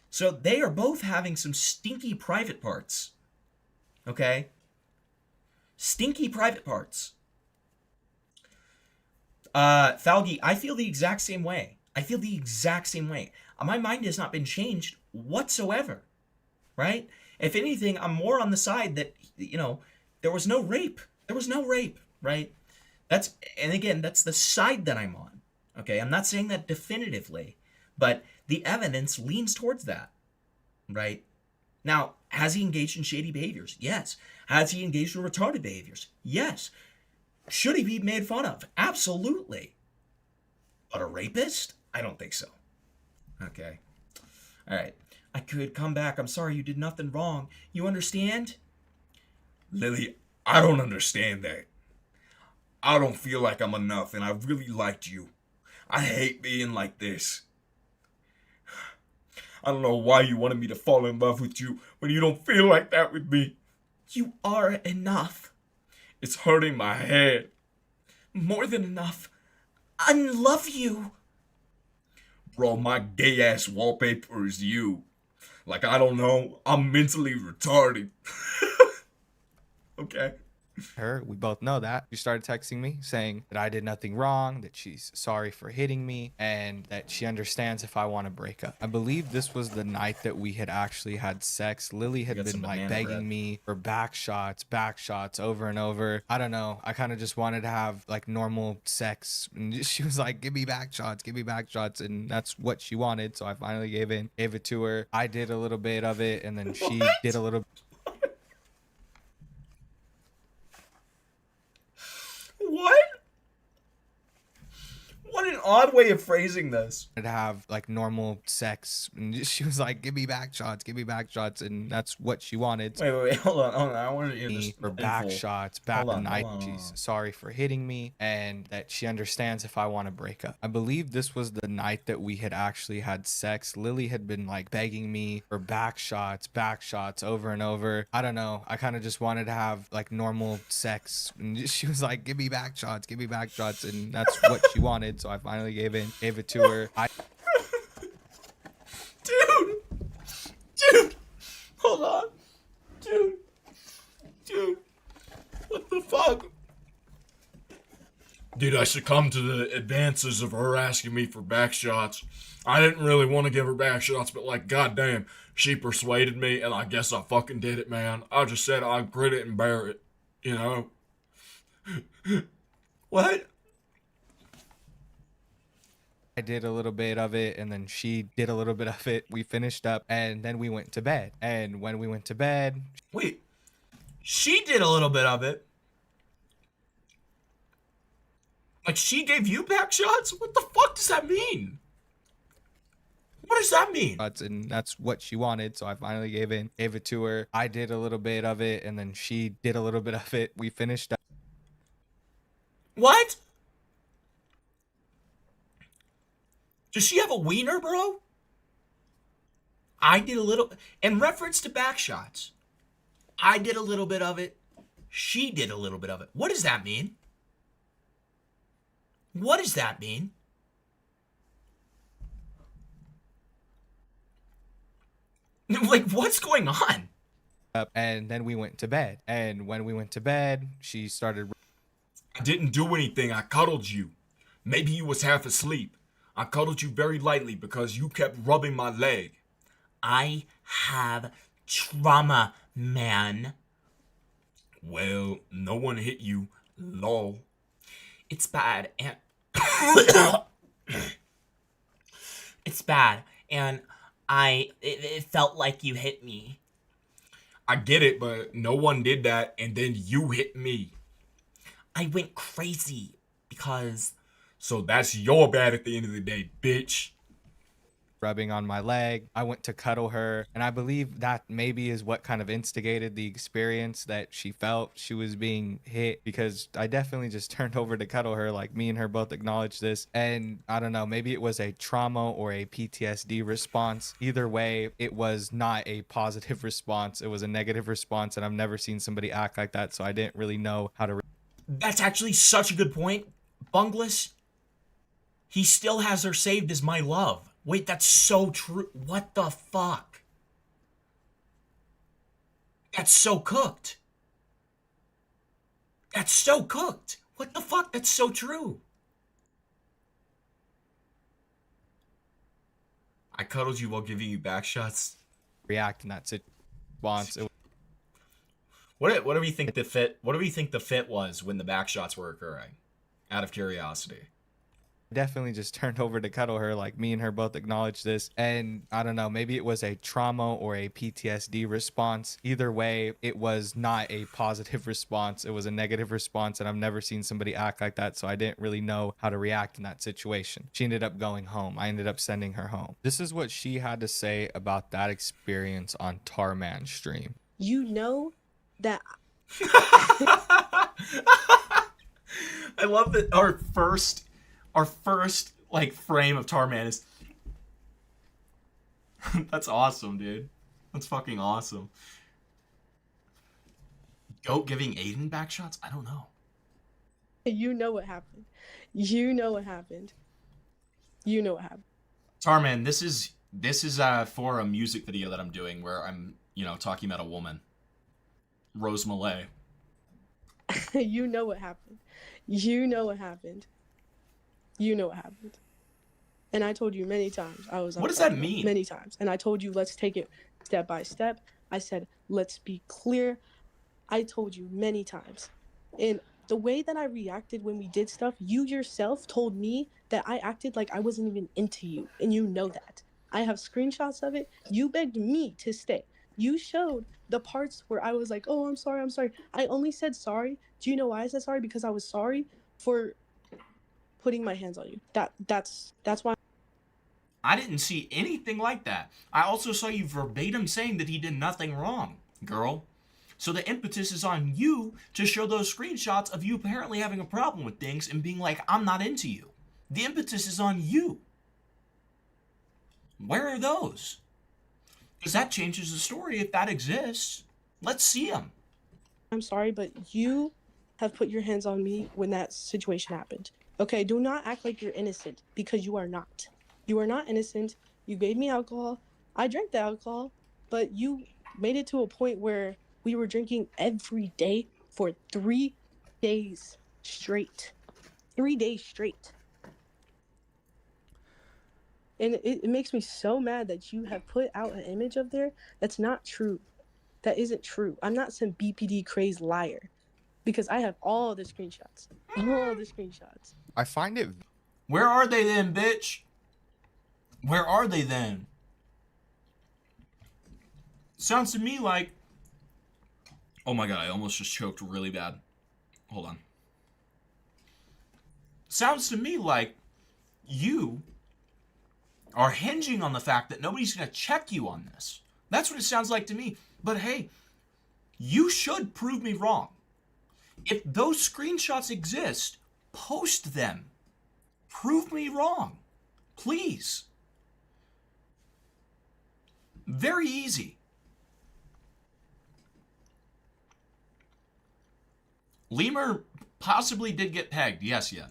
So they are both having some stinky private parts. Okay? Stinky private parts. Falgi, I feel the exact same way. My mind has not been changed whatsoever. Right? If anything, I'm more on the side that, there was no rape. Right? That's the side that I'm on. Okay, I'm not saying that definitively, but the evidence leans towards that, right? Now, has he engaged in shady behaviors? Yes. Has he engaged in retarded behaviors? Yes. Should he be made fun of? Absolutely. But a rapist? I don't think so. Okay. All right. I could come back. I'm sorry, you did nothing wrong. You understand? Lily, I don't understand that. I don't feel like I'm enough, and I really liked you. I hate being like this. I don't know why you wanted me to fall in love with you when you don't feel like that with me. You are enough. It's hurting my head. More than enough. I love you. Bro, my gay-ass wallpaper is you. I don't know. I'm mentally retarded. Okay. Her, we both know that. She started texting me saying that I did nothing wrong, that she's sorry for hitting me, and that she understands if I want to break up. I believe this was the night that we had actually had sex. Lily had been begging me for back shots over and over. I don't know. I kind of just wanted to have normal sex, and she was like, give me back shots, and that's what she wanted. So I finally gave it to her. I did a little bit of it, and then she did a little. odd way of phrasing this. To have like normal sex, and she was like, give me back shots, and that's what she wanted. Wait, hold on. I want to hear Me this for in back full. shots, back Hold on, night. hold on, hold She's on. sorry for hitting me, and that she understands if I want to break up. I believe this was the night that we had actually had sex. Lily had been like begging me for back shots over and over. I don't know. I kind of just wanted to have like normal sex, and she was like, give me back shots, and that's what she wanted. So I finally gave it to her. Dude, hold on. Dude, what the fuck? Dude, I succumbed to the advances of her asking me for back shots. I didn't really want to give her back shots, but like, goddamn, she persuaded me, and I guess I fucking did it, man. I just said I'd grit it and bear it, you know? What? I did a little bit of it, and then she did a little bit of it. We finished up, and then we went to bed. And when we went to bed... Wait, she did a little bit of it? Like, she gave you back shots? What the fuck does that mean? What does that mean? And that's what she wanted, so I finally gave it to her. I did a little bit of it, and then she did a little bit of it. We finished up. What? Does she have a wiener, bro? I did a little... In reference to back shots, I did a little bit of it. She did a little bit of it. What does that mean? What does that mean? Like, what's going on? And then we went to bed. And when we went to bed, she started... I didn't do anything. I cuddled you. Maybe you was half asleep. I cuddled you very lightly because you kept rubbing my leg. I have trauma, man. Well, no one hit you. Lol. It's bad, and... It's bad, and it felt like you hit me. I get it, but no one did that, and then you hit me. I went crazy because... So that's your bad at the end of the day, bitch. Rubbing on my leg. I went to cuddle her, and I believe that maybe is what kind of instigated the experience that she felt she was being hit, because I definitely just turned over to cuddle her. Like, me and her both acknowledged this, and I don't know, maybe it was a trauma or a PTSD response. Either way, it was not a positive response. It was a negative response, and I've never seen somebody act like that, so I didn't really know how to... That's actually such a good point. Bunglas, he still has her saved as my love. Wait, that's so true. What the fuck? That's so cooked. That's so cooked. What the fuck? That's so true. I cuddled you while giving you back shots. React in that response. What do we think the fit? What do we think the fit was when the back shots were occurring? Out of curiosity. Definitely just turned over to cuddle her. Like, me and her both acknowledged this, and I don't know, maybe it was a trauma or a PTSD response. Either way, it was not a positive response. It was a negative response, and I've never seen somebody act like that, so I didn't really know how to react in that situation. She ended up going home. I ended up sending her home. This is what she had to say about that experience on Tarman's stream. You know that... I love that our first like frame of Tarman is that's awesome, dude. That's fucking awesome. Goat giving Aiden back shots? I don't know. You know what happened. You know what happened. You know what happened. Tarman, this is for a music video that I'm doing where I'm, talking about a woman. Rose Malay. You know what happened. You know what happened. You know what happened. And I told you many times. What does that mean? Many times. And I told you, let's take it step by step. I said, let's be clear. I told you many times. And the way that I reacted when we did stuff, you yourself told me that I acted like I wasn't even into you. And you know that. I have screenshots of it. You begged me to stay. You showed the parts where I was like, oh, I'm sorry, I'm sorry. I only said sorry. Do you know why I said sorry? Because I was sorry for putting my hands on you. That's why. I didn't see anything like that. I also saw you verbatim saying that he did nothing wrong, girl. So the impetus is on you to show those screenshots of you apparently having a problem with things and being like, I'm not into you. The impetus is on you. Where are those? Because that changes the story if that exists. Let's see them. I'm sorry, but you have put your hands on me when that situation happened. Okay, do not act like you're innocent, because you are not. You are not innocent. You gave me alcohol. I drank the alcohol, but you made it to a point where we were drinking every day for 3 days straight. 3 days straight. And it makes me so mad that you have put out an image of there that's not true. That isn't true. I'm not some BPD crazed liar, because I have all the screenshots. All the screenshots. I find it. Where are they then, bitch? Where are they then? Sounds to me like... Oh my god, I almost just choked really bad. Hold on. Sounds to me like you are hinging on the fact that nobody's going to check you on this. That's what it sounds like to me. But hey, you should prove me wrong. If those screenshots exist, post them. Prove me wrong. Please. Very easy. Lemur possibly did get pegged. Yes, yeah.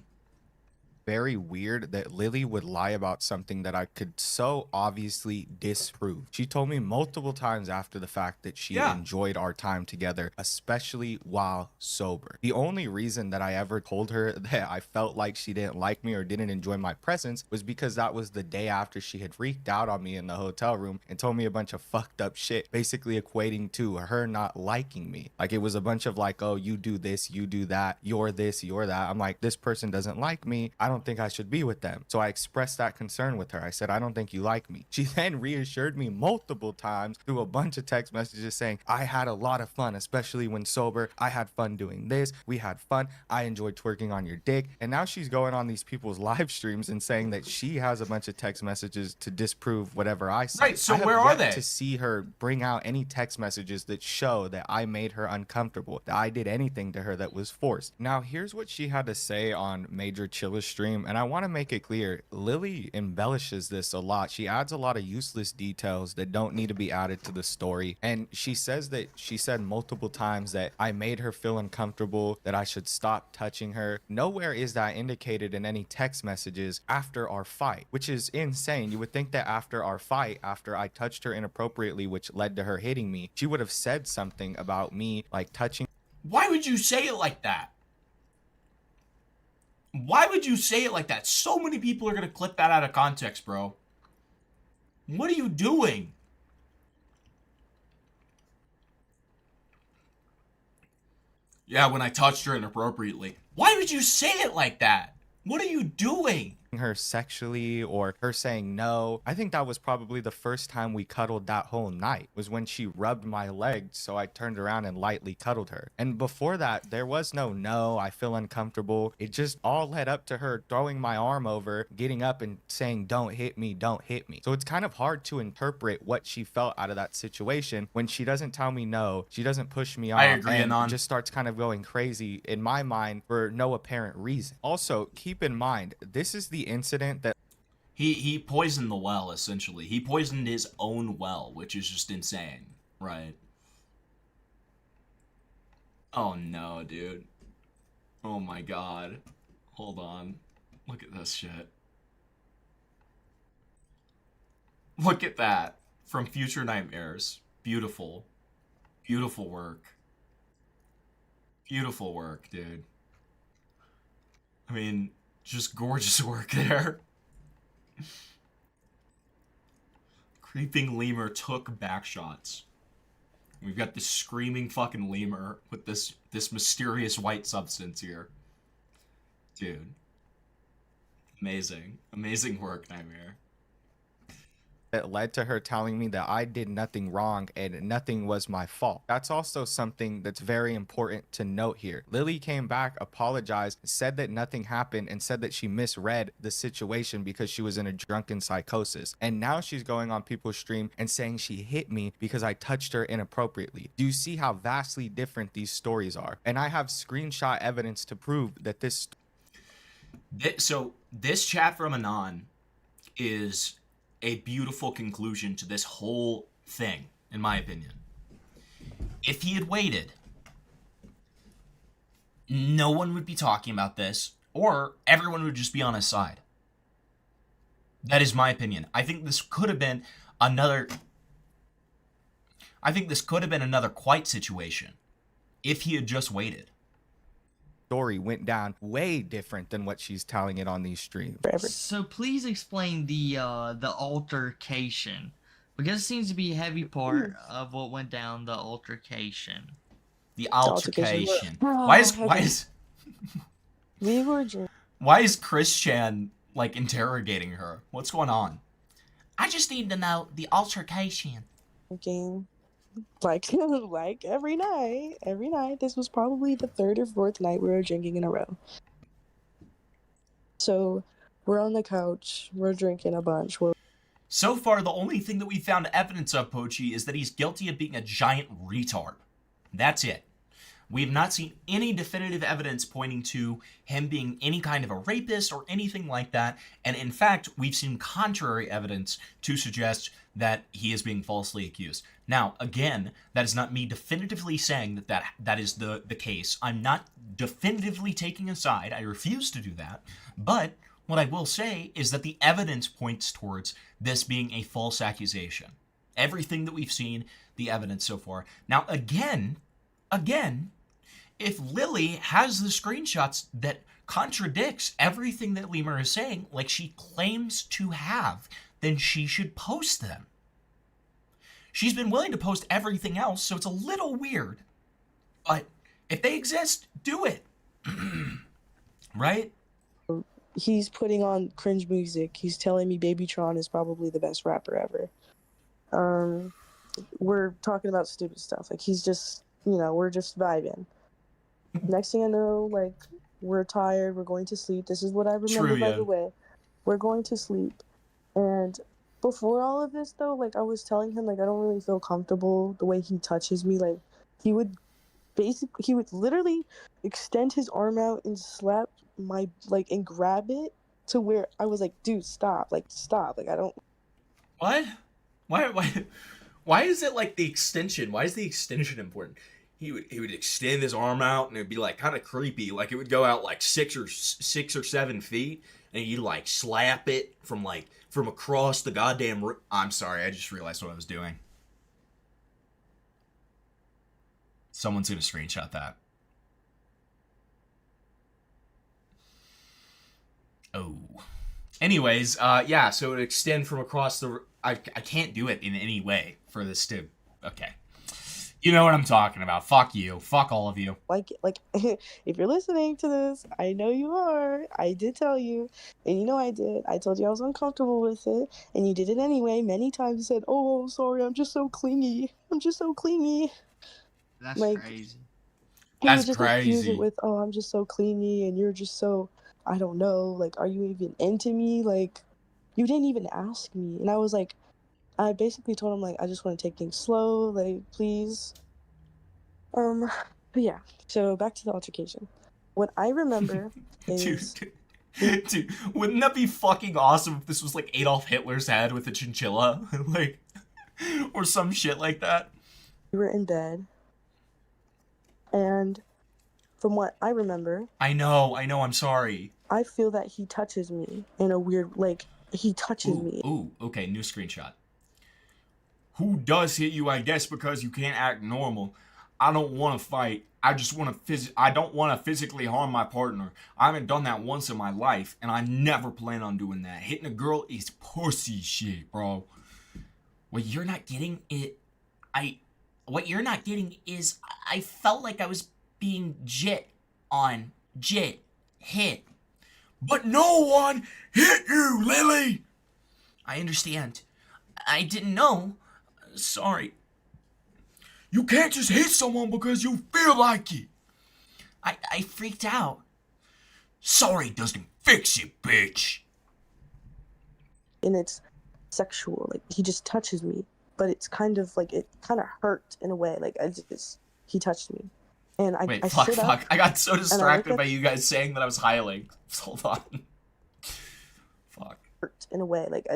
Very weird that Lily would lie about something that I could so obviously disprove. She told me multiple times after the fact that she enjoyed our time together, especially while sober. The only reason that I ever told her that I felt like she didn't like me or didn't enjoy my presence was because that was the day after she had freaked out on me in the hotel room and told me a bunch of fucked up shit, basically equating to her not liking me. Like, it was a bunch of like, oh, you do this, you do that, you're this, you're that. I'm like, this person doesn't like me. I don't think I should be with them. So I expressed that concern with her. I said, I don't think you like me. She then reassured me multiple times through a bunch of text messages saying, I had a lot of fun, especially when sober. I had fun doing this. We had fun. I enjoyed twerking on your dick. And now she's going on these people's live streams and saying that she has a bunch of text messages to disprove whatever I said. Right, so I have where are yet they? to see her bring out any text messages that show that I made her uncomfortable, that I did anything to her that was forced. Now, here's what she had to say on Major Chilla's stream, and I want to make it clear, Lily embellishes this a lot. She adds a lot of useless details that don't need to be added to the story. And she says that she said multiple times that I made her feel uncomfortable, that I should stop touching her. Nowhere is that indicated in any text messages after our fight, which is insane. You would think that after our fight, after I touched her inappropriately, which led to her hitting me, she would have said something about me like touching. Why would you say it like that? Why would you say it like that? So many people are going to clip that out of context, bro. What are you doing? Yeah, when I touched her inappropriately. Why would you say it like that? What are you doing? Her sexually or her saying no. I think that was probably the first time we cuddled that whole night, was when she rubbed my legs, so I turned around and lightly cuddled her. And before that, there was no, I feel uncomfortable. It just all led up to her throwing my arm over, getting up and saying, don't hit me, don't hit me. So it's kind of hard to interpret what she felt out of that situation when she doesn't tell me no, she doesn't push me off. I agree, and Anon. just starts kind of going crazy in my mind for no apparent reason. Also, keep in mind, this is the incident that he poisoned the well, essentially. He poisoned his own well, which is just insane, right? Oh no, dude. Oh my god. Hold on. Look at this shit. Look at that. From Future Nightmares. Beautiful. Beautiful work. Beautiful work, dude. I mean, just gorgeous work there. Creeping Lemur took back shots. We've got this screaming fucking lemur with this mysterious white substance here. Dude. Amazing. Amazing work, Nightmare. that led to her telling me that I did nothing wrong and nothing was my fault. That's also something that's very important to note here. Lily came back, apologized, said that nothing happened, and said that she misread the situation because she was in a drunken psychosis. And now she's going on people's stream and saying she hit me because I touched her inappropriately. Do you see how vastly different these stories are? And I have screenshot evidence to prove that this. So this chat from Anon is a beautiful conclusion to this whole thing, in my opinion. If he had waited, no one would be talking about this, or everyone would just be on his side. That is my opinion. I think this could have been another quite situation if he had just waited. Story went down way different than what she's telling it on these streams. So please explain the altercation, because it seems to be a heavy part of what went down. The altercation. The altercation. Oh, Why is we were just. Why is Chris Chan like interrogating her? What's going on? I just need to know the altercation. Game. Like every night. This was probably the third or fourth night we were drinking in a row. So we're on the couch, we're drinking a bunch. So far, the only thing that we found evidence of, Pochi, is that he's guilty of being a giant retard. That's it. We have not seen any definitive evidence pointing to him being any kind of a rapist or anything like that. And in fact, we've seen contrary evidence to suggest that he is being falsely accused. Now, again, that is not me definitively saying that is the case. I'm not definitively taking a side. I refuse to do that. But what I will say is that the evidence points towards this being a false accusation. Everything that we've seen, the evidence so far. Now, again, if Lily has the screenshots that contradicts everything that Lemur is saying, like she claims to have, then she should post them. She's been willing to post everything else, so it's a little weird. But if they exist, do it. Right? He's putting on cringe music. He's telling me Babytron is probably the best rapper ever. We're talking about stupid stuff. Like, he's just, we're just vibing. Next thing I know, like, we're tired, we're going to sleep. This is what I remember, by the way. We're going to sleep. And before all of this, though, like, I was telling him, like, I don't really feel comfortable the way he touches me. Like, he would literally extend his arm out and slap my, like, and grab it to where I was like, dude, stop. Like, stop. Like, I don't. What? Why is it like the extension? Why is the extension important? He would extend his arm out and it'd be like kind of creepy. Like it would go out like 6 or 7 feet and you like slap it from across the goddamn room. I'm sorry, I just realized what I was doing. Someone's gonna screenshot that. Oh. Anyways, yeah, so it would extend from across the... I can't do it in any way for this to... Okay. You know what I'm talking about. Fuck you. Fuck all of you. Like, if you're listening to this, I know you are. I did tell you. And I did. I told you I was uncomfortable with it. And you did it anyway. Many times you said, oh, sorry, I'm just so clingy. That's crazy. He would just confuse it with, oh, I'm just so clingy. And you're just so... I don't know, like, are you even into me? Like, you didn't even ask me. And I was like, I basically told him, like, I just want to take things slow, like, please. But yeah, so back to the altercation. What I remember is... Dude, wouldn't that be fucking awesome if this was, like, Adolf Hitler's head with a chinchilla? Like, or some shit like that. We were in bed, and from what I remember... I know, I'm sorry. I feel that he touches me in a weird, like, he touches me. Ooh, okay, new screenshot. Who does hit you, I guess, because you can't act normal. I don't want to fight. I don't want to physically harm my partner. I haven't done that once in my life, and I never plan on doing that. Hitting a girl is pussy shit, bro. What you're not getting is I felt like I was being hit. But no one hit you, Lily! I understand. I didn't know. Sorry. You can't just hit someone because you feel like it. I freaked out. Sorry doesn't fix it, bitch. And it's sexual. Like, he just touches me, but it's kind of like, it kind of hurt in a way. Like, he touched me. And Wait, I fuck. sit up, I got so and I look distracted by at you guys saying that I was hiling. Hold on. Fuck. hurt in a way. Like,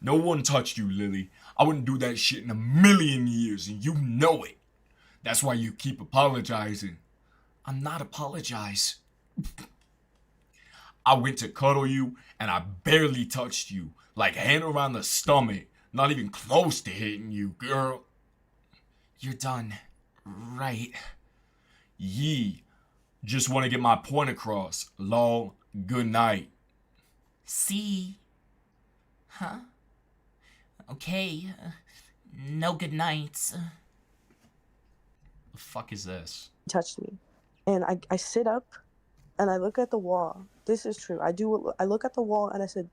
No one touched you, Lily. I wouldn't do that shit in a million years, and you know it. That's why you keep apologizing. I'm not apologize. I went to cuddle you, and I barely touched you. Like hand around the stomach. Not even close to hitting you, girl. You're done. Right. Yee. Just want to get my point across. Lol. Good night. See? Huh? Okay. No good nights. The fuck is this? he touched me. And I sit up, and I look at the wall. This is true. I look at the wall, and I said,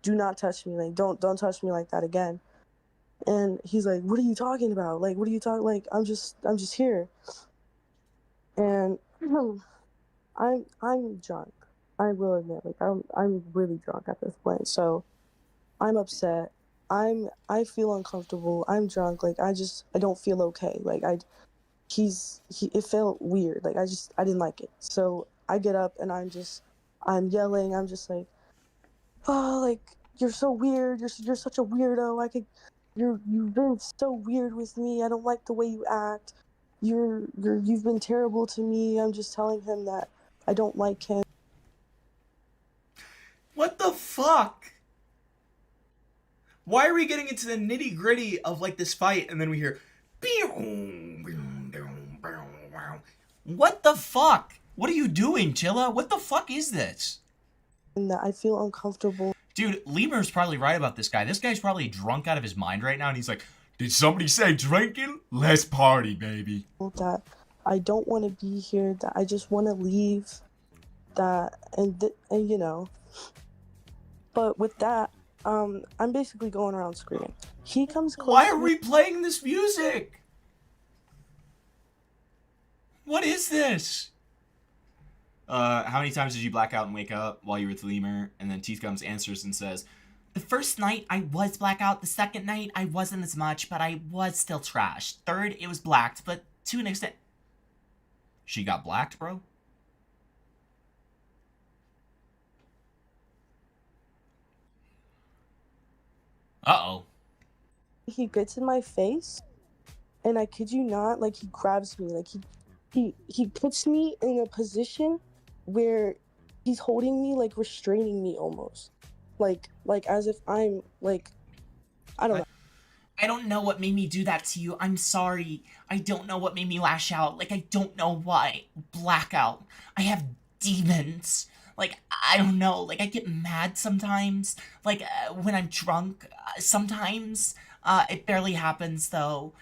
do not touch me. Like, don't touch me like that again. And he's like, what are you talking about? Like, what are you talking? Like, I'm just here. And I'm drunk. I will admit, like, I'm really drunk at this point. So I'm upset. I feel uncomfortable. I'm drunk. Like, I don't feel okay. Like, it felt weird. Like, I didn't like it. So I get up, and I'm yelling. I'm just like, oh, like, you're so weird. You're such a weirdo. You've been so weird with me. I don't like the way you act. You've been terrible to me. I'm just telling him that I don't like him. What the fuck? Why are we getting into the nitty gritty of like this fight and then we hear what the fuck? What are you doing, Chilla? What the fuck is this? And that I feel uncomfortable. Dude, Lemur's probably right about this guy. This guy's probably drunk out of his mind right now and he's like, did somebody say drinking? Let's party, baby. That I don't want to be here. That I just want to leave. That and you know. But with that, I'm basically going around screaming. He comes close. why are we playing this music? What is this? How many times did you black out and wake up while you were with Lemur? And then Teeth comes, answers, and says, the first night I was blackout. The second night I wasn't as much, but I was still trashed. Third, it was blacked, but to an extent. She got blacked, bro? Uh-oh. He gets in my face, and I kid you not, like, he grabs me. Like, he puts me in a position where he's holding me, like, restraining me almost. Like as if I'm, like, I don't know. I don't know what made me do that to you. I'm sorry. I don't know what made me lash out. Like, I don't know why. Blackout. I have demons. Like, I don't know. Like, I get mad sometimes. Like, when I'm drunk, sometimes. It barely happens, though.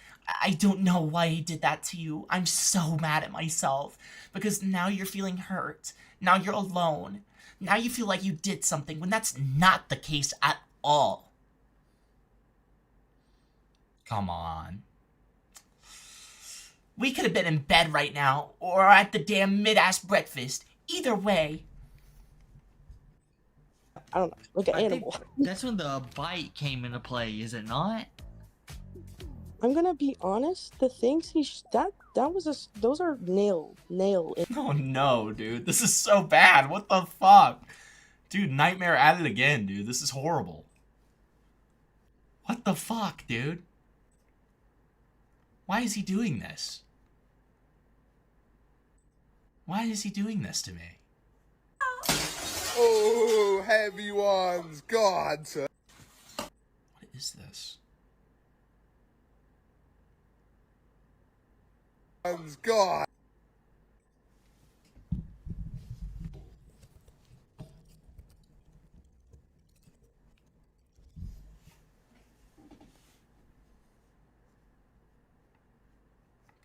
I don't know why I did that to you. I'm so mad at myself. Because now you're feeling hurt. Now you're alone. Now you feel like you did something when that's not the case at all. Come on. We could have been in bed right now, or at the damn mid-ass breakfast. Either way. I don't know. Like an animal. That's when the bite came into play, is it not? I'm gonna be honest. The things those are nail. Oh no, dude. This is so bad. What the fuck? Dude, Nightmare at it again, dude. This is horrible. What the fuck, dude? Why is he doing this? Why is he doing this to me? Oh, heavy ones, God. What is this? God.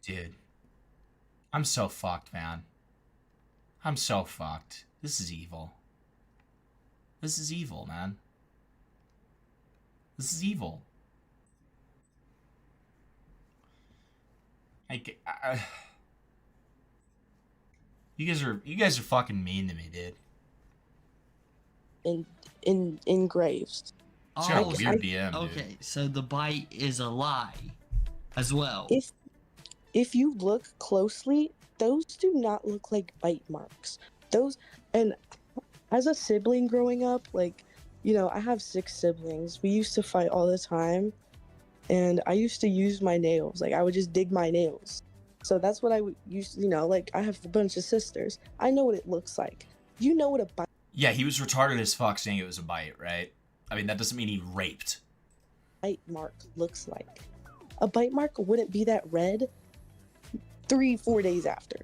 Dude. I'm so fucked, man. I'm so fucked. This is evil. This is evil, man. This is evil. You guys are fucking mean to me, dude. In graves. She got a weird DM, dude. Okay, so the bite is a lie as well. If you look closely, those do not look like bite marks. And as a sibling growing up, like, you know, I have 6 siblings. We used to fight all the time, and I used to use my nails. Like, I would just dig my nails. So that's what I would use, you know, like, I have a bunch of sisters. I know what it looks like. You know what a Yeah, he was retarded as fuck saying it was a bite, right? I mean, that doesn't mean he raped. bite mark looks like. A bite mark wouldn't be that red 3-4 days after.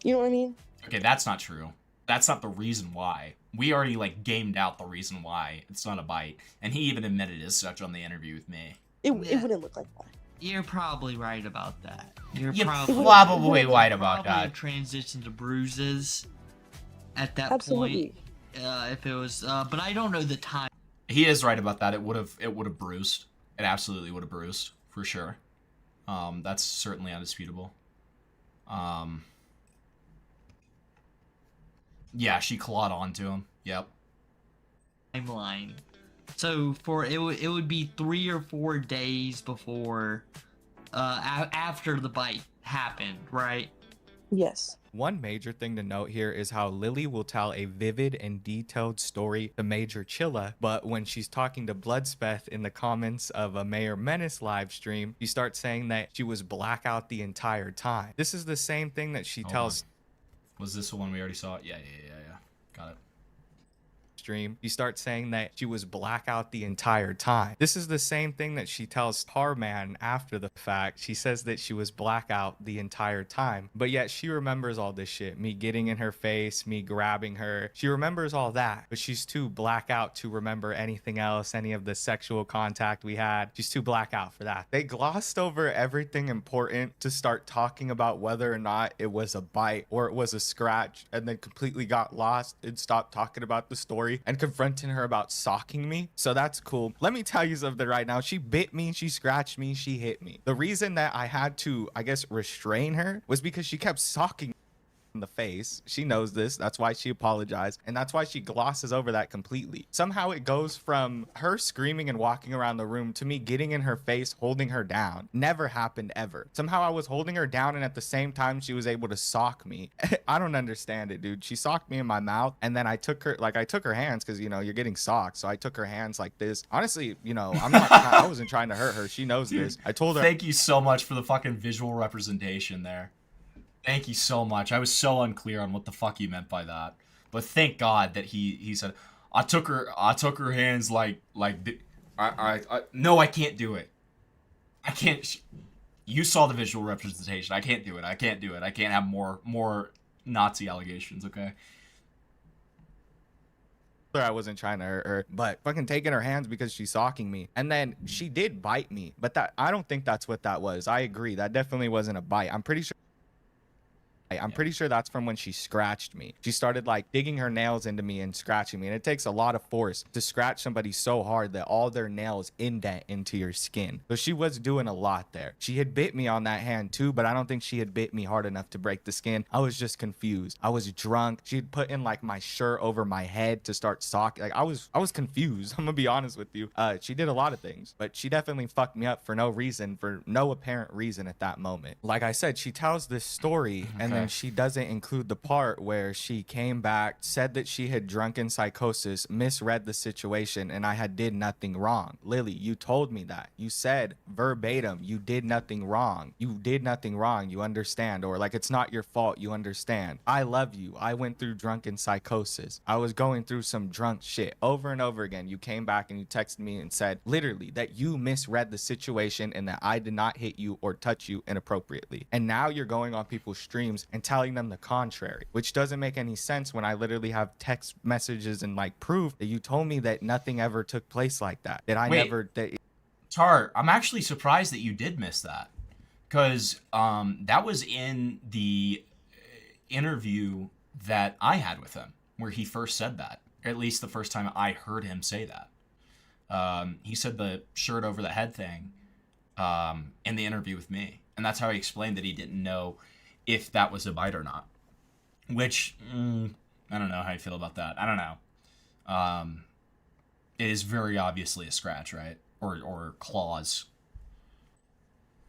You know what I mean? Okay, that's not true. That's not the reason why. We already, like, gamed out the reason why it's not a bite. And he even admitted as such on the interview with me. It wouldn't look like that. You're probably right about that. You're probably probably right about probably that. Transition to bruises at that Absolutely. point. If it was, but I don't know the time. He is right about that. It would have bruised. It absolutely would have bruised, for sure. That's certainly undisputable. Yeah, she clawed onto him. Yep. Timeline. So for it would be 3 or 4 days before, after the bite happened, right? Yes. One major thing to note here is how Lily will tell a vivid and detailed story to Major Chilla, but when she's talking to Bloodspeth in the comments of a Mayor Menace live stream, she starts saying that she was blackout the entire time. This is the same thing that she tells. Was this the one we already saw? Yeah. Got it. Stream, she starts saying that she was blackout the entire time. This is the same thing that she tells Tarman after the fact. She says that she was blackout the entire time, but yet she remembers all this shit. Me getting in her face, me grabbing her. She remembers all that, but she's too blackout to remember anything else, any of the sexual contact we had. She's too blackout for that. They glossed over everything important to start talking about whether or not it was a bite or it was a scratch, and then completely got lost and stopped talking about the story and confronting her about socking me. So that's cool. Let me tell you something right now. She bit me, she scratched me, she hit me. The reason that I had to, I guess, restrain her was because she kept socking in the face. She knows this. That's why she apologized, and that's why she glosses over that completely. Somehow it goes from her screaming and walking around the room to me getting in her face, holding her down. Never happened ever. Somehow I was holding her down, and at the same time she was able to sock me. I don't understand it, dude. She socked me in my mouth, and then I took her hands, because, you know, you're getting socked, so I took her hands like this. Honestly, you know, I wasn't trying to hurt her. She knows this. I told her. Thank you so much for the fucking visual representation there. Thank you so much. I was so unclear on what the fuck you meant by that. But thank God that he said, I took her hands like no, I can't do it. I can't. You saw the visual representation. I can't do it. I can't have more Nazi allegations, okay? I wasn't trying to hurt her, but fucking taking her hands because she's socking me. And then she did bite me, but I don't think that's what that was. I agree. That definitely wasn't a bite. I'm pretty sure that's from when she scratched me. She started like digging her nails into me and scratching me. And it takes a lot of force to scratch somebody so hard that all their nails indent into your skin. So she was doing a lot there. She had bit me on that hand too, but I don't think she had bit me hard enough to break the skin. I was just confused. I was drunk. She'd put in like my shirt over my head to start socking. Like I was confused. I'm gonna be honest with you. She did a lot of things, but she definitely fucked me up for no reason, for no apparent reason at that moment. Like I said, she tells this story and then she doesn't include the part where she came back, said that she had drunken psychosis, misread the situation, and I had did nothing wrong. Lily, you told me that. You said verbatim, you did nothing wrong. You did nothing wrong. You understand? Or like, it's not your fault. You understand? I love you. I went through drunken psychosis. I was going through some drunk shit over and over again. You came back and you texted me and said literally that you misread the situation and that I did not hit you or touch you inappropriately. And now you're going on people's streams and telling them the contrary, which doesn't make any sense when I literally have text messages and like proof that you told me that nothing ever took place like that. Tar, I'm actually surprised that you did miss that, because that was in the interview that I had with him where he first said that, or at least the first time I heard him say that. He said the shirt over the head thing in the interview with me. And that's how he explained that he didn't know if that was a bite or not. Which, I don't know how you feel about that. I don't know. It is very obviously a scratch, right? Or claws.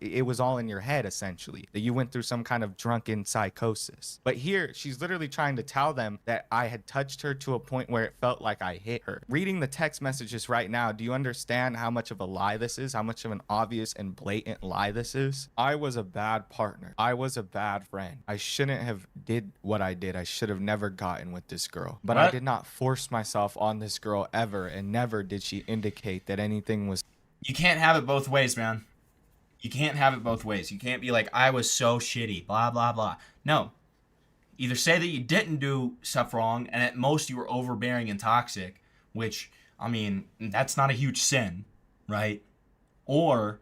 It was all in your head, essentially, that you went through some kind of drunken psychosis. But here, she's literally trying to tell them that I had touched her to a point where it felt like I hit her. Reading the text messages right now, do you understand how much of a lie this is? How much of an obvious and blatant lie this is? I was a bad partner. I was a bad friend. I shouldn't have did what I did. I should have never gotten with this girl. But I did not force myself on this girl ever, and never did she indicate that anything was... You can't have it both ways, man. You can't have it both ways. You can't be like, I was so shitty, blah, blah, blah. No. Either say that you didn't do stuff wrong, and at most you were overbearing and toxic, which, I mean, that's not a huge sin, right? Or,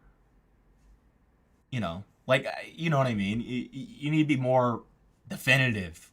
you know, like, you know what I mean? You need to be more definitive.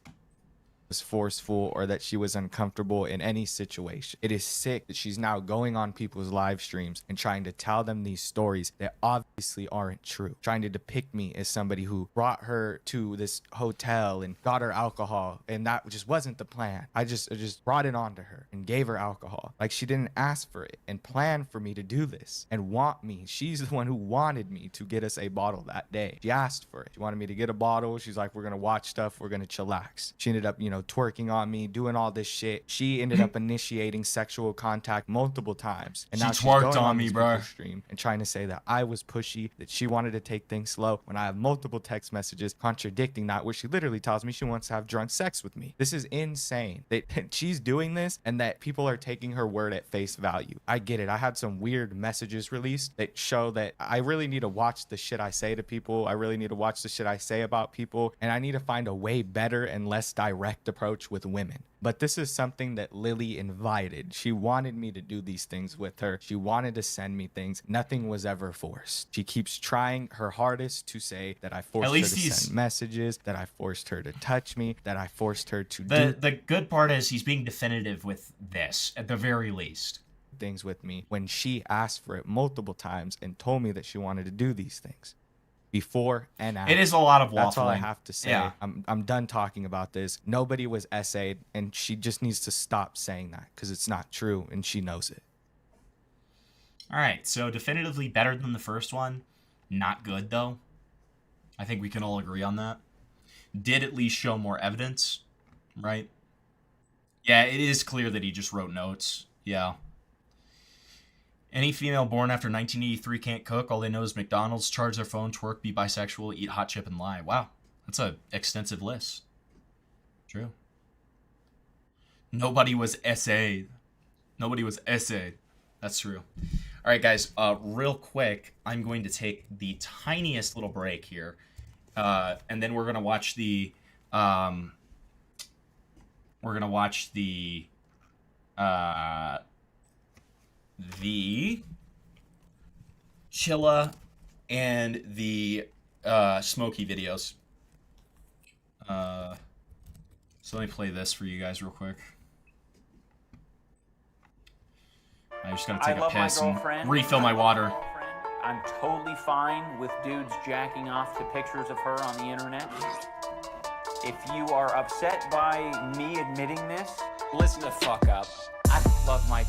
Was forceful or that she was uncomfortable in any situation. It is sick that she's now going on people's live streams and trying to tell them these stories that obviously aren't true, trying to depict me as somebody who brought her to this hotel and got her alcohol, and that just wasn't the plan. I just brought it onto her and gave her alcohol. Like, she didn't ask for it and plan for me to do this and want me. She's the one who wanted me to get us a bottle that day. She asked for it. She wanted me to get a bottle. She's like, we're gonna watch stuff, we're gonna chillax. She ended up, you know, twerking on me, doing all this shit. She ended up initiating sexual contact multiple times. And now she's going on me, bro. Stream and trying to say that I was pushy, that she wanted to take things slow, when I have multiple text messages contradicting that, where she literally tells me she wants to have drunk sex with me. This is insane that she's doing this and that people are taking her word at face value. I get it. I had some weird messages released that show that I really need to watch the shit I say to people. I really need to watch the shit I say about people. And I need to find a way better and less direct approach with women. But this is something that Lily invited. She wanted me to do these things with her. She wanted to send me things. Nothing was ever forced. She keeps trying her hardest to say that I forced her to send messages, that I forced her to touch me, that I forced her to do... The good part is he's being definitive with this, at the very least. Things with me when she asked for it multiple times and told me that she wanted to do these things. Before and after. It is a lot of waffling. That's all I have to say. Yeah. I'm done talking about this. Nobody was essayed, and she just needs to stop saying that because it's not true, and she knows it. All right, so definitively better than the first one. Not good, though. I think we can all agree on that. Did at least show more evidence, right? Yeah, it is clear that he just wrote notes. Yeah. Any female born after 1983 can't cook. All they know is McDonald's, charge their phone, twerk, be bisexual, eat hot chip, and lie. Wow, that's an extensive list. True. Nobody was essayed. Nobody was essayed. That's true. All right, guys. Real quick, I'm going to take the tiniest little break here, and then we're gonna watch the. The Chilla and the Smokey videos. So let me play this for you guys real quick. I just gotta take a piss and refill my water. I'm totally fine with dudes jacking off to pictures of her on the internet. If you are upset by me admitting this, listen the fuck up. I love my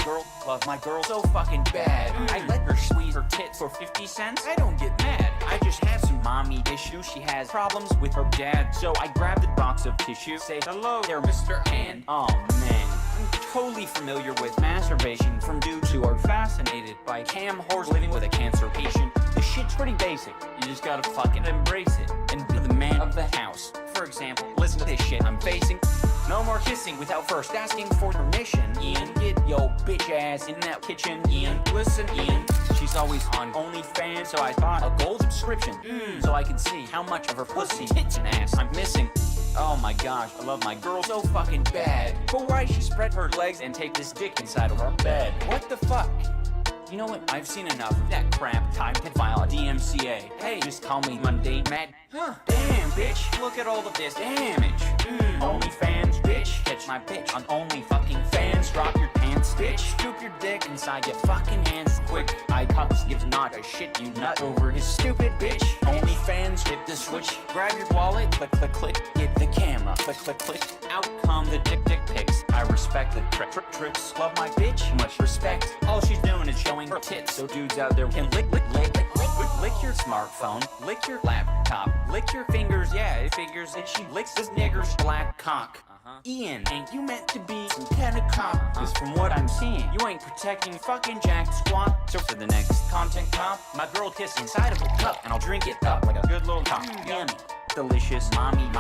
girl so fucking bad. I let her squeeze her tit for 50 cents. I don't get mad. I just have some mommy issues. She has problems with her dad. So I grabbed a box of tissue. Say hello there, Mr. Hand. Oh man, I'm totally familiar with masturbation from dudes who are fascinated by cam whores living with a cancer patient. The shit's pretty basic. You just gotta fucking embrace it and be the man of the house. For example, listen to this shit I'm facing. No more kissing without first asking for permission. Ian, get yo bitch ass in that kitchen. Ian, listen, Ian. She's always on OnlyFans, so I bought a gold subscription. So I can see how much of her pussy, tits, and ass I'm missing. Oh my gosh, I love my girl so fucking bad. But why she spread her legs and take this dick inside of her bed? What the fuck? You know what? I've seen enough of that crap. Time to file a DMCA. Hey, just call me mundane mad. Huh? Damn, bitch. Look at all of this damage. OnlyFans, bitch. Catch Catch my bitch on only fucking fans. Drop your pants, bitch. Scoop your dick inside your fucking hands quick. iCups gives not a shit, you nut over his stupid bitch. Only fans, hit the switch. Grab your wallet, click, click, click. Get the camera, click, click, click. Out come the dick pics. I respect the tricks. Love my bitch, much respect. All she's doing is showing her tits, so dudes out there can lick your smartphone, lick your laptop, lick your fingers. Yeah, it figures that she licks this nigger's black cock. Ian, ain't you meant to be some kind of cop? Cause from what I'm seeing, you ain't protecting fucking jack squat. So for the next content cop, my girl kiss inside of a cup, and I'll drink it up like a good little cop. Yummy, delicious, mommy.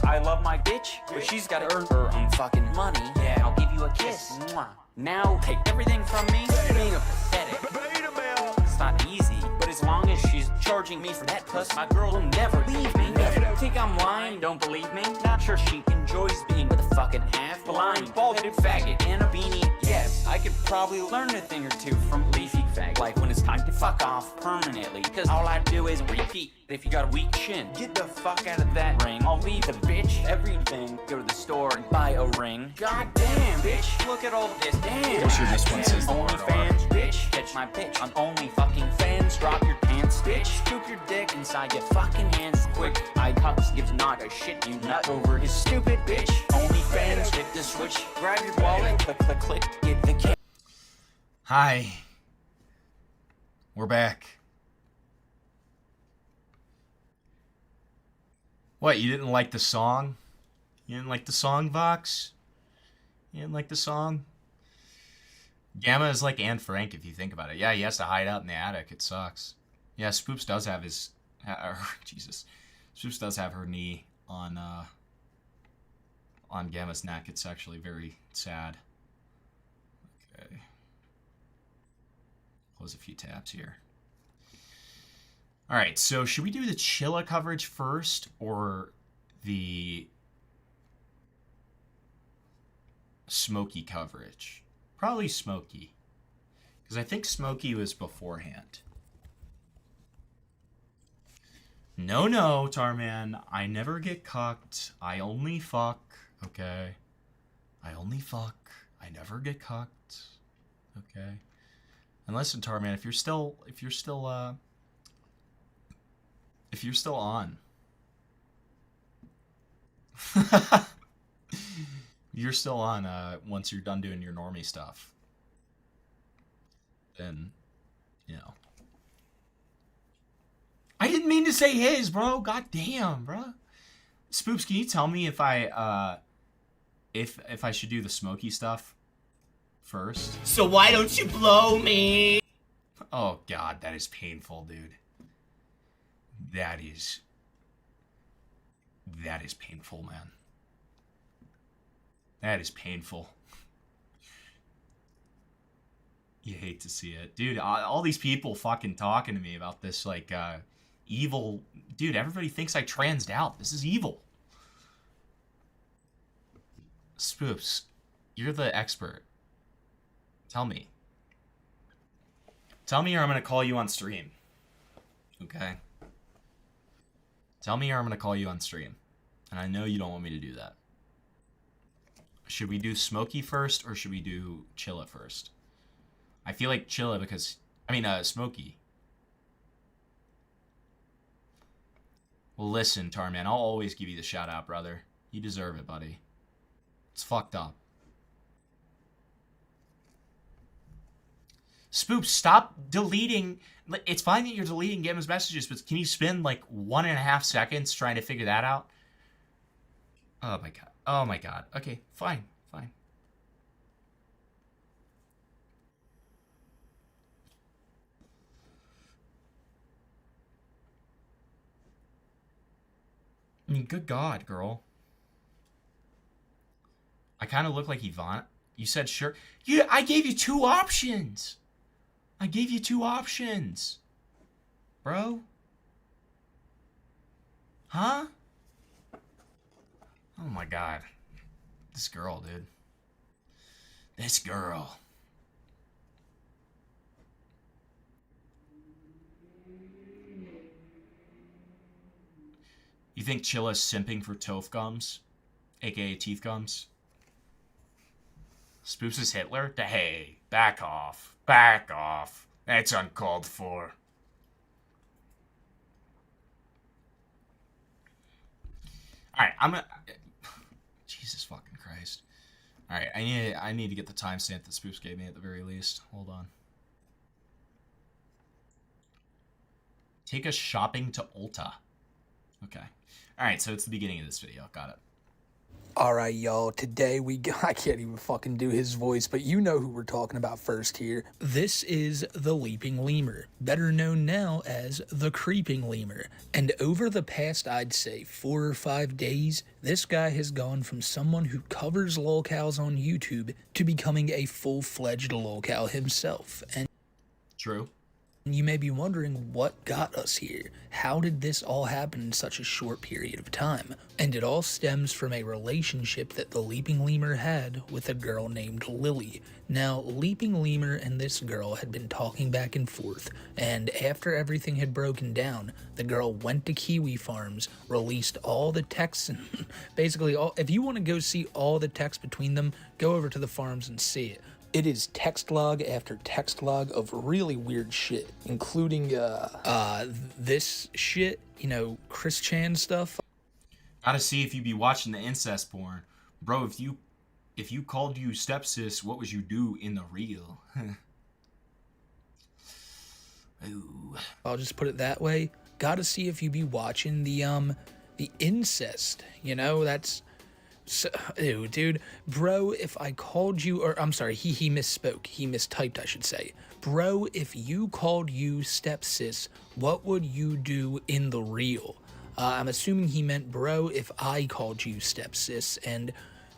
I love my bitch, but she's gotta earn her own fucking money. Yeah, I'll give you a kiss. Mwah. Now take everything from me, being a pathetic. It's not easy, but as long as she's charging me for that puss, my girl will never leave me. Think I'm lying? Don't believe me? Not sure she enjoys being with a fucking half-blind, bald-headed faggot in a beanie. Yes, I could probably learn a thing or two from leafy fag, like when it's time to fuck off permanently. Cause all I do is repeat. If you got a weak chin, get the fuck out of that ring. I'll leave the bitch everything. Go to the store and buy a ring. God damn, bitch, look at all this. Damn. I'm sure this one says Only fans, bitch. Catch my bitch on only fucking fans. Drop your pants, bitch. Scoop your dick inside your fucking hands quick. iCups gives not a shit, you nut over his stupid bitch. Only fans, hit the switch. Grab your wallet, click, click, click. Get the cake. Hi. We're back. What, you didn't like the song? You didn't like the song, Vox? You didn't like the song? Gamma is like Anne Frank if you think about it. Yeah, he has to hide out in the attic. It sucks. Yeah, Spoops does have his... Jesus. Spoops does have her knee on Gamma's neck. It's actually very sad. Okay. Close a few tabs here. Alright, so should we do the Chilla coverage first or the Smokey coverage? Probably Smokey. Because I think Smokey was beforehand. No, Tarman. I never get cucked. I only fuck. Okay. I only fuck. I never get cucked. Okay. And listen, Tarman, if you're still on. You're still on once you're done doing your normie stuff. Then, you know. I didn't mean to say his, bro. God damn, bro. Spoops, can you tell me if I should do the Smokey stuff first? So why don't you blow me? Oh god, that is painful, dude. That is painful, man. That is painful. You hate to see it. Dude, all these people fucking talking to me about this, like, evil... Dude, everybody thinks I transed out. This is evil. Spoops, you're the expert. Tell me. Tell me or I'm gonna call you on stream. Okay? Tell me or I'm gonna call you on stream. And I know you don't want me to do that. Should we do Smokey first or should we do Chilla first? I feel like Chilla because... Smokey. Well, listen, Tarman, I'll always give you the shout out, brother. You deserve it, buddy. It's fucked up. Spoop, stop deleting. It's fine that you're deleting Gamma's messages, but can you spend like 1.5 seconds trying to figure that out? Oh my god. Oh my god. Okay, fine. I mean, good god, girl. I kind of look like Yvonne. You said sure. Yeah, I gave you 2 options. Bro. Huh? Oh my god. This girl, dude. This girl. You think Chilla's simping for Toph Gums? AKA Teeth Gums? Spoops is Hitler? Hey, back off. Back off. That's uncalled for. Alright, Jesus fucking Christ. Alright, I need to get the timestamp that Spoops gave me at the very least. Hold on. Take us shopping to Ulta. Okay. Alright, so it's the beginning of this video. Got it. Alright, y'all, today I can't even fucking do his voice, but you know who we're talking about first here. This is the Leaping Lemur, better known now as the Creeping Lemur. And over the past, I'd say, 4 or 5 days, this guy has gone from someone who covers lolcows on YouTube to becoming a full-fledged lolcow himself. And true. You may be wondering what got us here. How did this all happen in such a short period of time? And it all stems from a relationship that the Leaping Lemur had with a girl named Lily. Now, Leaping Lemur and this girl had been talking back and forth, and after everything had broken down, the girl went to Kiwi Farms, released all the texts, and basically, if you want to go see all the texts between them, go over to the farms and see it. It is text log after text log of really weird shit, including this shit, you know, Chris Chan stuff. Gotta see if you be watching the incest porn. Bro, if you called you stepsis, what would you do in the real? Ooh. I'll just put it that way. Gotta see if you be watching the incest, you know, that's... So, ew, dude, bro, if I called you, or I'm sorry, he misspoke. He mistyped, I should say. Bro, if you called you stepsis, what would you do in the real? I'm assuming he meant, bro, if I called you stepsis, and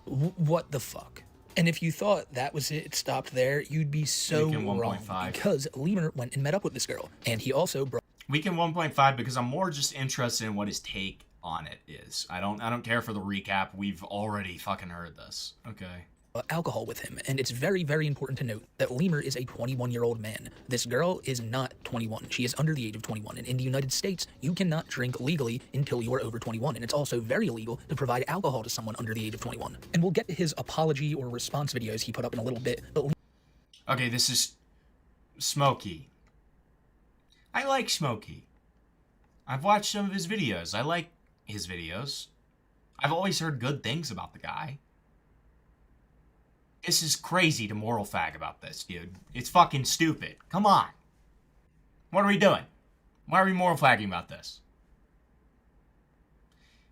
what the fuck? And if you thought that was it stopped there, you'd be so wrong. Because Lemur went and met up with this girl, and he also brought... Weekend 1.5 because I'm more just interested in what his take on it is. I don't care for the recap. We've already fucking heard this. Okay. Alcohol with him, and it's very, very important to note that Lemur is a 21-year-old man. This girl is not 21. She is under the age of 21, and in the United States, you cannot drink legally until you are over 21, and it's also very illegal to provide alcohol to someone under the age of 21. And we'll get to his apology or response videos he put up in a little bit, but... Okay, this is Smokey. I like Smokey. I've watched some of his videos. I like his videos. I've always heard good things about the guy. This is crazy to moral fag about this, dude. It's fucking stupid. Come on. What are we doing? Why are we moral flagging about this?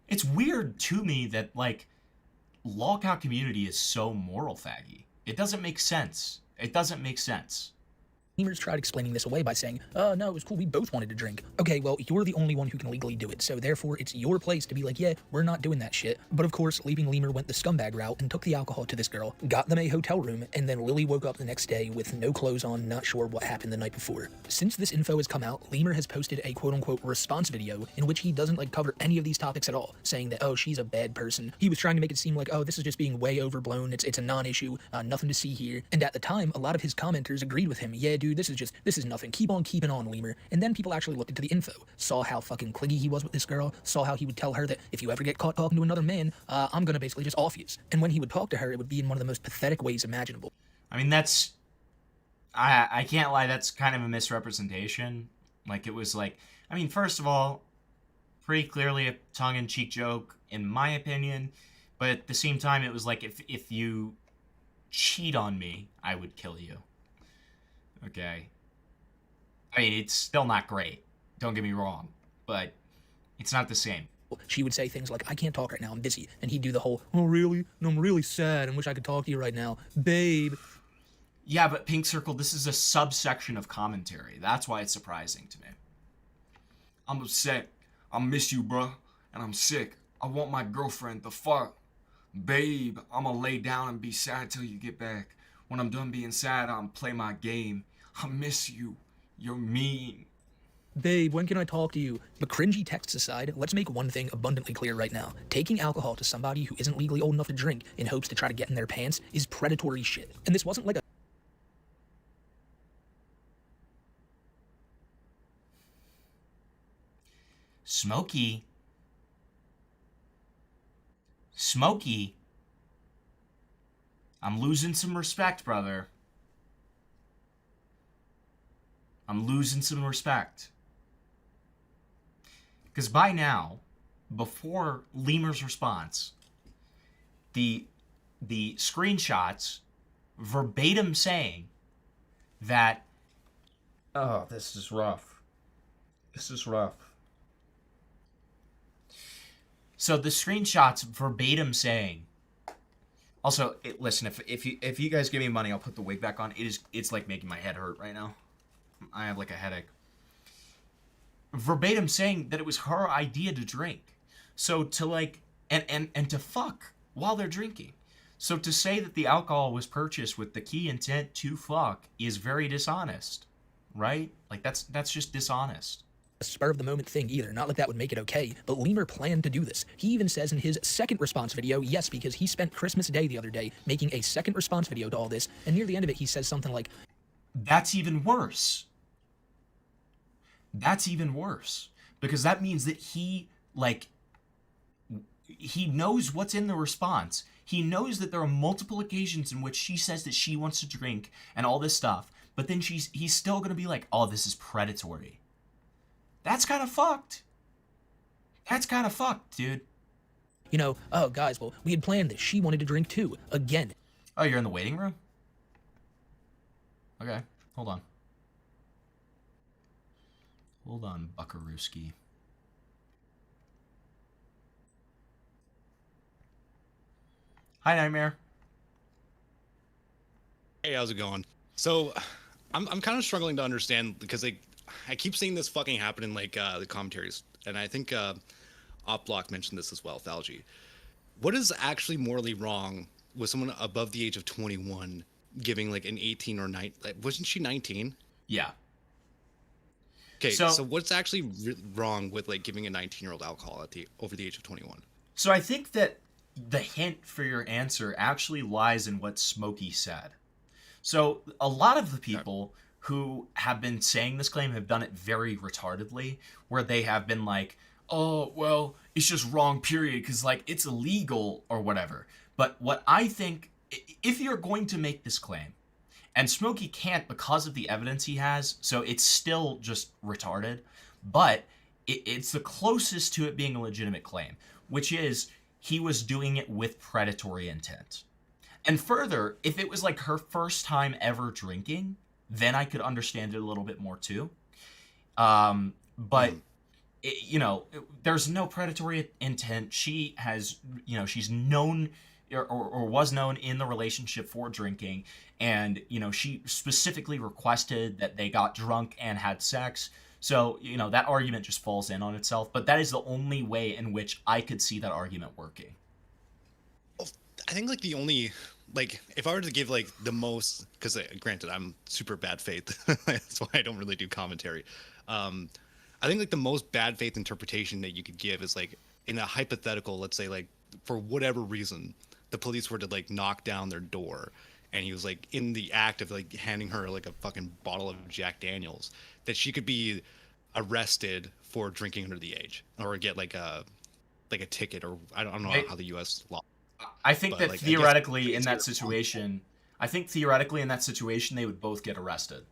It's weird to me that, like, lolcow community is so moral faggy. It doesn't make sense. It doesn't make sense. Lemurs tried explaining this away by saying, oh, no, it was cool, we both wanted to drink. Okay, well, you're the only one who can legally do it, so therefore it's your place to be like, yeah, we're not doing that shit. But of course, Leaping Lemur went the scumbag route and took the alcohol to this girl, got them a hotel room, and then Lily woke up the next day with no clothes on, not sure what happened the night before. Since this info has come out, Lemur has posted a quote-unquote response video in which he doesn't, like, cover any of these topics at all, saying that, oh, she's a bad person. He was trying to make it seem like, oh, this is just being way overblown, it's a non-issue, nothing to see here. And at the time, a lot of his commenters agreed with him, yeah, dude, this is nothing. Keep on keeping on, Lemur. And then people actually looked into the info, saw how fucking clingy he was with this girl, saw how he would tell her that if you ever get caught talking to another man, I'm gonna basically just off you. And when he would talk to her, it would be in one of the most pathetic ways imaginable. I mean, that's... I can't lie, that's kind of a misrepresentation. Like, it was like... I mean, first of all, pretty clearly a tongue-in-cheek joke, in my opinion. But at the same time, it was like, if you cheat on me, I would kill you. Okay? I mean, it's still not great. Don't get me wrong. But it's not the same. She would say things like, I can't talk right now, I'm busy. And he'd do the whole, oh, really? No, I'm really sad and wish I could talk to you right now. Babe. Yeah, but Pink Circle, this is a subsection of commentary. That's why it's surprising to me. I'm upset. I miss you, bruh. And I'm sick. I want my girlfriend. The fuck? Babe, I'ma lay down and be sad till you get back. When I'm done being sad, I'll play my game. I miss you. You're mean. Babe, when can I talk to you? But cringy texts aside, let's make one thing abundantly clear right now. Taking alcohol to somebody who isn't legally old enough to drink in hopes to try to get in their pants is predatory shit. And this wasn't like a... Smokey, I'm losing some respect, brother. I'm losing some respect. Because by now, before Lemur's response, the screenshots verbatim saying that, oh, this is rough. This is rough. So the screenshots verbatim saying, also, listen, if you guys give me money, I'll put the wig back on. It's like making my head hurt right now. I have like a headache. Verbatim saying that it was her idea to drink. So to like, and to fuck while they're drinking. So to say that the alcohol was purchased with the key intent to fuck is very dishonest, right? Like that's just dishonest. A spur of the moment thing either, not like that would make it okay, but Lemur planned to do this. He even says in his second response video, yes, because he spent Christmas Day the other day making a second response video to all this, and near the end of it he says something like, that's even worse. That's even worse. Because that means that he knows what's in the response. He knows that there are multiple occasions in which she says that she wants to drink and all this stuff, but then he's still going to be like, oh, this is predatory. That's kind of fucked. That's kind of fucked, dude. you know, oh guys, well, we had planned this. She wanted to drink too. Again. Oh, you're in the waiting room? Okay, hold on. Hold on, Buckarooski. Hi, Nightmare. Hey, how's it going? So, I'm kind of struggling to understand because I keep seeing this fucking happen in like the commentaries, and I think Opblock mentioned this as well, Falgi. What is actually morally wrong with someone above the age of 21 giving like an 18 or 9? Wasn't she 19? Yeah. Okay, so what's actually wrong with like giving a 19-year-old alcohol at over the age of 21? So I think that the hint for your answer actually lies in what Smokey said. So a lot of the people who have been saying this claim have done it very retardedly, where they have been like, oh, well, it's just wrong, period, because, like, it's illegal or whatever. But what I think, if you're going to make this claim, and Smokey can't because of the evidence he has, so it's still just retarded, but it's the closest to it being a legitimate claim, which is he was doing it with predatory intent. And further, if it was like her first time ever drinking, then I could understand it a little bit more too. But there's no predatory intent. She has, she's known or was known in the relationship for drinking, and she specifically requested that they got drunk and had sex. So that argument just falls in on itself. But that is the only way in which I could see that argument working. I think like the only, like, if I were to give like the most, because granted I'm super bad faith, that's why I don't really do commentary. I think like the most bad faith interpretation that you could give is like in a hypothetical, let's say like for whatever reason, the police were to like knock down their door and he was like in the act of like handing her like a fucking bottle of Jack Daniels, that she could be arrested for drinking under the age or get like a ticket, or I don't know how the U.S. law. I think that theoretically in that situation, they would both get arrested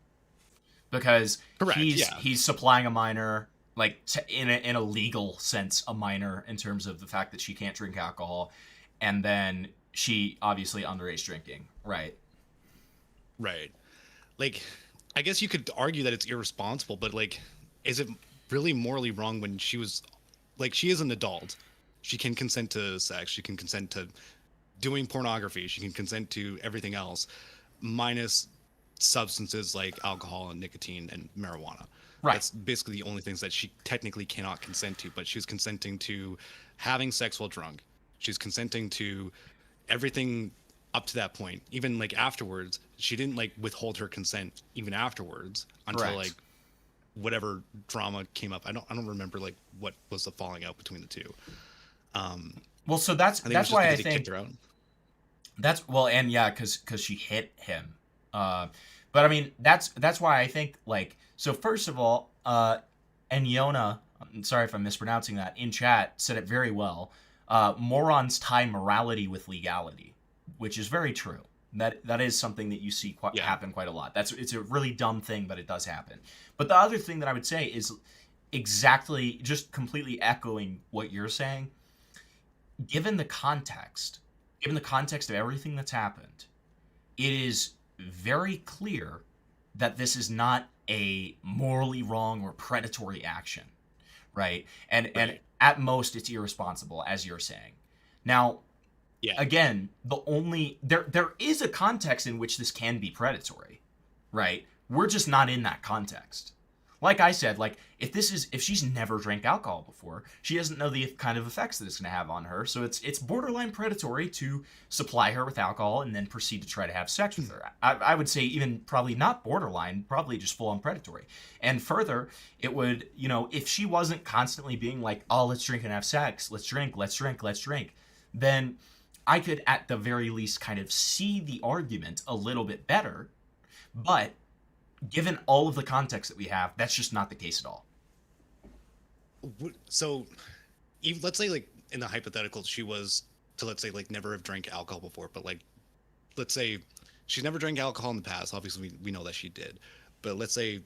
because he's supplying a minor, like in a legal sense, a minor in terms of the fact that she can't drink alcohol, and then she obviously underage drinking, right? Right. Like, I guess you could argue that it's irresponsible, but like, is it really morally wrong when she was, like, she is an adult. She can consent to sex. She can consent to doing pornography. She can consent to everything else, minus substances like alcohol and nicotine and marijuana. Right. That's basically the only things that she technically cannot consent to, but she was consenting to having sex while drunk. She's consenting to everything up to that point. Even like afterwards, she didn't like withhold her consent even afterwards until Correct. like whatever drama came up. I don't remember like what was the falling out between the two. Well, so that's why I think her out. That's well, and yeah, because she hit him. But I mean, that's why I think, like, so first of all, Enyona, I'm sorry if I'm mispronouncing that, in chat said it very well. Morons tie morality with legality, which is very true. That is something that you see happen quite a lot. It's a really dumb thing, but it does happen. But the other thing that I would say is exactly, just completely echoing what you're saying. Given the context of everything that's happened, it is very clear that this is not a morally wrong or predatory action, right? And at most it's irresponsible, as you're saying. Now, again, there is a context in which this can be predatory, right? We're just not in that context. Like I said, like if she's never drank alcohol before, she doesn't know the kind of effects that it's going to have on her. So it's borderline predatory to supply her with alcohol and then proceed to try to have sex with her. I would say even probably not borderline, probably just full on predatory. And further, it would, if she wasn't constantly being like, oh, let's drink and have sex, let's drink, then I could at the very least kind of see the argument a little bit better. But given all of the context that we have, that's just not the case at all. So, even, let's say like in the hypothetical, she was to, let's say, like never have drank alcohol before, but like, let's say she's never drank alcohol in the past. Obviously, we know that she did, but let's say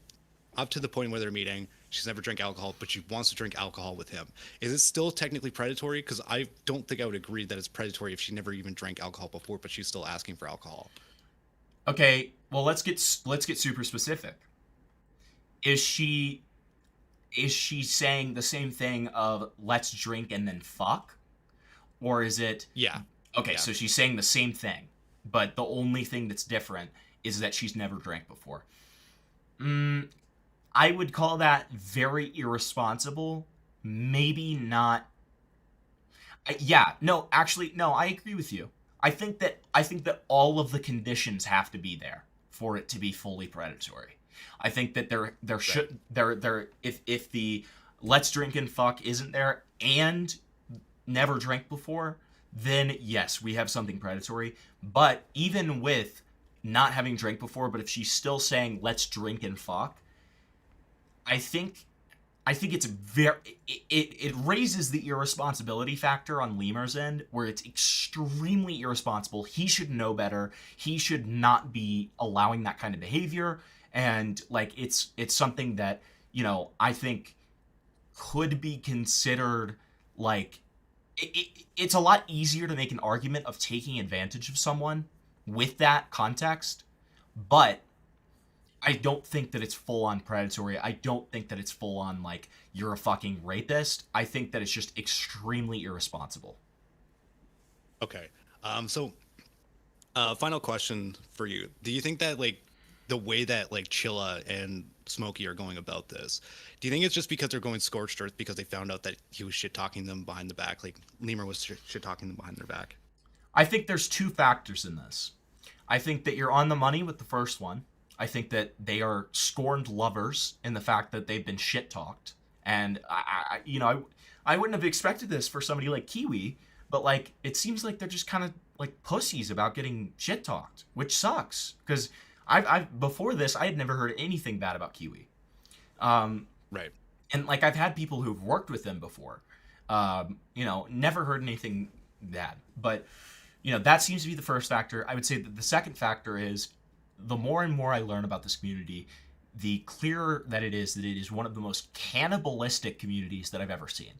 up to the point where they're meeting, she's never drank alcohol, but she wants to drink alcohol with him. Is it still technically predatory? Because I don't think I would agree that it's predatory if she never even drank alcohol before, but she's still asking for alcohol. Okay, well, let's get super specific. Is she saying the same thing of let's drink and then fuck? Or is it... Yeah. Okay, yeah. So she's saying the same thing, but the only thing that's different is that she's never drank before. I would call that very irresponsible. Maybe not... No, I agree with you. I think that all of the conditions have to be there for it to be fully predatory. I think that if the let's drink and fuck isn't there and never drank before, then yes, we have something predatory. But even with not having drank before, but if she's still saying let's drink and fuck, I think it's it raises the irresponsibility factor on Lemur's end, where it's extremely irresponsible. He should know better. He should not be allowing that kind of behavior. And like it's something that, I think could be considered like it's a lot easier to make an argument of taking advantage of someone with that context, but I don't think that it's full-on predatory. I don't think that it's full-on, like, you're a fucking rapist. I think that it's just extremely irresponsible. Okay. Final question for you. Do you think that, like, the way that, like, Chilla and Smokey are going about this, do you think it's just because they're going scorched earth because they found out that he was shit-talking them behind the back? Like, Lemur was shit-talking them behind their back? I think there's two factors in this. I think that you're on the money with the first one. I think that they are scorned lovers in the fact that they've been shit-talked. And, I wouldn't have expected this for somebody like Kiwi, but, like, it seems like they're just kind of, like, pussies about getting shit-talked, which sucks. Because before this, I had never heard anything bad about Kiwi. Right. And, like, I've had people who've worked with them before. Never heard anything bad. But, that seems to be the first factor. I would say that the second factor is, the more and more I learn about this community, the clearer that it is one of the most cannibalistic communities that I've ever seen.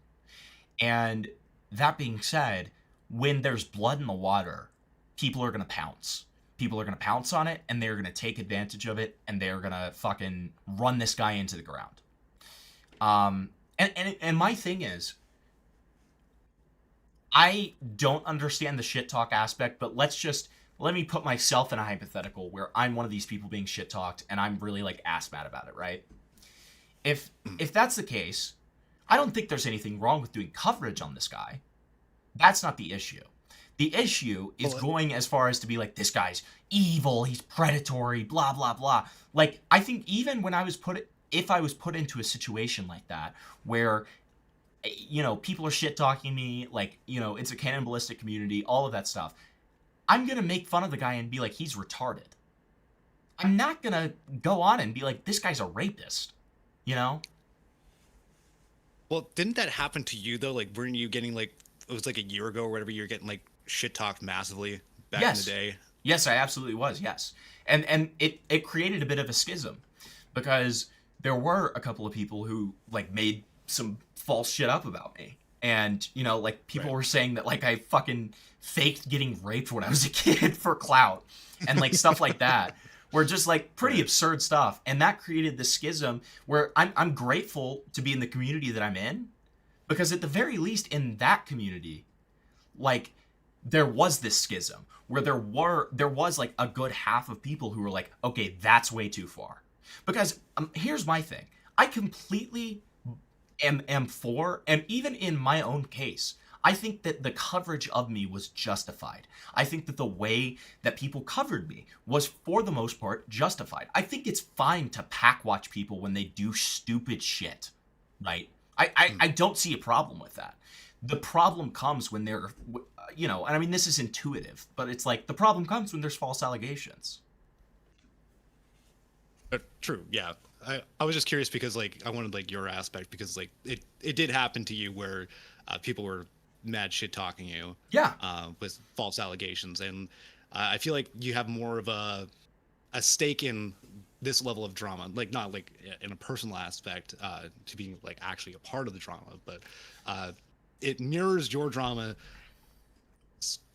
And that being said, when there's blood in the water, people are going to pounce. People are going to pounce on it, and they're going to take advantage of it, and they're going to fucking run this guy into the ground. And my thing is, I don't understand the shit talk aspect, but let me put myself in a hypothetical where I'm one of these people being shit talked and I'm really like ass mad about it, right? If that's the case, I don't think there's anything wrong with doing coverage on this guy. That's not the issue. The issue is going as far as to be like, this guy's evil, he's predatory, blah, blah, blah. Like, I think even when if I was put into a situation like that where, people are shit talking me, like, it's a cannibalistic community, all of that stuff, I'm going to make fun of the guy and be like, he's retarded. I'm not going to go on and be like, this guy's a rapist, Well, didn't that happen to you, though? Like, weren't you getting, like, it was like a year ago or whatever, you were getting, like, shit-talked massively back in the day? Yes, I absolutely was. Yes, and it created a bit of a schism because there were a couple of people who like made some false shit up about me, and you know, like people were saying that like I fucking faked getting raped when I was a kid for clout and like stuff like that. Were just like pretty absurd stuff, and that created this schism where I'm grateful to be in the community that I'm in, because at the very least in that community, like there was this schism where there was like a good half of people who were like, okay, that's way too far. Because here's my thing, I completely am for, and even in my own case, I think that the coverage of me was justified. I think that the way that people covered me was, for the most part, justified. I think it's fine to pack watch people when they do stupid shit, right? I don't see a problem with that. The problem comes when they're, you know, and I mean, this is intuitive, but it's like the problem comes when there's false allegations. True, yeah. I was just curious because like I wanted like your aspect, because like it did happen to you where people were mad shit talking you, with false allegations, and I feel like you have more of a stake in this level of drama, like not like in a personal aspect to being like actually a part of the drama, but it mirrors your drama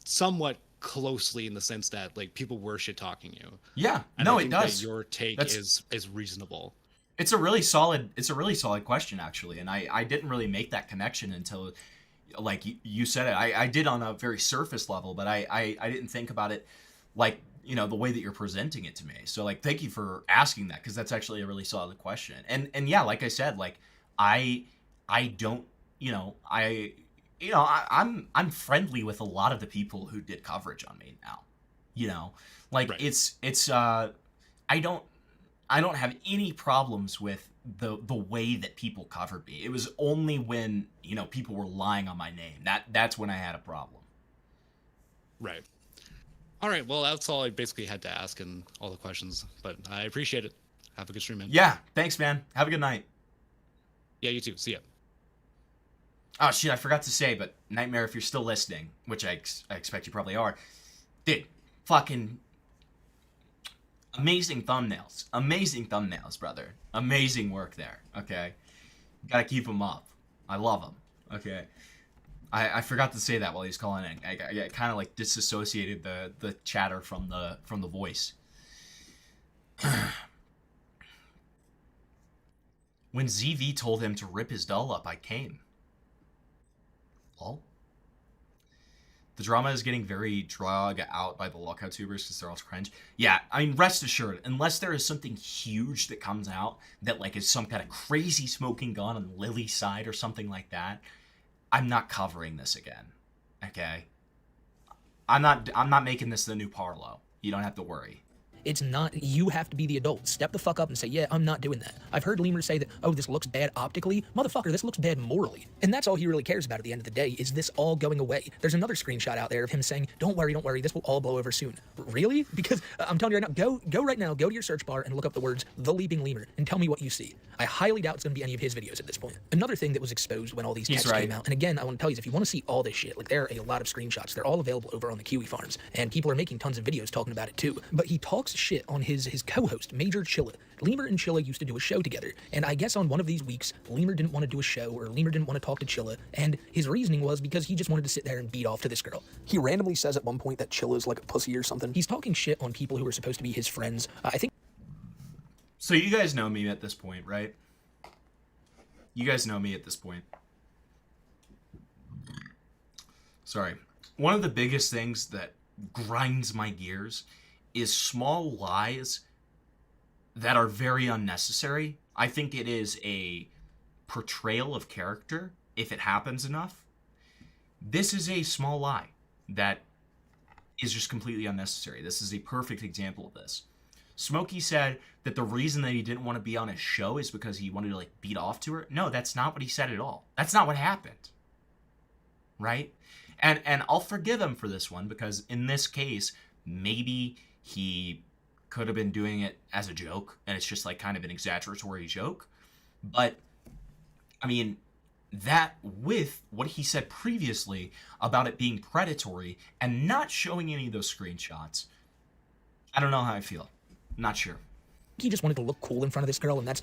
somewhat closely in the sense that like people were shit talking you. Yeah, and no, I think it does. that your take is reasonable. It's a really solid question, actually, and I didn't really make that connection until like you said it. I did on a very surface level, but I didn't think about it like, you know, the way that you're presenting it to me. So like, thank you for asking that, because that's actually a really solid question. And yeah, like I said, like I don't, you know, I'm friendly with a lot of the people who did coverage on me now, you know, like it's I don't have any problems with the way that people covered me. It was only when, you know, people were lying on my name that's when I had a problem. Right. All right. Well, that's all I basically had to ask and all the questions, but I appreciate it. Have a good stream, man. Yeah. Thanks, man. Have a good night. Yeah, you too. See ya. Oh shit, I forgot to say, but Nightmare, if you're still listening, which I expect you probably are, dude, fucking amazing thumbnails, brother. Amazing work there. Okay, gotta keep them up. I love them. Okay, I forgot to say that while he was calling in. I kind of like disassociated the chatter from the voice. When ZV told him to rip his doll up, I came. Well, the drama is getting very drug out by the lockout tubers because they're all cringe. Yeah, I mean, rest assured, unless there is something huge that comes out that like is some kind of crazy smoking gun on Lily's side or something like that, I'm not covering this again. Okay, I'm not making this the new Parlo. You don't have to worry. It's not, you have to be the adult. Step the fuck up and say, yeah, I'm not doing that. I've heard Lemur say that, oh, this looks bad optically. Motherfucker, this looks bad morally. And that's all he really cares about at the end of the day, is this all going away. There's another screenshot out there of him saying, don't worry, this will all blow over soon. Really? Because I'm telling you right now, go right now, go to your search bar and look up the words, The Leaping Lemur, and tell me what you see. I highly doubt it's going to be any of his videos at this point. Another thing that was exposed when all these texts came out, and again, I want to tell you, if you want to see all this shit, like there are a lot of screenshots. They're all available over on the Kiwi Farms, and people are making tons of videos talking about it too. But he talks shit on his co-host, Major Chilla. Lemur and Chilla used to do a show together, and I guess on one of these weeks, Lemur didn't want to do a show, or Lemur didn't want to talk to Chilla, and his reasoning was because he just wanted to sit there and beat off to this girl. He randomly says at one point that Chilla's like a pussy or something. He's talking shit on people who are supposed to be his friends. I think... So you guys know me at this point, right? You guys know me at this point. Sorry. One of the biggest things that grinds my gears is small lies that are very unnecessary. I think it is a portrayal of character if it happens enough. This is a small lie that is just completely unnecessary. This is a perfect example of this. Smokey said that the reason that he didn't want to be on his show is because he wanted to like beat off to her. No, that's not what he said at all. That's not what happened. Right? And I'll forgive him for this one, because in this case, maybe he could have been doing it as a joke, and it's just like kind of an exaggeratory joke. But I mean, that with what he said previously about it being predatory and not showing any of those screenshots, I don't know how I feel. Not sure. He just wanted to look cool in front of this girl, and that's,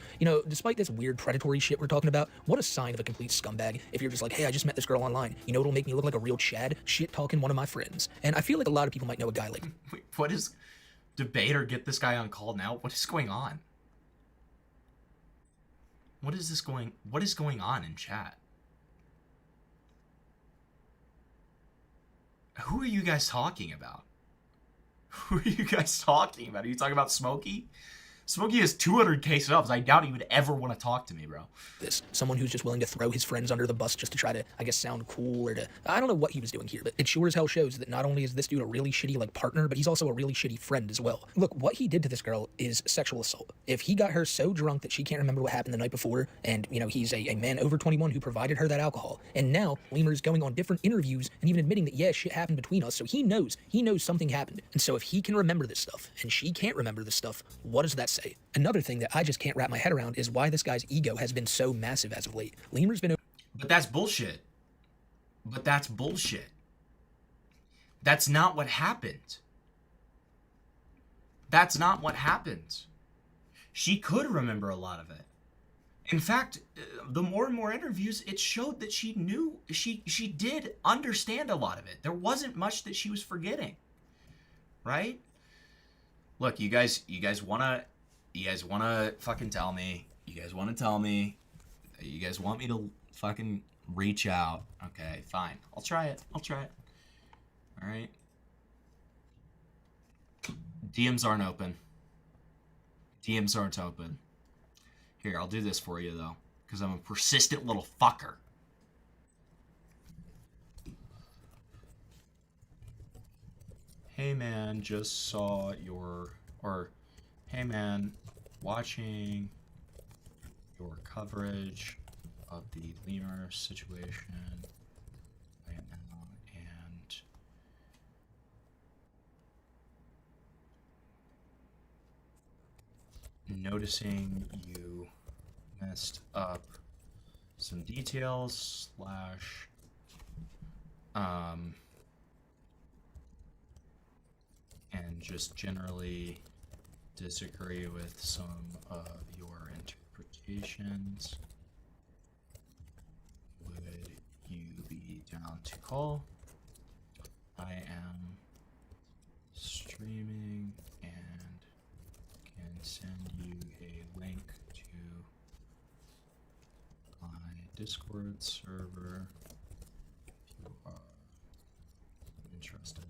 despite this weird predatory shit we're talking about, what a sign of a complete scumbag if you're just like, hey, I just met this girl online. You know what'll make me look like a real Chad? Shit-talking one of my friends. And I feel like a lot of people might know a guy like... Wait, what is... Debater, get this guy on call now? What is going on? What is going on in chat? Who are you guys talking about? Who are you guys talking about? Are you talking about Smokey? Smokey has 200k subs. I doubt he would ever want to talk to me, bro. Someone who's just willing to throw his friends under the bus just to try to, I guess, sound cool or to... I don't know what he was doing here, but it sure as hell shows that not only is this dude a really shitty, partner, but he's also a really shitty friend as well. Look, what he did to this girl is sexual assault. If he got her so drunk that she can't remember what happened the night before, and, he's a man over 21 who provided her that alcohol, and now Lemur's going on different interviews and even admitting that, yeah, shit happened between us, so he knows something happened. And so if he can remember this stuff, and she can't remember this stuff, what does that say? Another thing that I just can't wrap my head around is why this guy's ego has been so massive as of late. Lemur's been... But that's bullshit. That's not what happened. She could remember a lot of it. In fact, the more and more interviews, it showed that she knew, she did understand a lot of it. There wasn't much that she was forgetting. Right? Look, you guys wanna fucking tell me. You guys want me to fucking reach out. Okay, fine. I'll try it. All right. DMs aren't open. Here, I'll do this for you, though, because I'm a persistent little fucker. Hey, man, just saw your... Or, hey, man, watching your coverage of the Lemur situation right now, and noticing you messed up some details / and just generally disagree with some of your interpretations. Would you be down to call? I am streaming and can send you a link to my Discord server if you are interested.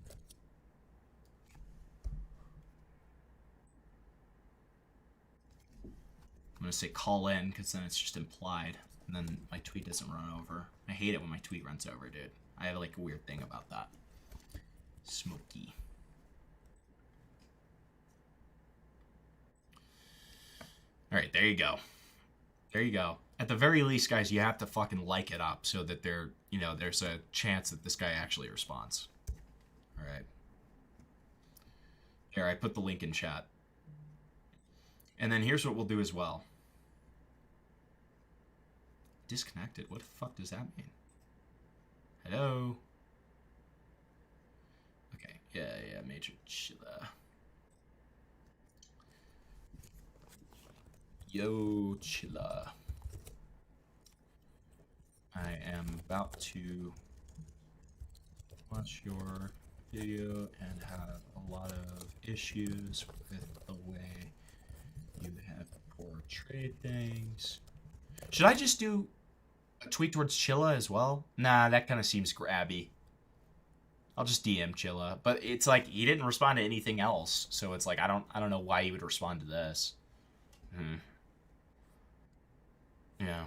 I'm gonna say call in because then it's just implied, and then my tweet doesn't run over. I hate it when my tweet runs over, dude. I have like a weird thing about that. Smokey. All right, there you go. At the very least, guys, you have to fucking like it up so that there's a chance that this guy actually responds. All right. Here, I put the link in chat. And then here's what we'll do as well. Disconnected? What the fuck does that mean? Hello? Okay, yeah, Major Chilla. Yo, Chilla. I am about to watch your video and have a lot of issues with the way you have portrayed things. Should I just do a tweet towards Chilla as well? Nah, that kind of seems grabby. I'll just DM Chilla, but it's like he didn't respond to anything else, so it's like I don't know why he would respond to this. Yeah.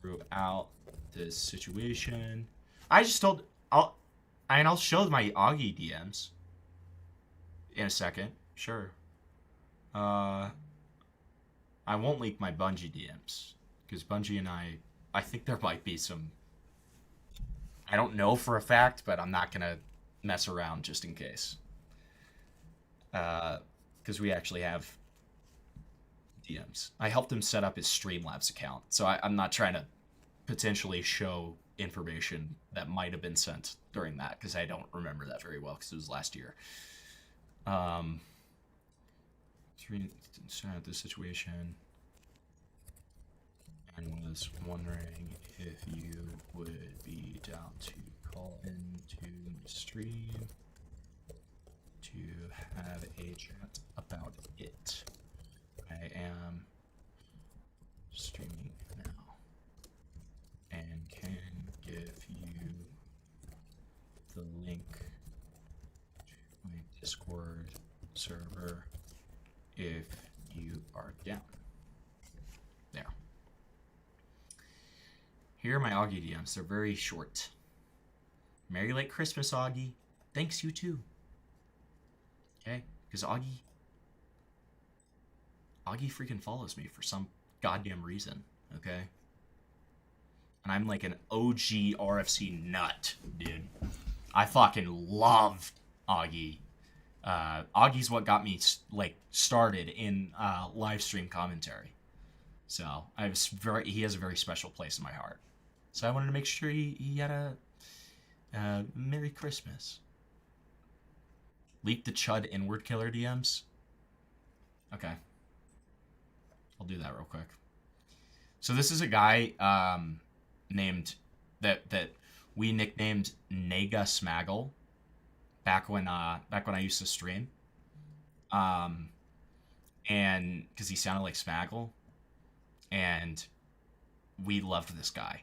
Throughout this situation, I just told I'll show my Augie DMs in a second. Sure. I won't leak my Bungie DMs because Bungie and I think there might be some. I don't know for a fact, but I'm not gonna mess around just in case. Because we actually have DMs. I helped him set up his Streamlabs account, so I'm not trying to potentially show information that might have been sent during that because I don't remember that very well because it was last year. At this situation and was wondering if you would be down to call into the stream to have a chat about it. I am streaming now and can give you the link to my Discord server if you are down. There. Here are my Augie DMs. They're very short. Merry late Christmas, Augie. Thanks, you too. Okay? Because Augie freaking follows me for some goddamn reason. Okay? And I'm like an OG RFC nut, dude. I fucking love Augie. Augie's what got me started in live stream commentary. So he has a very special place in my heart. So I wanted to make sure he had a Merry Christmas. Leak the Chud inward killer DMs. Okay, I'll do that real quick. So this is a guy named that we nicknamed Nega Smaggle. Back when I used to stream, and because he sounded like Smaggle, and we loved this guy,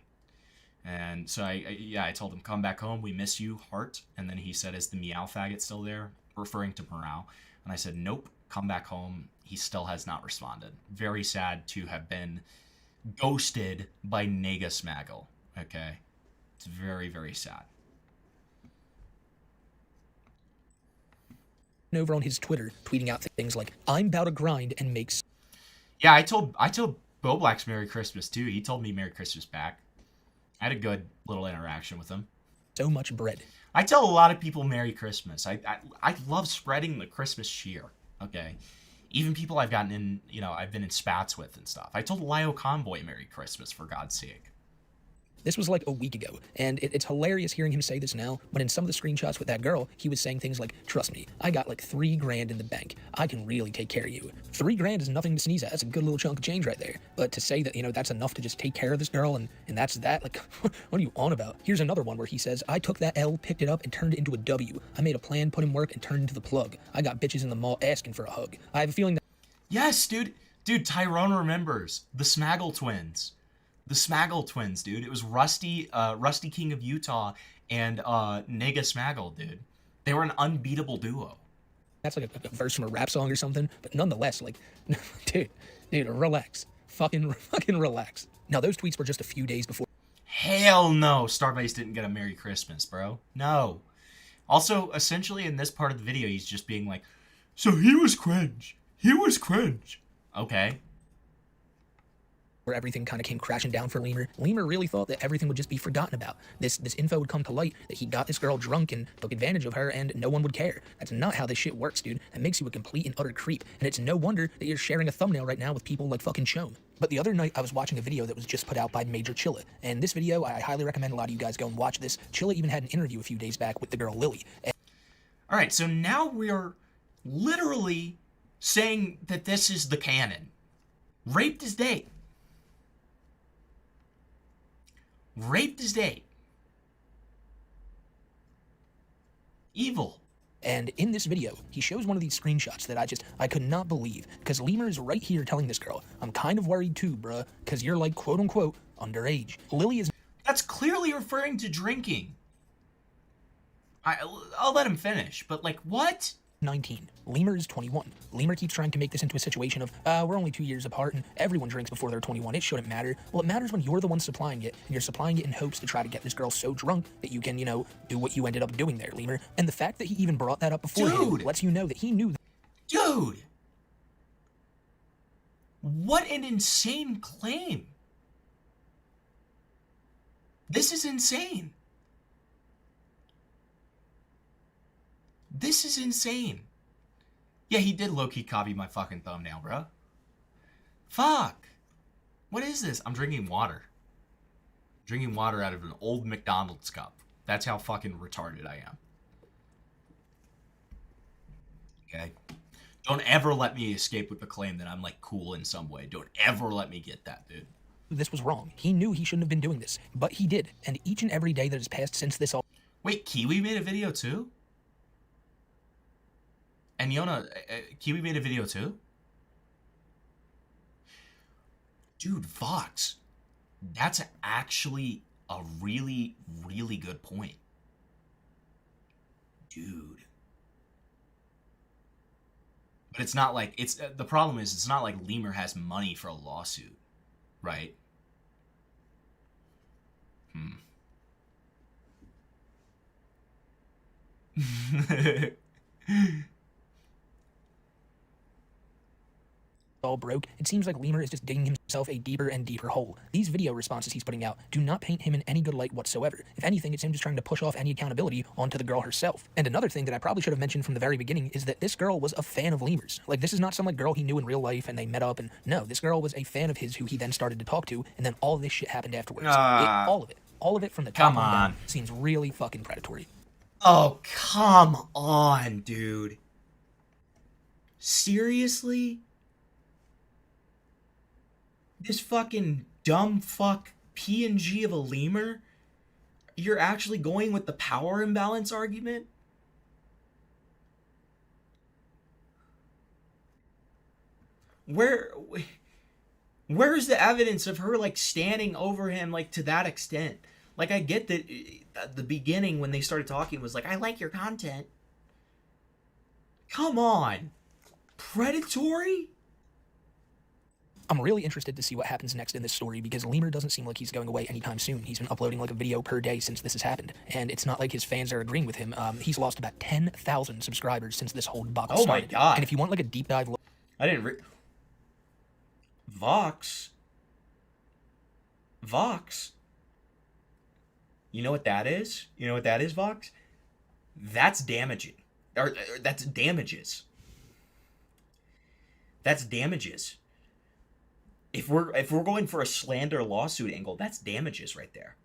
and so I told him, come back home, we miss you, heart. And then he said, is the meow faggot still there, referring to Morale? And I said, nope, come back home. He still has not responded. Very sad to have been ghosted by Nega Smaggle. Okay, it's very, very sad. Over on his Twitter, tweeting out things like, I'm about to grind and make... Yeah, I told Bo Black's Merry Christmas too. He told me Merry Christmas back. I had a good little interaction with him. So much bread. I tell a lot of people Merry Christmas. I love spreading the Christmas cheer. Okay, even people I've gotten in, I've been in spats with and stuff. I told Lio Convoy Merry Christmas, for God's sake. This was like a week ago, and it's hilarious hearing him say this now, when in some of the screenshots with that girl, he was saying things like, trust me, I got like $3,000 in the bank. I can really take care of you. $3,000 is nothing to sneeze at. That's a good little chunk of change right there. But to say that, that's enough to just take care of this girl, and that's that, like, what are you on about? Here's another one where he says, I took that L, picked it up, and turned it into a W. I made a plan, put in work, and turned into the plug. I got bitches in the mall asking for a hug. I have a feeling that... Yes, dude, Tyrone remembers. The Smaggle twins. The Smaggle twins, dude. It was Rusty King of Utah, and Nega Smaggle, dude. They were an unbeatable duo. That's like a verse from a rap song or something, but nonetheless, like, dude, relax. Fucking relax. Now, those tweets were just a few days before... Hell no, Starbase didn't get a Merry Christmas, bro. No. Also, essentially in this part of the video, he's just being like, so he was cringe. He was cringe. Okay. Where everything kind of came crashing down for Lemur. Lemur really thought that everything would just be forgotten about. This info would come to light, that he got this girl drunk and took advantage of her, and no one would care. That's not how this shit works, dude. That makes you a complete and utter creep, and it's no wonder that you're sharing a thumbnail right now with people like fucking Shone. But the other night, I was watching a video that was just put out by Major Chilla, and this video, I highly recommend a lot of you guys go and watch this. Chilla even had an interview a few days back with the girl Lily. Alright, so now we're literally saying that this is the canon. Raped his date. Raped his date. Evil. And in this video, he shows one of these screenshots that I could not believe, because Lemur is right here telling this girl, I'm kind of worried too, bruh, because you're like, quote unquote, underage. Lily is... That's clearly referring to drinking. I'll let him finish, but like, what? 19. Lemur is 21. Lemur keeps trying to make this into a situation of, we're only 2 years apart and everyone drinks before they're 21. It shouldn't matter. Well, it matters when you're the one supplying it, and you're supplying it in hopes to try to get this girl so drunk that you can, do what you ended up doing there, Lemur. And the fact that he even brought that up beforehand lets you know that he knew that. Dude! What an insane claim. This is insane. This is insane. Yeah, he did low-key copy my fucking thumbnail, bro. Fuck. What is this? I'm drinking water. Drinking water out of an old McDonald's cup. That's how fucking retarded I am. Okay? Don't ever let me escape with the claim that I'm like cool in some way. Don't ever let me get that, dude. This was wrong. He knew he shouldn't have been doing this, but he did. And each and every day that has passed since this all... Wait, Kiwi made a video too? And Yona, Kiwi made a video too? Dude, Vox, that's actually a really, really good point. Dude. But it's not like, the problem is, it's not like Lemur has money for a lawsuit, right? all broke, it seems like Lemur is just digging himself a deeper and deeper hole. These video responses he's putting out do not paint him in any good light whatsoever. If anything, it's him just trying to push off any accountability onto the girl herself. And another thing that I probably should have mentioned from the very beginning is that this girl was a fan of Lemur's. Like, this is not some like girl he knew in real life and they met up, and no, this girl was a fan of his who he then started to talk to, and then all of this shit happened afterwards. All of it from the top on down seems really fucking predatory. Oh, come on, dude. Seriously? This fucking dumb fuck PNG of a Lemur? You're actually going with the power imbalance argument? Where's the evidence of her like standing over him like to that extent? Like, I get that at the beginning when they started talking was like, I like your content. Come on. Predatory? I'm really interested to see what happens next in this story because Lemur doesn't seem like he's going away anytime soon. He's been uploading like a video per day since this has happened, and it's not like his fans are agreeing with him. He's lost about 10,000 subscribers since this whole debacle started. Oh my god. And if you want like a deep dive look... I didn't Vox? You know what that is? You know what that is, Vox? That's damaging. Or that's damages. That's damages. If we're going for a slander lawsuit angle, that's damages right there.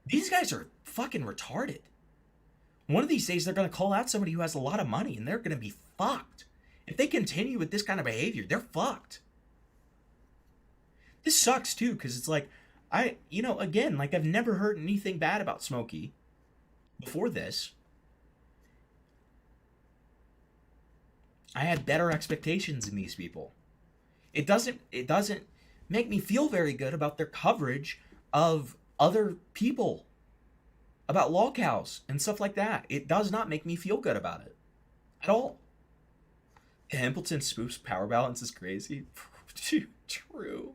These guys are fucking retarded. One of these days they're going to call out somebody who has a lot of money and they're going to be fucked. If they continue with this kind of behavior, they're fucked. This sucks too, because it's like, again, like I've never heard anything bad about Smokey before this. I had better expectations in these people. It doesn't make me feel very good about their coverage of other people, about lolcows and stuff like that. It does not make me feel good about it at all. Templeton spoofs power balance is crazy. True.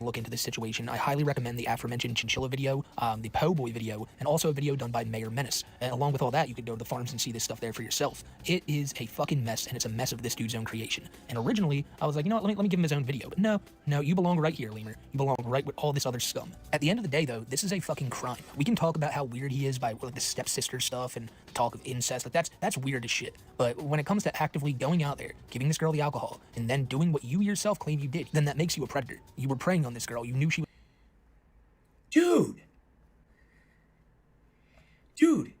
Look into this situation, I highly recommend the aforementioned Chinchilla video, the Po' Boy video, and also a video done by Mayor Menace. And along with all that, you could go to the farms and see this stuff there for yourself. It is a fucking mess, and it's a mess of this dude's own creation. And originally, I was like, you know what, let me give him his own video. But no, you belong right here, Lemur. You belong right with all this other scum. At the end of the day, though, this is a fucking crime. We can talk about how weird he is by like the stepsister stuff and talk of incest. Like that's weird as shit. But when it comes to actively going out there, giving this girl the alcohol, and then doing what you yourself claim you did, then that makes you a predator. You were preying on this girl. You knew she was... Dude,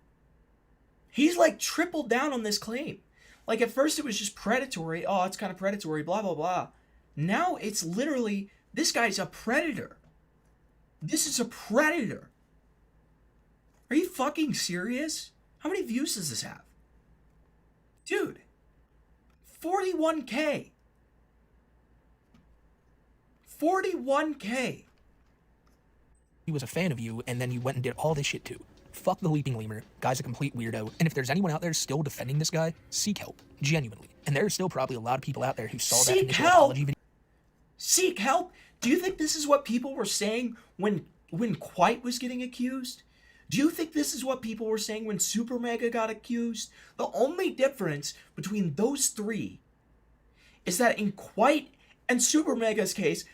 he's like tripled down on this claim. Like at first it was just predatory. Oh, it's kind of predatory, blah, blah, blah. Now it's literally, this guy's a predator. This is a predator. Are you fucking serious? How many views does this have? Dude, 41K. 41K. He was a fan of you, and then you went and did all this shit too. Fuck the Leaping Lemur. Guy's a complete weirdo. And if there's anyone out there still defending this guy, seek help. Genuinely. And there are still probably a lot of people out there who saw that initial apology video. Seek help? Do you think this is what people were saying when Quite was getting accused? Do you think this is what people were saying when Super Mega got accused? The only difference between those three is that in Quite and Super Mega's case,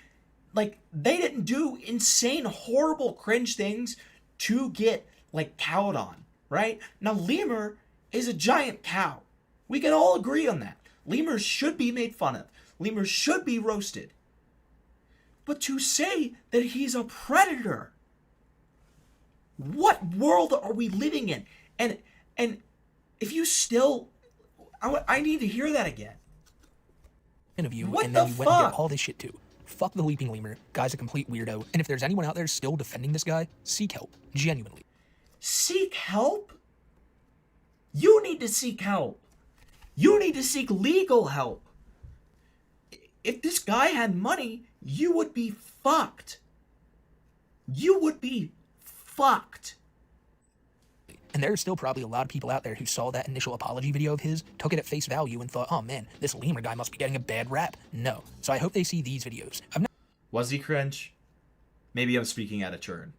like, they didn't do insane, horrible, cringe things to get, like, cowed on, right? Now, Lemur is a giant cow. We can all agree on that. Lemur should be made fun of. Lemur should be roasted. But to say that he's a predator, what world are we living in? And if you still I need to hear that again. Of you, What and then the you went and did fuck? all this shit too. Fuck the Leaping Lemur. Guy's a complete weirdo. And if there's anyone out there still defending this guy, seek help. Genuinely. Seek help? You need to seek help. You need to seek legal help. If this guy had money, you would be fucked. You would be fucked. And there are still probably a lot of people out there who saw that initial apology video of his, took it at face value, and thought, oh man, this Lemur guy must be getting a bad rap. No. So I hope they see these videos. Was he cringe? Maybe I'm speaking out of turn.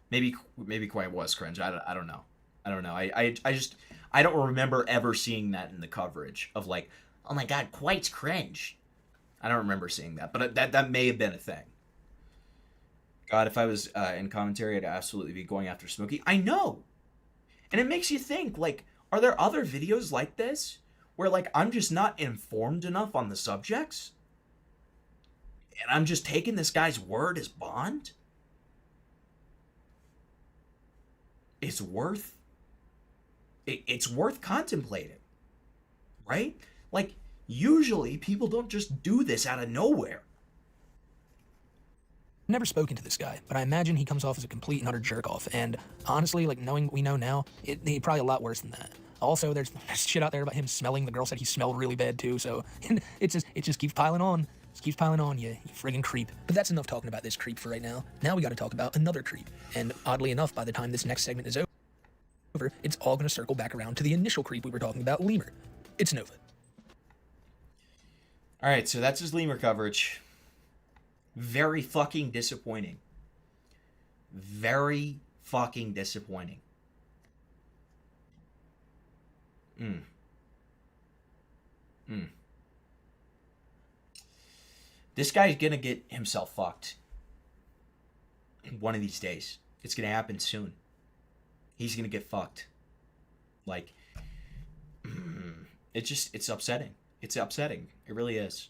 Maybe Quite was cringe. I don't know. I don't know. I don't remember ever seeing that in the coverage of like, oh my god, Quite's cringe. I don't remember seeing that, but that may have been a thing. God, if I was in commentary, I'd absolutely be going after Smokey. I know. And it makes you think, like, are there other videos like this where, like, I'm just not informed enough on the subjects? And I'm just taking this guy's word as bond? It's worth contemplating, right? Like, usually people don't just do this out of nowhere. Never spoken to this guy, but I imagine he comes off as a complete and utter jerk-off, and honestly, like, knowing what we know now, he's probably a lot worse than that. Also, there's shit out there about him smelling. The girl said he smelled really bad too, so it just keeps piling on. Just keeps piling on, you friggin' creep. But that's enough talking about this creep for right now. Now we gotta talk about another creep, and oddly enough, by the time this next segment is over, it's all gonna circle back around to the initial creep we were talking about, Lemur. It's Nova. Alright, so that's his Lemur coverage. Very fucking disappointing. Very fucking disappointing. This guy's gonna get himself fucked. One of these days. It's gonna happen soon. He's gonna get fucked. Like, it's upsetting. It's upsetting. It really is.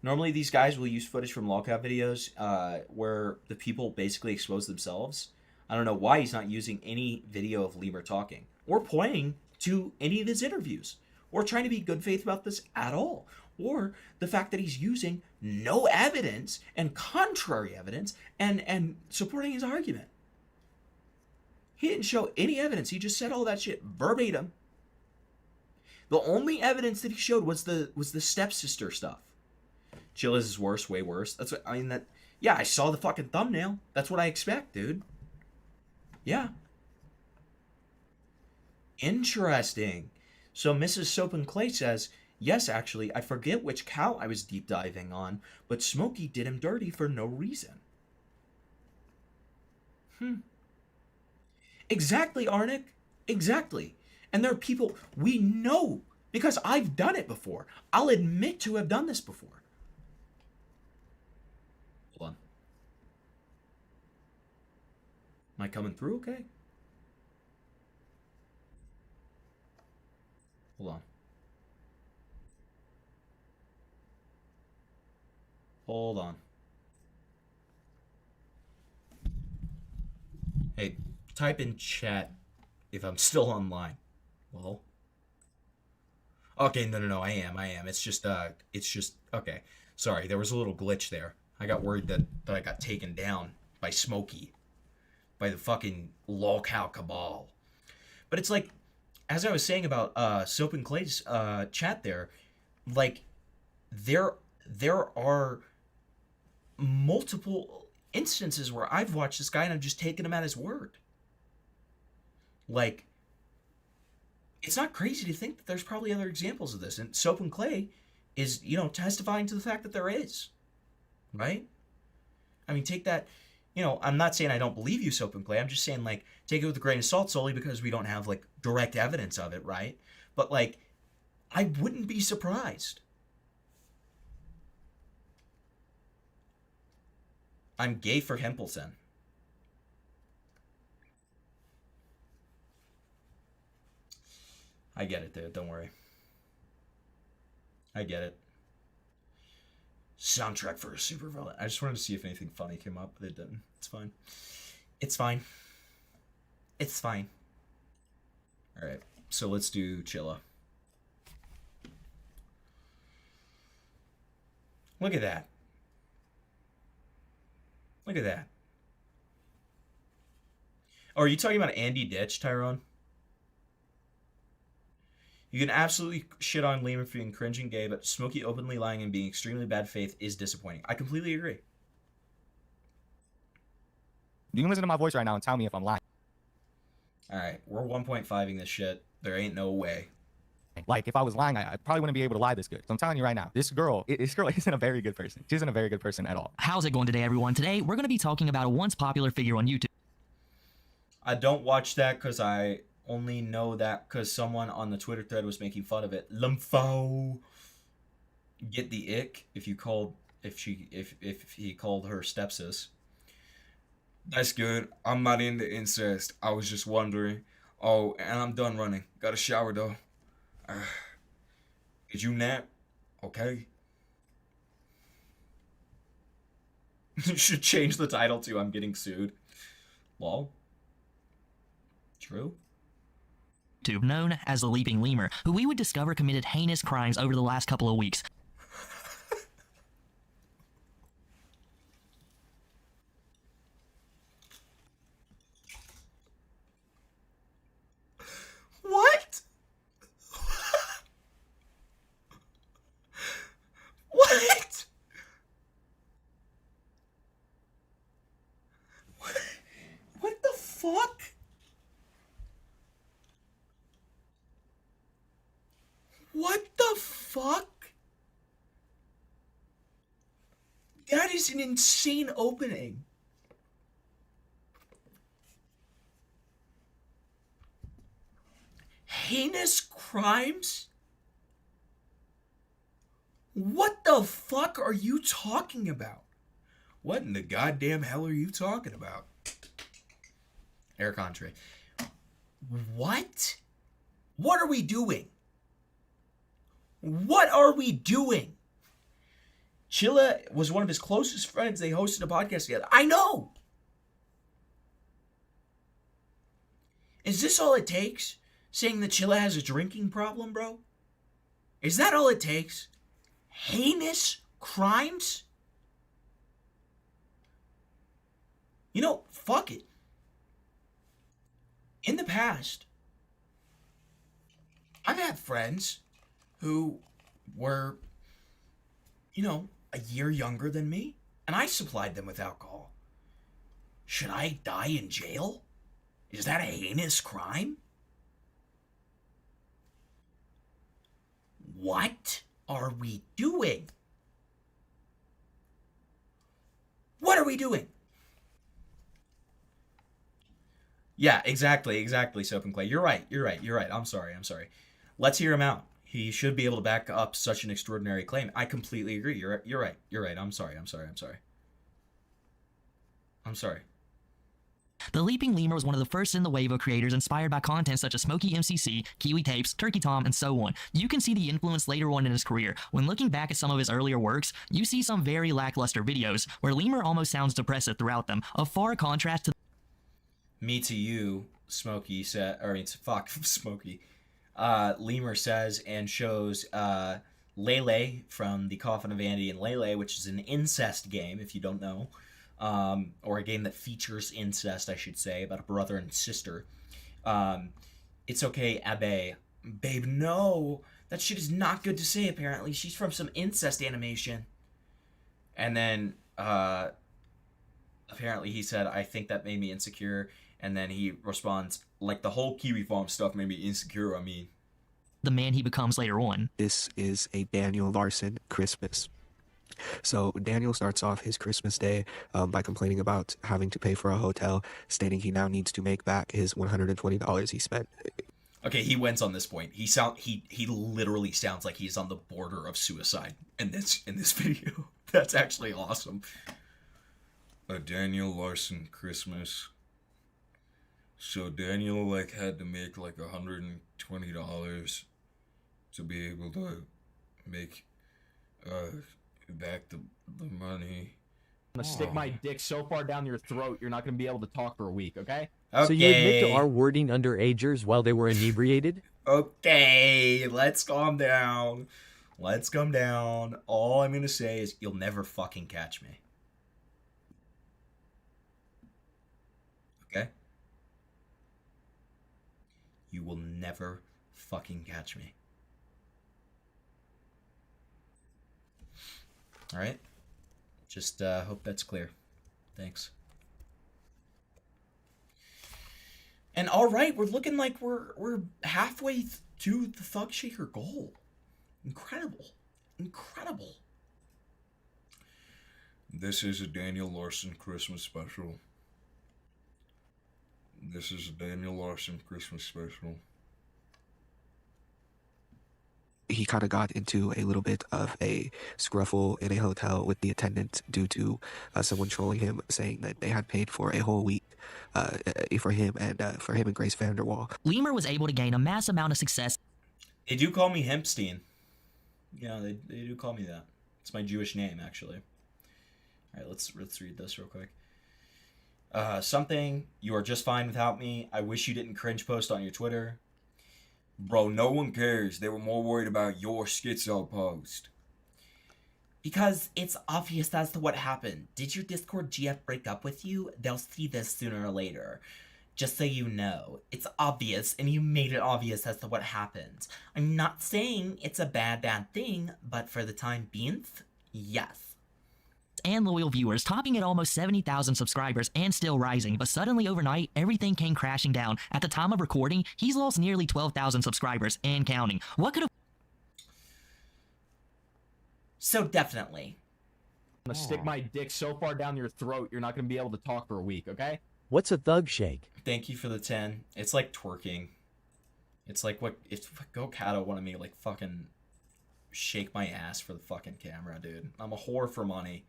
Normally, these guys will use footage from lolcat videos where the people basically expose themselves. I don't know why he's not using any video of Lemur talking or pointing to any of his interviews or trying to be good faith about this at all. Or the fact that he's using no evidence and contrary evidence and supporting his argument. He didn't show any evidence. He just said all that shit verbatim. The only evidence that he showed was the stepsister stuff. Chilla's is worse, way worse. That's what I mean. Yeah, I saw the fucking thumbnail. That's what I expect, dude. Yeah. Interesting. So Mrs. Soap and Clay says, yes, actually, I forget which cow I was deep diving on, but Smokey did him dirty for no reason. Exactly, Arnick. Exactly. And there are people we know because I've done it before. I'll admit to have done this before. Hold on. Am I coming through okay? Hold on. Hold on. Hey, type in chat if I'm still online. Well. Okay, no, I am. It's just, okay. Sorry, there was a little glitch there. I got worried that I got taken down by Smokey. By the fucking lolcow cabal. But it's like, as I was saying about Soap and Clay's chat there, like, there are multiple instances where I've watched this guy and I've just taken him at his word. Like, it's not crazy to think that there's probably other examples of this. And Soap and Clay is, testifying to the fact that there is. Right? I mean, take that, I'm not saying I don't believe you, Soap and Clay. I'm just saying, like, take it with a grain of salt solely because we don't have, like, direct evidence of it, right? But, like, I wouldn't be surprised. I'm gay for Hempelson. I get it, dude. Don't worry. I get it. Soundtrack for a super villain. I just wanted to see if anything funny came up, but it didn't. It's fine. It's fine. It's fine. Alright, so let's do Chilla. Look at that. Look at that. Oh, are you talking about Andy Ditch, Tyrone? You can absolutely shit on Lemur for being cringe and gay, but Smokey openly lying and being extremely bad faith is disappointing. I completely agree. You can listen to my voice right now and tell me if I'm lying. Alright, we're 1.5ing this shit. There ain't no way. Like, if I was lying, I probably wouldn't be able to lie this good. So I'm telling you right now, this girl isn't a very good person. She isn't a very good person at all. How's it going today, everyone? Today, we're going to be talking about a once popular figure on YouTube. I don't watch that because I only know that because someone on the Twitter thread was making fun of it. Lumfo. Get the ick if he called her stepsis. That's good. I'm not into incest. I was just wondering. Oh, and I'm done running. Got a shower though. Did you nap? Okay. You should change the title to I'm getting sued. Lol. True. YouTube, known as the Leaping Lemur, who we would discover committed heinous crimes over the last couple of weeks. What? What? What the fuck? What the fuck? That is an insane opening. Heinous crimes? What the fuck are you talking about? What in the goddamn hell are you talking about? Air Contre. What? What are we doing? What are we doing? Chilla was one of his closest friends. They hosted a podcast together. I know. Is this all it takes? Saying that Chilla has a drinking problem, bro? Is that all it takes? Heinous crimes? You know, fuck it. In the past, I've had friends who were, you know, a year younger than me, and I supplied them with alcohol. Should I die in jail? Is that a heinous crime? What are we doing? What are we doing? Yeah, exactly, Soap and Clay. You're right. I'm sorry. Let's hear him out. He should be able to back up such an extraordinary claim. I completely agree. You're right. I'm sorry. The Leaping Lemur was one of the first in the wave of creators inspired by content such as Smokey MCC, Kiwi Tapes, Turkey Tom, and so on. You can see the influence later on in his career. When looking back at some of his earlier works, you see some very lackluster videos, where Lemur almost sounds depressive throughout them, a far contrast to Me to you, Smokey said, Smokey. Lemur says and shows Lele from the Coffin of Vanity and Lele, which is an incest game, if you don't know. Or a game that features incest, I should say, about a brother and sister. It's okay, Abe. Babe, no. That shit is not good to say, apparently. She's from some incest animation. And then, apparently he said, I think that made me insecure. And then he responds, like the whole Kiwi Farm stuff made me insecure, I mean. the man he becomes later on. This is a Daniel Larson Christmas. So Daniel starts off his Christmas day by complaining about having to pay for a hotel, stating he now needs to make back his $120 he spent. Okay, he wins on this point. He literally sounds like he's on the border of suicide in this video. That's actually awesome. A Daniel Larson Christmas. So Daniel had to make $120 to be able to make back the money. I'm gonna stick my dick so far down your throat you're not gonna be able to talk for a week, okay? So you admit to our wording underagers while they were inebriated? Okay, let's calm down. Let's come down. All I'm gonna say is you'll never fucking catch me. Okay? You will never fucking catch me. Alright? Just hope that's clear. Thanks. And alright, we're looking like we're halfway to the Thug Shaker goal. Incredible. Incredible. This is a Daniel Larson Christmas special. This is a Daniel Larson Christmas special. He kind of got into a little bit of a scruffle in a hotel with the attendant due to someone trolling him, saying that they had paid for a whole week for him and Grace Vanderwall. Lemur was able to gain a mass amount of success. They do call me Hempstein. Yeah, they do call me that. It's my Jewish name, actually. Alright, let's read this real quick. Something, you are just fine without me. I wish you didn't cringe post on your Twitter. Bro, no one cares. They were more worried about your schizo post. Because it's obvious as to what happened. Did your Discord GF break up with you? They'll see this sooner or later. Just so you know, it's obvious, and you made it obvious as to what happened. I'm not saying it's a bad thing, but for the time being, yes. And loyal viewers, topping at almost 70,000 subscribers and still rising, but suddenly overnight, everything came crashing down. At the time of recording, he's lost nearly 12,000 subscribers and counting. What could have... So definitely. I'm gonna stick my dick so far down your throat, you're not gonna be able to talk for a week, okay? What's a thug shake? Thank you for the 10. It's like twerking. It's like what if Gokado wanted me to like fucking shake my ass for the fucking camera, dude. I'm a whore for money.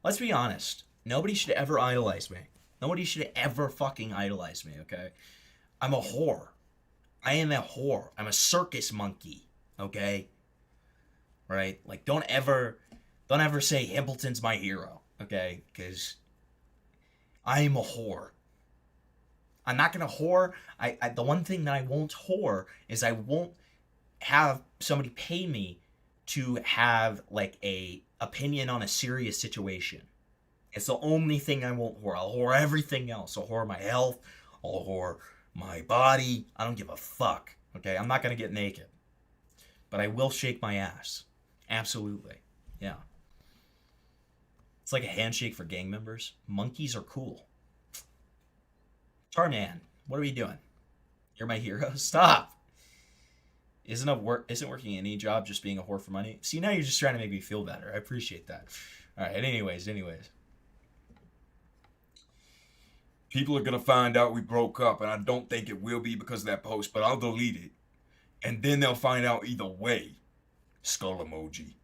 Let's be honest. Nobody should ever idolize me. Nobody should ever fucking idolize me, okay? I'm a whore. I am a whore. I'm a circus monkey, okay? Right? Like, don't ever say Himpleton's my hero, okay? Because I am a whore. I'm not gonna whore. The one thing that I won't whore is I won't have somebody pay me to have like a opinion on a serious situation. It's the only thing I won't whore. I'll whore everything else. I'll whore my health. I'll whore my body. I don't give a fuck. Okay, I'm not gonna get naked, but I will shake my ass. Absolutely, yeah. It's like a handshake for gang members. Monkeys are cool. Charman, what are we doing? You're my hero. Stop. Isn't working any job just being a whore for money? See, now you're just trying to make me feel better. I appreciate that. All right. Anyways. People are gonna find out we broke up, and I don't think it will be because of that post, but I'll delete it. And then they'll find out either way. Skull emoji.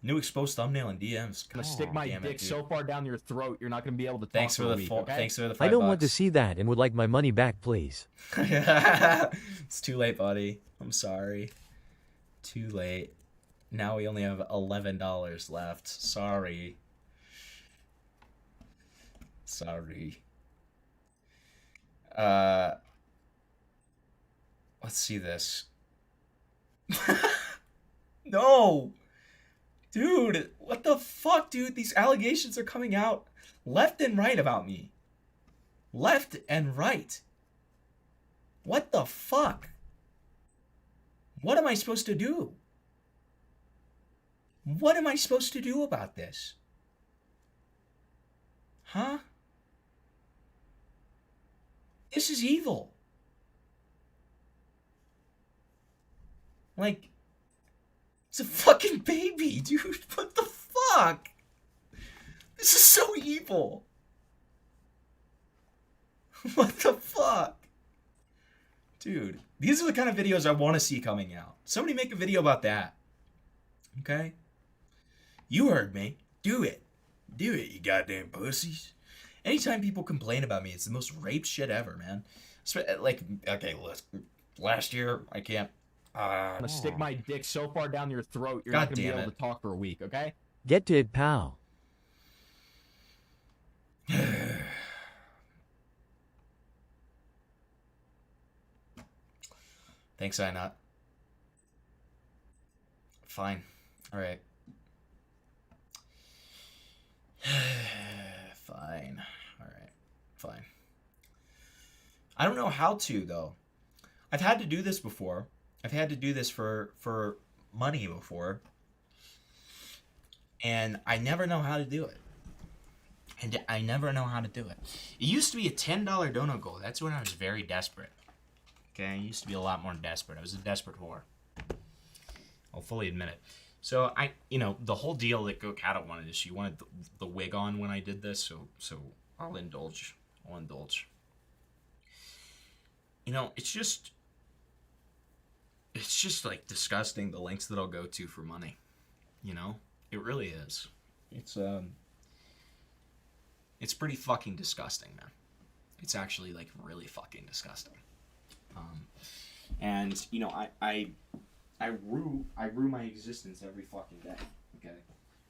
New exposed thumbnail and DMs. I'm gonna stick my dick so far down your throat, you're not gonna be able to talk Thanks for for a the week, okay? Thanks for the $5. I don't want to see that and would like my money back, please. It's too late, buddy. I'm sorry. Too late. Now we only have $11 left. Sorry. Let's see this. No! Dude, what the fuck, dude? These allegations are coming out left and right about me. Left and right. What the fuck? What am I supposed to do? What am I supposed to do about this? Huh? This is evil. Like, it's a fucking baby, dude. What the fuck? This is so evil. What the fuck? Dude, these are the kind of videos I want to see coming out. Somebody make a video about that. Okay? You heard me. Do it. Do it, you goddamn pussies. Anytime people complain about me, it's the most rape shit ever, man. Like, okay, last year, I can't... I'm gonna stick my dick so far down your throat, you're God not gonna be damn able it. to talk for a week, okay? Get to it, pal. Thanks, Inot. Fine. All right. Fine. All right. Fine. I don't know how to though. I've had to do this before. I've had to do this for money before. And I never know how to do it. And I never know how to do it. It used to be a $10 dono goal. That's when I was very desperate. Okay, I used to be a lot more desperate. I was a desperate whore. I'll fully admit it. So the whole deal that Go Cat wanted is she wanted the wig on when I did this. So I'll indulge. It's just like disgusting the lengths that I'll go to for money. It really is. It's pretty fucking disgusting, man. It's actually like really fucking disgusting. I rue my existence every fucking day. Okay.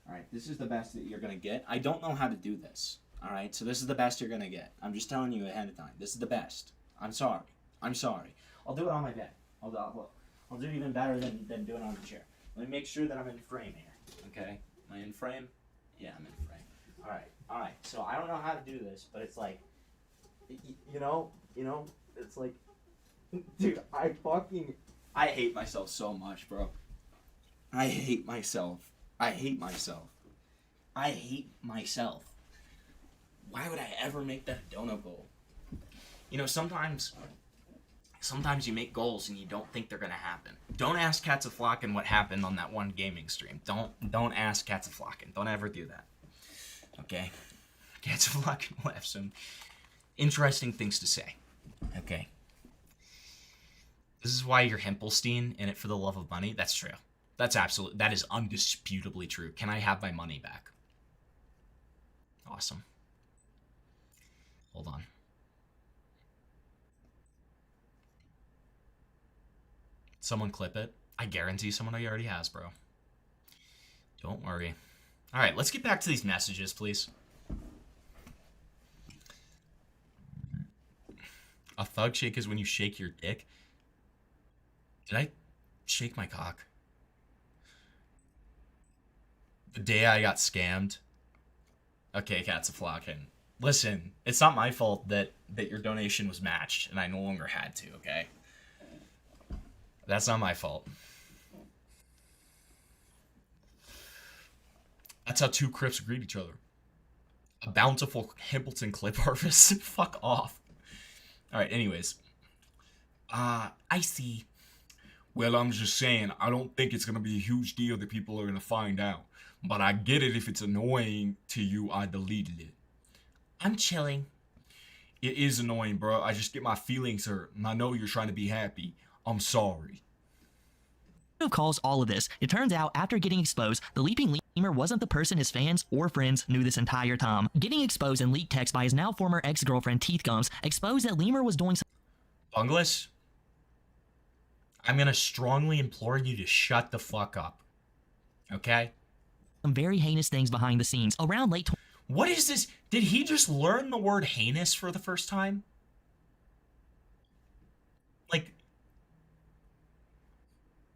All right. This is the best that you're gonna get. I don't know how to do this. All right. So this is the best you're gonna get. I'm just telling you ahead of time. This is the best. I'm sorry. I'll do it on my bed. I'll do even better than doing it on the chair. Let me make sure that I'm in frame here. Okay. Am I in frame? Yeah, I'm in frame. All right. So I don't know how to do this, but it's like, it's like, dude, I hate myself so much, bro. I hate myself. Why would I ever make that a dono goal? Sometimes you make goals and you don't think they're gonna happen. Don't ask Katzaflocken what happened on that one gaming stream. Don't ask Katzaflocken. Don't ever do that. Okay? Katzaflocken will have some interesting things to say. Okay? This is why you're Hempelstein, in it for the love of money. That's true. That is undisputably true. Can I have my money back? Awesome. Hold on. Someone clip it. I guarantee someone already has, bro. Don't worry. All right, let's get back to these messages, please. A thug shake is when you shake your dick. Did I shake my cock? The day I got scammed. Okay, Katzaflocken. Listen, it's not my fault that your donation was matched and I no longer had to, okay? That's not my fault. That's how two Crips greet each other. A bountiful Hempleton clip harvest. Fuck off. Alright, anyways. I see. Well, I'm just saying, I don't think it's gonna be a huge deal that people are gonna find out. But I get it if it's annoying to you, I deleted it. I'm chilling. It is annoying, bro. I just get my feelings hurt, and I know you're trying to be happy. I'm sorry. Who calls all of this? It turns out, after getting exposed, the Leaping Lemur wasn't the person his fans or friends knew this entire time. Getting exposed in leaked text by his now former ex-girlfriend Teeth Gums exposed that Lemur was doing Bunglas, I'm gonna strongly implore you to shut the fuck up. Okay? some very heinous things behind the scenes. Around late... What is this? Did he just learn the word heinous for the first time? Like...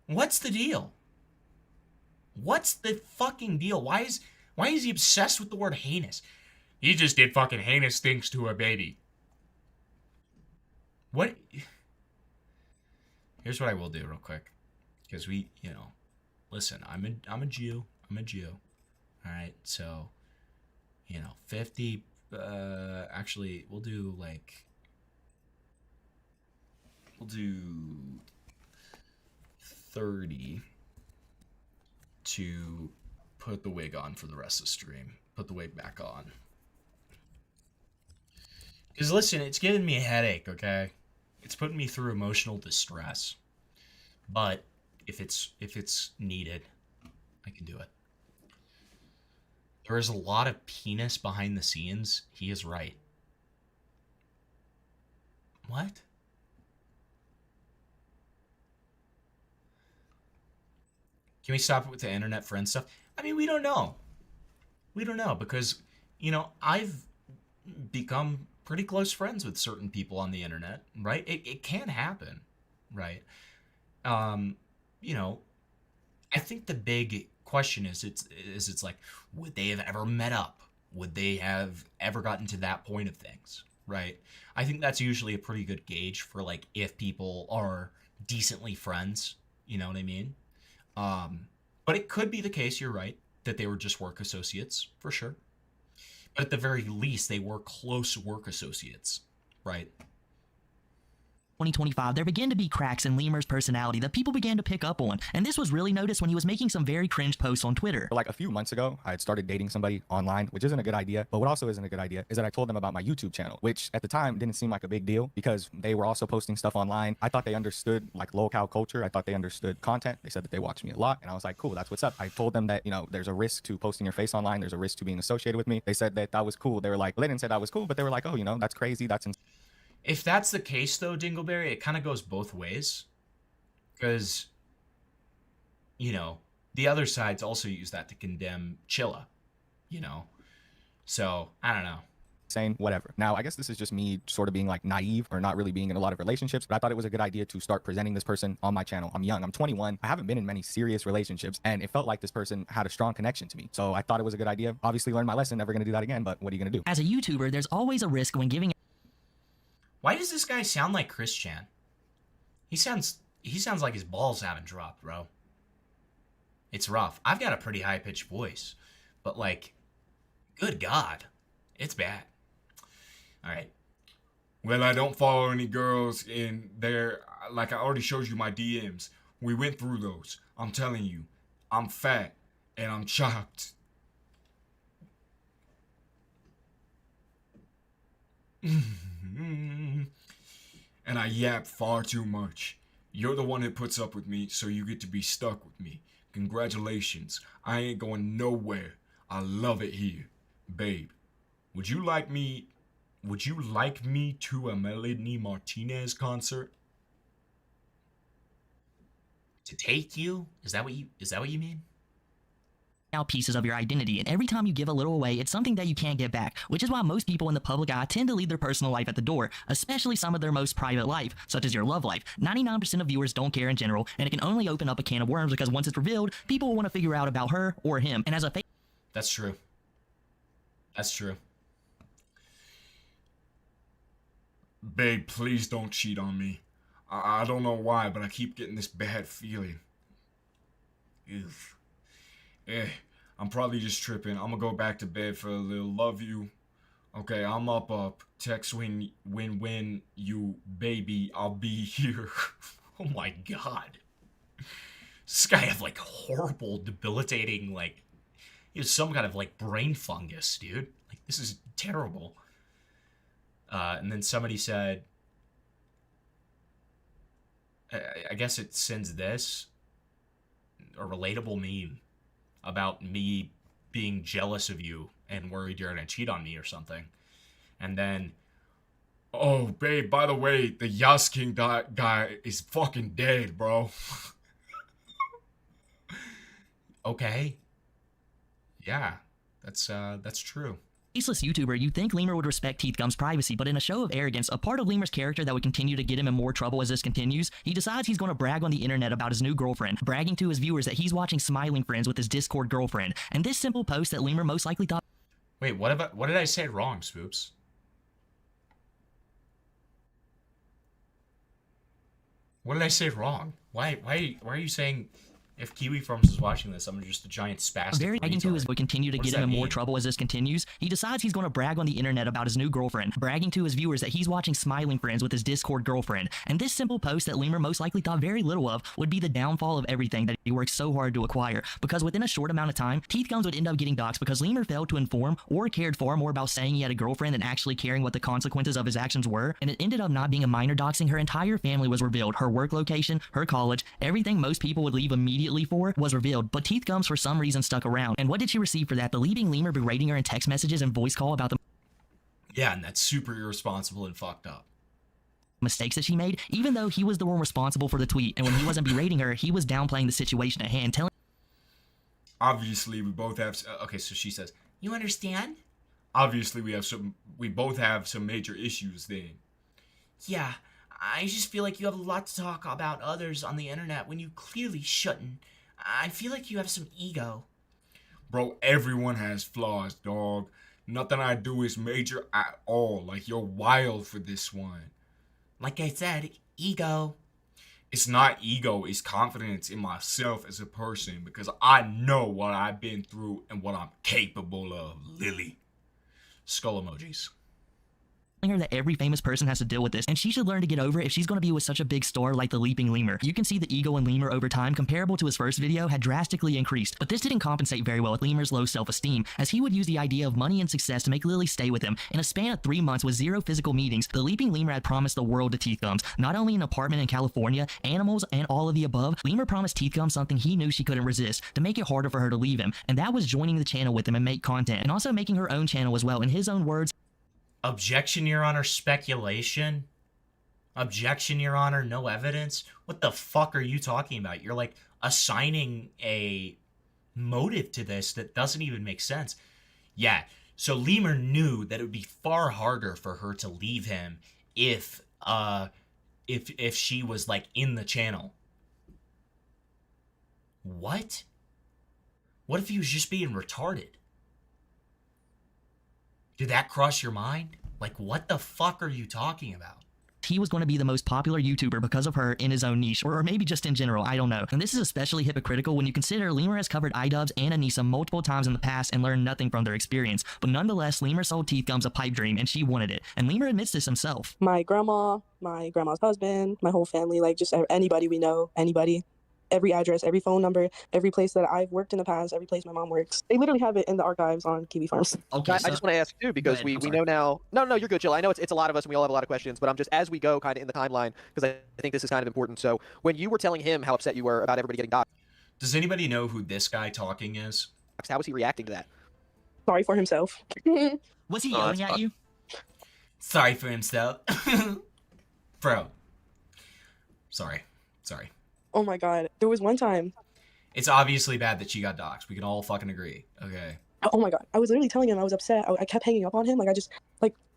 What's the deal? What's the fucking deal? Why is he obsessed with the word heinous? He just did fucking heinous things to a baby. What? Here's what I will do real quick. Because listen, I'm a Jew. All right, so, 50, actually, we'll do 30 to put the wig on for the rest of the stream. Put the wig back on. Because listen, it's giving me a headache, okay? It's putting me through emotional distress. But if it's needed, I can do it. There is a lot of penis behind the scenes. He is right. What? Can we stop it with the internet friend stuff? I mean, we don't know. We don't know because, I've become pretty close friends with certain people on the internet, right? It can happen, right? I think the big question is, it's like, would they have ever met up? Would they have ever gotten to that point of things, right? I think that's usually a pretty good gauge for like if people are decently friends, you know what I mean? But it could be the case, you're right, that they were just work associates, for sure. But at the very least, they were close work associates, right? 2025, there began to be cracks in Lemur's personality that people began to pick up on, and this was really noticed when he was making some very cringe posts on Twitter. Like a few months ago, I had started dating somebody online, which isn't a good idea. But what also isn't a good idea is that I told them about my YouTube channel, which at the time didn't seem like a big deal because they were also posting stuff online. I thought they understood like locale culture. I thought they understood content. They said that they watched me a lot, and I was like, cool, that's what's up. I told them that, you know, there's a risk to posting your face online. There's a risk to being associated with me. They said that that was cool. They were like, well, they didn't say that was cool, but they were like, oh, you know, that's crazy. That's If that's the case, though, Dingleberry, it kind of goes both ways. Because, you know, the other sides also use that to condemn Chilla, you know? So, I don't know. saying whatever. Now, I guess this is just me sort of being like naive or not really being in a lot of relationships, but I thought it was a good idea to start presenting this person on my channel. I'm young, I'm 21. I haven't been in many serious relationships, and it felt like this person had a strong connection to me. So I thought it was a good idea. Obviously learned my lesson, never gonna do that again, but what are you gonna do? As a YouTuber, there's always a risk when giving. Why does this guy sound like Chris Chan? He sounds like his balls haven't dropped, bro. It's rough. I've got a pretty high-pitched voice, but like, good God, it's bad. All right. Well, I don't follow any girls in there. Like I already showed you my DMs. We went through those. I'm telling you, I'm fat and I'm chopped. And I yap far too much. You're the one that puts up with me, so you get to be stuck with me. Congratulations. I ain't going nowhere. I love it here. Babe, would you like me to a Melanie Martinez concert? To take you? Is that what you mean? Out pieces of your identity, and every time you give a little away, it's something that you can't get back, which is why most people in the public eye tend to leave their personal life at the door, especially some of their most private life, such as your love life. 99% of viewers don't care in general, and it can only open up a can of worms because once it's revealed, people will want to figure out about her or him, and as a That's true. That's true. Babe, please don't cheat on me. I don't know why, but I keep getting this bad feeling. Oof. I'm probably just tripping. I'm gonna go back to bed for a little. Love you. Okay, I'm up. Text when you baby, I'll be here. Oh my God. This guy have like horrible, debilitating, like, he has some kind of like brain fungus, dude. Like, this is terrible. And then somebody said, I guess it sends this, a relatable meme about me being jealous of you and worried you're gonna cheat on me or something. And then, oh, babe, by the way, the Yas King guy is fucking dead, bro. Okay. Yeah, that's true. faceless YouTuber, you'd think Lemur would respect Teeth Gum's privacy, but in a show of arrogance, a part of Lemur's character that would continue to get him in more trouble as this continues, he decides he's going to brag on the internet about his new girlfriend, bragging to his viewers that he's watching Smiling Friends with his Discord girlfriend. And this simple post that Lemur most likely thought... Wait, what did I say wrong, Spoops? What did I say wrong? Why are you saying... If Kiwi Farms is watching this, I'm just a giant spastic. Very bragging to his would continue to get him in more trouble as this continues. He decides he's going to brag on the internet about his new girlfriend, bragging to his viewers that he's watching Smiling Friends with his Discord girlfriend. And this simple post that Lemur most likely thought very little of would be the downfall of everything that he worked so hard to acquire. Because within a short amount of time, Teeth Gums would end up getting doxxed because Lemur failed to inform or cared far more about saying he had a girlfriend than actually caring what the consequences of his actions were. And it ended up not being a minor doxing. Her entire family was revealed. Her work location, her college, everything most people would leave immediately for was revealed. But Teeth Gums for some reason stuck around. And what did she receive for that? Believing Lemur berating her in text messages and voice call about the Yeah, and that's super irresponsible and fucked up. Mistakes that she made, even though he was the one responsible for the tweet. And when he wasn't berating her, he was downplaying the situation at hand, telling... Obviously, we both have... Okay, so she says, You understand? Obviously, we both have some major issues then. Yeah, I just feel like you have a lot to talk about others on the internet when you clearly shouldn't. I feel like you have some ego. Bro, everyone has flaws, dog. Nothing I do is major at all. Like, you're wild for this one. Like I said, ego. It's not ego, it's confidence in myself as a person because I know what I've been through and what I'm capable of, Lily. Skull emojis. Her that every famous person has to deal with this, and she should learn to get over it if she's going to be with such a big star like the Leaping Lemur. You can see the ego in Lemur over time, comparable to his first video, had drastically increased, but this didn't compensate very well with Lemur's low self-esteem, as he would use the idea of money and success to make Lily stay with him. In a span of 3 months with 0 physical meetings, the Leaping Lemur had promised the world to Teeth Gums. Not only an apartment in California, animals, and all of the above, Lemur promised Teeth Gums something he knew she couldn't resist, to make it harder for her to leave him, and that was joining the channel with him and make content, and also making her own channel as well. In his own words, Objection, Your Honor, speculation? Objection, Your Honor, no evidence? What the fuck are you talking about? You're like assigning a motive to this that doesn't even make sense. Yeah, so Lemur knew that it would be far harder for her to leave him if she was like in the channel. What? What if he was just being retarded? Did that cross your mind? Like, what the fuck are you talking about? he was going to be the most popular YouTuber because of her in his own niche, or maybe just in general, I don't know. And this is especially hypocritical when you consider Lemur has covered iDubbbz and Anissa multiple times in the past and learned nothing from their experience. But nonetheless, Lemur sold Teeth Gums a pipe dream, and she wanted it. And Lemur admits this himself. My grandma, my grandma's husband, my whole family, like just anybody we know, anybody. Every address, every phone number, every place that I've worked in the past, every place my mom works. They literally have it in the archives on Kiwi Farms. Okay, I just want to ask too, because we know now. No, you're good, Jill. I know it's a lot of us and we all have a lot of questions, but I'm just, as we go kind of in the timeline, because I think this is kind of important. So when you were telling him how upset you were about everybody getting doxxed, does anybody know who this guy talking is? How was he reacting to that? Sorry for himself. Was he yelling at you? Sorry for himself. Bro. Sorry. Oh my god. There was one time. It's obviously bad that she got doxxed. We can all fucking agree. Okay. Oh my god. I was literally telling him I was upset. I kept hanging up on him.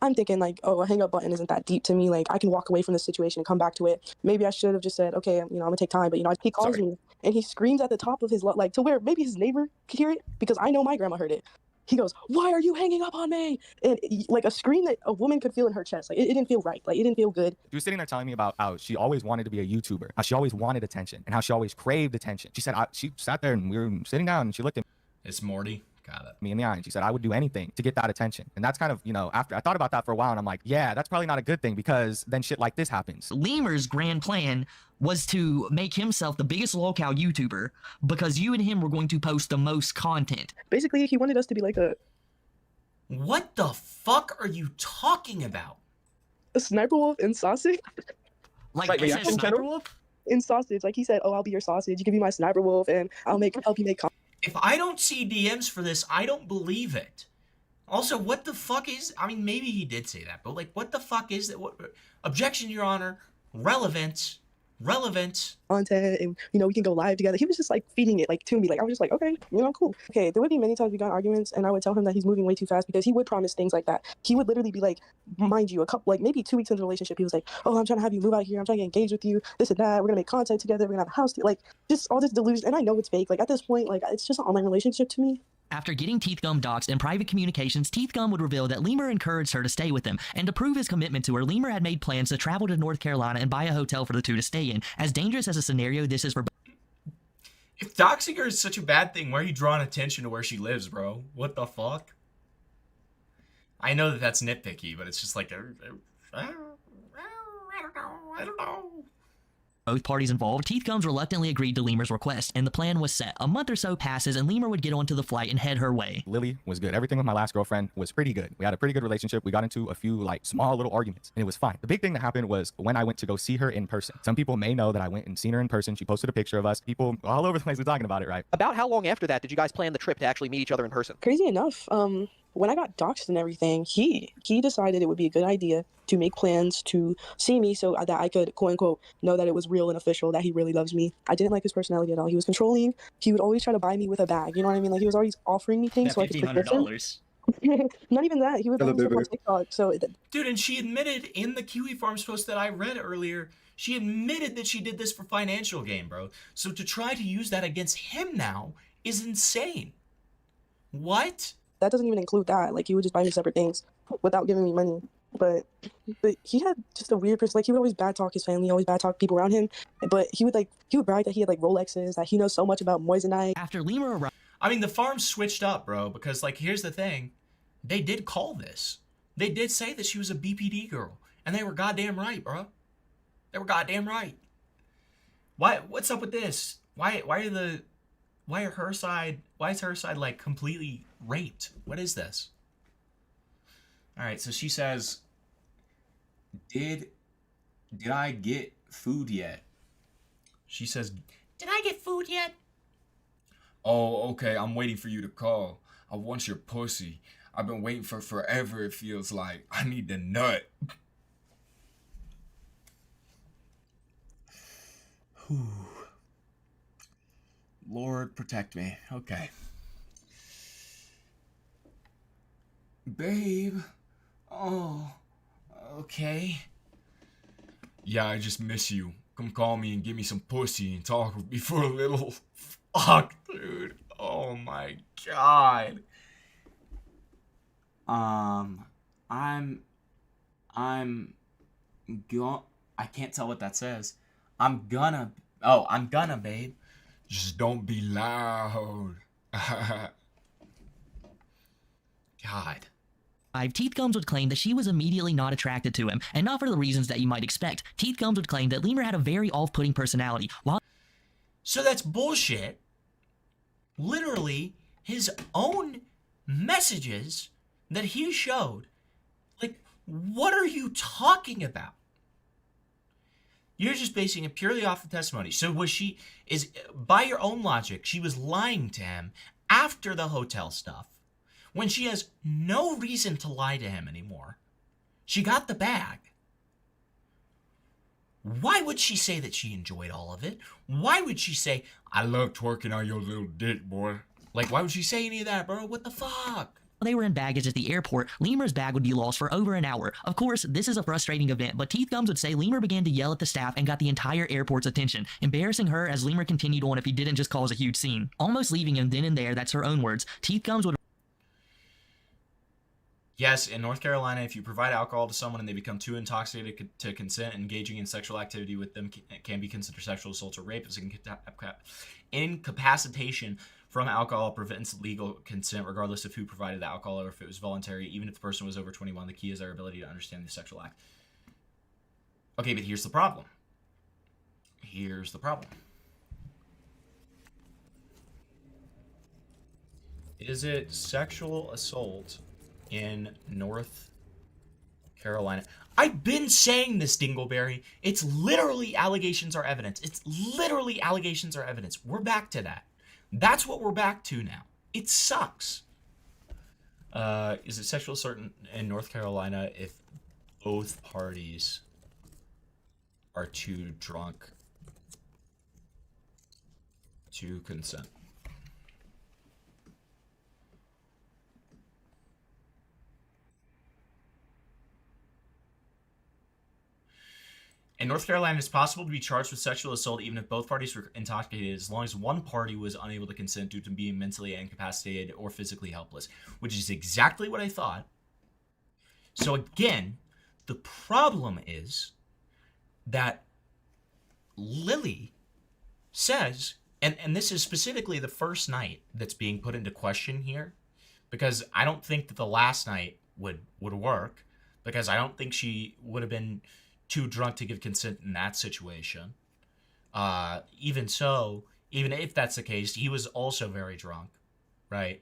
I'm thinking oh, a hang up button isn't that deep to me. Like, I can walk away from the situation and come back to it. Maybe I should have just said, okay, I'm gonna take time. But he calls me and he screams at the top of his to where maybe his neighbor could hear it, because I know my grandma heard it. He goes, "Why are you hanging up on me?" And like a scream that a woman could feel in her chest. Like, it didn't feel right. Like, it didn't feel good. She was sitting there telling me about how she always wanted to be a YouTuber, how she always wanted attention, and how she always craved attention. She said she sat there and we were sitting down and she looked at me. It's Morty. Got it. Me in the eye, and she said I would do anything to get that attention. And that's kind of, after I thought about that for a while, and I'm like, yeah, that's probably not a good thing, because then shit like this happens. Lemur's grand plan was to make himself the biggest lolcow YouTuber because you and him were going to post the most content. Basically, he wanted us to be like a... What the fuck are you talking about? A sniper wolf in sausage? Like a sniper wolf? In sausage. Like, he said, oh, I'll be your sausage. You can be my sniper wolf, and I'll help you make content. If I don't see DMs for this, I don't believe it. Also, what the fuck is... I mean, maybe he did say that, but, like, what the fuck is that? What... Objection, Your Honor. Relevant. Content, and, we can go live together. He was just, feeding it, to me. I was just like, okay, cool. Okay, there would be many times we got arguments, and I would tell him that he's moving way too fast, because he would promise things like that. He would literally be like, mind you, a couple, maybe 2 weeks into the relationship, he was like, oh, I'm trying to have you move out here. I'm trying to get engaged with you, this and that. We're going to make content together. We're going to have a house. Just all this delusion. And I know it's fake. At this point, it's just an online relationship to me. After getting Teeth Gum doxxed in private communications, Teeth Gum would reveal that Lemur encouraged her to stay with him, and to prove his commitment to her, Lemur had made plans to travel to North Carolina and buy a hotel for the two to stay in. As dangerous as a scenario this is for... If doxing her is such a bad thing, why are you drawing attention to where she lives, bro? What the fuck? I know that that's nitpicky, but it's just like... I don't know. Both parties involved, Teeth Gums reluctantly agreed to Lemur's request, and the plan was set. A month or so passes, and Lemur would get onto the flight and head her way. Lily was good. Everything with my last girlfriend was pretty good. We had a pretty good relationship. We got into a few small little arguments, and it was fine. The big thing that happened was when I went to go see her in person. Some people may know that I went and seen her in person. She posted a picture of us. People all over the place were talking about it, right? About how long after that did you guys plan the trip to actually meet each other in person? Crazy enough, when I got doxxed and everything, he decided it would be a good idea to make plans to see me so that I could, quote unquote, know that it was real and official, that he really loves me. I didn't like his personality at all. He was controlling. He would always try to buy me with a bag. You know what I mean? He was always offering me things so I could purchase him. Not even that. He would bring stuff on TikTok. So Dude, and she admitted in the Kiwi Farms post that I read earlier, she admitted that she did this for financial gain, bro. So to try to use that against him now is insane. What? that doesn't even include that. Like he would just buy me separate things without giving me money. But he had just a weird person. Like he would always bad talk his family, always bad talk people around him. But he would brag that he had like Rolexes, that he knows so much about moissanite. After Lemur arrived, I mean, the farms switched up, bro, because like here's the thing. They did call this. They did say that she was a BPD girl. And they were goddamn right, bro. They were goddamn right. What's up with this? Why is her side like completely raped? What is this? All right, so she says, did I get food yet? She says, Did I get food yet? Oh, okay, I'm waiting for you to call. I want your pussy. I've been waiting for forever, it feels like. I need the nut. Whew. Lord, protect me. Okay. Babe. Oh, okay. Yeah, I just miss you. Come call me and give me some pussy and talk with me for a little. Fuck, dude. Oh my god. I can't tell what that says. I'm gonna, babe. Just don't be loud. God. Teeth Gums would claim that she was immediately not attracted to him, and not for the reasons that you might expect. Teeth Gums would claim that Lemur had a very off-putting personality. So that's bullshit. Literally, his own messages that he showed. Like, what are you talking about? You're just basing it purely off of testimony. So by your own logic, she was lying to him after the hotel stuff, when she has no reason to lie to him anymore. She got the bag. Why would she say that she enjoyed all of it? Why would she say, I love twerking on your little dick, boy? Like, why would she say any of that, bro? What the fuck? They were in baggage at the airport, Lemur's bag would be lost for over an hour. Of course, this is a frustrating event, but Teeth Gums would say Lemur began to yell at the staff and got the entire airport's attention, embarrassing her as Lemur continued on if he didn't just cause a huge scene. Almost leaving him then and there, that's her own words. Teeth Gums would... Yes, in North Carolina, if you provide alcohol to someone and they become too intoxicated to consent, engaging in sexual activity with them can be considered sexual assault or rape. As incapacitation from alcohol prevents legal consent, regardless of who provided the alcohol or if it was voluntary. Even if the person was over 21, the key is their ability to understand the sexual act. Okay, but here's the problem. Here's the problem. Is it sexual assault in North Carolina? I've been saying this, Dingleberry. It's literally allegations are evidence. It's literally allegations are evidence. We're back to that. That's what we're back to now. It sucks. Is it sexual assault in North Carolina if both parties are too drunk to consent? In North Carolina, it's possible to be charged with sexual assault even if both parties were intoxicated, as long as one party was unable to consent due to being mentally incapacitated or physically helpless, which is exactly what I thought. So again, the problem is that Lily says, and this is specifically the first night that's being put into question here, because I don't think that the last night would work, because I don't think she would have been too drunk to give consent in that situation. Even so, even if that's the case, he was also very drunk, right?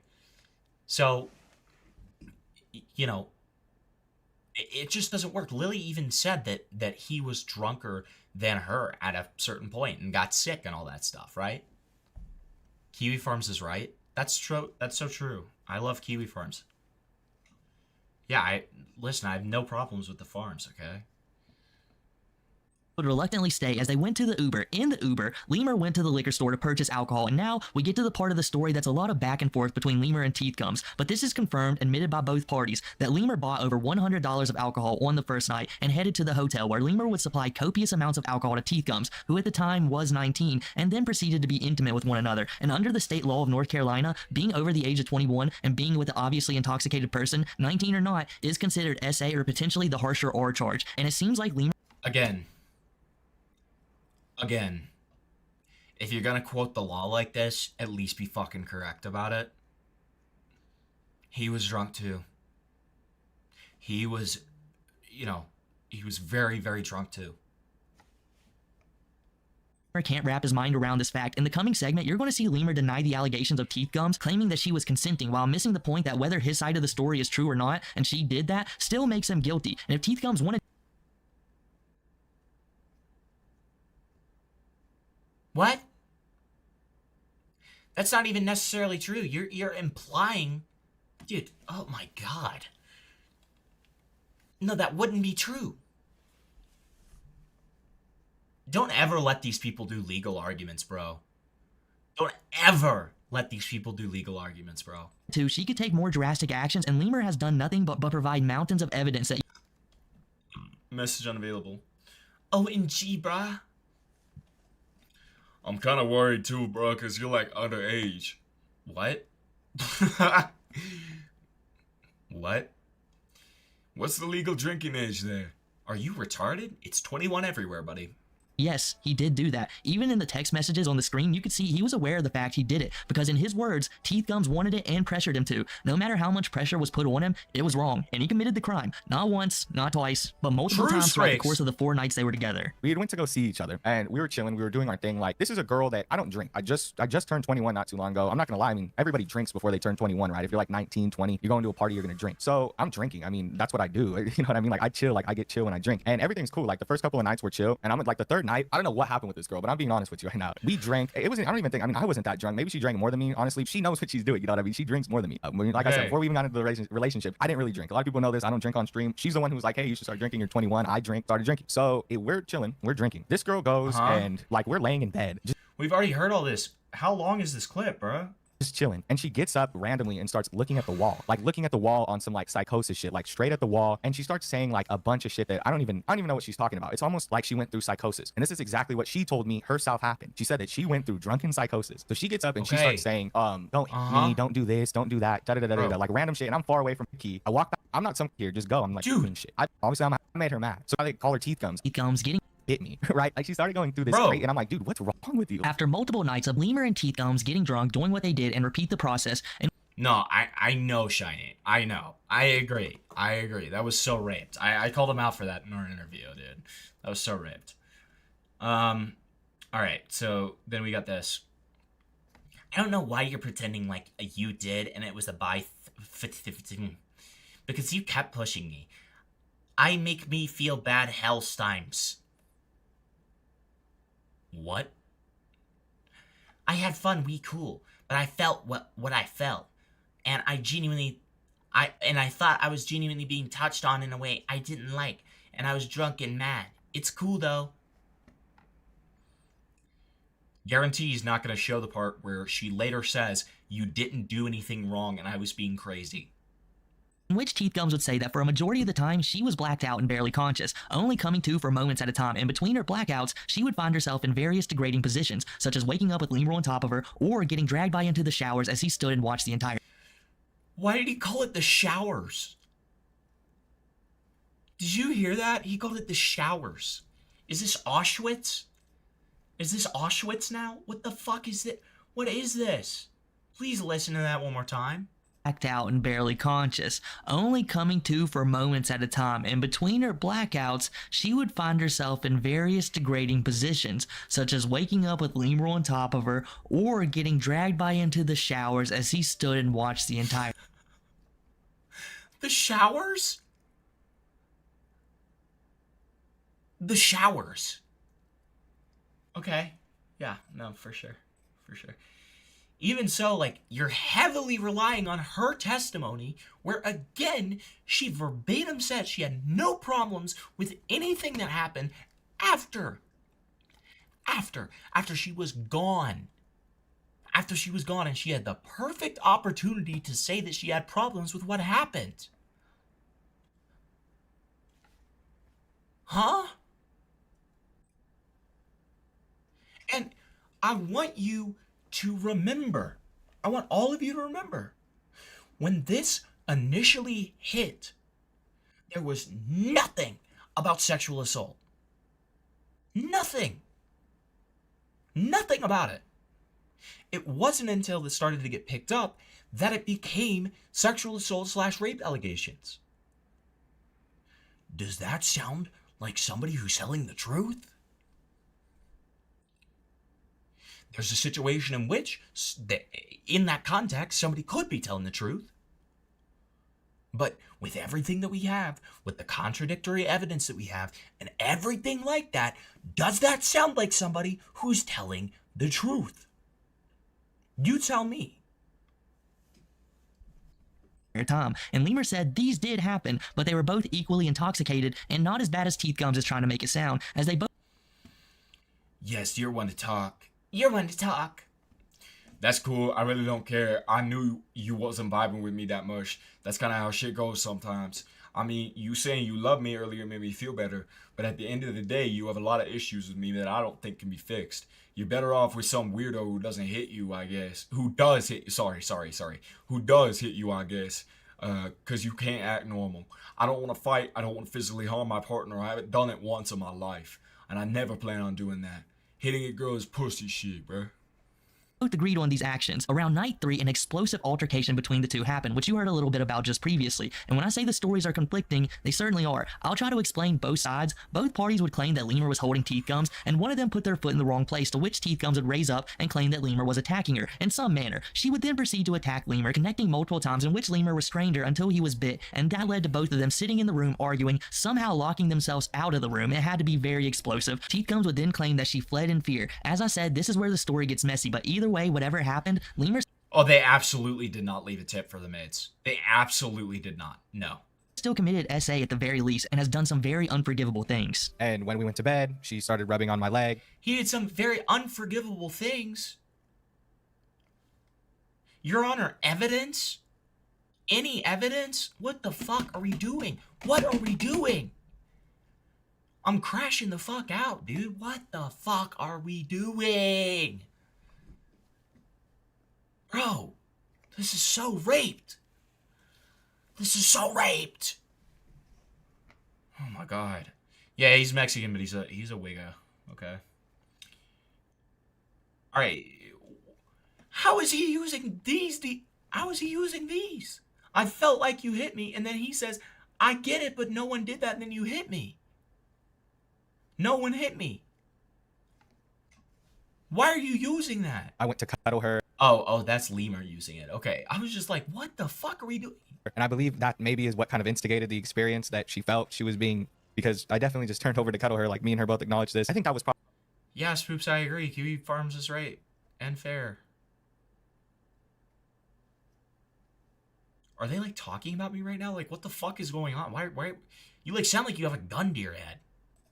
So, you know, it just doesn't work. Lily even said that he was drunker than her at a certain point and got sick and all that stuff, right? Kiwi Farms is right. That's true. That's so true. I love Kiwi Farms. Yeah, listen, I have no problems with the farms, okay? would reluctantly stay as they went to the Uber. In the Uber, Lemur went to the liquor store to purchase alcohol, and now we get to the part of the story that's a lot of back and forth between Lemur and Teeth Gums, but this is confirmed, admitted by both parties, that Lemur bought over $100 of alcohol on the first night and headed to the hotel where Lemur would supply copious amounts of alcohol to Teeth Gums, who at the time was 19, and then proceeded to be intimate with one another. And under the state law of North Carolina, being over the age of 21 and being with an obviously intoxicated person, 19 or not, is considered SA or potentially the harsher R charge. And it seems like Lemur... Again, if you're gonna quote the law like this, at least be fucking correct about it. He was drunk too. He was, he was very, very drunk too. Can't wrap his mind around this fact. In the coming segment, you're going to see Lemur deny the allegations of Teeth Gums, claiming that she was consenting, while missing the point that whether his side of the story is true or not, and she did that, still makes him guilty. And if Teeth Gums wanted... What? That's not even necessarily true. You're implying... Dude, oh my god. No, that wouldn't be true. Don't ever let these people do legal arguments, bro. Don't ever let these people do legal arguments, bro. She could take more drastic actions, and Lemur has done nothing but provide mountains of evidence that... Message unavailable. OMG, bruh. I'm kind of worried too, bro, because you're like underage. What? What? What's the legal drinking age there? Are you retarded? It's 21 everywhere, buddy. Yes, he did do that. Even in the text messages on the screen, you could see he was aware of the fact he did it, because in his words, Teeth Gums wanted it and pressured him to. No matter how much pressure was put on him, it was wrong, and he committed the crime. Not once, not twice, but multiple times throughout the course of the 4 nights they were together. We went to go see each other, and we were chilling, we were doing our thing. Like, this is a girl that I don't drink. I just turned 21 not too long ago. I'm not gonna lie, I mean, everybody drinks before they turn 21, right? If you're like 19, 20, you're going to a party, you're gonna drink. So I'm drinking. I mean, that's what I do. You know what I mean? Like, I chill, like I get chill when I drink, and everything's cool. Like, the first couple of nights were chill, and I'm like the third night, I don't know what happened with this girl, but I'm being honest with you right now. We drank. It wasn't, I don't even think, I mean, I wasn't that drunk. Maybe she drank more than me. Honestly, she knows what she's doing. You know what I mean? She drinks more than me. Like I said, before we even got into the relationship, I didn't really drink. A lot of people know this. I don't drink on stream. She's the one who was like, hey, you should start drinking. You're 21. I started drinking. So we're chilling. We're drinking. This girl goes and like, we're laying in bed. We've already heard all this. How long is this clip, bro? Just chilling, and she gets up randomly and starts looking at the wall, like looking at the wall on some like psychosis shit, like straight at the wall, and she starts saying like a bunch of shit that I don't even know what she's talking about. It's almost like she went through psychosis, and this is exactly what she told me herself happened. She said that she went through drunken psychosis. So she gets up and she starts saying, don't hit me, don't do this, don't do that, like random shit, and I'm far away from the key. I walk back, I'm not some here, just go. I'm like, dude, shit. Obviously I made her mad, so I call her Teeth Gums. Teeth Gums getting hit me, right? Like, she started going through this straight, and I'm like, dude, what's wrong with you? After multiple nights of Lemur and Teeth Gums getting drunk, doing what they did, and repeat the process, and... No, I know, Shiny. I know. I agree. That was so raped. I called him out for that in our interview, dude. That was so raped. Alright, so then we got this. I don't know why you're pretending like you did and it was a because you kept pushing me. I make me feel bad hellstimes. What? I had fun, we cool, but I felt what I felt, and I thought I was genuinely being touched on in a way I didn't like, and I was drunk and mad. It's cool though. Guarantee he's not going to show the part where she later says, you didn't do anything wrong and I was being crazy. In which Teeth Gums would say that for a majority of the time, she was blacked out and barely conscious, only coming to for moments at a time, and between her blackouts, she would find herself in various degrading positions, such as waking up with Lemur on top of her, or getting dragged by into the showers as he stood and watched the entire... Why did he call it the showers? Did you hear that? He called it the showers. Is this Auschwitz? Is this Auschwitz now? What the fuck is it? What is this? Please listen to that one more time. Blacked out and barely conscious, only coming to for moments at a time, and between her blackouts, she would find herself in various degrading positions, such as waking up with Lemur on top of her, or getting dragged by into the showers as he stood and watched the entire... The showers? The showers. Okay. Yeah, no, for sure. For sure. Even so, like, you're heavily relying on her testimony, where, again, she verbatim said she had no problems with anything that happened After she was gone. After she was gone and she had the perfect opportunity to say that she had problems with what happened. Huh? And I want you to remember, I want all of you to remember, when this initially hit, there was nothing about sexual assault. Nothing. Nothing about it. It wasn't until it started to get picked up that it became sexual assault / rape allegations. Does that sound like somebody who's telling the truth? There's a situation in which, in that context, somebody could be telling the truth. But with everything that we have, with the contradictory evidence that we have, and everything like that, does that sound like somebody who's telling the truth? You tell me. Tom, and Lemur said these did happen, but they were both equally intoxicated and not as bad as Teeth Gums is trying to make it sound, as they both. Yes, you're one to talk. You're one to talk. That's cool. I really don't care. I knew you wasn't vibing with me that much. That's kind of how shit goes sometimes. I mean, you saying you love me earlier made me feel better, but at the end of the day, you have a lot of issues with me that I don't think can be fixed. You're better off with some weirdo who doesn't hit you, I guess. Who does hit you? Sorry. Who does hit you, I guess. Because you can't act normal. I don't want to fight. I don't want to physically harm my partner. I haven't done it once in my life. And I never plan on doing that. Hitting a girl is pussy shit, bruh. Both agreed on these actions. Around night 3, an explosive altercation between the two happened, which you heard a little bit about just previously. And when I say the stories are conflicting, they certainly are. I'll try to explain both sides. Both parties would claim that Lemur was holding Teeth Gums, and one of them put their foot in the wrong place, to which Teeth Gums would raise up and claim that Lemur was attacking her in some manner. She would then proceed to attack Lemur, connecting multiple times, in which Lemur restrained her until he was bit, and that led to both of them sitting in the room arguing, somehow locking themselves out of the room. It had to be very explosive. Teeth Gums would then claim that she fled in fear. As I said, this is where the story gets messy, but either way, whatever happened, Lemur Oh, they absolutely did not leave a tip for the mids. They absolutely did not. No. still committed SA at the very least and has done some very unforgivable things. And when we went to bed, she started rubbing on my leg. He did some very unforgivable things. Your Honor, evidence? Any evidence? What the fuck are we doing? What are we doing? I'm crashing the fuck out, dude. What the fuck are we doing? Bro, this is so raped. This is so raped. Oh my god. Yeah, he's Mexican, but he's a wigga. Okay. Alright. How is he using these? How is he using these? I felt like you hit me, and then he says, I get it, but no one did that, and then you hit me. No one hit me. Why are you using that? I went to cuddle her. Oh, that's Lemur using it. Okay. I was just like, what the fuck are we doing? And I believe that maybe is what kind of instigated the experience that she felt she was being, because I definitely just turned over to cuddle her, like me and her both acknowledged this. I think that was probably... Yeah, Spoops, I agree. Kiwi Farms is right. And fair. Are they like talking about me right now? Like, what the fuck is going on? Why? You like sound like you have a gun to your head.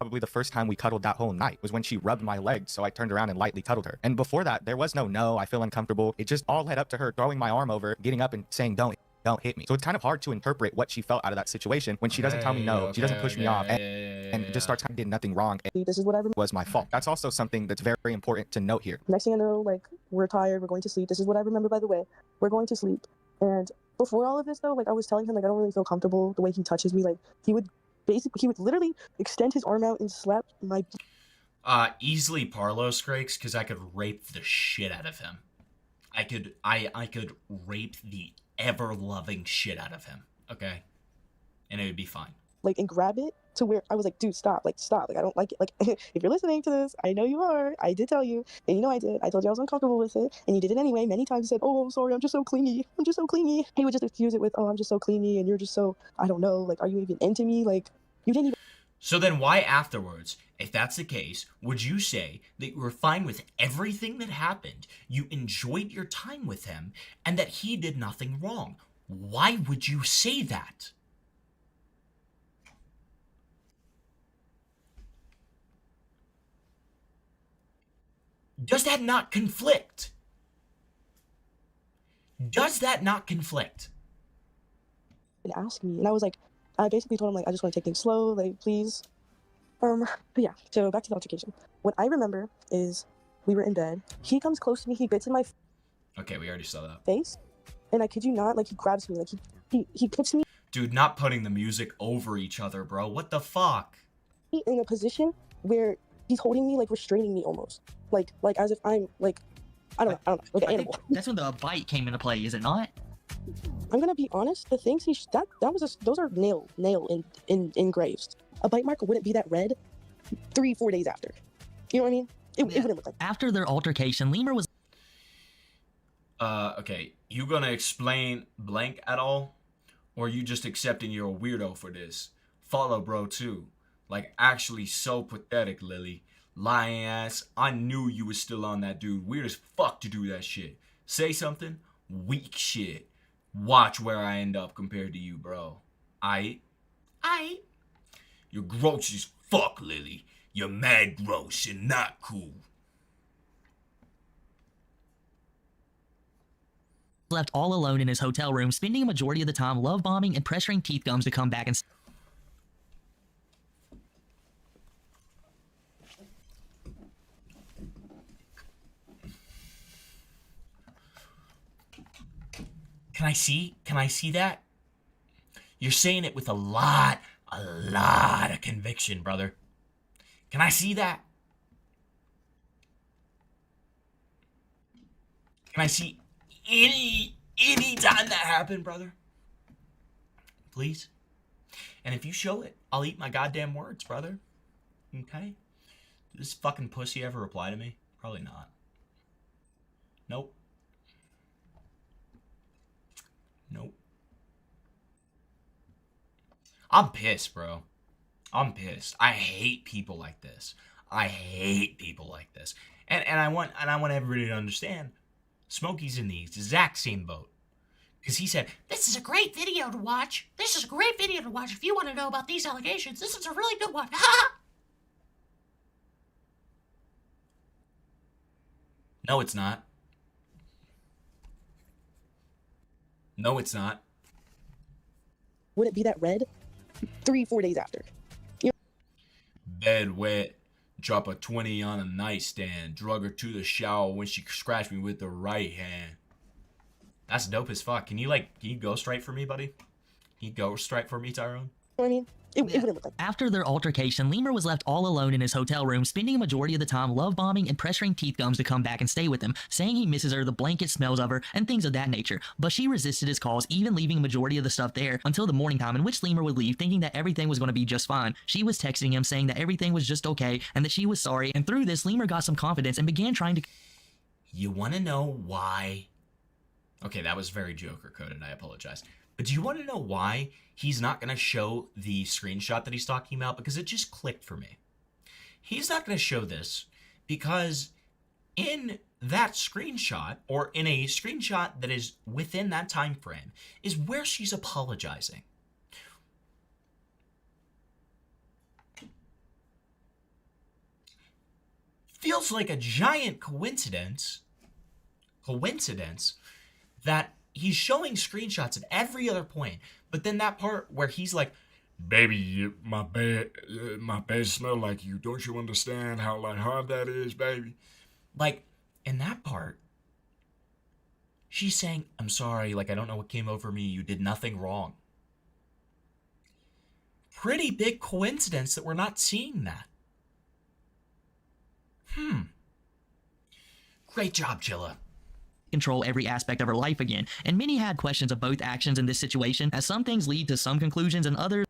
Probably the first time we cuddled that whole night was when she rubbed my leg, so I turned around and lightly cuddled her. And before that, there was no, I feel uncomfortable. It just all led up to her throwing my arm over, getting up and saying, don't hit me. So it's kind of hard to interpret what she felt out of that situation when she doesn't tell me no, she doesn't push me off, and just starts telling me I did nothing wrong. This is what I remember. Was my fault. That's also something that's very important to note here. Next thing I know, like, we're tired, we're going to sleep. This is what I remember, by the way. We're going to sleep. And before all of this, though, like, I was telling him, like, I don't really feel comfortable the way he touches me. Like, he would literally extend his arm out and slap my... Easily Parlo Scrakes, because I could rape the shit out of him. I could rape the ever-loving shit out of him, okay? And it would be fine. Like, and grab it to where I was like, dude, stop. Like, stop. Like, I don't like it. Like, if you're listening to this, I know you are. I did tell you. And you know I did. I told you I was uncomfortable with it. And you did it anyway. Many times you said, oh, I'm sorry. I'm just so clingy. I'm just so clingy. He would just excuse it with, oh, I'm just so clingy. And you're just so, I don't know. Like, are you even into me? Like, you didn't even... So then why afterwards, if that's the case, would you say that you were fine with everything that happened, you enjoyed your time with him, and that he did nothing wrong? Why would you say that? Does that not conflict? Does that not conflict? And ask me, and I was like, I basically told him like, I just want to take things slow, like please. But yeah, so back to the altercation. What I remember is we were in bed. He comes close to me. He bits in my Okay, we already saw that. face, and I kid you not, like he grabs me, like he puts me Dude, not putting the music over each other, bro. What the fuck? in a position where he's holding me, like restraining me almost, like as if I'm like, I don't know, like an animal. That's when the bite came into play, is it not? I'm gonna be honest. The things that was those are nail engraved. A bite mark wouldn't be that red 3-4 days after. You know what I mean? It wouldn't look like. After their altercation, Lemur was. Okay. You gonna explain blank at all? Or you just accepting you're a weirdo for this? Follow bro too. Like actually so pathetic, Lily. Lying ass. I knew you was still on that dude. Weird as fuck to do that shit. Say something? Weak shit. Watch where I end up compared to you, bro. Aight? You're gross as fuck, Lily. You're mad gross and not cool. Left all alone in his hotel room, spending a majority of the time love bombing and pressuring Teeth Gums to come back and. Can I see that? You're saying it with a lot of conviction, brother. Can I see that? Can I see any time that happened, brother? Please? And if you show it, I'll eat my goddamn words, brother. Okay? Did this fucking pussy ever reply to me? Probably not. Nope. Nope. I'm pissed, bro. I'm pissed. I hate people like this. I hate people like this. And I want everybody to understand, Smokey's in the exact same boat. Because he said, This is a great video to watch. This is a great video to watch. If you want to know about these allegations, this is a really good one. No, it's not. No, it's not. Wouldn't be that red 3-4 days after. Bed wet. Drop a 20 on a nightstand. Drug her to the shower when she scratched me with the right hand. That's dope as fuck. Can you ghostwrite for me, buddy? Can you ghostwrite for me, Tyrone? I mean, it wouldn't look like. After their altercation, Lemur was left all alone in his hotel room, spending a majority of the time love bombing and pressuring Teeth Gums to come back and stay with him, saying he misses her, the blanket smells of her, and things of that nature. But she resisted his calls, even leaving a majority of the stuff there until the morning time, in which Lemur would leave, thinking that everything was going to be just fine. She was texting him, saying that everything was just okay, and that she was sorry, and through this, Lemur got some confidence and began trying to... you want to know why? Okay, that was very Joker coded. I apologize. But do you want to know why he's not going to show the screenshot that he's talking about? Because it just clicked for me. He's not going to show this because in that screenshot, or in a screenshot that is within that time frame, is where she's apologizing. Feels like a giant coincidence that he's showing screenshots at every other point, but then that part where he's like, baby, my bed smell like you. Don't you understand how hard that is, baby? Like, in that part, she's saying, I'm sorry, I don't know what came over me. You did nothing wrong. Pretty big coincidence that we're not seeing that. Great job, Chilla. Control every aspect of her life again, and many had questions of both actions in this situation, as some things lead to some conclusions and others.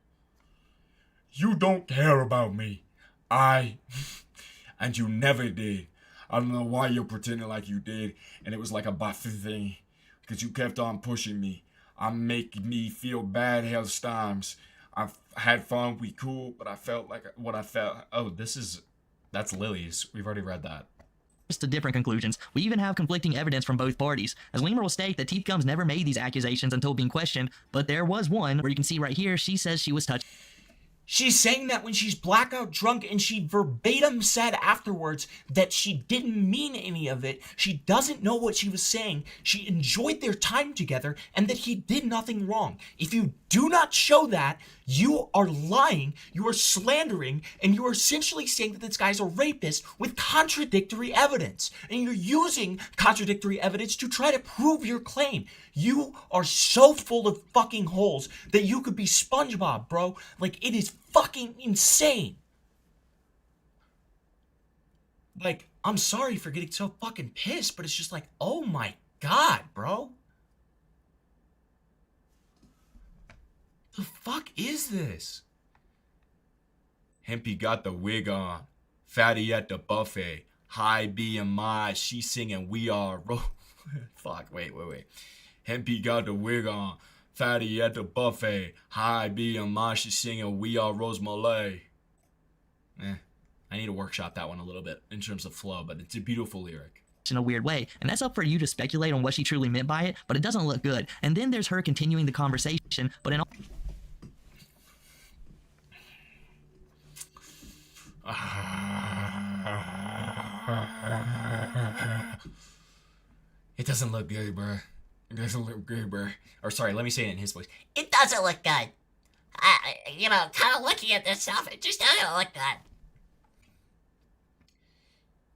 You don't care about me. And you never did. I don't know why you're pretending like you did, and it was like a buffer thing, because you kept on pushing me. Making me feel bad hell times. I've had fun, we cool, but I felt like what I felt. Oh, that's Lily's. We've already read that. To different conclusions. We even have conflicting evidence from both parties, as Lemur will state that Teeth Gums never made these accusations until being questioned, but there was one where you can see right here, she says she was touched. She's saying that when she's blackout drunk, and she verbatim said afterwards that she didn't mean any of it. She doesn't know what she was saying. She enjoyed their time together and that he did nothing wrong. If you do not show that, you are lying, you are slandering, and you are essentially saying that this guy's a rapist with contradictory evidence. And you're using contradictory evidence to try to prove your claim. You are so full of fucking holes that you could be SpongeBob, bro. Like, it is fucking insane. Like, I'm sorry for getting so fucking pissed, but it's just like, oh my god, bro. The fuck is this? Hempy got the wig on. Fatty at the buffet. High BMI. She singing We Are Fuck, wait. Hempy got the wig on. Fatty at the buffet. High BMI. She singing We Are Rose Malay. I need to workshop that one a little bit in terms of flow, but it's a beautiful lyric. In a weird way, and that's up for you to speculate on what she truly meant by it, but it doesn't look good. And then there's her continuing the conversation, but in all It doesn't look good, bro. It doesn't look good, bro. Or sorry, let me say it in his voice. It doesn't look good. Kind of looking at this stuff, it just doesn't look good.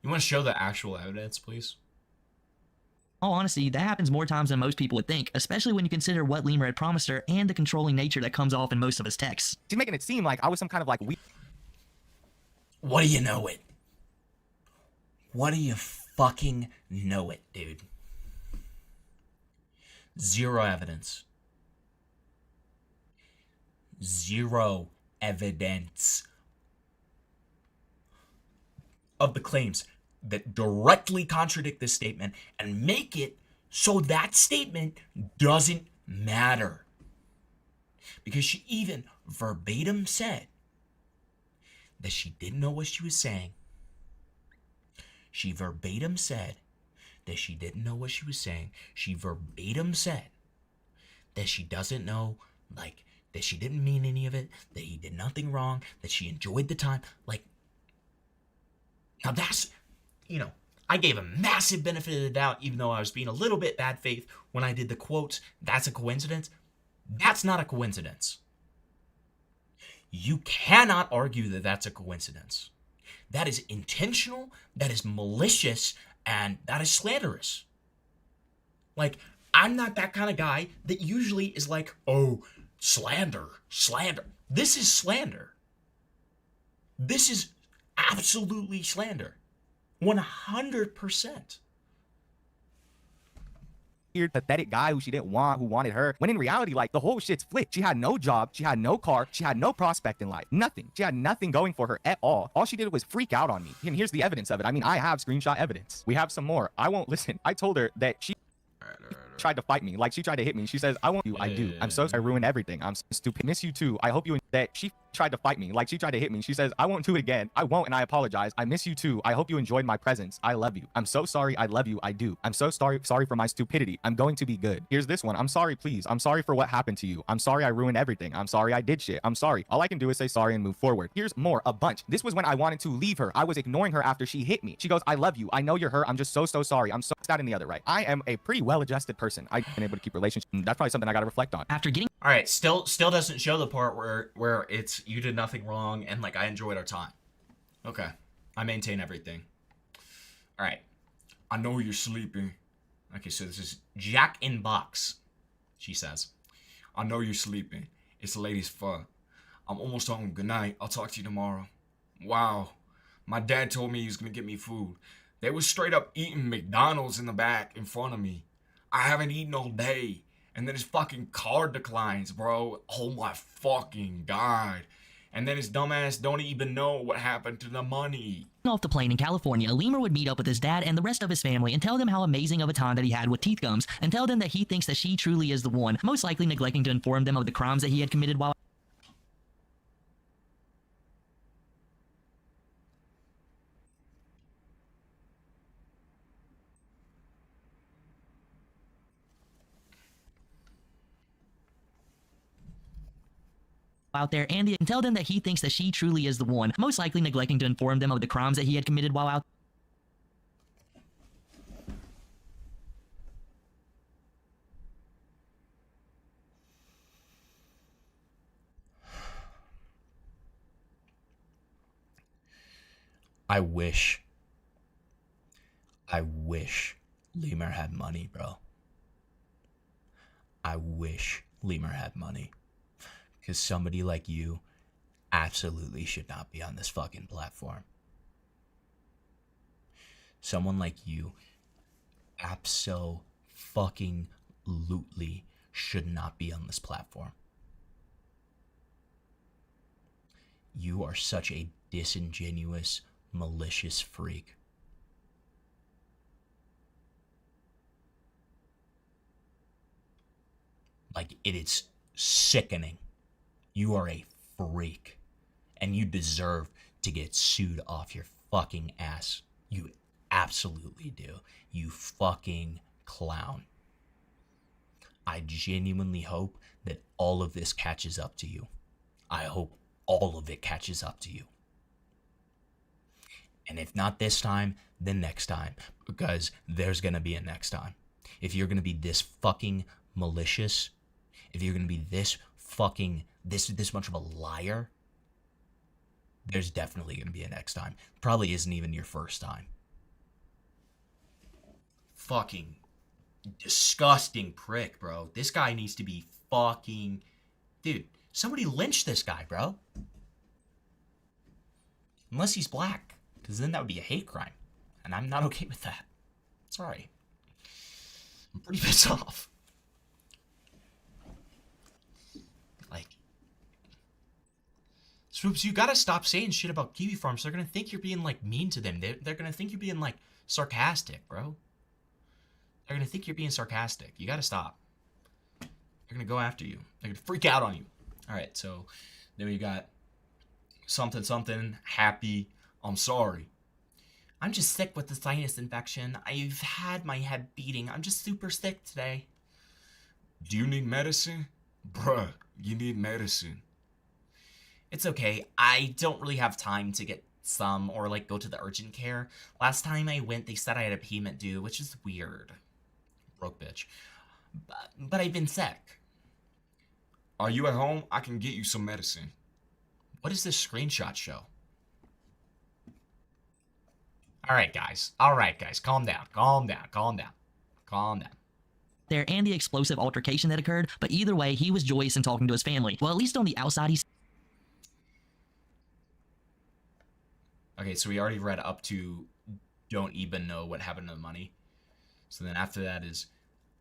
You want to show the actual evidence, please? all honesty, that happens more times than most people would think, especially when you consider what Lemur had promised her and the controlling nature that comes off in most of his texts. She's making it seem like I was some kind of like weak. What do you know it? What do you fucking know it, dude? Zero evidence. Zero evidence of the claims that directly contradict this statement and make it so that statement doesn't matter. Because she even verbatim said that she didn't know what she was saying. She verbatim said that she didn't know what she was saying. She verbatim said that she doesn't know, like, that she didn't mean any of it, that he did nothing wrong, that she enjoyed the time. Like, now that's, you know, I gave a massive benefit of the doubt, even though I was being a little bit bad faith when I did the quotes. That's a coincidence. That's not a coincidence. You cannot argue that that's a coincidence. That is intentional, that is malicious, and that is slanderous. Like, I'm not that kind of guy that usually is like, oh, slander. This is slander. This is absolutely slander. 100%. Weird, pathetic guy who she didn't want, who wanted her. When in reality, like, the whole shit's flipped. She had no job, she had no car, she had no prospect in life. Nothing. She had nothing going for her at all. All she did was freak out on me. And here's the evidence of it. I mean, I have screenshot evidence. We have some more. I won't listen. I told her that she tried to fight me. Like, she tried to hit me. She says, I won't you. I do. I'm so sorry. I ruined everything. I'm so stupid. Miss you too. I hope you that she tried to fight me. Like, she tried to hit me. She says, I won't do it again. I won't, and I apologize. I miss you too. I hope you enjoyed my presence. I love you. I'm so sorry. I love you. I do. I'm so sorry for my stupidity. I'm going to be good. Here's this one. I'm sorry, please. I'm sorry for what happened to you. I'm sorry I ruined everything. I'm sorry I did shit. I'm sorry. All I can do is say sorry and move forward. Here's more. A bunch. This was when I wanted to leave her. I was ignoring her after she hit me. She goes, I love you. I know you're her. I'm just so sorry. I'm so sad in the other right. I am a pretty well-adjusted person. I've been able to keep relationships. That's probably something I got to reflect on. After getting All right, still doesn't show the part where it's you did nothing wrong and like I enjoyed our time. Okay, I maintain everything. All right, I know you're sleeping. Okay, so this is Jack in Box. She says, I know you're sleeping. It's late as fuck. I'm almost home. Good night. I'll talk to you tomorrow. Wow, my dad told me he was gonna get me food. They was straight up eating McDonald's in the back in front of me. I haven't eaten all day. And then his fucking card declines, bro. Oh my fucking god. And then his dumbass don't even know what happened to the money. off the plane in California, Lemur would meet up with his dad and the rest of his family and tell them how amazing of a time that he had with Teeth Gums, and tell them that he thinks that she truly is the one, most likely neglecting to inform them of the crimes that he had committed while out there and tell them that he thinks that she truly is the one, most likely neglecting to inform them of the crimes that he had committed while out. I wish Lemur had money, bro. I wish Lemur had money. Because somebody like you absolutely should not be on this fucking platform. Someone like you abso-fucking-lutely should not be on this platform. You are such a disingenuous, malicious freak. Like, it is sickening. You are a freak. And you deserve to get sued off your fucking ass. You absolutely do. You fucking clown. I genuinely hope that all of this catches up to you. I hope all of it catches up to you. And if not this time, then next time. Because there's gonna be a next time. If you're gonna be this fucking malicious, if you're gonna be this fucking, this much of a liar, there's definitely gonna be a next time. Probably isn't even your first time. Fucking disgusting prick, bro. This guy needs to be fucking... Dude, somebody lynch this guy, bro. Unless he's black. Because then that would be a hate crime. And I'm not okay with that. Sorry. I'm pretty pissed off. Like... Swoops, you gotta stop saying shit about kiwi farms. They're gonna think you're being, like, mean to them. They're gonna think you're being, like, sarcastic, bro. They're gonna think you're being sarcastic. You gotta stop. They're gonna go after you. They're gonna freak out on you. Alright, so then we got something, happy, I'm sorry. I'm just sick with the sinus infection. I've had my head beating. I'm just super sick today. Do you need medicine? Bruh, you need medicine. It's okay. I don't really have time to get some or like go to the urgent care. Last time I went, they said I had a payment due, which is weird. Broke bitch. But I've been sick. Are you at home? I can get you some medicine. What does this screenshot show? Alright, guys. Alright, guys. Calm down. Calm down. Calm down. Calm down. There and the explosive altercation that occurred, but either way, he was joyous in talking to his family. Well, at least on the outside, he's... Okay, so we already read up to don't even know what happened to the money. So then after that is...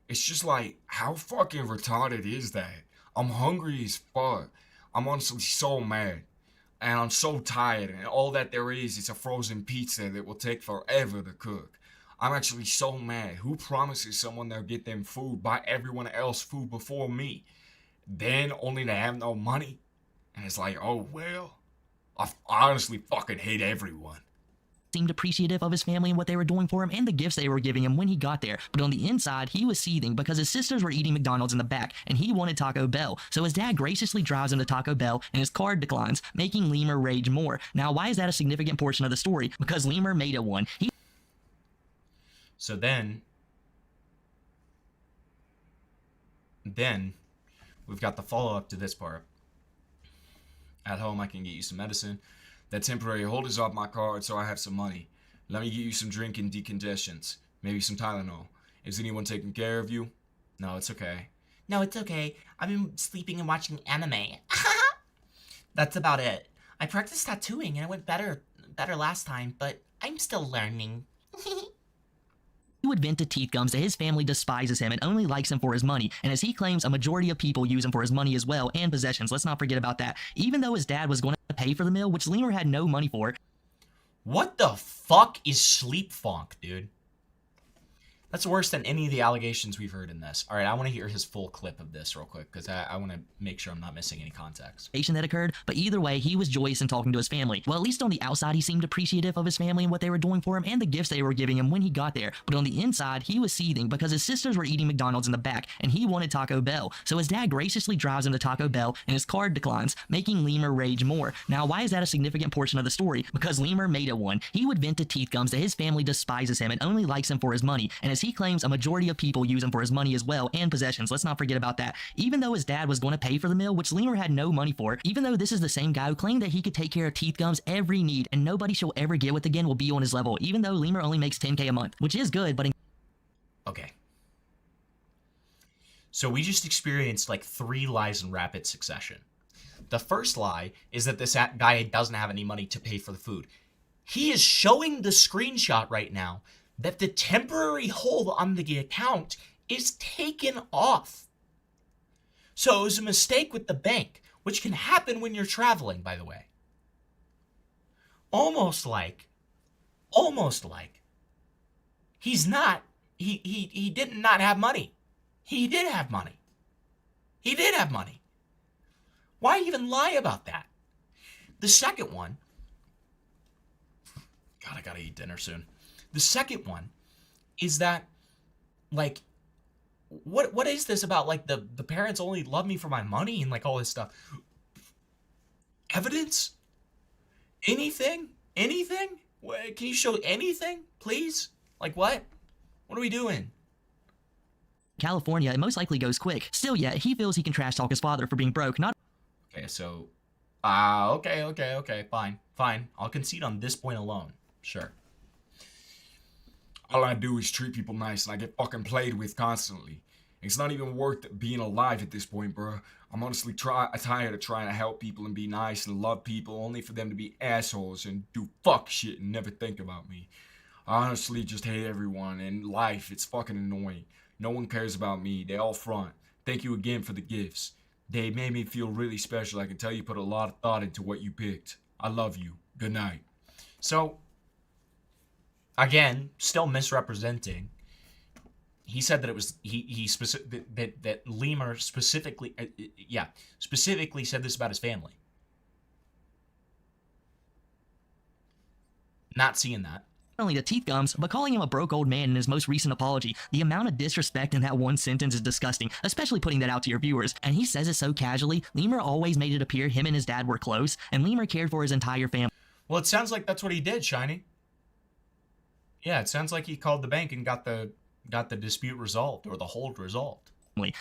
It's just like, how fucking retarded is that? I'm hungry as fuck. I'm honestly so mad. And I'm so tired, and all that there is a frozen pizza that will take forever to cook. I'm actually so mad. Who promises someone they'll get them food, buy everyone else food before me? Then only to have no money? And it's like, oh well. I honestly fucking hate everyone. Seemed appreciative of his family and what they were doing for him and the gifts they were giving him when he got there. But on the inside, he was seething because his sisters were eating McDonald's in the back and he wanted Taco Bell. So his dad graciously drives him to Taco Bell and his card declines, making Lemur rage more. Now, why is that a significant portion of the story? Because Lemur made it one. So then we've got the follow-up to this part. At home, I can get you some medicine. That temporary hold is off my card, so I have some money. Let me get you some drink and decongestants. Maybe some Tylenol. Is anyone taking care of you? No, it's okay. No, it's okay. I've been sleeping and watching anime. That's about it. I practiced tattooing and it went better last time, but I'm still learning. He would vent to teeth gums that his family despises him and only likes him for his money, and as he claims, a majority of people use him for his money as well, and possessions. Let's not forget about that. Even though his dad was going to pay for the meal, which Lemur had no money for. What the fuck is sleep funk, dude? That's worse than any of the allegations we've heard in this. All right, I want to hear his full clip of this real quick because I want to make sure I'm not missing any context. That occurred, but either way, he was joyous in talking to his family. Well, at least on the outside, he seemed appreciative of his family and what they were doing for him and the gifts they were giving him when he got there. But on the inside, he was seething because his sisters were eating McDonald's in the back and he wanted Taco Bell. So his dad graciously drives him to Taco Bell and his card declines, making Lemur rage more. Now, why is that a significant portion of the story? Because Lemur made it one. He would vent to Teeth Gums that his family despises him and only likes him for his money. And as he claims, a majority of people use him for his money as well and possessions. Let's not forget about that. Even though his dad was going to pay for the meal, which Lemur had no money for, even though this is the same guy who claimed that he could take care of Teeth Gums' every need and nobody she'll ever get with again will be on his level, even though Lemur only makes $10K a month, which is good, but Okay. So we just experienced like 3 lies in rapid succession. The first lie is that this guy doesn't have any money to pay for the food. He is showing the screenshot right now that the temporary hold on the account is taken off. So it was a mistake with the bank, which can happen when you're traveling, by the way. Almost like he's not, he did not have money. He did have money. He did have money. Why even lie about that? The second one, God, I gotta eat dinner soon. The second one is that, like, what is this about, like, the parents only love me for my money and, like, all this stuff? Evidence? Anything? Anything? Can you show anything, please? Like, what? What are we doing? California, it most likely goes quick. Still yet, he feels he can trash talk his father for being broke, not Okay, so, okay, fine. I'll concede on this point alone. Sure. All I do is treat people nice and I get fucking played with constantly. It's not even worth being alive at this point, bro. I'm honestly tired of trying to help people and be nice and love people only for them to be assholes and do fuck shit and never think about me. I honestly just hate everyone and life. It's fucking annoying. No one cares about me. They all front. Thank you again for the gifts. They made me feel really special. I can tell you put a lot of thought into what you picked. I love you. Good night. So, again, still misrepresenting. He said that it was that Lemur specifically said this about his family. Not seeing that. Not only to Teeth Gums, but calling him a broke old man in his most recent apology. The amount of disrespect in that one sentence is disgusting, especially putting that out to your viewers. And he says it so casually. Lemur always made it appear him and his dad were close, and Lemur cared for his entire family. Well, it sounds like that's what he did, Shiny. Yeah, it sounds like he called the bank and got the dispute resolved, or the hold resolved.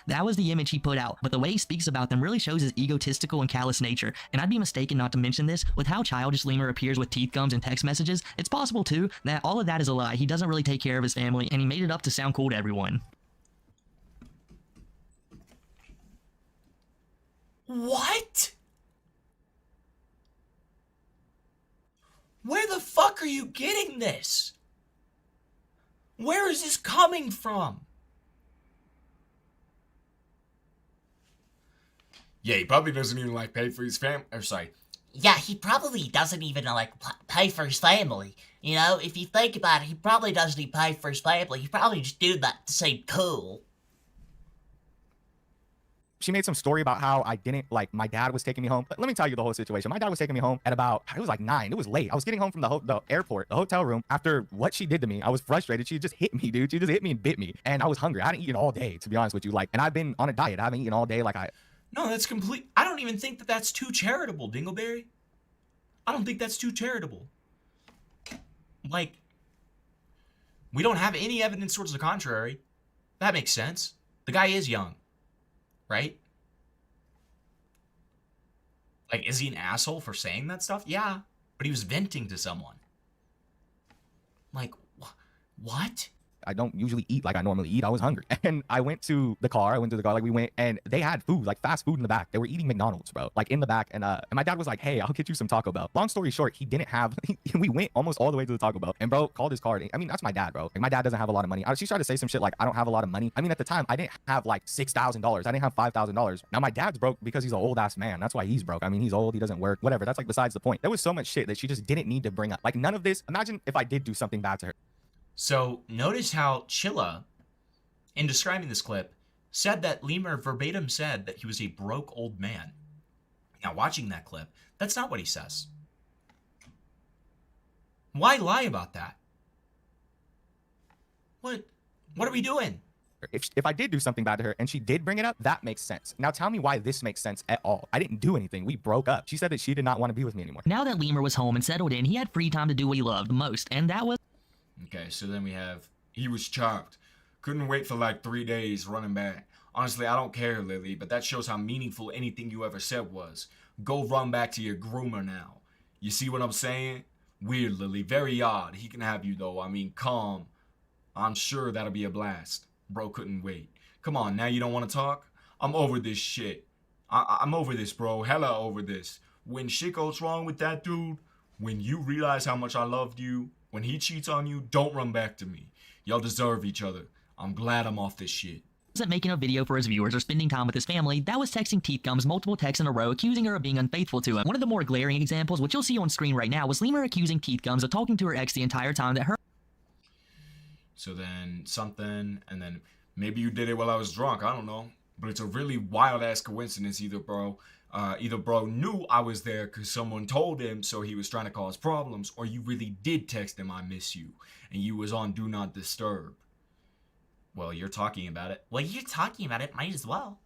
That was the image he put out, but the way he speaks about them really shows his egotistical and callous nature. And I'd be mistaken not to mention this, with how childish Lemur appears with Teeth Gums and text messages, it's possible too that all of that is a lie. He doesn't really take care of his family, and he made it up to sound cool to everyone. What? Where the fuck are you getting this? Where is this coming from? Yeah, he probably doesn't even like pay for his family. Or sorry. Yeah, he probably doesn't even like pay for his family. You know, if you think about it, he probably doesn't even pay for his family. He probably just do that to seem cool. She made some story about how I didn't, like, my dad was taking me home. But let me tell you the whole situation. My dad was taking me home at about, it was like 9. It was late. I was getting home from the airport, the hotel room. After what she did to me, I was frustrated. She just hit me, dude. She just hit me and bit me. And I was hungry. I hadn't eaten all day, to be honest with you. Like, and I've been on a diet. I haven't eaten all day. No, that's complete. I don't even think that that's too charitable, Dingleberry. I don't think that's too charitable. Like, we don't have any evidence towards the contrary. That makes sense. The guy is young, right? Like, is he an asshole for saying that stuff? Yeah, but he was venting to someone. Like, what? I don't usually eat like I normally eat. I was hungry. And I went to the car. Like, we went, and they had food, like fast food in the back. They were eating McDonald's, bro. Like, in the back. And my dad was like, hey, I'll get you some Taco Bell. Long story short, he didn't have, we went almost all the way to the Taco Bell. And bro called his card. I mean, that's my dad, bro. Like, my dad doesn't have a lot of money. She started to say some shit like, I don't have a lot of money. I mean, at the time, I didn't have like $6,000. I didn't have $5,000. Now, my dad's broke because he's an old ass man. That's why he's broke. I mean, he's old. He doesn't work. Whatever. That's like besides the point. There was so much shit that she just didn't need to bring up. Like, none of this. Imagine if I did do something bad to her. So notice how Chilla, in describing this clip, said that Lemur verbatim said that he was a broke old man. Now, watching that clip, that's not what he says. Why lie about that? What are we doing? If I did do something bad to her and she did bring it up, that makes sense. Now tell me why this makes sense at all. I didn't do anything. We broke up. She said that she did not want to be with me anymore. Now that Lemur was home and settled in, he had free time to do what he loved most, and that was... Okay, so then we have, he was chopped. Couldn't wait for like 3 days running back. Honestly, I don't care, Lily, but that shows how meaningful anything you ever said was. Go run back to your groomer now. You see what I'm saying? Weird, Lily. Very odd. He can have you, though. I mean, calm. I'm sure that'll be a blast. Bro couldn't wait. Come on, now you don't want to talk? I'm over this shit. I'm over this, bro. Hella over this. When shit goes wrong with that dude, when you realize how much I loved you, when he cheats on you, don't run back to me. Y'all deserve each other. I'm glad I'm off this shit. Wasn't making a video for his viewers or spending time with his family, that was texting Teeth Gums multiple texts in a row accusing her of being unfaithful to him. One of the more glaring examples, which you'll see on screen right now, was Lemur accusing Teeth Gums of talking to her ex the entire time that her... So then something, and then maybe you did it while I was drunk. I don't know. But it's a really wild-ass coincidence either bro knew I was there because someone told him so he was trying to cause problems, or you really did text him I miss you, and you was on Do Not Disturb. Well, you're talking about it. Well, you're talking about it. Might as well.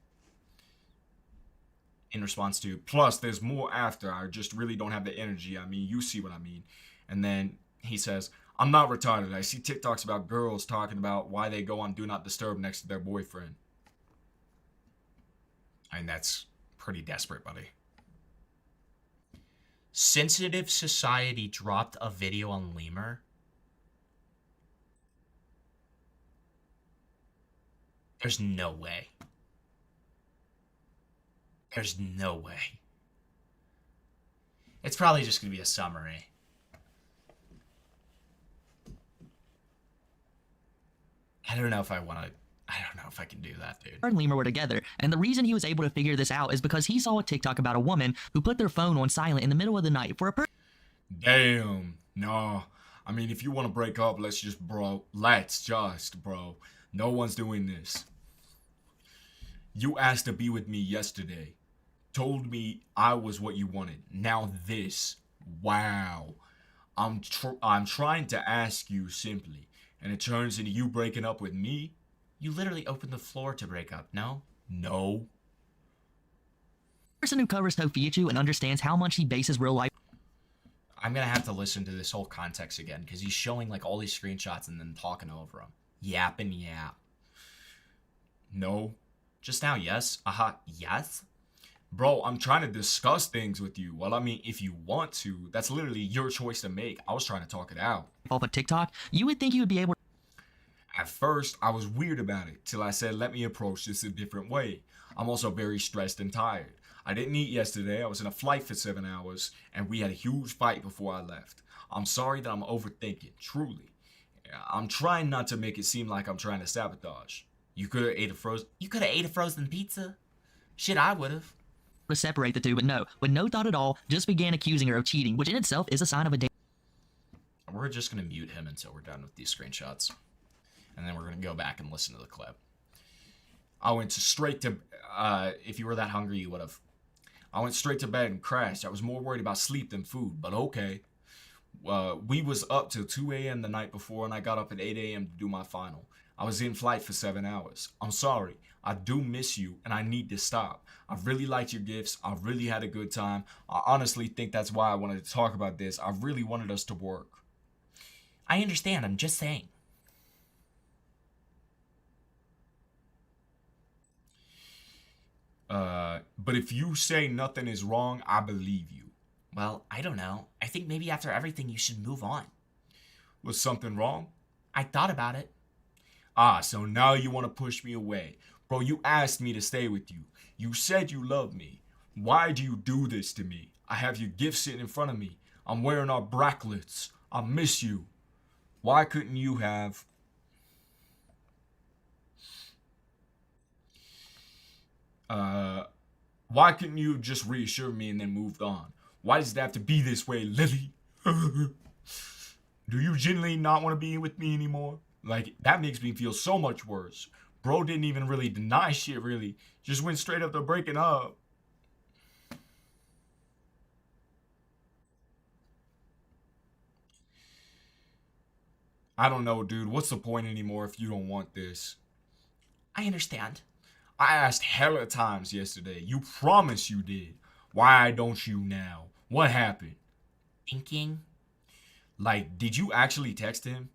In response to, plus there's more after. I just really don't have the energy. I mean, you see what I mean. And then he says, I'm not retarded. I see TikToks about girls talking about why they go on Do Not Disturb next to their boyfriend. I mean, that's pretty desperate, buddy. Sensitive Society dropped a video on Lemur. There's no way. There's no way. It's probably just going to be a summary. I don't know if I want to... I don't know if I can do that, dude. Her and Lemur were together, and the reason he was able to figure this out is because he saw a TikTok about a woman who put their phone on silent in the middle of the night for a Damn. No. I mean, if you want to break up, let's just, bro. No one's doing this. You asked to be with me yesterday. Told me I was what you wanted. Now this. Wow. I'm trying to ask you simply, and it turns into you breaking up with me? You literally opened the floor to break up, no? No. person who covers Tofiichu and understands how much he bases real life... I'm gonna have to listen to this whole context again, because he's showing like all these screenshots and then talking over them. Yap and yap. No. Just now, yes? Yes? Bro, I'm trying to discuss things with you. Well, I mean, if you want to, that's literally your choice to make. I was trying to talk it out. Off of TikTok, you would think you would be able to... At first, I was weird about it, till I said, let me approach this a different way. I'm also very stressed and tired. I didn't eat yesterday, I was in a flight for 7 hours, and we had a huge fight before I left. I'm sorry that I'm overthinking, truly. I'm trying not to make it seem like I'm trying to sabotage. You could have ate a frozen pizza. Shit, I would have. To separate the two, but no, with no thought at all, just began accusing her of cheating, which in itself is a sign of a... We're just gonna mute him until we're done with these screenshots. And then we're gonna go back and listen to the clip. I went straight to, if you were that hungry, you would have. I went straight to bed and crashed. I was more worried about sleep than food, but okay. We was up till 2 a.m. the night before, and I got up at 8 a.m. to do my final. I was in flight for 7 hours. I'm sorry. I do miss you, and I need to stop. I really liked your gifts. I really had a good time. I honestly think that's why I wanted to talk about this. I really wanted us to work. I understand. I'm just saying. But if you say nothing is wrong, I believe you. Well, I don't know. I think maybe after everything you should move on. Was something wrong? I thought about it. Ah, so now you want to push me away. Bro, you asked me to stay with you. You said you loved me. Why do you do this to me? I have your gift sitting in front of me. I'm wearing our bracklets. I miss you. Why couldn't you have... Why couldn't you have just reassured me and then moved on? Why does it have to be this way, Lily? Do you genuinely not want to be with me anymore? Like, that makes me feel so much worse. Bro didn't even really deny shit, really. Just went straight up to breaking up. I don't know, dude. What's the point anymore if you don't want this? I understand. I asked hella times yesterday. You promised you did. Why don't you now? What happened? Thinking. Like, did you actually text him?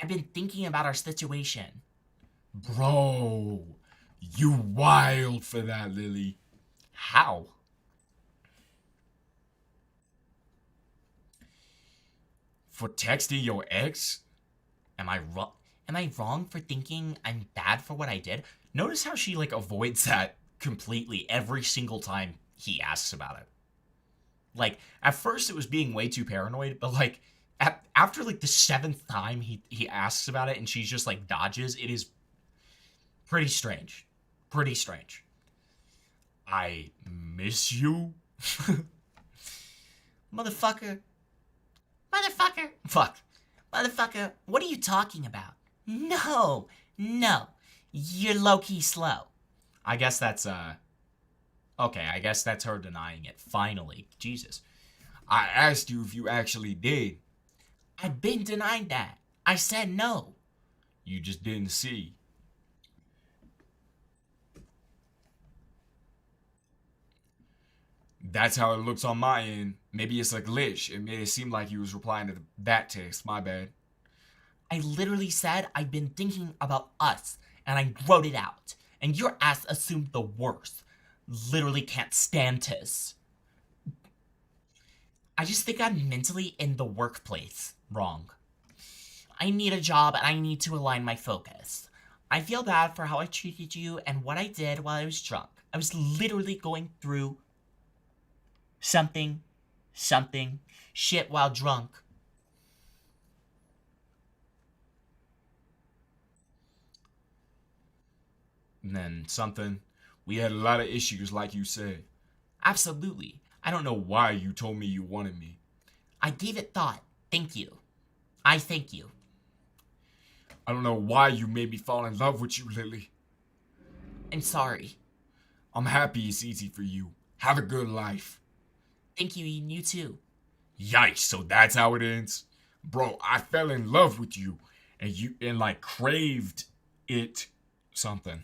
I've been thinking about our situation. Bro, you wild for that, Lily. How? For texting your ex? Am I wrong? Am I wrong for thinking I'm bad for what I did? Notice how she like avoids that completely every single time he asks about it. Like, at first it was being way too paranoid, but like after like the 7th time he asks about it and she's just like dodges, it is pretty strange. Pretty strange. I miss you. Motherfucker. Motherfucker. Fuck. Motherfucker, what are you talking about? No. You're low-key slow. I guess that's okay, I guess that's her denying it. Finally. Jesus. I asked you if you actually did. I've been denying that. I said no. You just didn't see. That's how it looks on my end. Maybe it's a glitch. It made it seem like you was replying to that text. My bad. I literally said I've been thinking about us, and I wrote it out. And your ass assumed the worst. Literally can't stand this. I just think I'm mentally in the workplace wrong. I need a job, and I need to align my focus. I feel bad for how I treated you and what I did while I was drunk. I was literally going through something shit while drunk. And then something. We had a lot of issues, like you said. Absolutely. I don't know why you told me you wanted me. I gave it thought. Thank you. I thank you. I don't know why you made me fall in love with you, Lily. I'm sorry. I'm happy it's easy for you. Have a good life. Thank you, and you too. Yikes, so that's how it ends? Bro, I fell in love with you and like craved it something.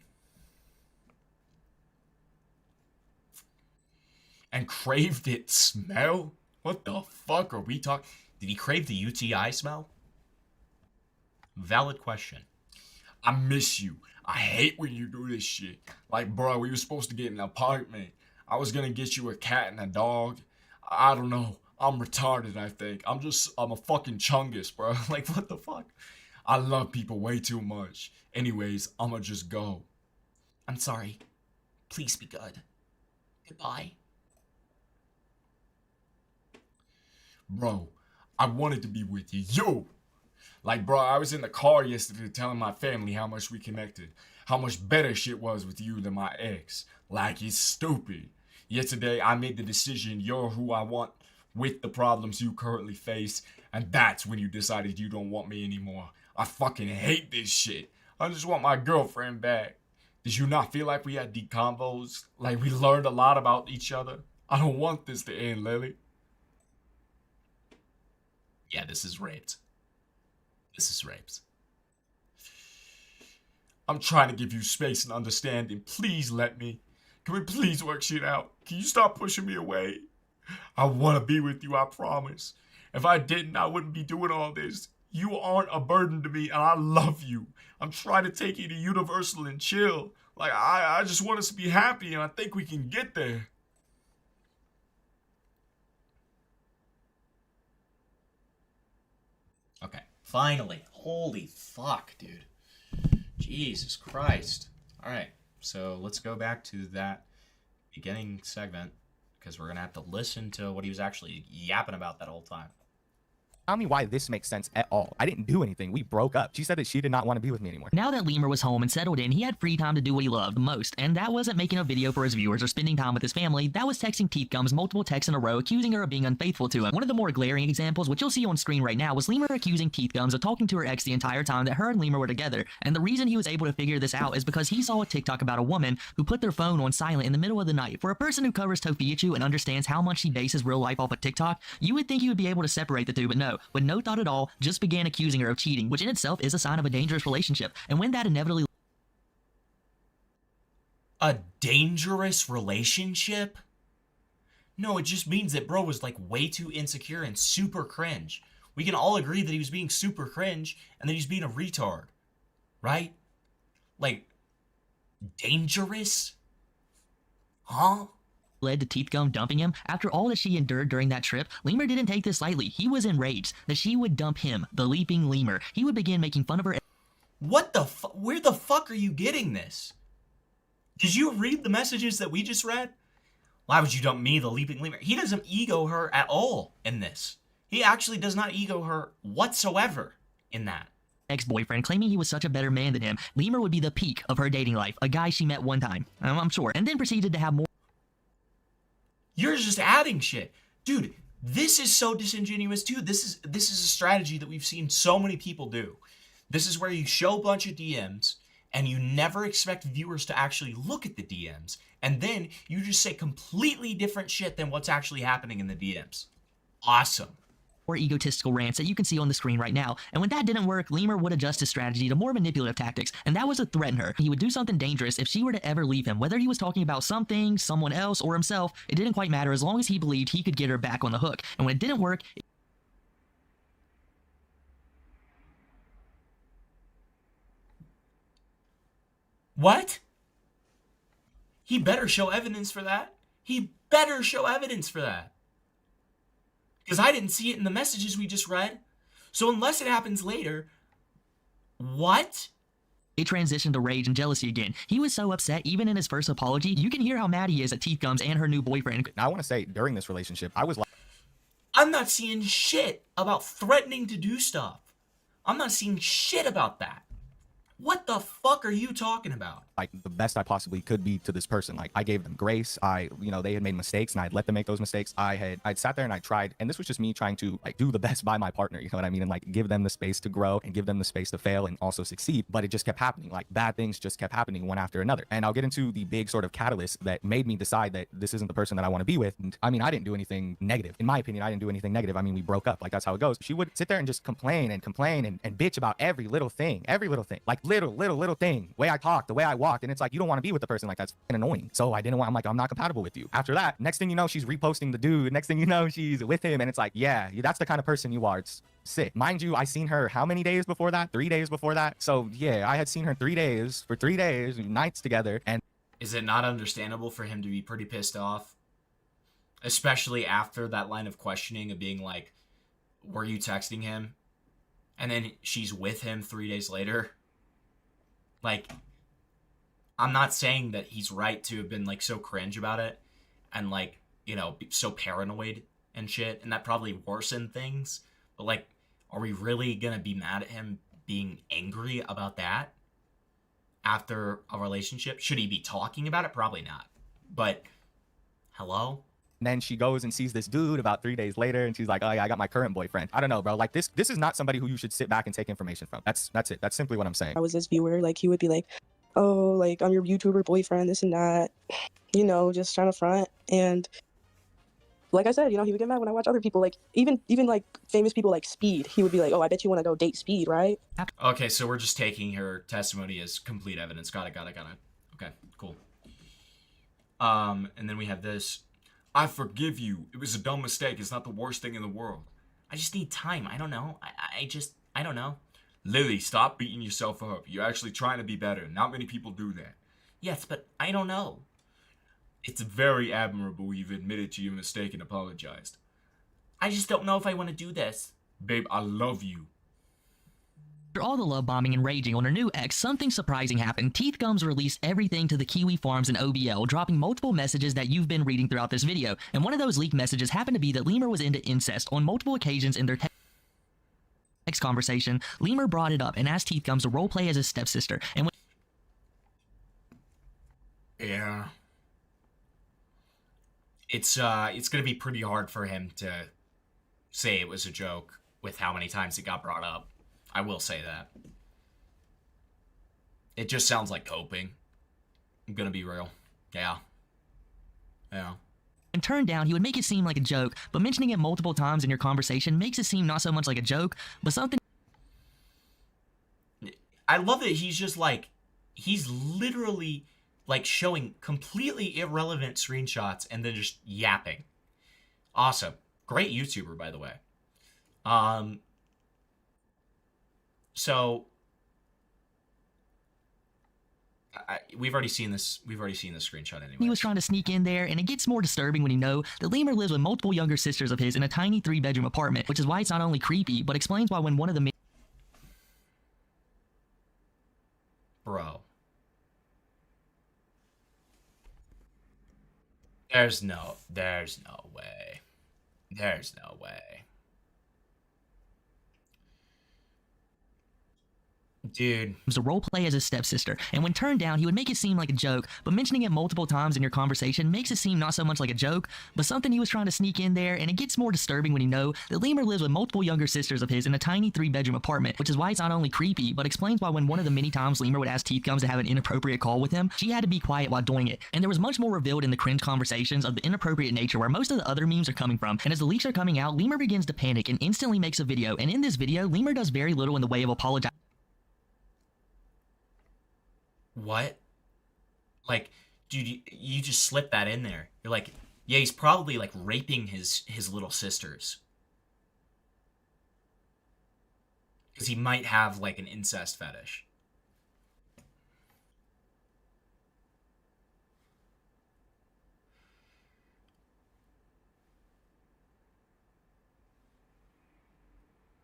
And craved it smell? What the fuck are we talking? Did he crave the UTI smell? Valid question. I miss you. I hate when you do this shit. Like, bro, we were supposed to get an apartment. I was gonna get you a cat and a dog. I don't know. I'm retarded, I think. I'm a fucking chungus, bro. Like, what the fuck? I love people way too much. Anyways, I'ma just go. I'm sorry. Please be good. Goodbye. Bro, I wanted to be with you. Yo! Like, bro, I was in the car yesterday telling my family how much we connected. How much better shit was with you than my ex. Like, it's stupid. Yesterday, I made the decision you're who I want with the problems you currently face. And that's when you decided you don't want me anymore. I fucking hate this shit. I just want my girlfriend back. Did you not feel like we had deep convos? Like, we learned a lot about each other? I don't want this to end, Lily. Yeah, this is raped. This is raped. I'm trying to give you space and understanding. Please let me. Can we please work shit out? Can you stop pushing me away? I want to be with you, I promise. If I didn't, I wouldn't be doing all this. You aren't a burden to me, and I love you. I'm trying to take you to Universal and chill. Like, I just want us to be happy, and I think we can get there. Okay, finally. Holy fuck, dude. Jesus Christ. Alright, so let's go back to that beginning segment, because we're going to have to listen to what he was actually yapping about that whole time. Tell me why this makes sense at all. I didn't do anything. We broke up. She said that she did not want to be with me anymore. Now that Lemur was home and settled in, he had free time to do what he loved most, and that wasn't making a video for his viewers or spending time with his family. That was texting Teeth Gums multiple texts in a row accusing her of being unfaithful to him. One of the more glaring examples, which you'll see on screen right now, was Lemur accusing Teeth Gums of talking to her ex the entire time that her and Lemur were together. And the reason he was able to figure this out is because he saw a TikTok about a woman who put their phone on silent in the middle of the night. For a person who covers Tofiichu and understands how much he bases real life off of TikTok, you would think he would be able to separate the two, but no. With no thought at all, just began accusing her of cheating, which in itself is a sign of a dangerous relationship. And when that inevitably... A dangerous relationship? No, it just means that bro was like way too insecure and super cringe. We can all agree that he was being super cringe and that he's being a retard. Right? Like, dangerous? Huh? led to Teeth Gum dumping him. After all that she endured during that trip, Lemur didn't take this lightly. He was enraged that she would dump him, the leaping Lemur. He would begin making fun of her. What the fuck? Where the fuck are you getting this? Did you read the messages that we just read? Why would you dump me, the leaping Lemur? He doesn't ego her at all in this. He actually does not ego her whatsoever in that. Ex-boyfriend, claiming he was such a better man than him. Lemur would be the peak of her dating life, a guy she met one time, I'm sure, and then proceeded to have more. You're just adding shit. Dude, this is so disingenuous too. This is a strategy that we've seen so many people do. This is where you show a bunch of DMs and you never expect viewers to actually look at the DMs, and then you just say completely different shit than what's actually happening in the DMs. Awesome. Or egotistical rants that you can see on the screen right now. And when that didn't work, Lemur would adjust his strategy to more manipulative tactics, and that was to threaten her. He would do something dangerous if she were to ever leave him. Whether he was talking about something, someone else, or himself, it didn't quite matter as long as he believed he could get her back on the hook. And when it didn't work... What? He better show evidence for that. He better show evidence for that. Because I didn't see it in the messages we just read. So unless it happens later, what? It transitioned to rage and jealousy again. He was so upset even in his first apology. You can hear how mad he is at Teeth Gums and her new boyfriend. Now, I want to say, during this relationship, I was like... I'm not seeing shit about threatening to do stuff. I'm not seeing shit about that. What the fuck are you talking about? Like, the best I possibly could be to this person. Like, I gave them grace. They had made mistakes and I'd let them make those mistakes. I'd sat there and I tried, and this was just me trying to like do the best by my partner, you know what I mean? And like give them the space to grow and give them the space to fail and also succeed. But it just kept happening. Like, bad things just kept happening one after another. And I'll get into the big sort of catalyst that made me decide that this isn't the person that I want to be with. And I mean, I didn't do anything negative. In my opinion, I didn't do anything negative. I mean, we broke up. Like, that's how it goes. She would sit there and just complain and bitch about every little thing. Like little thing. Way I talked, the way I walked. And it's like, you don't want to be with the person. Like, that's annoying. So I didn't want, I'm like, I'm not compatible with you. After that, next thing you know, she's reposting the dude. Next thing you know, she's with him. And it's like, yeah, that's the kind of person you are. It's sick. Mind you, I seen her how many days before that? 3 days before that. So yeah, I had seen her 3 days, for 3 days, nights together. And is it not understandable for him to be pretty pissed off? Especially after that line of questioning of being like, were you texting him? And then she's with him 3 days later. Like, I'm not saying that he's right to have been like so cringe about it and like, you know, so paranoid and shit, and that probably worsened things. But like, are we really gonna be mad at him being angry about that after a relationship? Should he be talking about it? Probably not. But hello? And then she goes and sees this dude about 3 days later, and she's like, oh yeah, I got my current boyfriend. I don't know, bro. Like, this is not somebody who you should sit back and take information from. That's it. That's simply what I'm saying. I was this viewer, like, he would be like, oh, like, I'm your YouTuber boyfriend, this and that, you know, just trying to front. And like I said, you know, he would get mad when I watch other people, like, even like famous people like Speed. He would be like, oh, I bet you want to go date Speed, right? Okay, so we're just taking her testimony as complete evidence. Got it. Okay, cool. And then we have this. I forgive you. It was a dumb mistake. It's not the worst thing in the world. I just need time. I don't know. I don't know. Lily, stop beating yourself up. You're actually trying to be better. Not many people do that. Yes, but I don't know. It's very admirable you've admitted to your mistake and apologized. I just don't know if I want to do this. Babe, I love you. After all the love bombing and raging on her new ex, something surprising happened. Teeth Gums released everything to the Kiwi Farms and OBL, dropping multiple messages that you've been reading throughout this video. And one of those leaked messages happened to be that Lemur was into incest on multiple occasions in their next conversation, Lemur brought it up and asked Teeth Gums to roleplay as his stepsister. And when Yeah. It's gonna be pretty hard for him to say it was a joke with how many times it got brought up. I will say that. It just sounds like coping. I'm gonna be real. Yeah. Yeah. when turned down, he would make it seem like a joke, but mentioning it multiple times in your conversation makes it seem not so much like a joke, but something. I love that he's just like, he's literally like showing completely irrelevant screenshots and then just yapping. Awesome. Great YouTuber, by the way. So we've already seen this. We've already seen this screenshot anyway. He was trying to sneak in there, and it gets more disturbing when you know that Lemur lives with multiple younger sisters of his in a tiny 3-bedroom apartment, which is why it's not only creepy, but explains why when one of the Bro. There's no way. There's no way. Dude. It was a role play as his stepsister, and when turned down, he would make it seem like a joke, but mentioning it multiple times in your conversation makes it seem not so much like a joke, but something he was trying to sneak in there, and it gets more disturbing when you know that Lemur lives with multiple younger sisters of his in a tiny 3-bedroom apartment, which is why it's not only creepy, but explains why when one of the many times Lemur would ask Teeth Gums to have an inappropriate call with him, she had to be quiet while doing it, and there was much more revealed in the cringe conversations of the inappropriate nature where most of the other memes are coming from, and as the leaks are coming out, Lemur begins to panic and instantly makes a video, and in this video, Lemur does very little in the way of apologizing. What? Like, dude, you just slip that in there. You're like, yeah, he's probably like raping his little sisters. Because he might have like an incest fetish.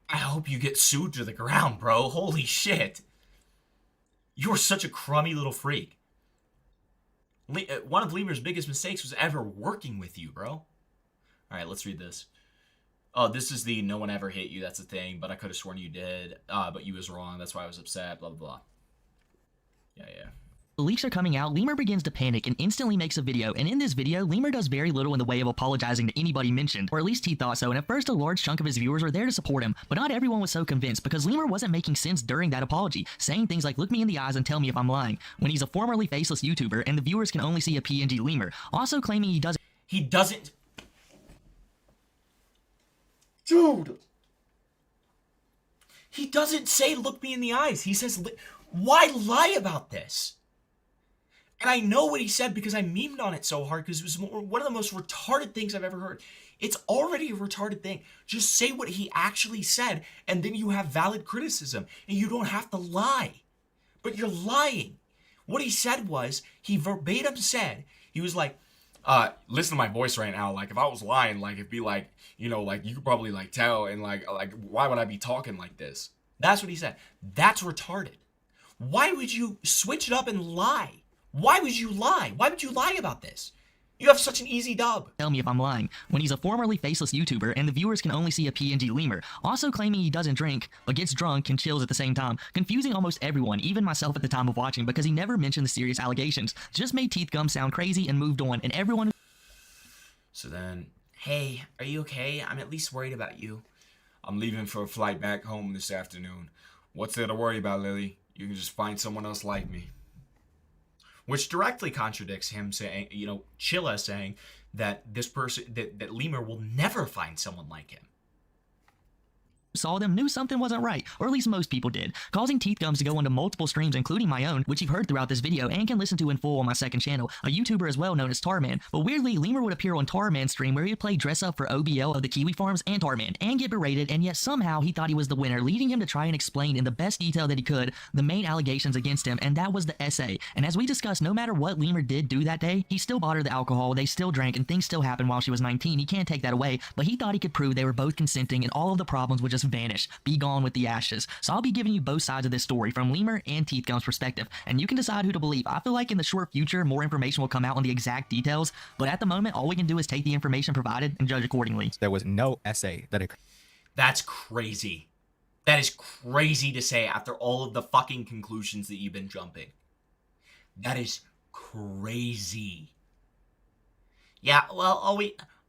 I hope you get sued to the ground, bro. Holy shit. You're such a crummy little freak. One of Lemur's biggest mistakes was ever working with you, bro. Alright, let's read this. Oh, this is the no one ever hit you, that's the thing, but I could have sworn you did, but you was wrong, that's why I was upset, blah, blah, blah. Yeah. The leaks are coming out, Lemur begins to panic and instantly makes a video, and in this video, Lemur does very little in the way of apologizing to anybody mentioned, or at least he thought so, and at first a large chunk of his viewers were there to support him, but not everyone was so convinced because Lemur wasn't making sense during that apology, saying things like, look me in the eyes and tell me if I'm lying, when he's a formerly faceless YouTuber and the viewers can only see a PNG Lemur, also claiming he doesn't. Dude! He doesn't say look me in the eyes, he says, why lie about this? And I know what he said because I memed on it so hard because it was one of the most retarded things I've ever heard. It's already a retarded thing. Just say what he actually said and then you have valid criticism and you don't have to lie. But you're lying. What he said was, he verbatim said, he was like, listen to my voice right now. Like, if I was lying, like, it'd be like, you know, like, you could probably, like, tell and, like, why would I be talking like this? That's what he said. That's retarded. Why would you switch it up and lie? Why would you lie? Why would you lie about this? You have such an easy dub. Tell me if I'm lying, when he's a formerly faceless YouTuber and the viewers can only see a PNG Lemur, also claiming he doesn't drink, but gets drunk and chills at the same time, confusing almost everyone, even myself at the time of watching, because he never mentioned the serious allegations, just made Teeth Gum sound crazy and moved on, and everyone. So then, hey, are you okay? I'm at least worried about you. I'm leaving for a flight back home this afternoon. What's there to worry about, Lily? You can just find someone else like me. Which directly contradicts him saying, you know, Chilla saying that this person, that Lemur will never find someone like him. Saw them knew something wasn't right, or at least most people did, causing Teeth Gums to go onto multiple streams, including my own, which you've heard throughout this video and can listen to in full on my second channel, a YouTuber as well known as Tarman. But weirdly, Lemur would appear on Tarman's stream where he would play dress up for OBL of the Kiwi Farms and Tarman, and get berated, and yet somehow he thought he was the winner, leading him to try and explain in the best detail that he could the main allegations against him, and that was the essay. And as we discussed, no matter what Lemur did do that day, he still bought her the alcohol, they still drank, and things still happened while she was 19. He can't take that away, but he thought he could prove they were both consenting and all of the problems would just vanish, be gone with the ashes. So I'll be giving you both sides of this story from Lemur and Teeth Gum's perspective, and you can decide who to believe. I feel like in the short future, more information will come out on the exact details, but at the moment, all we can do is take the information provided and judge accordingly. There was no essay that occurred. That's crazy. That is crazy to say after all of the fucking conclusions that you've been jumping. That is crazy. Yeah, well,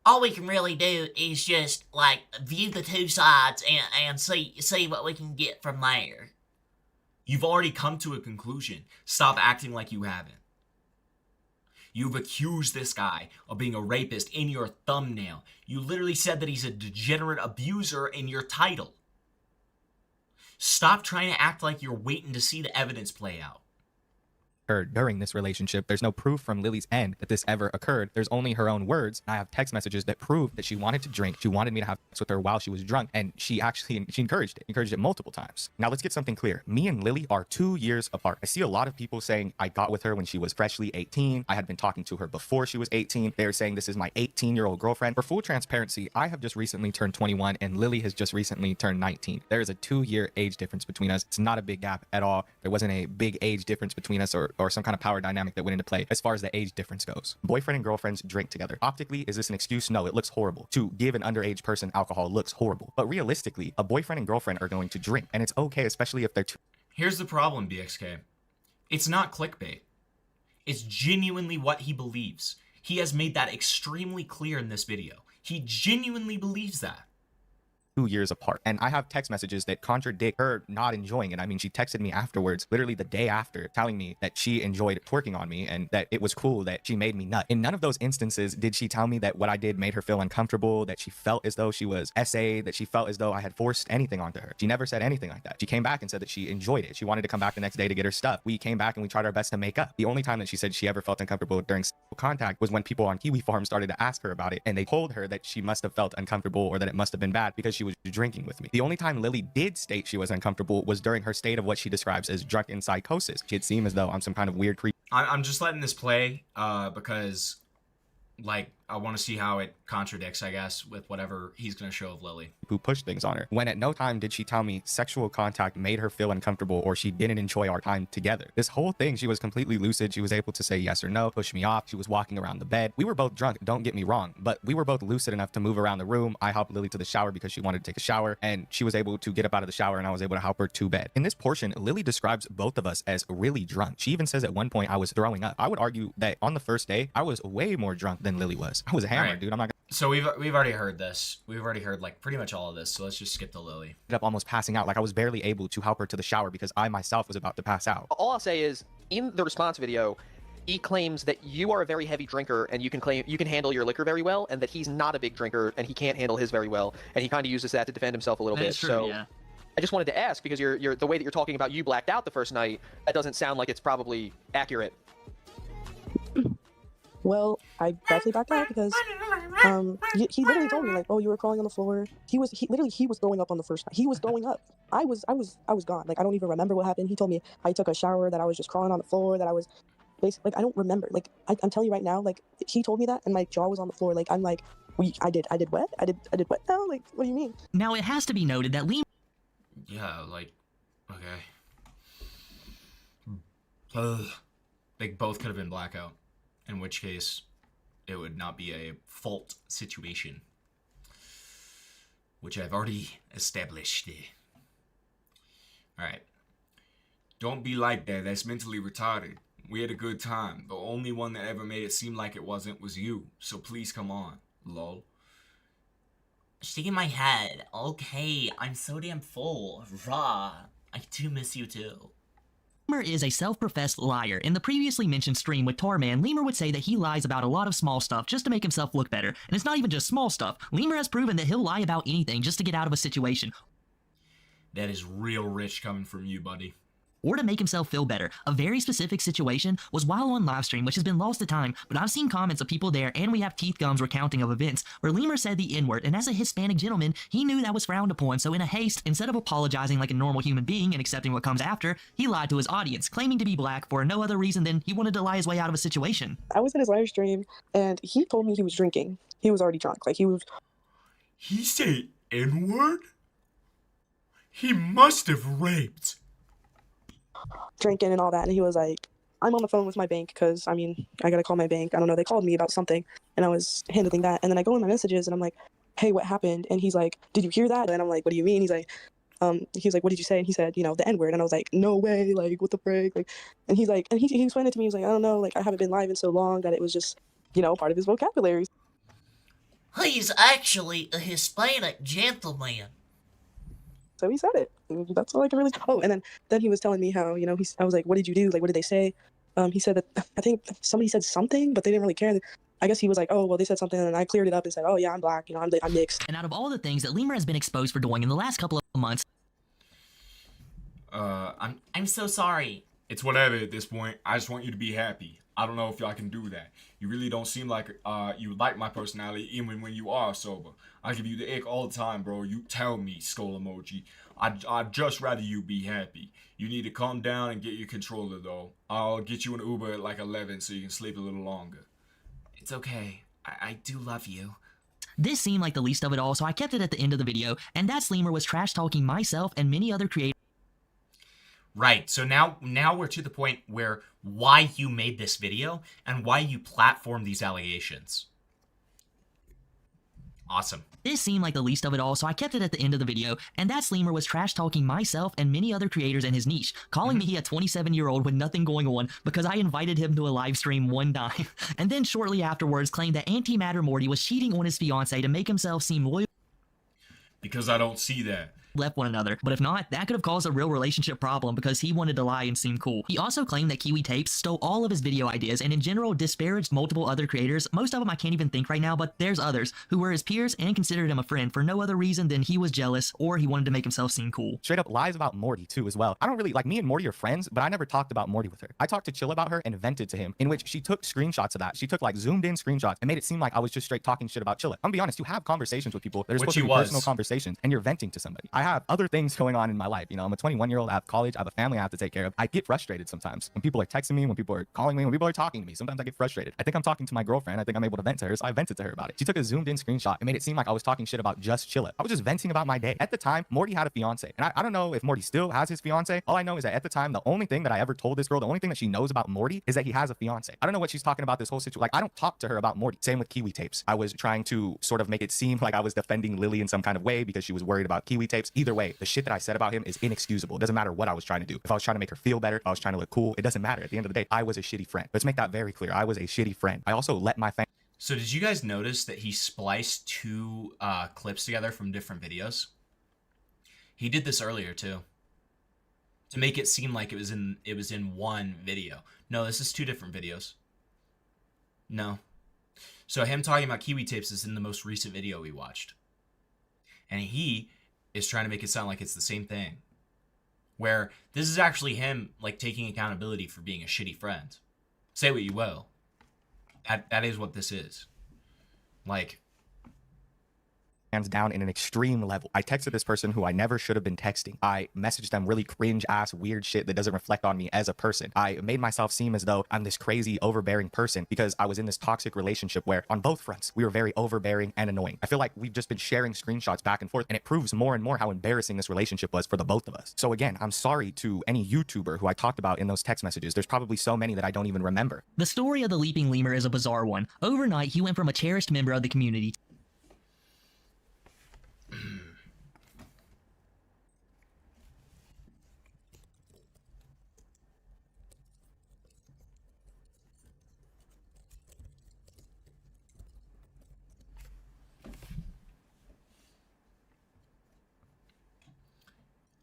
all we can really do is just like view the two sides and see what we can get from there. You've already come to a conclusion. Stop acting like you haven't. You've accused this guy of being a rapist in your thumbnail. You literally said that he's a degenerate abuser in your title. Stop trying to act like you're waiting to see the evidence play out. Her during this relationship. There's no proof from Lily's end that this ever occurred. There's only her own words. I have text messages that prove that she wanted to drink. She wanted me to have sex with her while she was drunk, and she encouraged it multiple times. Now let's get something clear. Me and Lily are 2 years apart. I see a lot of people saying I got with her when she was freshly 18. I had been talking to her before she was 18. They're saying this is my 18-year-old girlfriend. For full transparency, I have just recently turned 21 and Lily has just recently turned 19. There is a 2-year age difference between us. It's not a big gap at all. There wasn't a big age difference between us or some kind of power dynamic that went into play as far as the age difference goes. Boyfriend and girlfriends drink together. Optically, is this an excuse? No, it looks horrible. To give an underage person alcohol looks horrible. But realistically, a boyfriend and girlfriend are going to drink, and it's okay, especially if they're two. Here's the problem, BXK. It's not clickbait. It's genuinely what he believes. He has made that extremely clear in this video. He genuinely believes that. 2 years apart. And I have text messages that contradict her not enjoying it. I mean, she texted me afterwards, literally the day after, telling me that she enjoyed twerking on me and that it was cool that she made me nut. In none of those instances did she tell me that what I did made her feel uncomfortable, that she felt as though she was essayed, that she felt as though I had forced anything onto her. She never said anything like that. She came back and said that she enjoyed it. She wanted to come back the next day to get her stuff. We came back and we tried our best to make up. The only time that she said she ever felt uncomfortable during sexual contact was when people on Kiwi Farm started to ask her about it, and they told her that she must have felt uncomfortable or that it must have been bad because she was drinking with me. The only time Lily did state she was uncomfortable was during her state of what she describes as drunken psychosis. It seemed as though I'm some kind of weird creep. I'm just letting this play because, like, I want to see how it contradicts, I guess, with whatever he's going to show of Lily. Who pushed things on her. When at no time did she tell me sexual contact made her feel uncomfortable or she didn't enjoy our time together. This whole thing, she was completely lucid. She was able to say yes or no, push me off. She was walking around the bed. We were both drunk, don't get me wrong, but we were both lucid enough to move around the room. I helped Lily to the shower because she wanted to take a shower, and she was able to get up out of the shower, and I was able to help her to bed. In this portion, Lily describes both of us as really drunk. She even says at one point I was throwing up. I would argue that on the first day, I was way more drunk than Lily was. I was hammered, Right. dude. I'm not gonna... So we've already heard this. We've already heard like pretty much all of this. So let's just skip to Lily. Ended up almost passing out. Like I was barely able to help her to the shower because I myself was about to pass out. All I'll say is, in the response video, he claims that you are a very heavy drinker and you can handle your liquor very well, and that he's not a big drinker and he can't handle his very well, and he kind of uses that to defend himself a little bit. True, so yeah. I just wanted to ask, because you're the way that you're talking about you blacked out the first night, that doesn't sound like it's probably accurate. Well, I definitely backed out because he literally told me like, oh, you were crawling on the floor. He was throwing up on the first night. He was throwing up. I was gone. Like I don't even remember what happened. He told me I took a shower, that I was just crawling on the floor, that I was basically like I don't remember. Like I'm telling you right now, like he told me that and my jaw was on the floor. Like I'm like, I did what? I did what now? Like what do you mean? Now it has to be noted that Lemur. Yeah, like, okay. They both could have been blackout. In which case, it would not be a fault situation. Which I've already established. Alright. Don't be like that. That's mentally retarded. We had a good time. The only one that ever made it seem like it wasn't was you. So please come on. Lol. Shaking my head. Okay, I'm so damn full. Rah. I do miss you too. Lemur is a self-professed liar. In the previously mentioned stream with Tarman, Lemur would say that he lies about a lot of small stuff just to make himself look better. And it's not even just small stuff. Lemur has proven that he'll lie about anything just to get out of a situation. That is real rich coming from you, buddy. Or to make himself feel better. A very specific situation was while on livestream, which has been lost to time, but I've seen comments of people there, and we have Teeth Gum's recounting of events, where Lemur said the N-word, and as a Hispanic gentleman, he knew that was frowned upon, so in a haste, instead of apologizing like a normal human being and accepting what comes after, he lied to his audience, claiming to be black for no other reason than he wanted to lie his way out of a situation. I was in his live stream and he told me he was drinking. He was already drunk. Like He said N-word? He must have raped. Drinking and all that, and he was like, I'm on the phone with my bank because I gotta call my bank. I don't know, they called me about something and I was handling that, and then I go in my messages and I'm like, hey, what happened? And he's like, did you hear that? And I'm like, what do you mean? He's like, he was like, what did you say? And he said, the N-word. And I was like, no way, like, what the frick? Like, and he's like, and he explained it to me. He was like, I don't know, like, I haven't been live in so long that it was just, part of his vocabulary. He's actually a Hispanic gentleman. So he said it. And that's all I can really. Oh, and then he was telling me how, I was like, what did you do? Like, what did they say? He said that I think somebody said something, but they didn't really care. I guess he was like, oh, well, they said something, and I cleared it up and said, oh yeah, I'm black, I'm mixed. And out of all the things that Lemur has been exposed for doing in the last couple of months, I'm so sorry. It's whatever at this point. I just want you to be happy. I don't know if y'all can do that. You really don't seem like you like my personality even when you are sober. I give you the ick all the time, bro. You tell me, skull emoji. I'd just rather you be happy. You need to calm down and get your controller, though. I'll get you an Uber at like 11 so you can sleep a little longer. It's okay. I do love you. this seemed like the least of it all, so I kept it at the end of the video, and that Lemur was trash-talking myself and many other creators. Right, so now we're to the point where why you made this video and why you platformed these allegations. Awesome. This seemed like the least of it all, so I kept it at the end of the video, and that Lemur was trash-talking myself and many other creators in his niche, calling me a 27-year-old with nothing going on because I invited him to a live stream one time, and then shortly afterwards claimed that Antimatter Morty was cheating on his fiancée to make himself seem loyal. Because I don't see that. Left one another, but if not, that could have caused a real relationship problem because he wanted to lie and seem cool. He also claimed that Kiwi Tapes stole all of his video ideas and in general disparaged multiple other creators. Most of them I can't even think right now, but there's others who were his peers and considered him a friend for no other reason than he was jealous or he wanted to make himself seem cool. Straight up lies about Morty too as well. I don't really, like, me and Morty are friends, but I never talked about Morty with her. I talked to Chill about her and vented to him, in which she took screenshots of that. She took like zoomed in screenshots and made it seem like I was just straight talking shit about Chilla. I'm gonna be honest, you have conversations with people that are supposed to be personal conversations and you're venting to somebody. I have other things going on in my life. You know, I'm a 21-year-old, I have college, I have a family I have to take care of. I get frustrated sometimes when people are texting me, when people are calling me, when people are talking to me. Sometimes I get frustrated. I think I'm talking to my girlfriend. I think I'm able to vent to her, so I vented to her about it. She took a zoomed in screenshot and made it seem like I was talking shit about just Chilla. I was just venting about my day. At the time, Morty had a fiance, and I don't know if Morty still has his fiance. All I know is that at the time, the only thing that I ever told this girl, the only thing that she knows about Morty is that he has a fiance. I don't know what she's talking about this whole situation. Like, I don't talk to her about Morty. Same with Kiwi Tapes. I was trying to sort of make it seem like I was defending Lily in some kind of way because she was worried about Kiwi Tapes. Either way, the shit that I said about him is inexcusable. It doesn't matter what I was trying to do. If I was trying to make her feel better, if I was trying to look cool, it doesn't matter. At the end of the day, I was a shitty friend. Let's make that very clear. I was a shitty friend. I also let my family. So did you guys notice that he spliced two clips together from different videos? He did this earlier too, to make it seem like it was in one video. No, this is two different videos. No. So him talking about Kiwi Tapes is in the most recent video we watched. And he is trying to make it sound like it's the same thing. Where this is actually him, like, taking accountability for being a shitty friend. Say what you will. That is what this is. Like, hands down in an extreme level. I texted this person who I never should have been texting. I messaged them really cringe ass weird shit that doesn't reflect on me as a person. I made myself seem as though I'm this crazy overbearing person because I was in this toxic relationship where on both fronts we were very overbearing and annoying. I feel like we've just been sharing screenshots back and forth and it proves more and more how embarrassing this relationship was for the both of us. So again, I'm sorry to any YouTuber who I talked about in those text messages. There's probably so many that I don't even remember. The story of the Leaping Lemur is a bizarre one. Overnight, he went from a cherished member of the community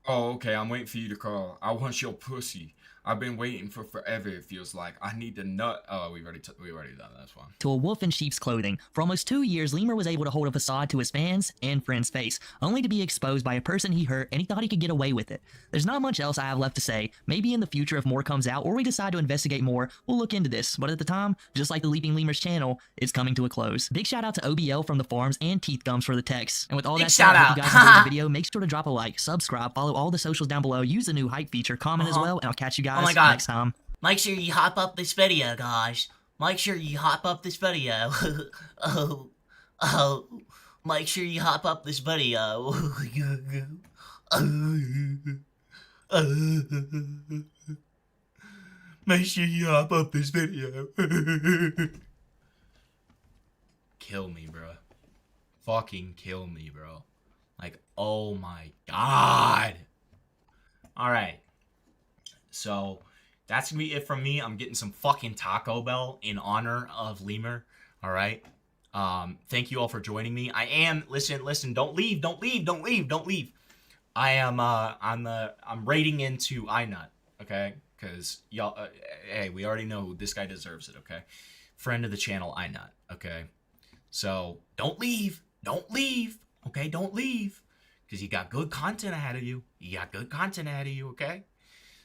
Oh, okay, I'm waiting for you to call. I want your pussy. I've been waiting for forever, it feels like. I need the nut. Oh, we've already done that. That's one. to a wolf in sheep's clothing. For almost 2 years, Lemur was able to hold a facade to his fans and friends' face, only to be exposed by a person he hurt and he thought he could get away with it. There's not much else I have left to say. Maybe in the future if more comes out or we decide to investigate more, we'll look into this. But at the time, just like the Leaping Lemur's channel, it's coming to a close. Big shout out to OBL from the farms and Teeth Gums for the text. And with all that said, I hope you guys enjoyed the video. Make sure to drop a like, subscribe, follow all the socials down below, use the new hype feature, comment as well, and I'll catch you guys next time. Make sure you hop up this video, guys. Make sure you hop up this video. oh. Make sure you hop up this video. Make sure you hop up this video. kill me, bro. Fucking kill me, bro. Like, oh my god. All right. So that's gonna be it from me. I'm getting some fucking Taco Bell in honor of Lemur. All right. Thank you all for joining me. I am listen. Don't leave. I am I'm raiding into iNut. Okay, because y'all. Hey, we already know this guy deserves it. Okay, friend of the channel, iNut. Okay, so don't leave. Okay, don't leave. Because you got good content ahead of you. Okay.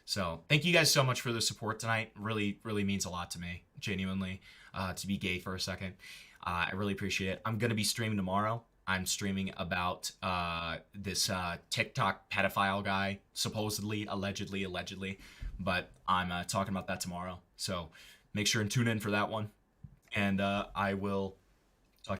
So thank you guys so much for the support tonight. Really means a lot to me, genuinely. To be gay for a second, I really appreciate it. I'm gonna be streaming tomorrow. I'm streaming about this TikTok pedophile guy, supposedly, allegedly, but I'm talking about that tomorrow. So make sure and tune in for that one, and I will